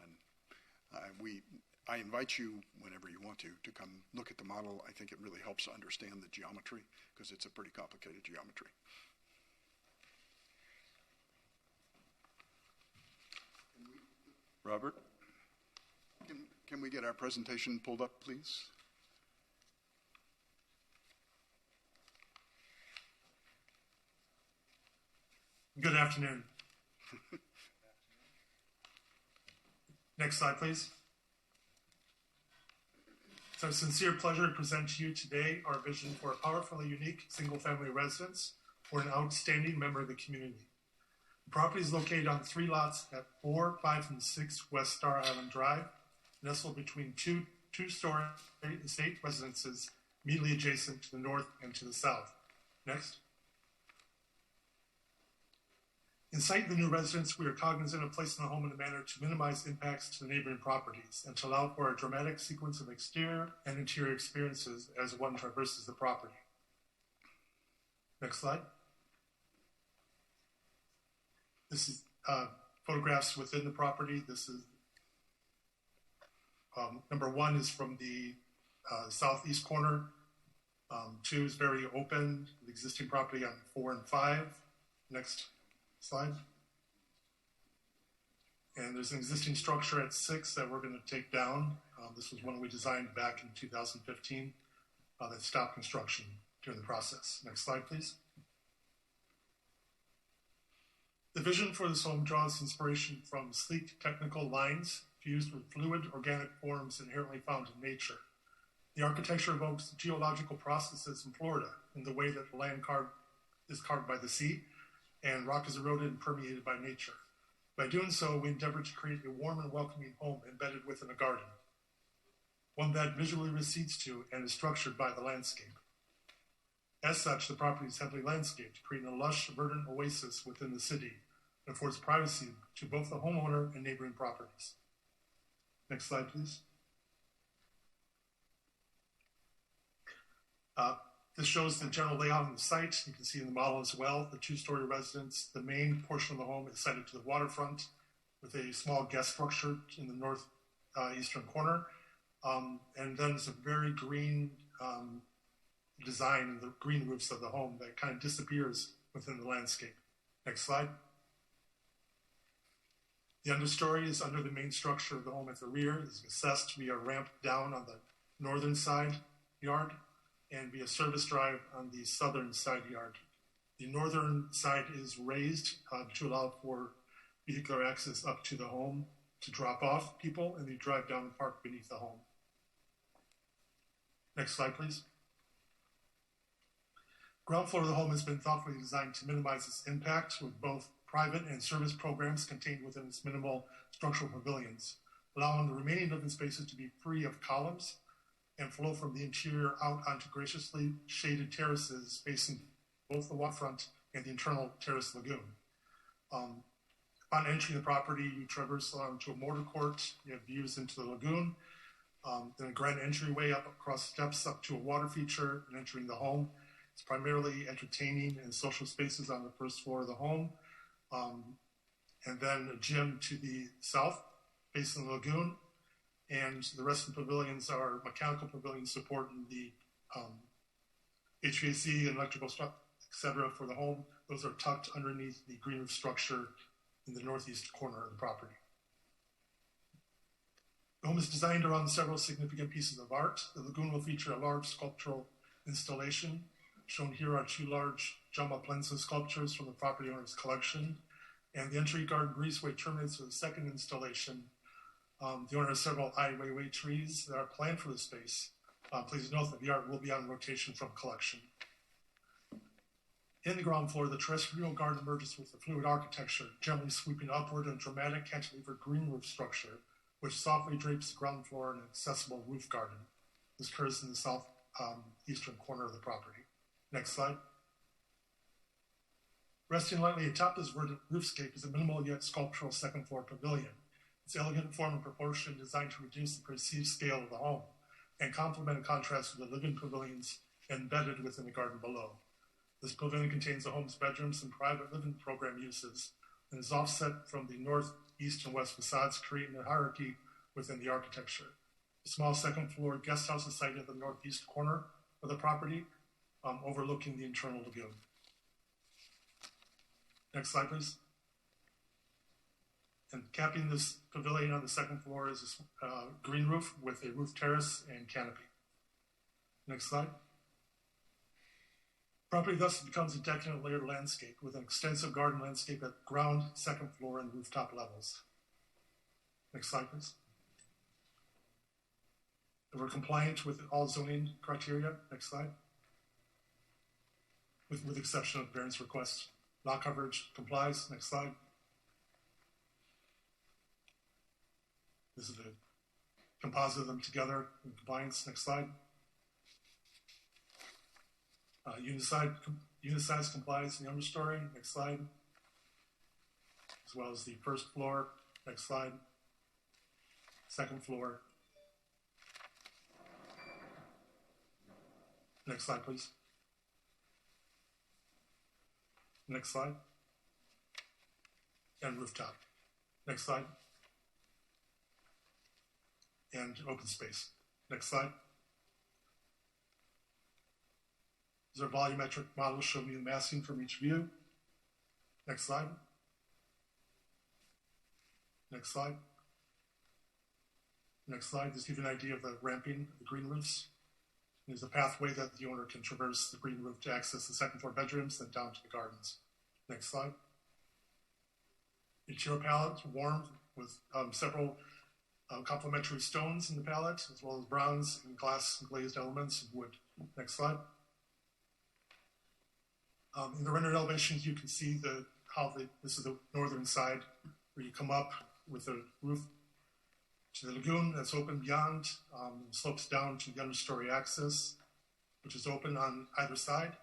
And I invite you, whenever you want to come look at the model. I think it really helps understand the geometry, because it's a pretty complicated geometry. Robert? Can we get our presentation pulled up, please? Good afternoon. Next slide, please. It's our sincere pleasure to present to you today our vision for a powerfully unique single-family residence for an outstanding member of the community. The property is located on 3 lots at 4, 5, and 6 West Star Island Drive, nestled between two-story estate residences immediately adjacent to the north and to the south. Next. In sight of the new residence, we are cognizant of placing the home in a manner to minimize impacts to the neighboring properties and to allow for a dramatic sequence of exterior and interior experiences as one traverses the property. Next slide. This is photographs within the property. This is number 1 is from the southeast corner. 2 is very open, the existing property on 4 and 5. Next slide. And there's an existing structure at 6 that we're going to take down. This was one we designed back in 2015 that stopped construction during the process. Next slide, please. The vision for this home draws inspiration from sleek technical lines fused with fluid organic forms inherently found in nature. The architecture evokes geological processes in Florida in the way that the land is carved by the sea and rock is eroded and permeated by nature. By doing so, we endeavor to create a warm and welcoming home embedded within a garden, one that visually recedes to and is structured by the landscape. As such, the property is heavily landscaped, creating a lush, verdant oasis within the city and affords privacy to both the homeowner and neighboring properties. Next slide, please. This shows the general layout of the site. You can see in the model as well, the 2-story residence. The main portion of the home is sited to the waterfront with a small guest structure in the northeastern corner. And then there's a very green design in the green roofs of the home that kind of disappears within the landscape. Next slide. The understory is under the main structure of the home at the rear. It is accessed via a ramp down on the northern side yard and via service drive on the southern side yard. The northern side is raised to allow for vehicular access up to the home to drop off people, and they drive down and park beneath the home. Next slide, please. Ground floor of the home has been thoughtfully designed to minimize its impact with both private and service programs contained within its minimal structural pavilions, allowing the remaining living spaces to be free of columns and flow from the interior out onto graciously shaded terraces facing both the waterfront and the internal terrace lagoon. Upon entering the property, you traverse along to a mortar court. You have views into the lagoon, then a grand entryway up across steps up to a water feature and entering the home. It's primarily entertaining and social spaces on the first floor of the home, and then a gym to the south facing the lagoon. And the rest of the pavilions are mechanical pavilions supporting the HVAC and electrical stuff, etc. for the home. Those are tucked underneath the green roof structure in the northeast corner of the property. The home is designed around several significant pieces of art. The lagoon will feature a large sculptural installation. Shown here are two large Jaume Plensa sculptures from the property owner's collection. And the entry garden breezeway terminates with a second installation. The owner has several Ai Weiwei trees that are planned for the space. Please note that the art will be on rotation from collection. In the ground floor, the terrestrial garden emerges with the fluid architecture, generally sweeping upward and dramatic cantilever green roof structure, which softly drapes the ground floor in an accessible roof garden. This occurs in the south eastern corner of the property. Next slide. Resting lightly atop this verdant roofscape is a minimal yet sculptural second floor pavilion. Its elegant form and proportion designed to reduce the perceived scale of the home and complement and contrast with the living pavilions embedded within the garden below. This pavilion contains the home's bedrooms and private living program uses and is offset from the north, east, and west facades, creating a hierarchy within the architecture. A small second floor guest house is sited at the northeast corner of the property, overlooking the internal lagoon. Next slide, please. And capping this pavilion on the second floor is a green roof with a roof terrace and canopy. Next slide. Property thus becomes a decadent layered landscape with an extensive garden landscape at ground, second floor, and rooftop levels. Next slide, please. And we're compliant with all zoning criteria. Next slide. With the exception of variance requests. Lot coverage complies. Next slide. This is the composite of them together in compliance. Next slide. Unisize complies in the understory. Next slide. As well as the first floor. Next slide. Second floor. Next slide, please. Next slide. And rooftop. Next slide. And open space. Next slide. These are volumetric models showing you the massing from each view. Next slide. Next slide. Next slide. Just give you an idea of the ramping of the green roofs. There's a pathway that the owner can traverse the green roof to access the second floor bedrooms, then down to the gardens. Next slide. Interior palette warmed with several complementary stones in the palette, as well as bronze and glass and glazed elements of wood. Next slide. In the rendered elevations, you can see this is the northern side, where you come up with the roof to the lagoon that's open beyond, slopes down to the understory access, which is open on either side,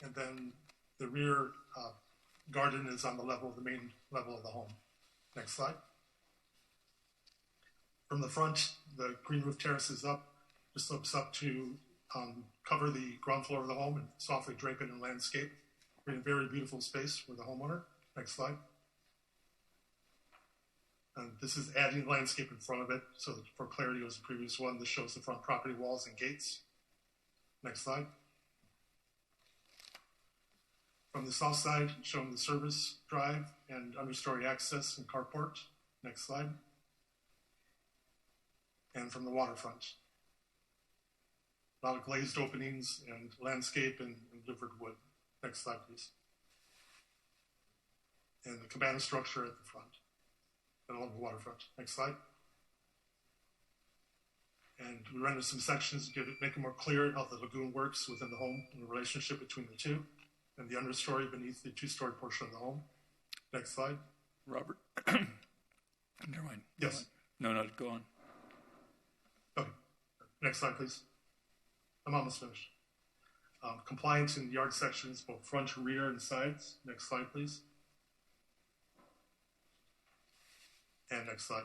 and then the rear garden is on the level of the main level of the home. Next slide. From the front, the green roof terrace is up, just slopes up to cover the ground floor of the home and softly drape it in landscape, creating a very beautiful space for the homeowner. Next slide. And this is adding landscape in front of it, so that for clarity, it was the previous one. This shows the front property walls and gates. Next slide. From the south side, showing the service drive and understory access and carport. Next slide. And from the waterfront. A lot of glazed openings and landscape and livered wood. Next slide, please. And the cabana structure at the front and along the waterfront. Next slide. And we rendered some sections to make it more clear how the lagoon works within the home and the relationship between the two and the understory beneath the two-story portion of the home. Next slide. Robert. Never mind. Yes. No, go on. Okay. Next slide, please. I'm almost finished. Compliance in yard sections, both front, rear, and sides. Next slide, please. And next slide.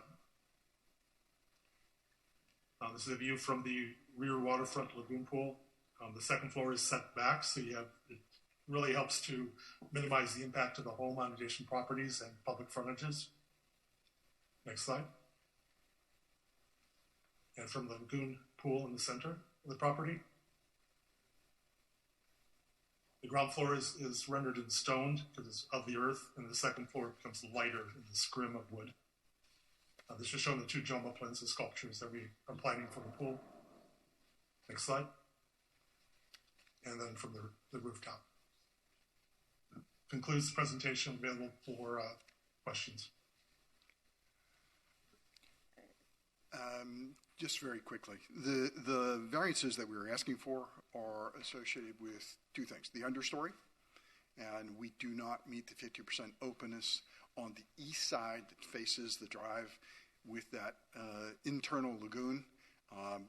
This is a view from the rear waterfront lagoon pool. The second floor is set back, so it really helps to minimize the impact of the home on adjacent properties and public frontages. Next slide. And from the lagoon pool in the center of the property. The ground floor is rendered in stone because it's of the earth, and the second floor becomes lighter in the scrim of wood. This is showing the two Joma plans, the sculptures that we are planning for the pool. Next slide. And then from the rooftop. Concludes the presentation, available for questions. Just very quickly, the variances that we were asking for are associated with two things. The understory, and we do not meet the 50% openness on the east side that faces the drive with that internal lagoon.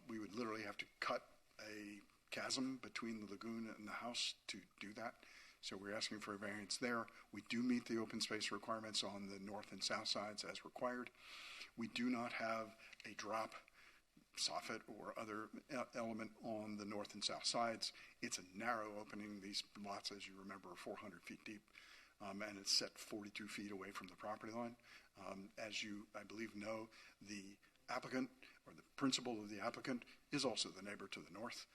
We would literally have to cut a chasm between the lagoon and the house to do that. So we're asking for a variance there. We do meet the open space requirements on the north and south sides as required. We do not have a drop soffit or other element on the north and south sides. It's a narrow opening. These lots, as you remember, are 400 feet deep, and it's set 42 feet away from the property line. As you, I believe, know, the applicant or the principal of the applicant is also the neighbor to the north.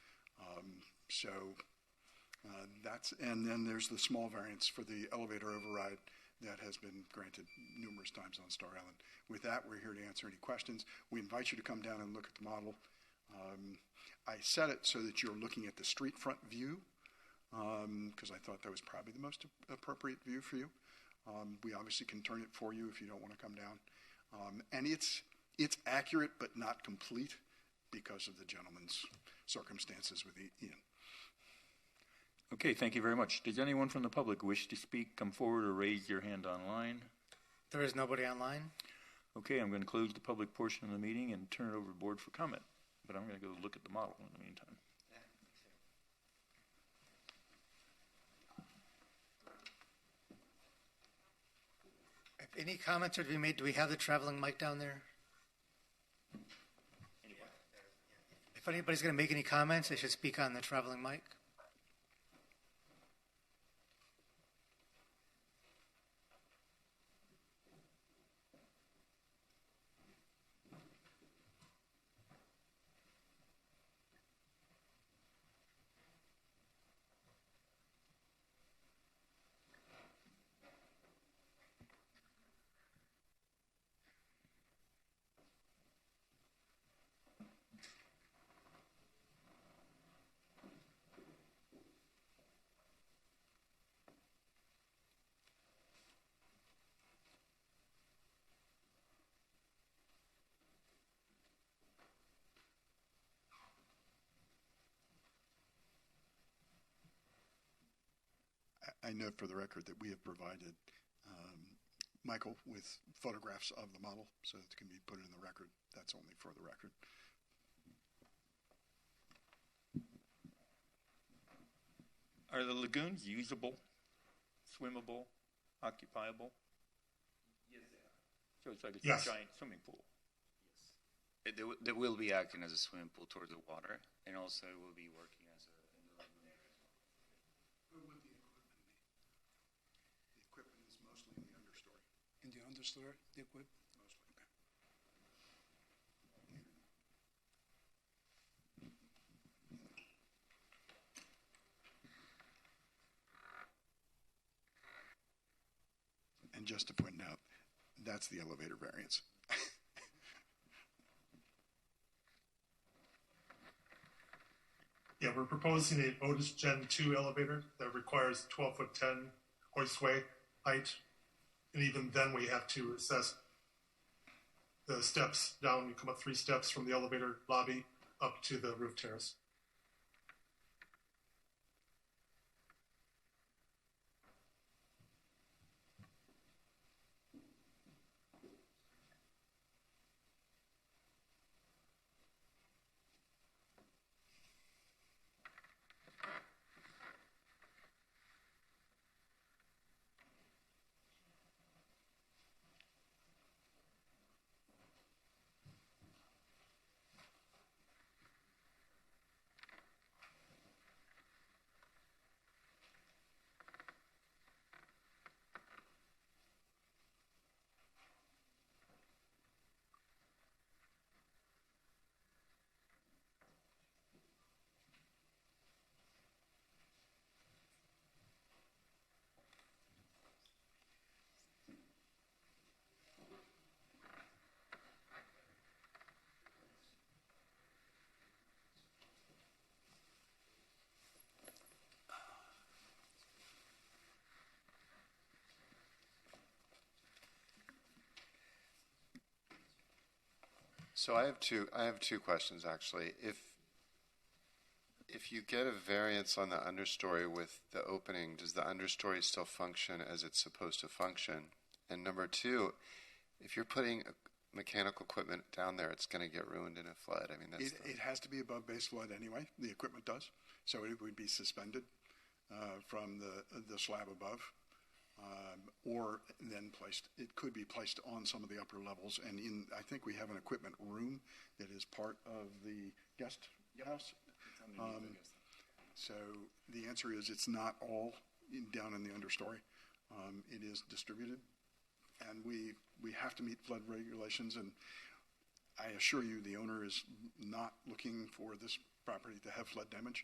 And then there's the small variance for the elevator override that has been granted numerous times on Star Island. With that, we're here to answer any questions. We invite you to come down and look at the model. I set it so that you're looking at the street front view because I thought that was probably the most appropriate view for you. We obviously can turn it for you if you don't want to come down. And it's accurate but not complete because of the gentleman's circumstances with Ian. Okay, thank you very much. Does anyone from the public wish to speak, come forward, or raise your hand online? There is nobody online. Okay, I'm going to close the public portion of the meeting and turn it over to the board for comment. But I'm going to go look at the model in the meantime. If any comments are to be made, do we have the traveling mic down there? If anybody's going to make any comments, they should speak on the traveling mic. I note for the record that we have provided Michael with photographs of the model so that it can be put in the record. That's only for the record. Are the lagoons usable, swimmable, occupiable? Yes, they are. So it's like a giant swimming pool? Yes. They will be acting as a swimming pool towards the water, and also will be working as a in the lagoon area as well. Where would the equipment be? The equipment is mostly in the understory. In the understory, the equipment? Mostly. Okay. And just to point out, That's the elevator variance. Yeah, we're proposing a Otis Gen 2 elevator that requires 12-foot 10 hoistway height. And even then, we have to assess the steps down. You come up 3 steps from the elevator lobby up to the roof terrace. So I have two questions actually. If you get a variance on the understory with the opening, does the understory still function as it's supposed to function? And number two, if you're putting mechanical equipment down there, it's going to get ruined in a flood. I mean, It has to be above base flood anyway. The equipment does, so it would be suspended from the slab above, or then placed. It could be placed on some of the upper levels. And I think we have an equipment room that is part of the guest house. So the answer is it's not all down in the understory. It is distributed, and we have to meet flood regulations. And I assure you, the owner is not looking for this property to have flood damage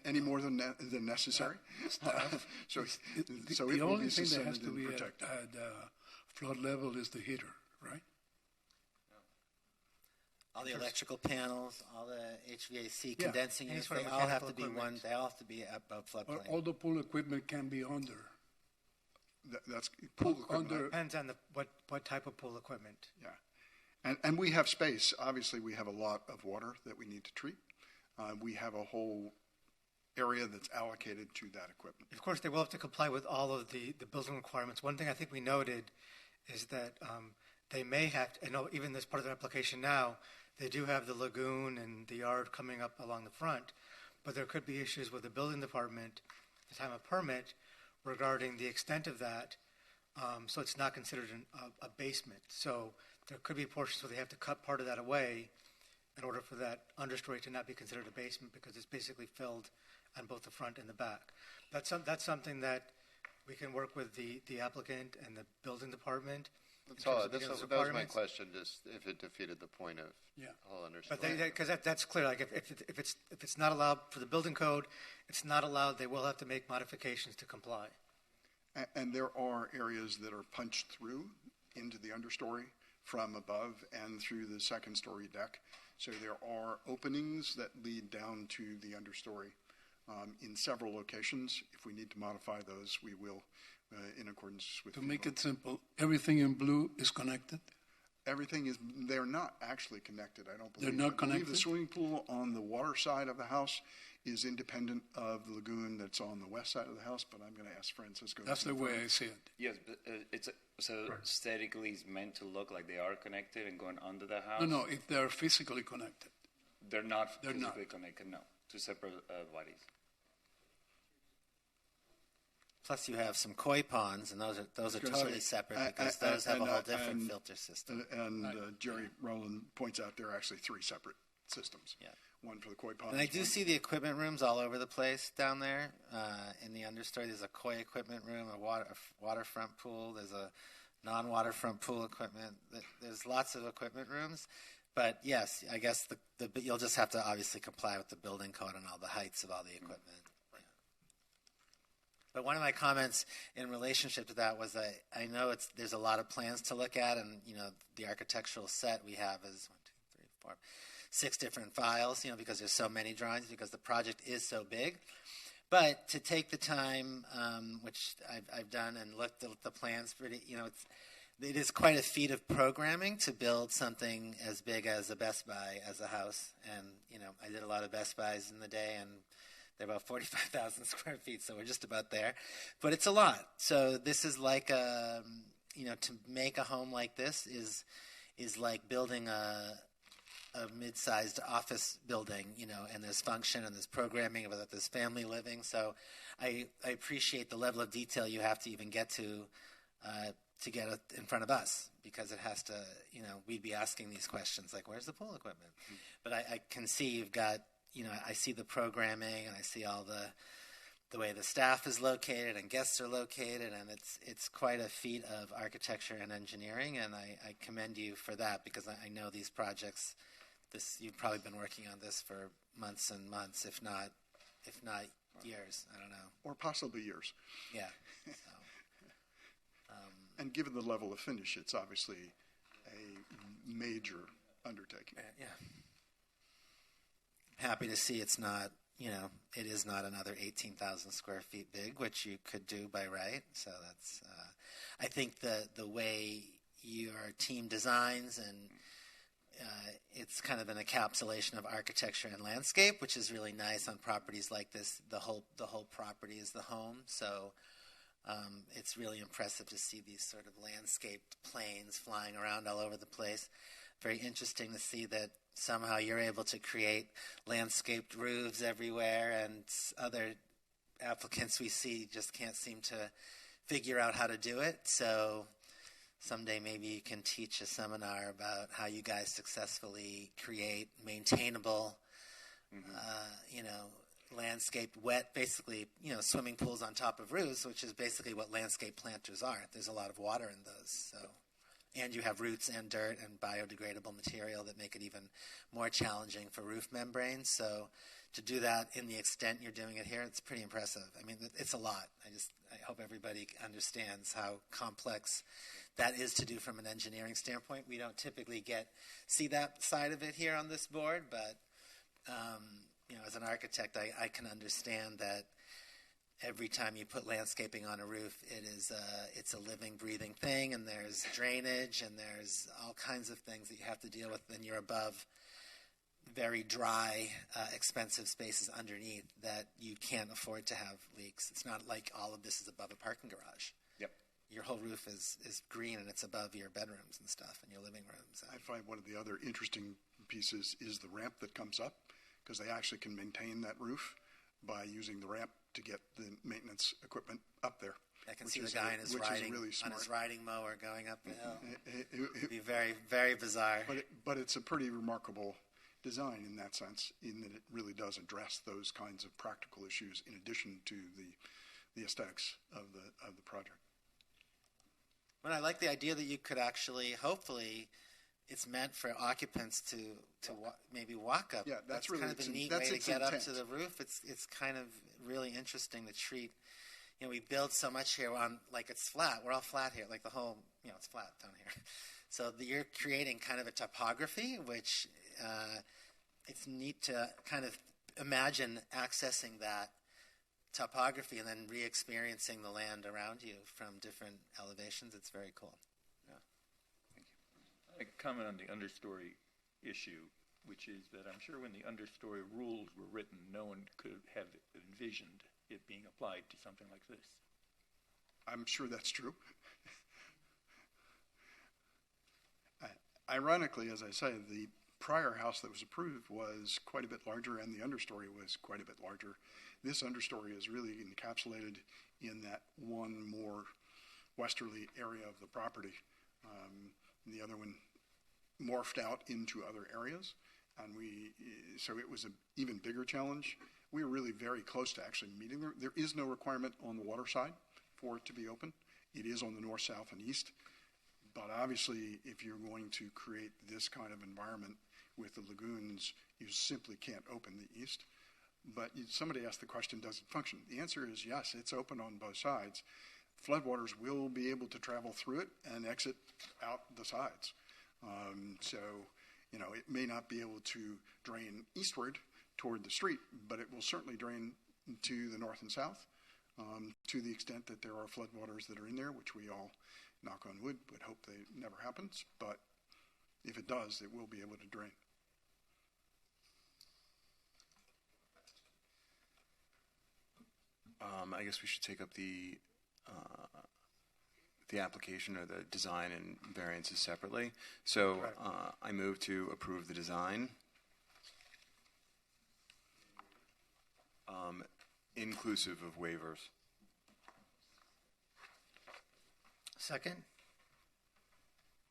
any more than necessary. So The it will only be thing that has suspended to and be protected. at flood level is the heater, right? All the electrical panels, all the HVAC Yeah. condensing Any units, sort they of all have mechanical to be equipment. they all have to be above floodplain. All the pool equipment can be under. That's pool equipment. Under, Depends on what type of pool equipment. Yeah. And we have space. Obviously, we have a lot of water that we need to treat. We have a whole area that's allocated to that equipment. Of course, they will have to comply with all of the building requirements. One thing I think we noted is that they may have to, I know even this part of the application now, they do have the lagoon and the yard coming up along the front, but there could be issues with the building department at the time of permit regarding the extent of that, so it's not considered a basement. So there could be portions where they have to cut part of that away in order for that understory to not be considered a basement because it's basically filled on both the front and the back. That's something that we can work with the applicant and the building department. That's all. That was my question. Just if it defeated the point of whole understory. But because that's clear. Like if it's not allowed for the building code, it's not allowed. They will have to make modifications to comply. And there are areas that are punched through into the understory from above and through the second story deck. So there are openings that lead down to the understory in several locations. If we need to modify those, we will in accordance with. to make it simple, everything in blue is connected? Everything is, they're not actually connected, I don't believe. They're not I believe the connected? swimming pool on the water side of the house is independent of the lagoon that's on the west side of the house, but I'm going to ask Francisco. That's the way I see it. Yes, but aesthetically it's meant to look like they are connected and going under the house. No, if they're physically connected. They're not They're not. physically connected, no. Two separate bodies. Plus, you have some koi ponds, and those are totally separate because those have a whole different filter system. And Jerry Rowland points out there are actually 3 separate systems. Yeah. One for the koi ponds. And I do see the equipment rooms all over the place down there. In the understory, there's a koi equipment room, a waterfront pool. There's a non-waterfront pool equipment. There's lots of equipment rooms. But yes, I guess you'll just have to obviously comply with the building code and all the heights of all the equipment. But one of my comments in relationship to that was I know there's a lot of plans to look at, and the architectural set we have is 1, 2, 3, 4, 6 different files, because there's so many drawings, because the project is so big. But to take the time, which I've done and looked at the plans, it is quite a feat of programming to build something as big as a Best Buy as a house. And I did a lot of Best Buys in the day, and they're about 45,000 square feet, so we're just about there. But it's a lot. So this is like to make a home like this is like building a mid-sized office building, and there's function and there's programming, but there's family living. So I appreciate the level of detail you have to even get to get it in front of us, because it has to, we'd be asking these questions like, where's the pool equipment? Mm-hmm. But I can see you've got, I see the programming, and I see all the way the staff is located and guests are located, and it's quite a feat of architecture and engineering, and I commend you for that, because I know these projects, you've probably been working on this for months and months, if not years. I don't know. Or possibly years. Yeah. So, and given the level of finish, it's obviously a major undertaking. Yeah. Happy to see it's not, it is not another 18,000 square feet big, which you could do by right. So that's, I think the way your team designs, and it's kind of an encapsulation of architecture and landscape, which is really nice on properties like this. The whole property is the home, so it's really impressive to see these sort of landscaped planes flying around all over the place. Very interesting to see that somehow you're able to create landscaped roofs everywhere, and other applicants we see just can't seem to figure out how to do it. So someday maybe you can teach a seminar about how you guys successfully create maintainable, landscaped, wet, basically, swimming pools on top of roofs, which is basically what landscape planters are. There's a lot of water in those, so. And you have roots and dirt and biodegradable material that make it even more challenging for roof membranes. So to do that in the extent you're doing it here, it's pretty impressive. I mean, it's a lot. I hope everybody understands how complex that is to do from an engineering standpoint. We don't typically see that side of it here on this board, but as an architect, I can understand that every time you put landscaping on a roof, it's a living, breathing thing, and there's drainage, and there's all kinds of things that you have to deal with, and you're above very dry, expensive spaces underneath that you can't afford to have leaks. It's not like all of this is above a parking garage. Yep. Your whole roof is green, and it's above your bedrooms and stuff and your living rooms. I find one of the other interesting pieces is the ramp that comes up, because they actually can maintain that roof by using the ramp to get the maintenance equipment up there. I can see the guy on his riding mower going up the hill. It'd be very, very bizarre. But it's a pretty remarkable design in that sense, in that it really does address those kinds of practical issues in addition to the aesthetics of the project. But I like the idea that you could actually, hopefully, it's meant for occupants to maybe walk up. Yeah, that's really kind of a neat way to get up to the roof. It's kind of really interesting to treat. We build so much here on, like, it's flat. We're all flat here, like the whole, it's flat down here. So you're creating kind of a topography, which it's neat to kind of imagine accessing that topography and then re-experiencing the land around you from different elevations. It's very cool. I'd like to comment on the understory issue, which is that I'm sure when the understory rules were written, no one could have envisioned it being applied to something like this. I'm sure that's true. Ironically, as I say, the prior house that was approved was quite a bit larger, and the understory was quite a bit larger. This understory is really encapsulated in that one more westerly area of the property. The other one morphed out into other areas, and so it was an even bigger challenge. We were really very close to actually meeting there. There is no requirement on the water side for it to be open. It is on the north, south, and east. But obviously, if you're going to create this kind of environment with the lagoons, you simply can't open the east. But somebody asked the question, does it function? The answer is yes, it's open on both sides. Floodwaters will be able to travel through it and exit out the sides. So, it may not be able to drain eastward toward the street, but it will certainly drain to the north and south to the extent that there are floodwaters that are in there, which we all, knock on wood, would hope they never happens. But if it does, it will be able to drain. I guess we should take up the application or the design and variances separately. So I move to approve the design, inclusive of waivers. Second?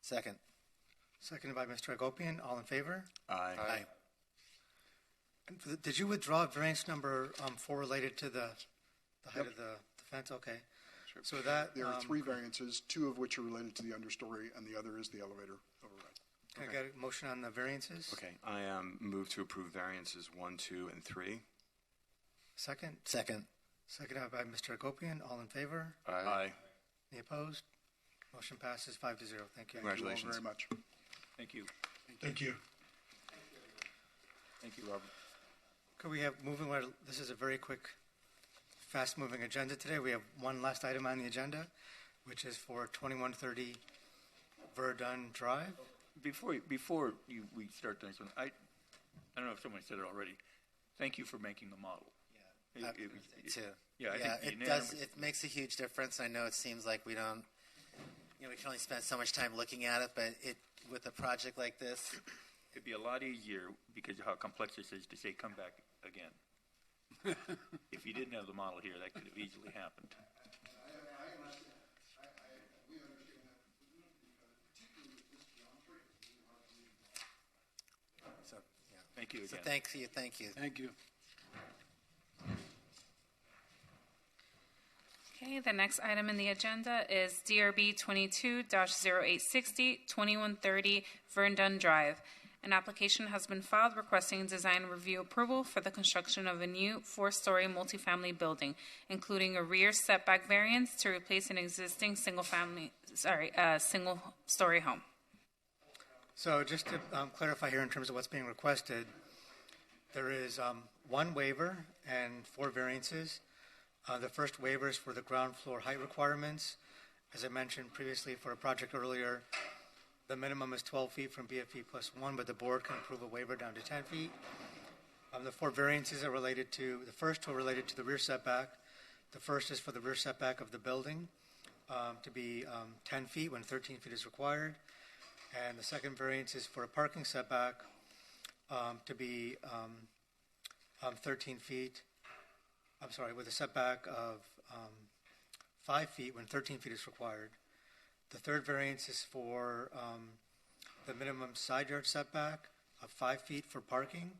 Second. Seconded by Mr. Agopian. All in favor? Aye. Aye. And did you withdraw variance number 4 related to the height of the fence? Okay. Sure. So that There are 3 variances, 2 of which are related to the understory, and the other is the elevator override. Can I get a motion on the variances? Okay, I move to approve variances 1, 2, and 3. Second? Second. Seconded by Mr. Agopian. All in favor? Aye. Any opposed? Motion passes 5-0. Thank you. Congratulations. Thank you all very much. Thank you. Thank you. Thank you, Robert. Could we have moving? This is a very quick, fast-moving agenda today. We have one last item on the agenda, which is for 2130 Verdun Drive. Before we start the next one, I don't know if someone said it already. Thank you for making the model. Yeah, I too. Yeah, I think it does. It makes a huge difference. I know it seems like we don't, we can only spend so much time looking at it, but with a project like this, it'd be a lot easier because of how complex this is to say come back again. If you didn't have the model here, that could have easily happened. So, yeah. Thank you again. So thank you. Thank you. Okay, the next item in the agenda is DRB 22-0860, 2130 Verndon Drive. An application has been filed requesting design review approval for the construction of a new 4-story multifamily building, including a rear setback variance to replace an existing single-story home. So just to clarify here in terms of what's being requested, there is one waiver and 4 variances. The first waiver is for the ground floor height requirements. As I mentioned previously for a project earlier, the minimum is 12 feet from BFE plus 1, but the board can approve a waiver down to 10 feet. The 4 variances are related to, the first 2 are related to the rear setback. The first is for the rear setback of the building to be 10 feet when 13 feet is required. And the second variance is for a parking setback to be 13 feet. I'm sorry, with a setback of 5 feet when 13 feet is required. The third variance is for the minimum side yard setback of 5 feet for parking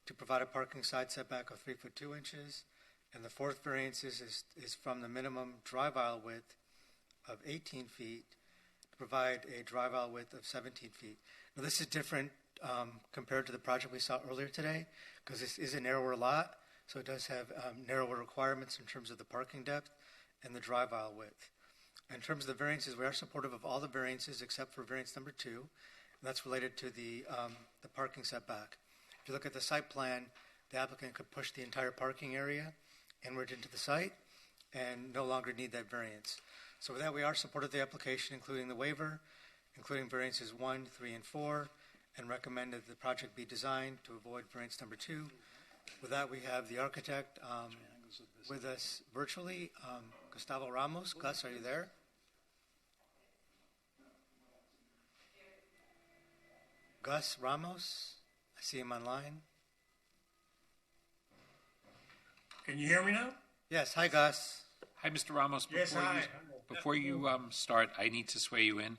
to provide a parking side setback of 3 foot 2 inches. And the fourth variance is from the minimum drive aisle width of 18 feet to provide a drive aisle width of 17 feet. Now this is different compared to the project we saw earlier today because this is a narrower lot. So it does have narrower requirements in terms of the parking depth and the drive aisle width. In terms of the variances, we are supportive of all the variances except for variance number 2, and that's related to the parking setback. If you look at the site plan, the applicant could push the entire parking area inward into the site and no longer need that variance. So with that, we are supportive of the application, including the waiver, including variances 1, 3, and 4, and recommend that the project be designed to avoid variance number 2. With that, we have the architect with us virtually, Gustavo Ramos. Gus, are you there? Gus Ramos, I see him online. Can you hear me now? Yes, hi Gus. Hi, Mr. Ramos. Yes, hi. Before you start, I need to swear you in.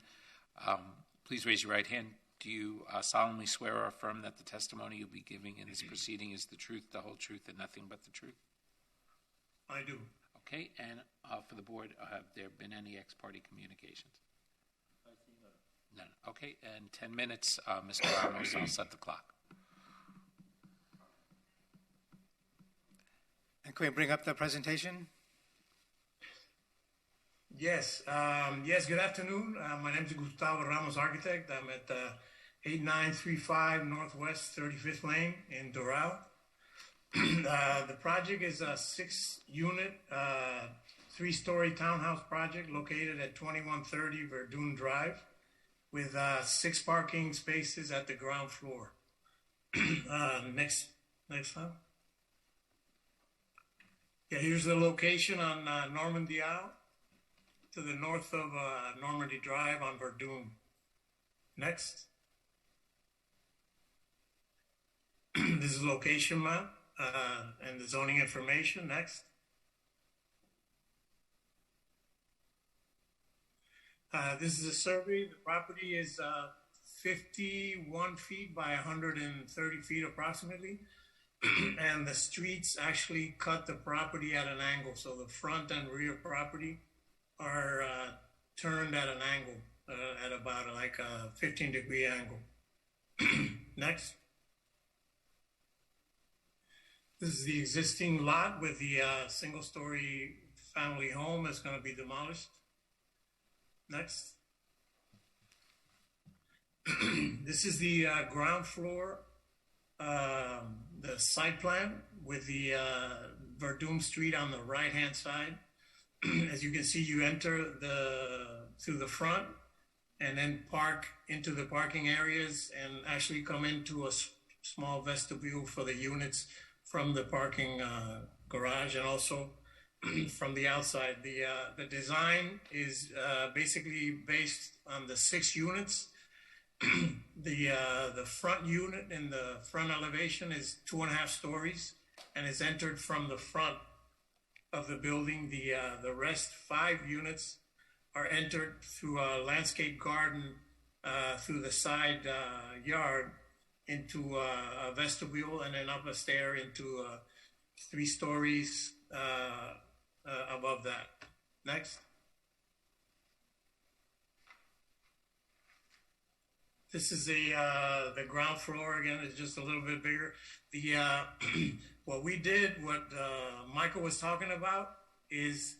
Please raise your right hand. Do you solemnly swear or affirm that the testimony you'll be giving in this proceeding is the truth, the whole truth, and nothing but the truth? I do. Okay, and for the board, have there been any ex-party communications? I see none. None. Okay, and 10 minutes, Mr. Ramos, I'll set the clock. can we bring up the presentation? Yes. Yes, good afternoon. My name is Gustavo Ramos, architect. I'm at 8935 Northwest 35th Lane in Doral. The project is a 6-unit, 3-story townhouse project located at 2130 Verdun Drive with 6 parking spaces at the ground floor. Next slide. Yeah, here's the location on Normandy Isle to the north of Normandy Drive on Verdun. Next. This is location map and the zoning information. Next. This is a survey. The property is 51 feet by 130 feet approximately. And the streets actually cut the property at an angle. So the front and rear property are turned at an angle, at about like a 15-degree angle. Next. This is the existing lot with the single-story family home that's going to be demolished. Next. This is the ground floor, the site plan with the Verdun Street on the right-hand side. As you can see, you enter through the front and then park into the parking areas and actually come into a small vestibule for the units from the parking garage and also from the outside. The design is basically based on the 6 units. The front unit in the front elevation is 2.5 stories and is entered from the front of the building. The rest 5 units are entered through a landscape garden through the side yard into a vestibule and then up a stair into 3 stories above that. Next. This is the ground floor. Again, it's just a little bit bigger. What we did, what Michael was talking about, is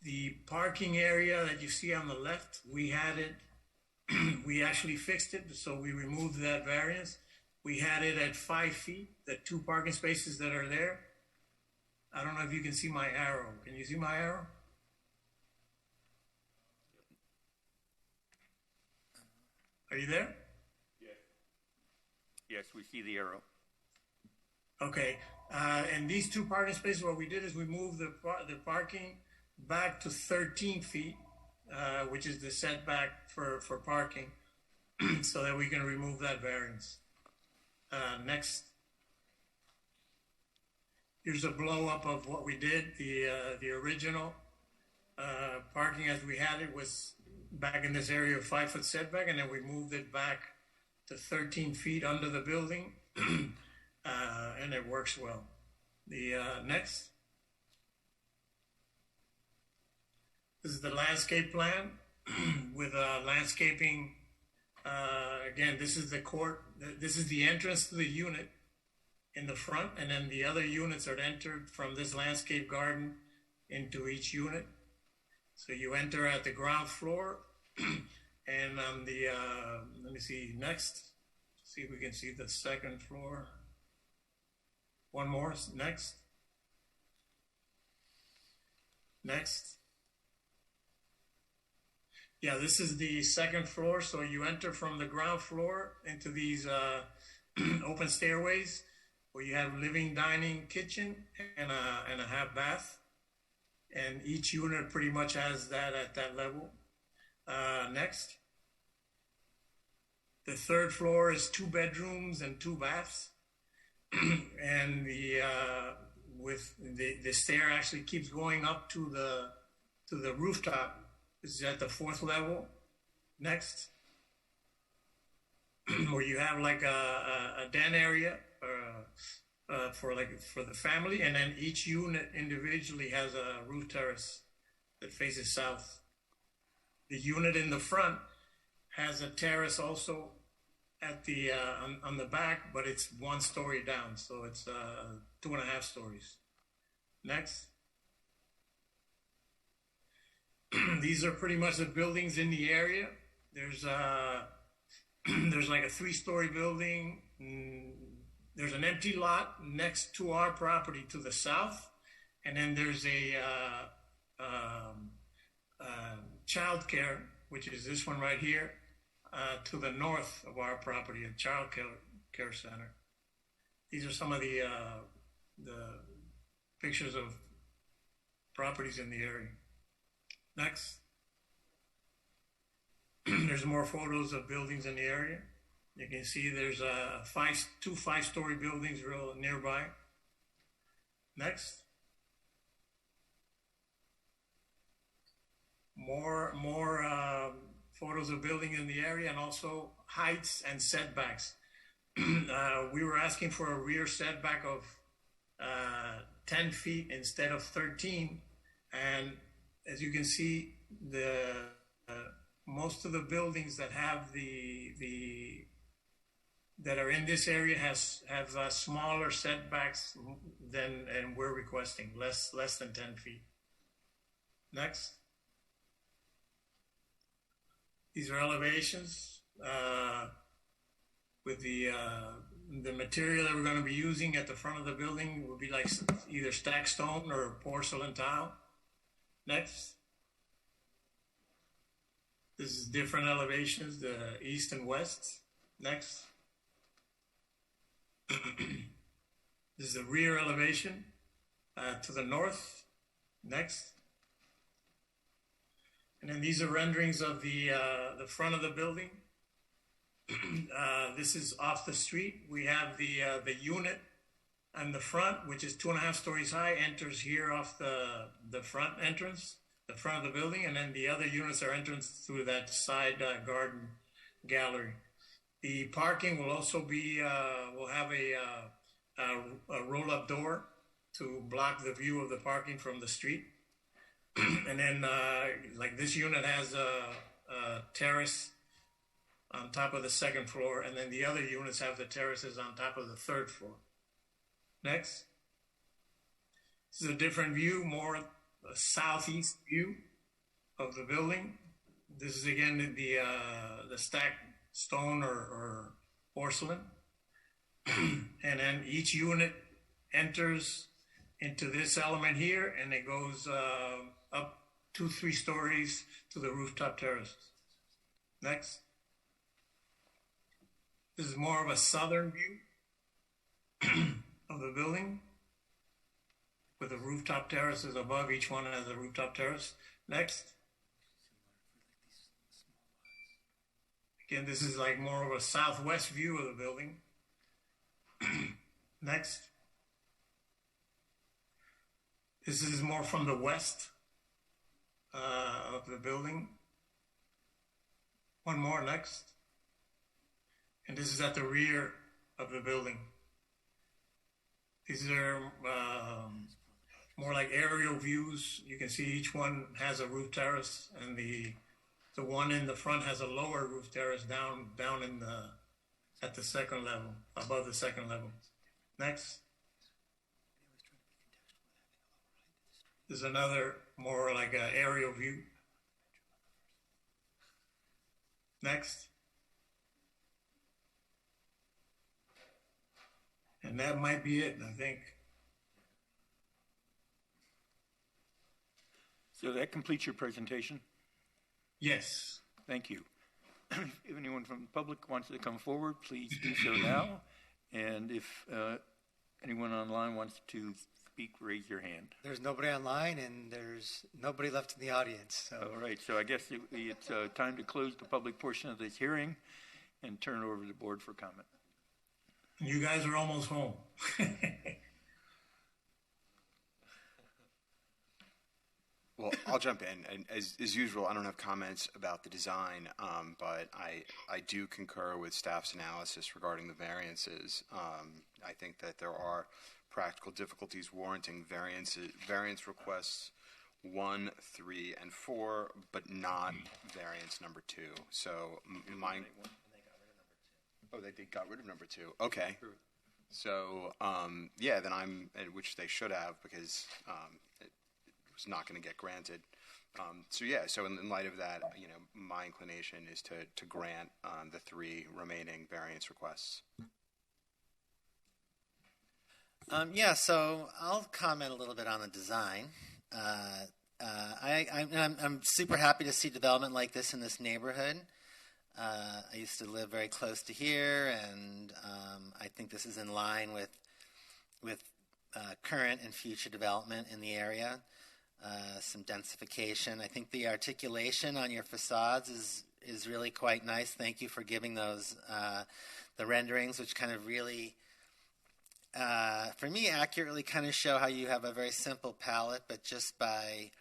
the parking area that you see on the left. We had it. We actually fixed it, so we removed that variance. We had it at 5 feet. The 2 parking spaces that are there. I don't know if you can see my arrow. Can you see my arrow? Are you there? Yes. Yes, we see the arrow. Okay. And these 2 parking spaces, what we did is we moved the parking back to 13 feet, which is the setback for parking, so that we can remove that variance. Next. Here's a blow up of what we did. The original parking as we had it was back in this area of 5-foot setback, and then we moved it back to 13 feet under the building, and it works well. The next. This is the landscape plan with landscaping. Again, this is the court. This is the entrance to the unit in the front, and then the other units are entered from this landscape garden into each unit. So you enter at the ground floor, and on the, let me see, next. See if we can see the second floor. One more, next. Next. Yeah, this is the second floor. So you enter from the ground floor into these open stairways where you have living, dining, kitchen, and a half bath. And each unit pretty much has that at that level. Next. The third floor is 2 bedrooms and 2 baths. And the stair actually keeps going up to the rooftop. This is at the 4th level. Next. Where you have like a den area for the family, and then each unit individually has a roof terrace that faces south. The unit in the front has a terrace also at the on the back, but it's 1 story down, so it's 2.5 stories. Next. These are pretty much the buildings in the area. There's there's like a 3-story building. There's an empty lot next to our property to the south, and then there's a child care, which is this one right here, to the north of our property, a child care center. These are some of the pictures of properties in the area. Next. There's more photos of buildings in the area. You can see there's two 5-story buildings real nearby. Next. More photos of buildings in the area, and also heights and setbacks. We were asking for a rear setback of 10 feet instead of 13, and as you can see, most of the buildings that have that are in this area have smaller setbacks than, and we're requesting less than 10 feet. Next. These are elevations with the material that we're going to be using at the front of the building will be like either stacked stone or porcelain tile. Next. This is different elevations, the east and west. Next. This is the rear elevation to the north. Next. And then these are renderings of the front of the building. This is off the street. We have the unit on the front, which is 2.5 stories high, enters here off the front entrance, the front of the building, and then the other units are entrance through that side garden gallery. The parking will also be, will have a roll-up door to block the view of the parking from the street. And then, like this unit has a terrace on top of the 2nd floor, and then the other units have the terraces on top of the 3rd floor. Next. This is a different view, more a southeast view of the building. This is again the stacked stone or porcelain. And then each unit enters into this element here, and it goes up 2-3 stories to the rooftop terraces. Next. This is more of a southern view of the building, with the rooftop terraces above. Each one has a rooftop terrace. Next. Again, this is like more of a southwest view of the building. Next. This is more from the west of the building. One more, next. And this is at the rear of the building. These are more like aerial views. You can see each one has a roof terrace, and the one in the front has a lower roof terrace down in at the 2nd level, above the 2nd level. Next. There's another more like an aerial view. Next. And that might be it, I think. So that completes your presentation? Yes. Thank you. If anyone from the public wants to come forward, please do so now. And if anyone online wants to speak, raise your hand. There's nobody online, and there's nobody left in the audience. So. All right, so I guess it's time to close the public portion of this hearing and turn it over to the board for comment. You guys are almost home. Well, I'll jump in. And as usual, I don't have comments about the design, but I do concur with staff's analysis regarding the variances. I think that there are practical difficulties warranting variance requests 1, 3, and 4, but not variance number 2. So mine. Oh, they got rid of number 2. Okay. So, then which they should have because it was not going to get granted. So in light of that, my inclination is to grant the 3 remaining variance requests. So I'll comment a little bit on the design. I'm super happy to see development like this in this neighborhood. I used to live very close to here, and I think this is in line with current and future development in the area. Some densification. I think the articulation on your facades is really quite nice. Thank you for giving those the renderings, which kind of really, for me, accurately kind of show how you have a very simple palette, but just by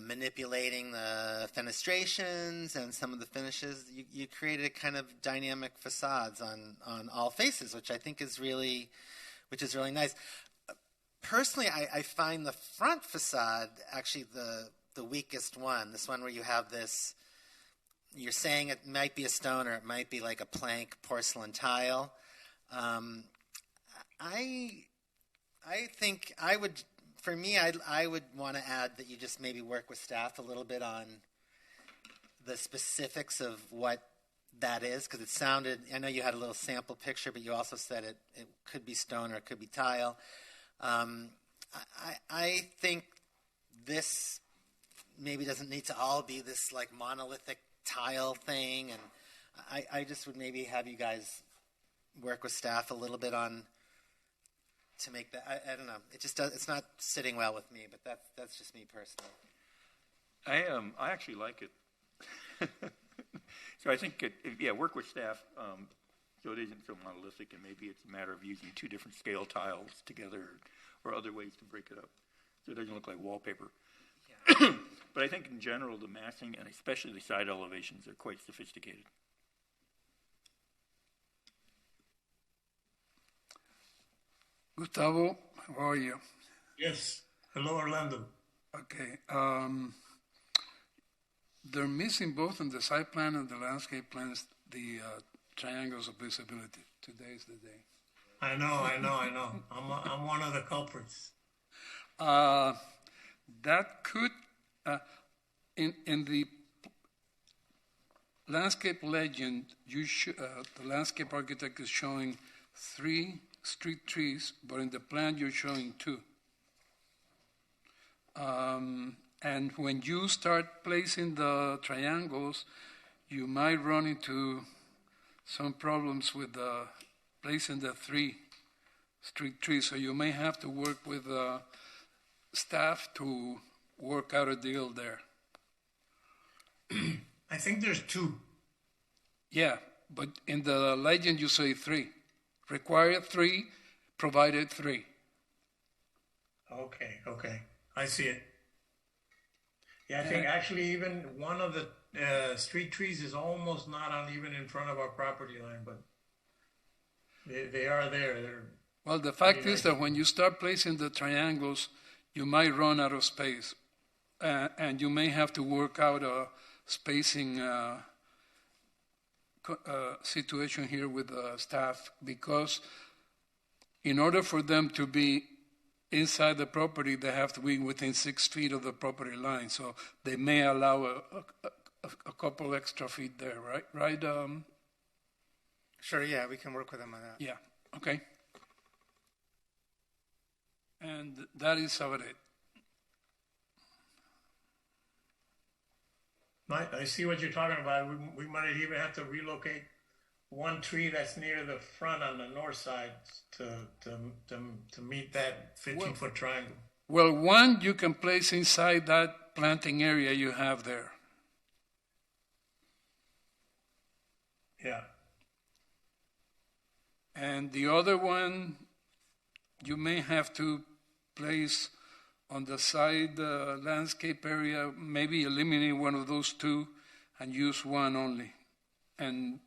manipulating the fenestrations and some of the finishes, you created kind of dynamic facades on all faces, which I think is really nice. Personally, I find the front facade actually the weakest one. This one where you have this, you're saying it might be a stone or it might be like a plank porcelain tile. I think I would want to add that you just maybe work with staff a little bit on the specifics of what that is, because it sounded, I know you had a little sample picture, but you also said it could be stone or it could be tile. I think this maybe doesn't need to all be this like monolithic tile thing, and I just would maybe have you guys work with staff a little bit on to make that. I don't know. It just it's not sitting well with me, but that's just me personally. I actually like it. So I think work with staff. So it isn't so monolithic, and maybe it's a matter of using 2 different scale tiles together or other ways to break it up so it doesn't look like wallpaper. Yeah. But I think in general, the massing, and especially the side elevations, are quite sophisticated. Gustavo, how are you? Yes. Hello, Orlando. Okay. They're missing both in the site plan and the landscape plans the triangles of visibility. Today is the day. I know. I'm one of the culprits. That could, in the landscape legend, the landscape architect is showing 3 street trees, but in the plan you're showing 2. And when you start placing the triangles, you might run into some problems with placing the 3 street trees. So you may have to work with staff to work out a deal there. I think there's 2. Yeah, but in the legend you say 3. Required 3, provided 3. Okay. I see it. Yeah, I think actually even one of the street trees is almost not even in front of our property line, but they are there. Well, the fact is that when you start placing the triangles, you might run out of space, and you may have to work out a spacing situation here with the staff, because in order for them to be inside the property, they have to be within 6 feet of the property line. So they may allow a couple extra feet there, right? Sure, yeah, we can work with them on that. Yeah, okay. And that is about it. I see what you're talking about. We might even have to relocate one tree that's near the front on the north side to meet that 15-foot triangle. Well, one you can place inside that planting area you have there. Yeah. And the other one you may have to place on the side landscape area, maybe eliminate one of those 2 and use one only, and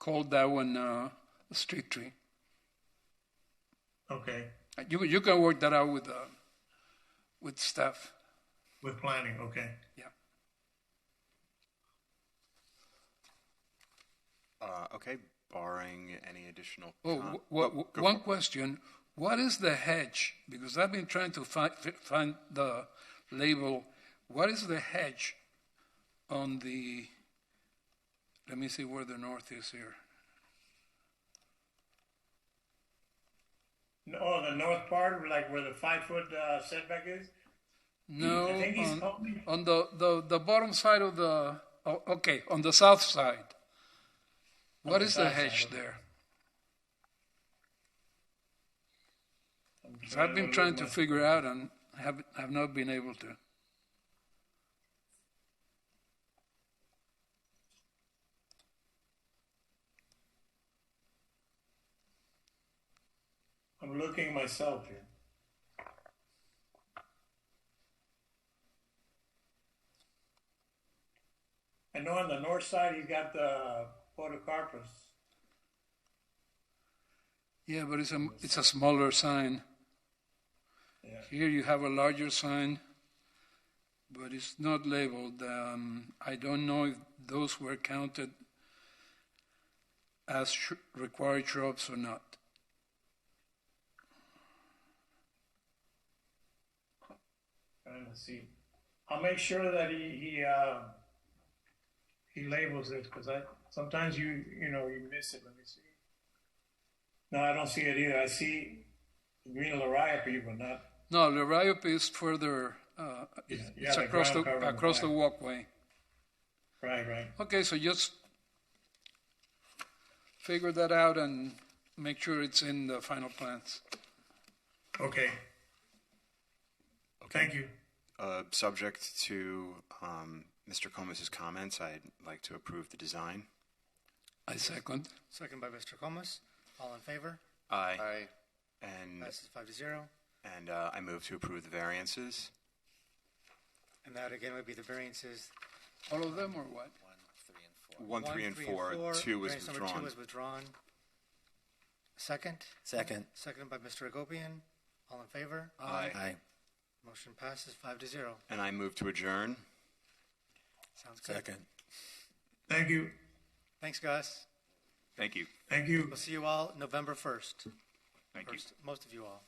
call that one a street tree. Okay. You can work that out with staff. With planning, okay. Yeah. Okay, barring any additional. Oh, go one for it. question. What is the hedge? Because I've been trying to find the label. What is the hedge on the, let me see where the north is here. Oh, the north part, like where the 5-foot setback is? No, I think he's talking- on the bottom side of the, oh, okay, on the south side. What the is the south hedge side, okay. there? 'Cause I've been trying to figure out and have not been able to. I'm looking myself here. I know on the north side, he's got the podocarpus. Yeah, but it's a smaller sign. Yeah. Here you have a larger sign, but it's not labeled. I don't know if those were counted as required shrubs or not. Trying to see. I'll make sure that he labels it because sometimes you miss it. Let me see. No, I don't see it either. I see green liriope, but not. No, liriope is further. It's the across ground cover across the black. walkway. Right. Okay, so just figure that out and make sure it's in the final plans. Okay. Thank you. Subject to Mr. Comas's comments, I'd like to approve the design. I second. Second by Mr. Comas. All in favor? Aye. Aye. And Passes 5-0. And I move to approve the variances. And that again would be the variances. All of them or what? 1, 3, and 4. 2 was Variance number withdrawn. 2 was withdrawn. Second? Second. Seconded by Mr. Agopian. All in favor? Aye. Aye. Motion passes 5-0. And I move to adjourn. Sounds good. Second. Thank you. Thanks, Gus. Thank you. Thank you. We'll see you all November 1st. Thank you. Most of you all.